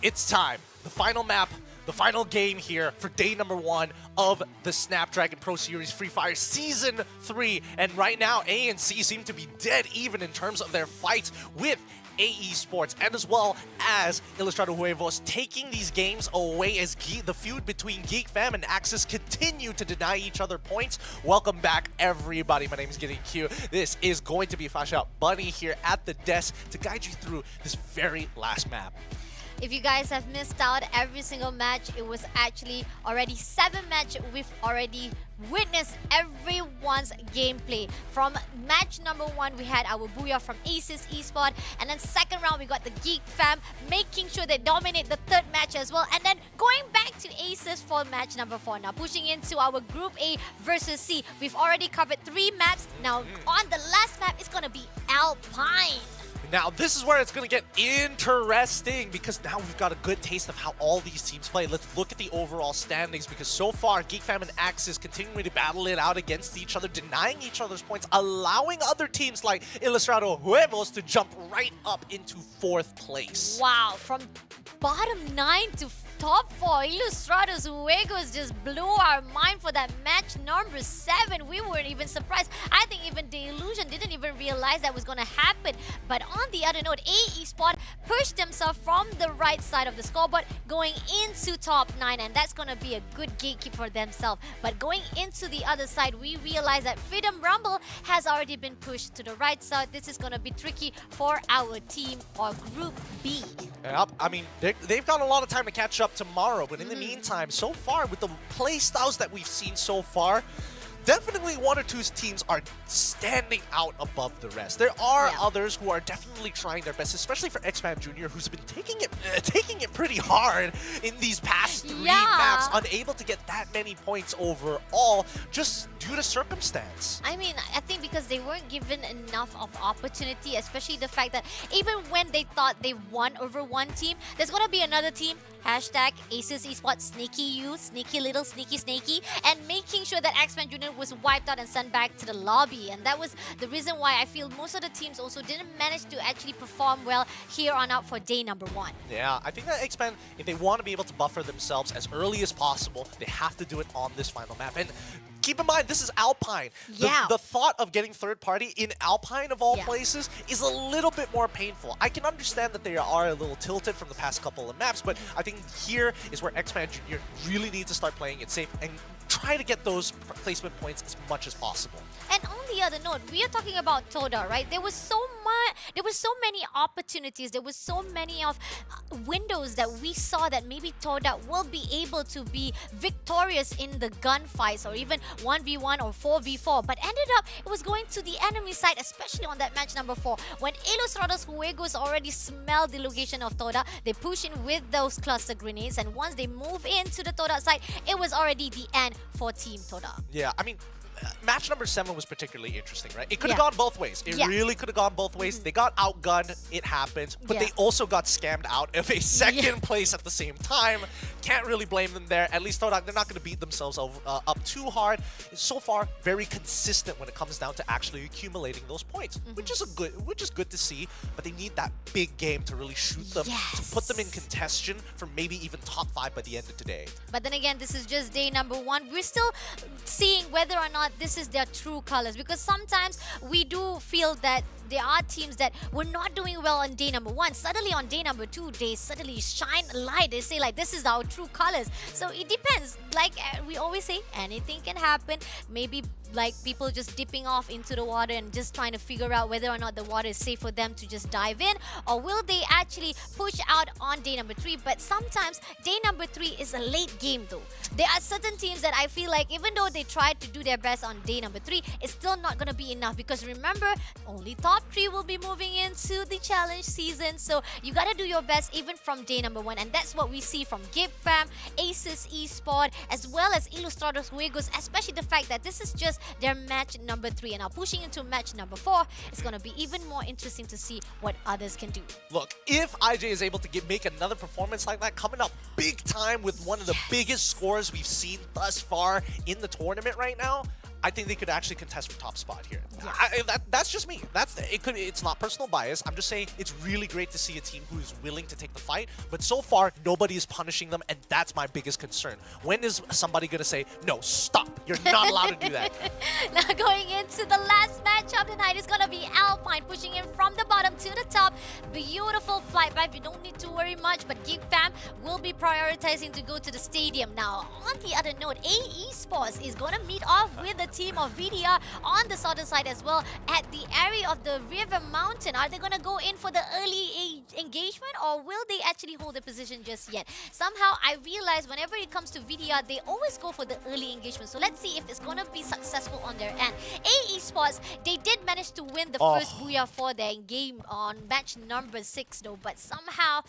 it's time. The final map, the final game here for day number 1 of the Snapdragon Pro Series Free Fire Season 3. And right now, A and C seem to be dead even in terms of their fights with a-esport, and as well as Ilustrado Huevos taking these games away as the feud between Geek Fam and Axis continue to deny each other points. Welcome back, everybody. My name is Getting Q. This is going to be Fasha Bunny here at the desk to guide you through this very last map. If you guys have missed out every single match, it was actually already 7 matches. We've already witnessed everyone's gameplay. From match number 1, we had our Booyah from a-esport, and then second round we got the Geek Fam making sure they dominate the third match as well, and then going back to Aces for match number 4. Now pushing into our Group A versus C. We've already covered 3 maps. Now on the last map, it's gonna be Alpine. Now, this is where it's going to get interesting because now we've got a good taste of how all these teams play. Let's look at the overall standings because so far, Geek Fam and Axis continuing to battle it out against each other, denying each other's points, allowing other teams like Ilustrado Huevos to jump right up into 4th place. Wow, from bottom 9 to top 4, Ilustrados Huevos just blew our mind for that match number 7. We weren't even surprised. I think even The Illusion didn't even realize that was going to happen. But on the other note, a-esport pushed themselves from the right side of the scoreboard, going into top 9, and that's going to be a good gatekeep for themselves. But going into the other side, we realize that Freedom Rumble has already been pushed to the right side. This is going to be tricky for our team or Group B. Yep, I mean, they've got a lot of time to catch up tomorrow, but in the meantime, so far, with the play styles that we've seen so far, definitely 1 or 2 teams are standing out above the rest. There are others who are definitely trying their best, especially for X-Man Jr., who's been taking it pretty hard in these past 3 maps, unable to get that many points overall, just due to circumstance. I mean, I think because they weren't given enough of opportunity, especially the fact that even when they thought they won over one team, there's gonna be another team, hashtag Aces Esports, sneaky you, sneaky little sneaky snakey, and making sure that X-Man Jr. was wiped out and sent back to the lobby. And that was the reason why I feel most of the teams also didn't manage to actually perform well here on out for day number 1. Yeah, I think that X-Men, if they want to be able to buffer themselves as early as possible, they have to do it on this final map. And keep in mind, this is Alpine. The thought of getting third party in Alpine, of all places, is a little bit more painful. I can understand that they are a little tilted from the past couple of maps, but I think here is where X-Man Jr. really needs to start playing it safe and try to get those placement points as much as possible. And on the other note, we are talking about Toda, right? There was so many opportunities, there was so many of windows that we saw that maybe Toda will be able to be victorious in the gunfights or even 1v1 or 4v4, but ended up it was going to the enemy side, especially on that match number 4 when Ilustrados Huevos already smelled the location of Toda. They push in with those cluster grenades, and once they move into the Toda side, it was already the end for Team Toda. Yeah, I mean, match number 7 was particularly interesting, right? It could have gone both ways. It really could have gone both ways. They got outgunned, it happens, but they also got scammed out of a second place at the same time. Can't really blame them there. At least they're not going to beat themselves up too hard. So far, very consistent when it comes down to actually accumulating those points, which is good to see. But they need that big game to really shoot them, to put them in contention for maybe even top 5 by the end of today. But then again, this is just day number 1. We're still seeing whether or not this is their true colors, because sometimes we do feel that there are teams that were not doing well on day number 1. Suddenly on day number 2, they suddenly shine a light. They say like, this is our true colors. So it depends. Like we always say, anything can happen. Maybe like people just dipping off into the water and just trying to figure out whether or not the water is safe for them to just dive in, or will they actually push out on day number 3. But sometimes day number 3 is a late game though. There are certain teams that I feel like even though they tried to do their best on day number 3, it's still not going to be enough, because remember, only top 3 will be moving into the challenge season. So you got to do your best even from day number 1, and that's what we see from Geek Fam, Aces Esport, as well as Ilustrados Huevos, especially the fact that this is just their match number 3, and now pushing into match number 4, it's going to be even more interesting to see what others can do. Look, if IJ is able to make another performance like that, coming up big time with one of the biggest scores we've seen thus far in the tournament right now, I think they could actually contest for top spot here. That's just me. It's not personal bias. I'm just saying it's really great to see a team who is willing to take the fight, but so far nobody is punishing them, and that's my biggest concern. When is somebody gonna say, no, stop, you're not allowed to do that? Now going into the last match of the night is gonna be Alpine pushing in from the bottom to the top. Beautiful flight path. You don't need to worry much, but Geek Fam will be prioritizing to go to the stadium. Now, on the other note, a-esport is gonna meet off with the team of VDR on the southern side as well at the area of the River Mountain. Are they gonna go in for the early engagement, or will they actually hold the position just yet? Somehow, I realize whenever it comes to VDR, they always go for the early engagement. So let's see if it's gonna be successful on their end. a-esport, they did manage to win the first Booyah for their game on match number 6 though, but somehow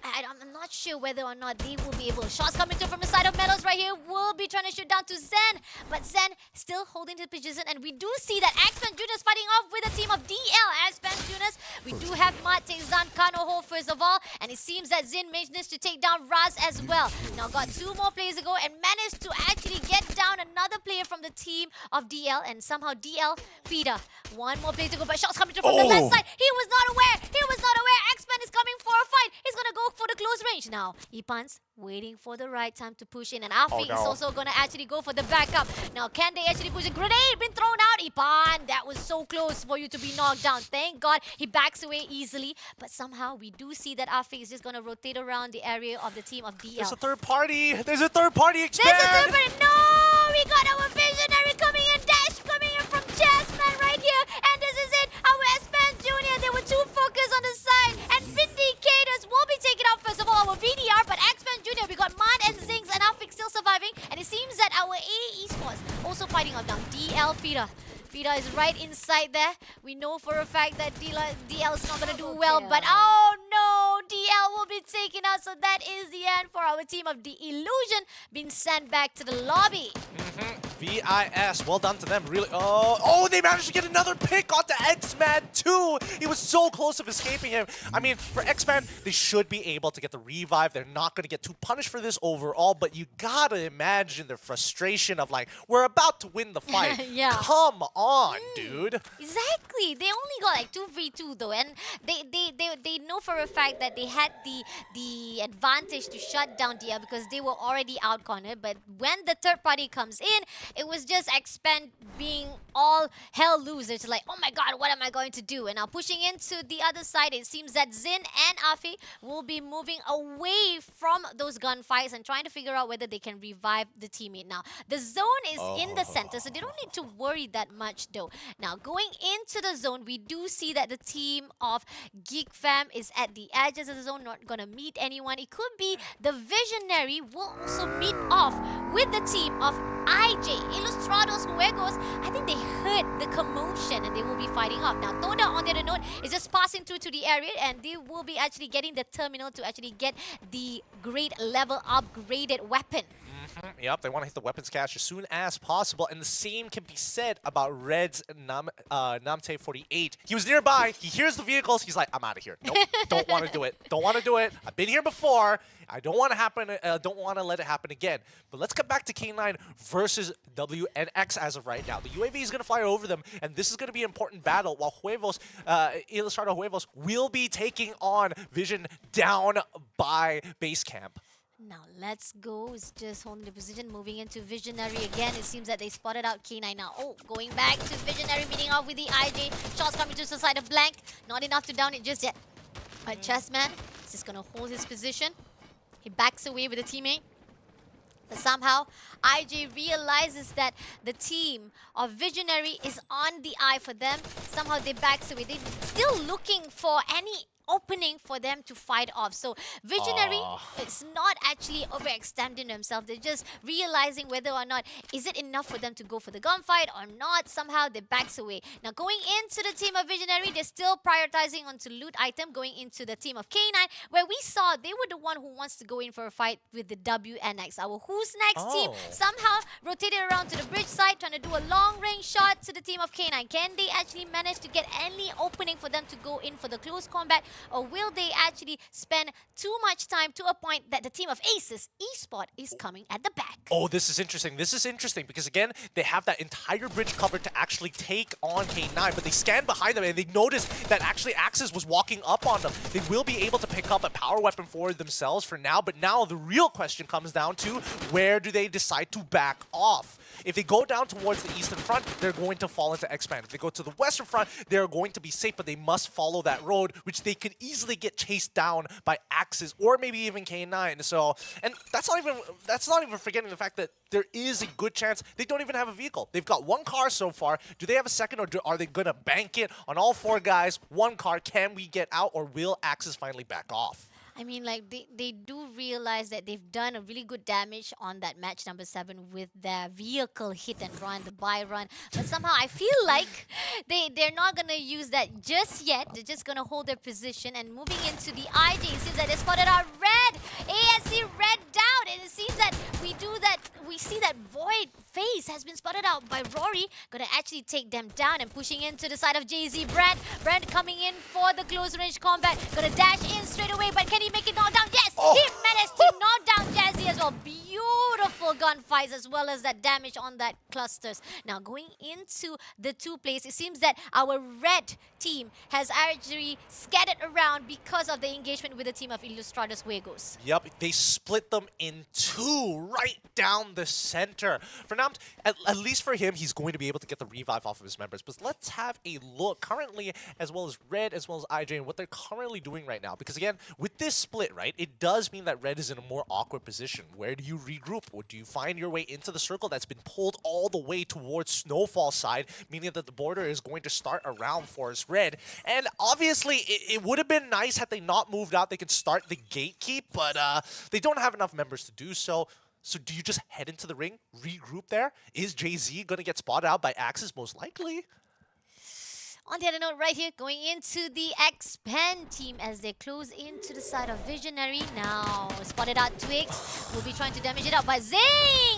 I'm not sure whether or not they will be able. Shots coming through from the side of Meadows right here. Will be trying to shoot down to Zen, but Zen still holding the position, and we do see that X-Men Juniors fighting off with a team of DL. X-Men Juniors, we do have Mate, Zan, Kanoho first of all, and it seems that Zin managed to take down Raz as well. Now got 2 more players to go and managed to actually get down another player from the team of DL, and somehow DL Fida. 1 more player to go, but shots coming through from the left side. He was not aware. He was not aware. X-Men is coming for a fight. He's gonna go for the close range now. Ipan's waiting for the right time to push in, and Afi is also gonna actually go for the backup. Now, can they actually push a grenade? Been thrown out. Ipan, that was so close for you to be knocked down. Thank God he backs away easily, but somehow we do see that Afi is just gonna rotate around the area of the team of DL. There's a third party. There's a third party. Expand. There's a third party. No, we got our visionary coming in. Dash coming in from Chessman right here, and this is it. Our S-Man Junior. There were 2 focus on the side, and Vindicators will be taken out first of all. Our VDR, but X-Men Junior, we got Man and Zings and Afik still surviving, and it seems that our a-esport also fighting up now. DL Fida. Fida is right inside there. We know for a fact that DL is not going to do well, but oh no, DL will be taken out, so that is the end for our team of The Illusion being sent back to the lobby. VIS, well done to them, really. Oh, they managed to get another pick onto X-Man too. He was so close of escaping him. I mean, for X-Man, they should be able to get the revive. They're not going to get too punished for this overall, but you gotta imagine the frustration of like, we're about to win the fight. Yeah. Come on, dude. Exactly. They only got like 2v2 though, and they know for a fact that they had the advantage to shut down DL because they were already out cornered. But when the third party comes in, it was just Expand being all hell loose. It's like, oh my god, what am I going to do? And now pushing into the other side, it seems that Zin and Afi will be moving away from those gunfights and trying to figure out whether they can revive the teammate. Now, the zone is in the center, so they don't need to worry that much though. Now, going into the zone, we do see that the team of Geek Fam is at the edges of the zone, not gonna meet anyone. It could be the Visionary will also meet off with the team of IJ, Ilustrados Juegos. I think they heard the commotion and they will be fighting off. Now, Toda, on the other note, is just passing through to the area and they will be actually getting the terminal to actually get the great level upgraded weapon. Yep, they want to hit the weapons cache as soon as possible, and the same can be said about Red's Namte 48. He was nearby, he hears the vehicles, he's like, I'm out of here. Nope, don't want to do it. Don't want to do it. I've been here before. I don't want to don't want to let it happen again. But let's get back to K9 versus WNX as of right now. The UAV is going to fly over them, and this is going to be an important battle while Huevos, Ilustrado Huevos will be taking on Vision down by base camp. Now let's go. It's just holding the position, moving into Visionary again. It seems that they spotted out K9 now. Oh, going back to Visionary, meeting off with the IJ. Shots coming to the side of Blank. Not enough to down it just yet. But Chessman is just gonna hold his position. He backs away with a teammate. But somehow, IJ realizes that the team of Visionary is on the eye for them. Somehow they backs away. They're still looking for any opening for them to fight off. So Visionary is not actually overextending themselves. They're just realizing whether or not is it enough for them to go for the gunfight or not. Somehow they backs away. Now going into the team of Visionary, they're still prioritizing onto loot item. Going into the team of K9, where we saw they were the one who wants to go in for a fight with the WNX. Our Who's Next team somehow rotated around to the bridge side, trying to do a long range shot to the team of K9. Can they actually manage to get any opening for them to go in for the close combat? or will they actually spend too much time to a point that the team of Aces eSport is coming at the back? Oh, this is interesting. This is interesting because, again, they have that entire bridge covered to actually take on K9, but they scan behind them and they notice that actually Axis was walking up on them. They will be able to pick up a power weapon for themselves for now, but now the real question comes down to where do they decide to back off? If they go down towards the eastern front, they're going to fall into X-Band. If they go to the western front, they're going to be safe, but they must follow that road, which they could easily get chased down by Axis or maybe even K9. So, and that's not even forgetting the fact that there is a good chance they don't even have a vehicle. They've got one car so far. Do they have a second, or are they gonna bank it on all four guys? One car, can we get out, or will Axis finally back off? I mean, like, they do realize that they've done a really good damage on that match number 7 with their vehicle hit and run, the buy run. But somehow I feel like they're not going to use that just yet. They're just going to hold their position. And moving into the IG, it seems that they spotted out red. ASC red down. And it seems that we see that Void face has been spotted out by Rory. Going to actually take them down and pushing into the side of JZ. Brent coming in for the close range combat. Going to dash in straight away, but can he make it knock down? Yes! Oh. He managed to knock down Jazzy as well. Beautiful gunfights as well as that damage on that clusters. Now going into the 2 plays, it seems that our red team has actually scattered around because of the engagement with the team of Ilustrados Juegos. Yep, they split them in 2 right down the center. For now, at least for him, he's going to be able to get the revive off of his members. But let's have a look currently, as well as Red, as well as IJ, and what they're currently doing right now. Because again, with this split, right, it does mean that Red is in a more awkward position. Where do you regroup? Or do you find your way into the circle that's been pulled all the way towards Snowfall side, meaning that the border is going to start around Forest Red? And obviously, it would have been nice had they not moved out. They could start the gatekeep, but they don't have enough members to do so. So do you just head into the ring, regroup there? Is JZ going to get spotted out by Axis? Most likely. On the other note, right here, going into the Expand team as they close into the side of Visionary. Now, spotted out Twigs. Will be trying to damage it out, but Zing!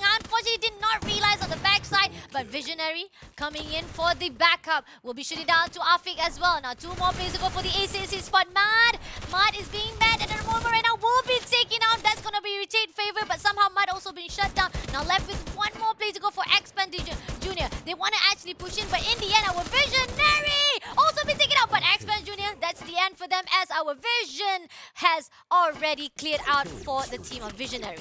Unfortunately, did not realize on the backside. But Visionary coming in for the backup. Will be shooting down to Afik as well. Now, 2 more players to go for the ACC spot. Mud is being mad at the moment right now. Will be taken out. That's going to be retained favor, but somehow Mud also been shut down. Now, left with 1 more player to go for Expand Junior. They want to actually push in, but in the end, our Visionary also been taken out, but Expand Junior, that's the end for them as our Vision has already cleared out for the team of Visionary.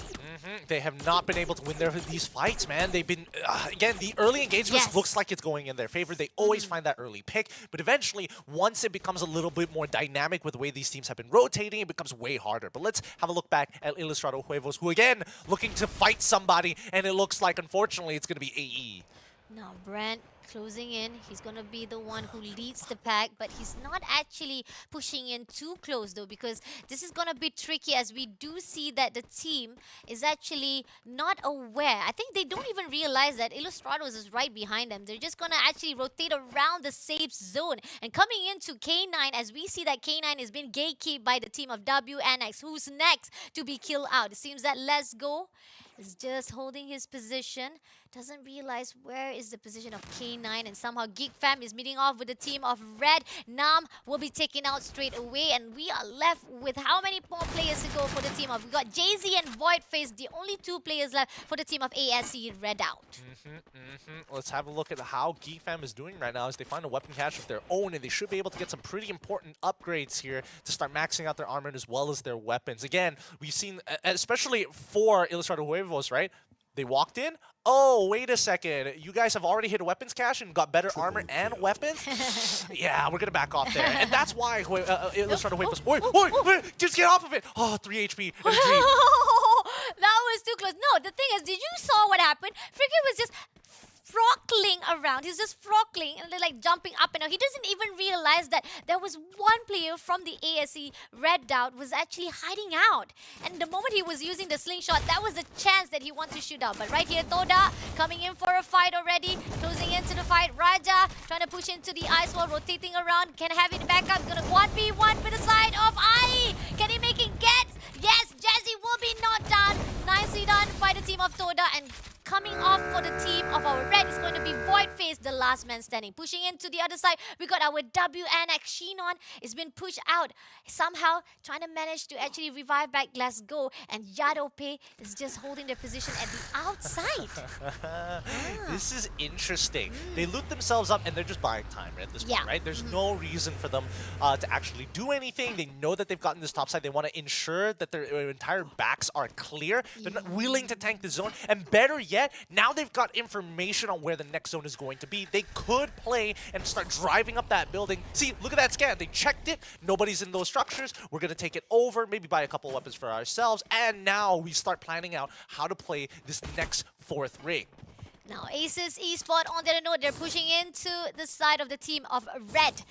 They have not been able to win these fights, man. They've been, again, the early engagements looks like it's going in their favor. They always find that early pick, but eventually, once it becomes a little bit more dynamic with the way these teams have been rotating, it becomes way harder. But let's have a look back at Ilustrado Huevos, who again, looking to fight somebody, and it looks like, unfortunately, it's going to be AE. Now, Brent closing in. He's going to be the one who leads the pack, but he's not actually pushing in too close though, because this is going to be tricky as we do see that the team is actually not aware. I think they don't even realize that Ilustrados is right behind them. They're just going to actually rotate around the safe zone. And coming into K9, as we see that K9 has been gatekept by the team of WNX, who's next to be killed out. It seems that Let's Go is just holding his position. Doesn't realize where is the position of K9, and somehow Geek Fam is meeting off with the team of Red. Nam will be taken out straight away, and we are left with how many more players to go for the team of? We got Jay-Z and Voidface, the only 2 players left for the team of ASC Red out. Let's have a look at how Geek Fam is doing right now as they find a weapon cache of their own, and they should be able to get some pretty important upgrades here to start maxing out their armor as well as their weapons. Again, we've seen, especially for Ilustrado Huevos, right? They walked in. Oh, wait a second. You guys have already hit a weapons cache and got better armor and weapons? Yeah, we're going to back off there. And that's why Ilustrado Huevos... Wait, just get off of it. Oh, 3 HP and a dream. That was too close. No, the thing is, did you saw what happened? Frigate was just frockling around. He's just frockling and like jumping up and down. He doesn't even realize that there was one player from the ASE Red Dot was actually hiding out. And the moment he was using the slingshot, that was a chance that he wanted to shoot out. But right here, Toda coming in for a fight already, closing into the fight. Raja trying to push into the ice wall, rotating around. Can have it back up. Gonna 1v1 with the side of Ai. Can he make it get? Yes, Jazzy will be knocked down. Nicely done by the team of Toda. And coming off for the team of our Red is going to be Voidface, the last last man standing. Pushing into the other side, we got our WNX Shinon. It's been pushed out. Somehow trying to manage to actually revive back Let's Go. And Yadope is just holding their position at the outside. This is interesting. They loot themselves up and they're just buying time at this point, right? There's no reason for them to actually do anything. They know that they've gotten this top side. They want to ensure that their entire backs are clear. They're not willing to tank the zone. And better yet, now they've got information on where the next zone is going to be. They could play and start driving up that building. See, look at that scan. They checked it. Nobody's in those structures. We're going to take it over, maybe buy a couple of weapons for ourselves. And now we start planning out how to play this next fourth ring. Now, Aces Esports, on their note, they're pushing into the side of the team of Red.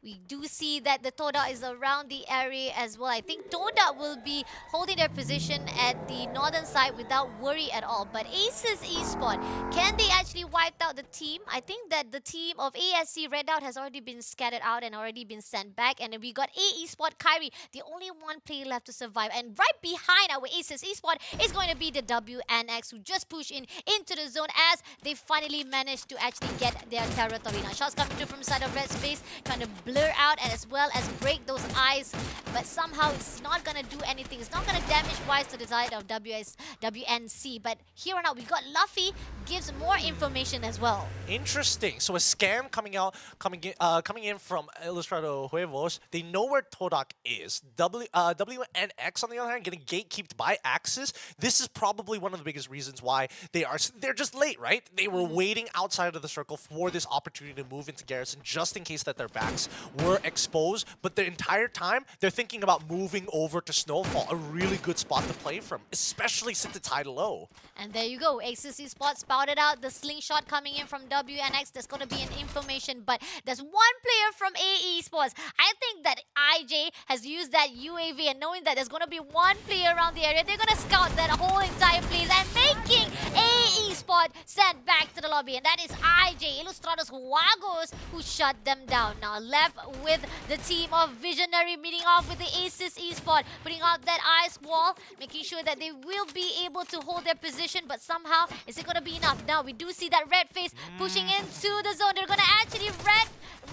We do see that the Toda is around the area as well. I think Toda will be holding their position at the northern side without worry at all. But Aces Esports, can they actually wipe out the team? I think that the team of ASC Red Out has already been scattered out and already been sent back. And then we got a-esport Kyrie, the only one player left to survive. And right behind our Aces Esports is going to be the WNX, who just pushed into the zone as they finally managed to actually get their territory. Now, shots coming through from the side of Red Space, trying to blur out and as well as break those eyes, but somehow it's not gonna do anything. It's not gonna damage wise to the side of WNC. But here on out, we got Luffy, gives more information as well. Interesting. So a scan coming in from Ilustrado Huevos. They know where Todak is. WNX on the other hand, getting gatekeeped by Axis. This is probably one of the biggest reasons why they're just late, right? They were waiting outside of the circle for this opportunity to move into Garrison, just in case that their backs were exposed. But the entire time, they're thinking about moving over to Snowfall, a really good spot to play from, especially since it's high to low. And there you go. ACC Spot spouted out the slingshot coming in from WNX. There's going to be an information, but there's one player from AE Sports. I think that IJ has used that UAV, and knowing that there's going to be one player around the area, they're going to scout that whole entire place and making AE Sport sent back to the lobby. And that is IJ, Ilustrados Wagos, who shut them down. Now left with the team of Visionary, meeting off with the Aces Esport, putting out that ice wall, making sure that they will be able to hold their position, but somehow, is it going to be enough? Now, we do see that red face pushing into the zone. They're going to actually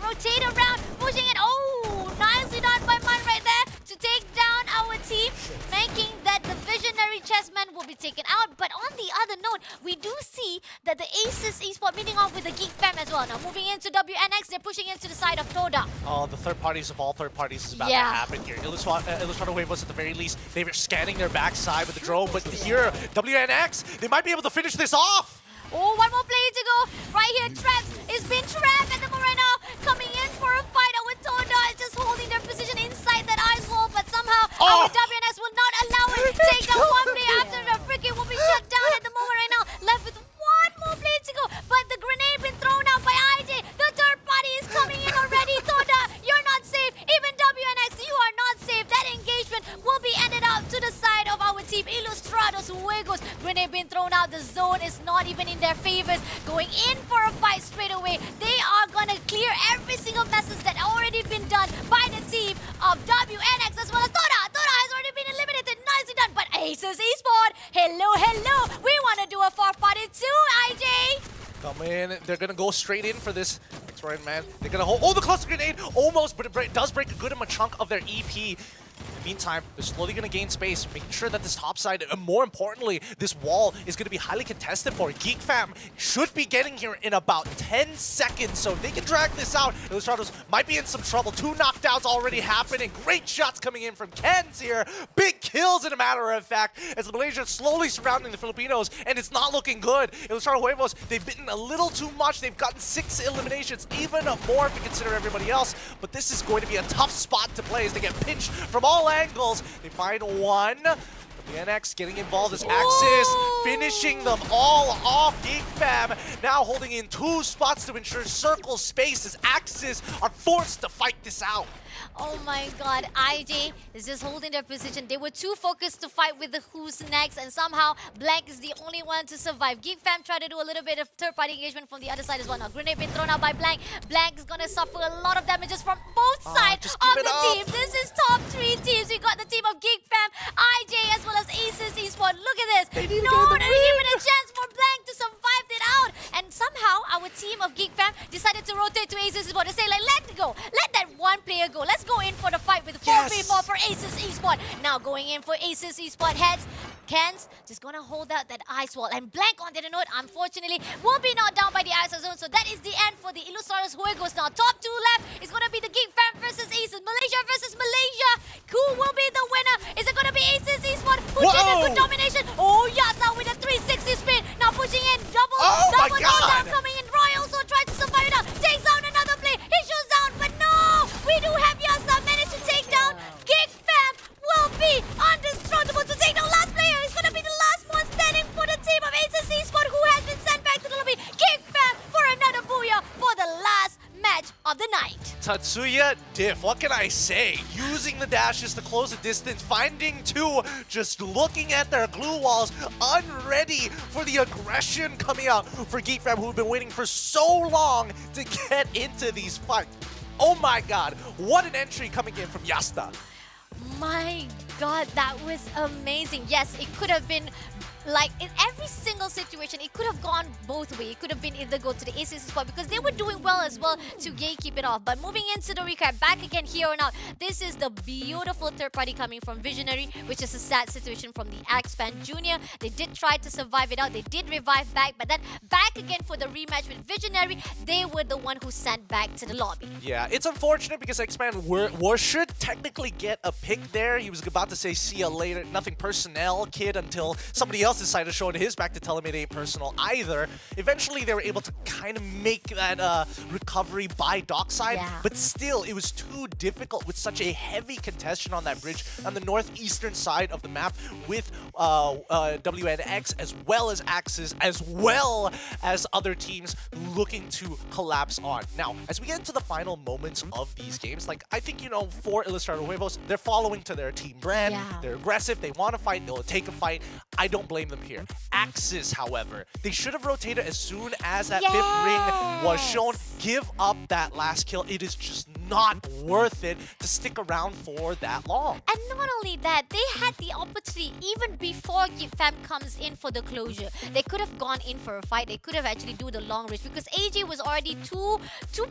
rotate around, pushing it. Oh, nicely done by Mine right there to take down our team, making that the Visionary chessman will be taken out. But on the other note, we do see that the Aces Esport meeting off with the Geek Fam as well. Now, moving into WNX, they're pushing into the side of Toda. Oh, the third parties of all third parties is about to happen here. Ilustrado Huevos, at the very least, they were scanning their backside with the drone, but here, WNX, they might be able to finish this off. Oh, one more play to go. Right here, Traps is being trapped at the moment right now. Coming in for a fight out with Toda, just holding their position inside that ice wall, but somehow our WNX will not allow it to take down one play after the freaking will be shut down at the moment right now. Left with one more play to go, but the grenade been thrown out by IJ. The third party is coming in already. Toda, you're not safe. Even WNX, you are not safe. That engagement will be ended out to the side of our team. Ilustrados Huegos. Grenade being thrown out. The zone is not even in their favors. Going in for a fight straight away. They are going to clear every single message that already been done by the team of WNX as well as Toda. Toda has already been eliminated. Nicely done. But Aces Esport, hello, hello. We want to do a 4-party too, IJ. Come in. They're going to go straight in for this. That's right, man. They're going to hold. Oh, the cluster grenade! Almost, but it does break a good chunk of their EP. Meantime, they're slowly going to gain space, making sure that this top side, and more importantly, this wall is going to be highly contested for it. Geek Fam should be getting here in about 10 seconds, so if they can drag this out, Ilustrados might be in some trouble. 2 knockdowns already happening. Great shots coming in from Ken's here. Big kills, in a matter of fact, as the Malaysians slowly surrounding the Filipinos, and it's not looking good. Ilustrados Huevos, they've bitten a little too much. They've gotten 6 eliminations, even more if you consider everybody else, but this is going to be a tough spot to play as they get pinched from all angles. They find one. The NX getting involved as Axis, finishing them all off. Geek Fam now holding in 2 spots to ensure circle space as Axis are forced to fight this out. Oh my god, IJ is just holding their position. They were too focused to fight with the Who's Next, and somehow Blank is the only one to survive. Geek Fam tried to do a little bit of third-party engagement from the other side as well. Now, grenade been thrown out by Blank. Blank is going to suffer a lot of damages from both sides of the team. This is top 3 teams. We got the team of Geek Fam, IJ, as well as Aces Esport. Look at this. No, they're giving a chance for Blank to survive it out. And somehow, our team of Geek Fam Esport. Now going in for Aces Esport heads. Ken's just gonna hold out that ice wall. And Blank, on the other note, unfortunately, will be knocked down by the ice zone. So that is the end for the Illustrados Juegos. Now top two left is gonna be the Geek Fam versus Aces. Malaysia versus Malaysia. Who will be the winner? Is it gonna be Aces Esport who did a good domination? Oh, Yasa with a 360 spin. Now pushing in double down coming in. Roy also tries to survive it out. Takes down another play. He shoots down, but no! We do have Yasa managed to take down. Geek Fam will be indestructible to take down last player. He's gonna be the last one standing for the team of Aces Esport who has been sent back to the lobby. Geek Fam for another booyah for the last match of the night. Tatsuya Diff, what can I say? Using the dashes to close the distance, finding two, just looking at their glue walls, unready for the aggression coming out for Geek Fam, who've been waiting for so long to get into these fights. Oh my god, what an entry coming in from Yasta. My god, that was amazing. Yes, it could have been like in every single situation, it could have gone both ways. It could have been either go to the Aces spot because they were doing well as well to keep it off. But moving into the recap, back again here on out. This is the beautiful third party coming from Visionary, which is a sad situation from the Axpan Junior. They did try to survive it out. They did revive back, but then back again for the rematch with Visionary, they were the one who sent back to the lobby. Yeah, it's unfortunate because Axpan should technically get a pick there. He was about to say see ya later, nothing personnel, kid, until somebody else decided to show his back to tell him it ain't personal either. Eventually, they were able to kind of make that recovery by dockside, but still, it was too difficult with such a heavy contention on that bridge on the northeastern side of the map with WNX as well as Axis, as well as other teams looking to collapse on. Now, as we get into the final moments of these games, like, I think, you know, for Ilustrado Huevos, they're following to their team brand. They're aggressive. They want to fight. They'll take a fight. I don't blame them here. Axis, however, they should have rotated as soon as that fifth ring was shown. Give up that last kill. It is just not worth it to stick around for that long. And not only that, they had the opportunity even before Geek Fam comes in for the closure. They could have gone in for a fight. They could have actually do the long range because AJ was already too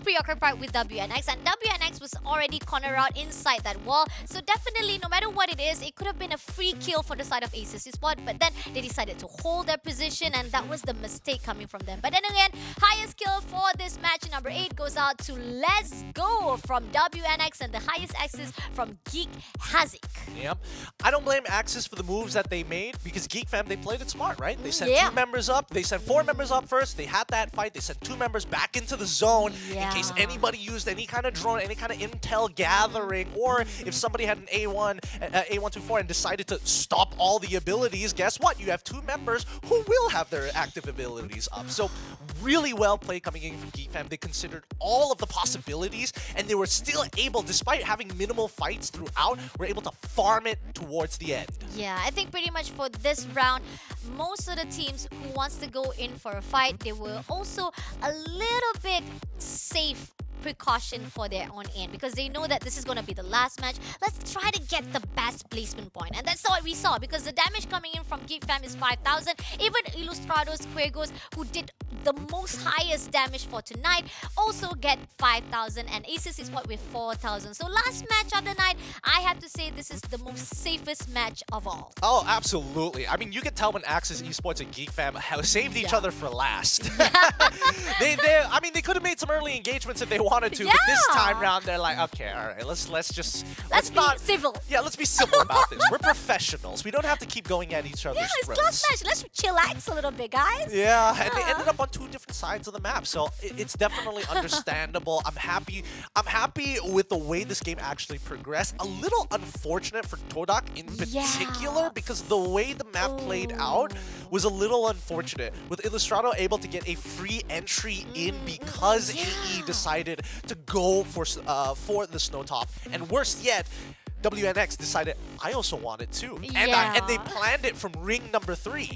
preoccupied with WNX, and WNX was already cornered out inside that wall. So definitely, no matter what it is, it could have been a free kill for the side of Aces Spot, but then they decided to hold their position, and that was the mistake coming from them. But then again, highest kill for this match, number 8, goes out to Let's Go from WNX, and the highest axis from Geek Hazik. Yep. I don't blame Axis for the moves that they made because Geek Fam, they played it smart, right? They sent 2 members up. They sent 4 members up first. They had that fight. They sent 2 members back into the zone in case anybody used any kind of drone, any kind of intel gathering, or if somebody had an A124 and decided to stop all the abilities, guess what? You have 2 members who will have their active abilities up. So really well played coming in from Geek Fam. They considered all of the possibilities, and they were still able, despite having minimal fights throughout, were able to farm it towards the end. Yeah, I think pretty much for this round, most of the teams who wants to go in for a fight, they were also a little bit safe precaution for their own end because they know that this is going to be the last match. Let's try to get the best placement point, and that's what we saw because the damage coming in from Geek Fam is 5,000. Even Ilustrados Juegos, who did the most highest damage for tonight, also get 5,000, and Aces is what with 4,000. So last match of the night, I have to say this is the most safest match of all. Oh, absolutely. I mean, you can tell when Axis Esports and Geek Fam have saved each other for last. I mean, they could have made some early engagements if they wanted to, but this time round they're like, okay, all right, let's be civil. Yeah, let's be civil about this. We're professionals. We don't have to keep going at each other's it's throats. close match. Let's chillax a little bit, guys. Yeah, and they ended up on 2 different sides of the map, so it's definitely understandable. I'm happy with the way this game actually progressed. A little unfortunate for Todak in particular because the way the map played out was a little unfortunate, with Ilustrado able to get a free entry in because AE decided to go for the snow top, and worse yet, WNX decided I also want it too, and they planned it from ring number 3.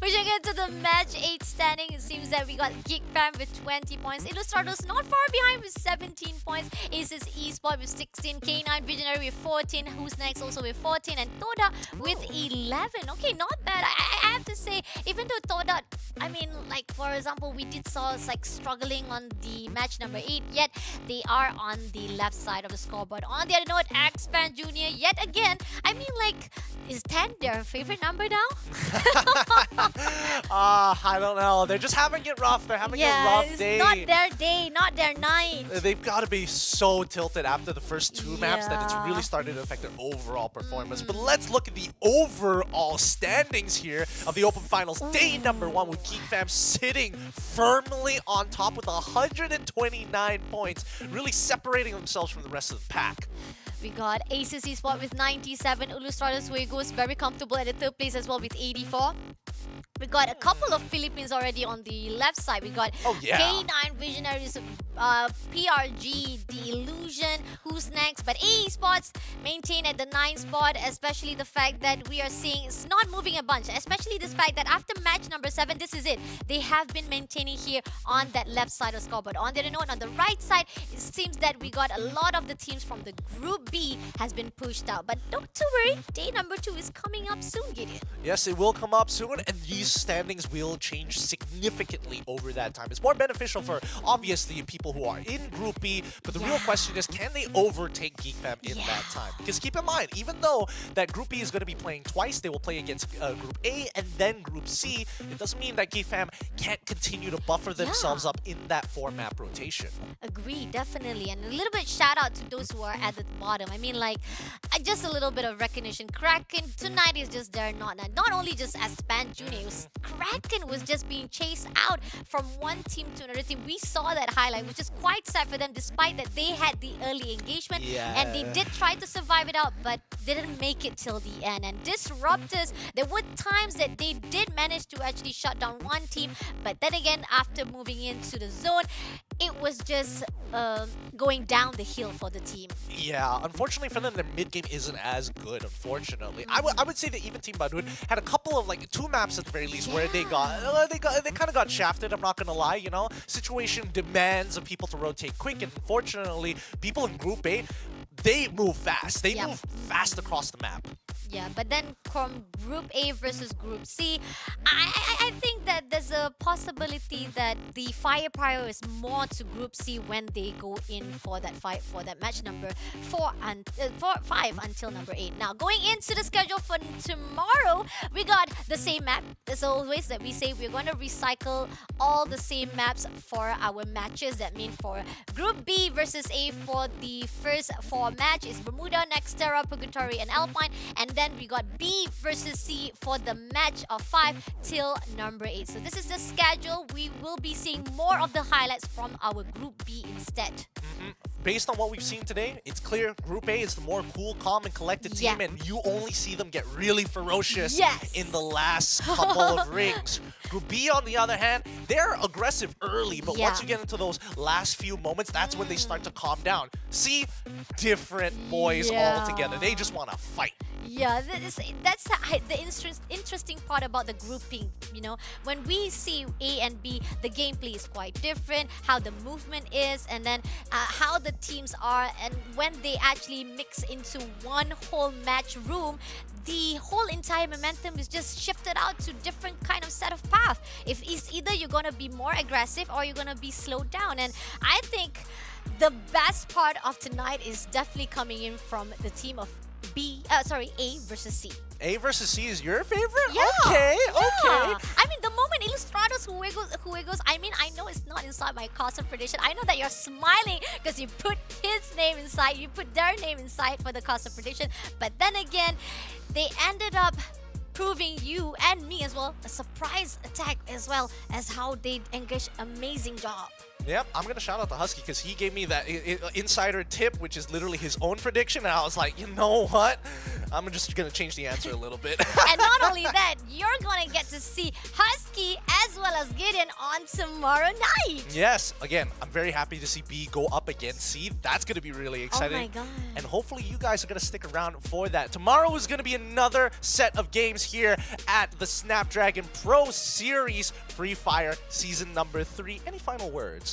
Pushing into the match 8 standing, it seems that we got Geek Fam with 20 points, Ilustrados not far behind with 17 points, Aces Esport with 16, K9 Visionary with 14, Who's Next also with 14, and Toda with 11. Okay, not bad. I have to say, even though Toda, I mean, like for example, we did saw us like struggling on the match number 8, yet they are on the left side of the scoreboard. On the other note, Axis Expand Junior yet again. I mean, like, is 10 their favorite number now? I don't know. They're just having it rough. They're having a rough it's day. not their day, not their night. They've got to be so tilted after the first two maps that it's really started to affect their overall performance. But let's look at the overall standings here of the Open Finals. Day number 1 with Geek Fam sitting firmly on top with 129 points, really separating themselves from the rest of the pack. We got Aces Esports with 97, Ilustrados Fuegos very comfortable at the 3rd place as well with 84. We got a couple of Philippines already on the left side. We got K9 Visionaries, PRG, The Illusion, Who's Next, but a-esport maintain at the 9th spot, especially the fact that we are seeing it's not moving a bunch, especially this fact that after match number 7, this is it. They have been maintaining here on that left side of scoreboard. On the other note, on the right side, it seems that we got a lot of the teams from the Group B has been pushed out. But don't to worry, day number 2 is coming up soon, Gideon. Yes, it will come up soon, and these standings will change significantly over that time. It's more beneficial for, obviously, people who are in Group B, but the real question is, can they overtake Geek Fam in that time? Because keep in mind, even though that Group B is going to be playing twice, they will play against Group A and then Group C, it doesn't mean that Geek Fam can't continue to buffer themselves up in that 4-map rotation. Agree, definitely. And a little bit shout out to those who are at the bottom. I mean, like, just a little bit of recognition. Kraken tonight is just there, not only just as Span Junior, it was Kraken was just being chased out from one team to another team. We saw that highlight, which is quite sad for them, despite that they had the early engagement and they did try to survive it out, but didn't make it till the end. And Disruptors, there were times that they did manage to actually shut down one team, but then again, after moving into the zone, it was just going down the hill for the team. Yeah, unfortunately for them, their mid game isn't as good, unfortunately. I would say that even Team Badun had a couple of, like, 2 maps at the very least where they kind of got shafted, I'm not gonna lie, you know? Situation demands of people to rotate quick, and unfortunately, people in Group A, they move fast. They move fast across the map. Yeah, but then from Group A versus Group C, I think that there's a possibility that the firepower is more to Group C when they go in for that fight for that match number 5 until number 8. Now, going into the schedule for tomorrow, we got the same map. As always, that we say we're going to recycle all the same maps for our matches. That means for Group B versus A for the first 4 matches, Bermuda, Nextera, Purgatory, and Alpine, and then we got B versus C for the match of 5 till number 8. So this is the schedule. We will be seeing more of the highlights from our Group B instead. Based on what we've seen today, it's clear Group A is the more cool, calm, and collected team, and you only see them get really ferocious in the last couple of rings. Group B, on the other hand, they're aggressive early, but once you get into those last few moments, that's when they start to calm down. See, different boys all together. They just want to fight. Yeah, that's the interesting part about the grouping, you know. When we see A and B, the gameplay is quite different, how the movement is, and then how the teams are, and when they actually mix into one whole match room, the whole entire momentum is just shifted out to different kind of set of path. If it's either you're gonna be more aggressive or you're gonna be slowed down, and I think the best part of tonight is definitely coming in from the team of A versus C. A versus C is your favorite? Yeah. Okay. I mean, the moment Ilustrados Juegos, I mean, I know it's not inside my custom prediction. I know that you're smiling because you put his name inside, you put their name inside for the custom prediction. But then again, they ended up proving you and me as well a surprise attack as well as how they engaged. Amazing job. Yep, I'm going to shout out to Husky because he gave me that insider tip, which is literally his own prediction. And I was like, you know what? I'm just going to change the answer a little bit. And not only that, you're going to get to see Husky as well as Gideon on tomorrow night. Yes, again, I'm very happy to see B go up against C. That's going to be really exciting. Oh my god. And hopefully you guys are going to stick around for that. Tomorrow is going to be another set of games here at the Snapdragon Pro Series Free Fire Season number 3. Any final words?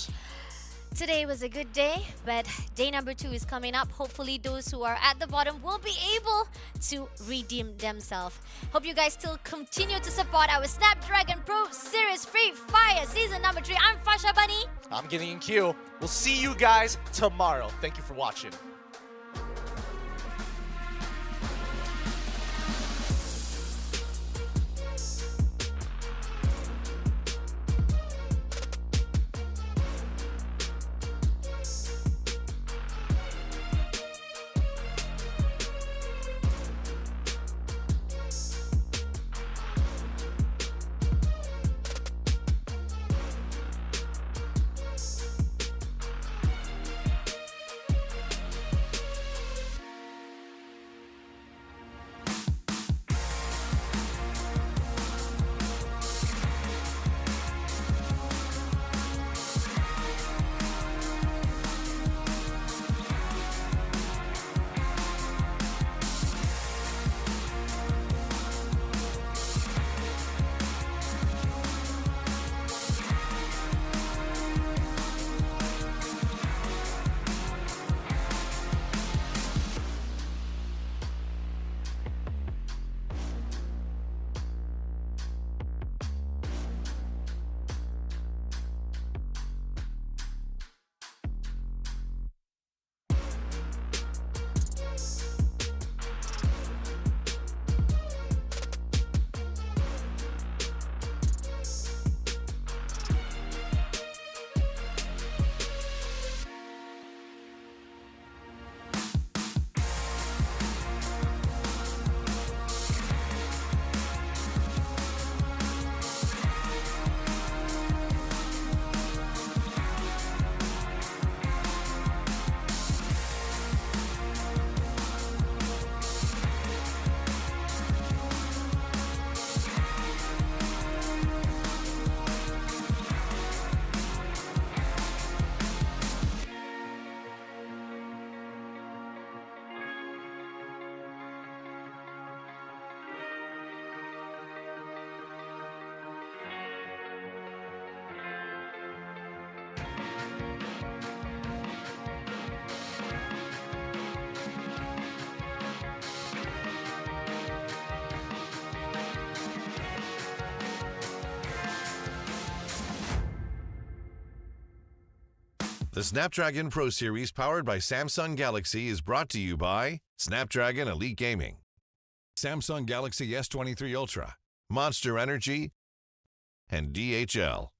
Today was a good day, but day number 2 is coming up. Hopefully those who are at the bottom will be able to redeem themselves. Hope you guys still continue to support our Snapdragon Pro Series Free Fire Season number 3. I'm Fasha Bunny. I'm Gideon Q. We'll see you guys tomorrow. Thank you for watching. The Snapdragon Pro Series powered by Samsung Galaxy is brought to you by Snapdragon Elite Gaming, Samsung Galaxy S23 Ultra, Monster Energy, and DHL.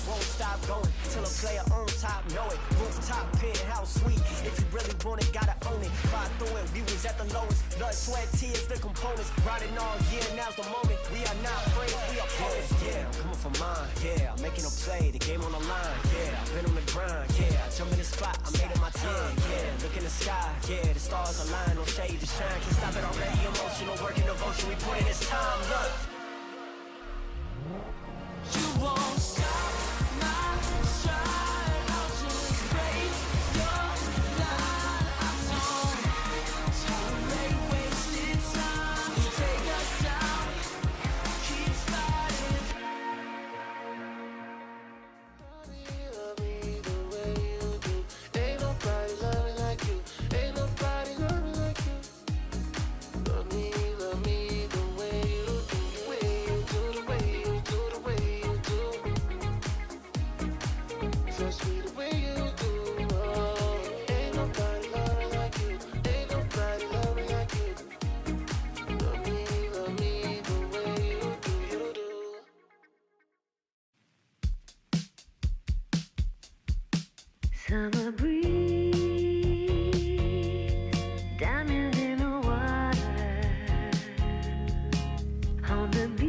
Won't stop going till a player on top know it. Rooftop, penthouse suite. If you really want it, gotta own it. Fight through it, we was at the lowest. Blood, sweat, tears, the components. Riding all year, now's the moment. We are not friends, we are opponents. Yeah, I'm coming for mine. Yeah, I'm making a play, the game on the line. Yeah, I've been on the grind. Yeah, I jump in the spot, I made it my time. Yeah, look in the sky. Yeah, the stars align, no shade to shine. Can't stop it already. Emotional work and devotion. We put in this time. Look. You won't stop my shine. I'll just break your line. I don't tolerate wasted time. You take us down, keep fighting. Love me the way you do. Ain't nobody loving like you. Ain't nobody loving like you. Love me the way you do. The way you do, the way you do, the way you do. So sweet the way you do. Oh, ain't nobody loving like you. Ain't nobody loving like you. Love me the way you do. You do. Summer breeze, diamonds in the water, on the beach.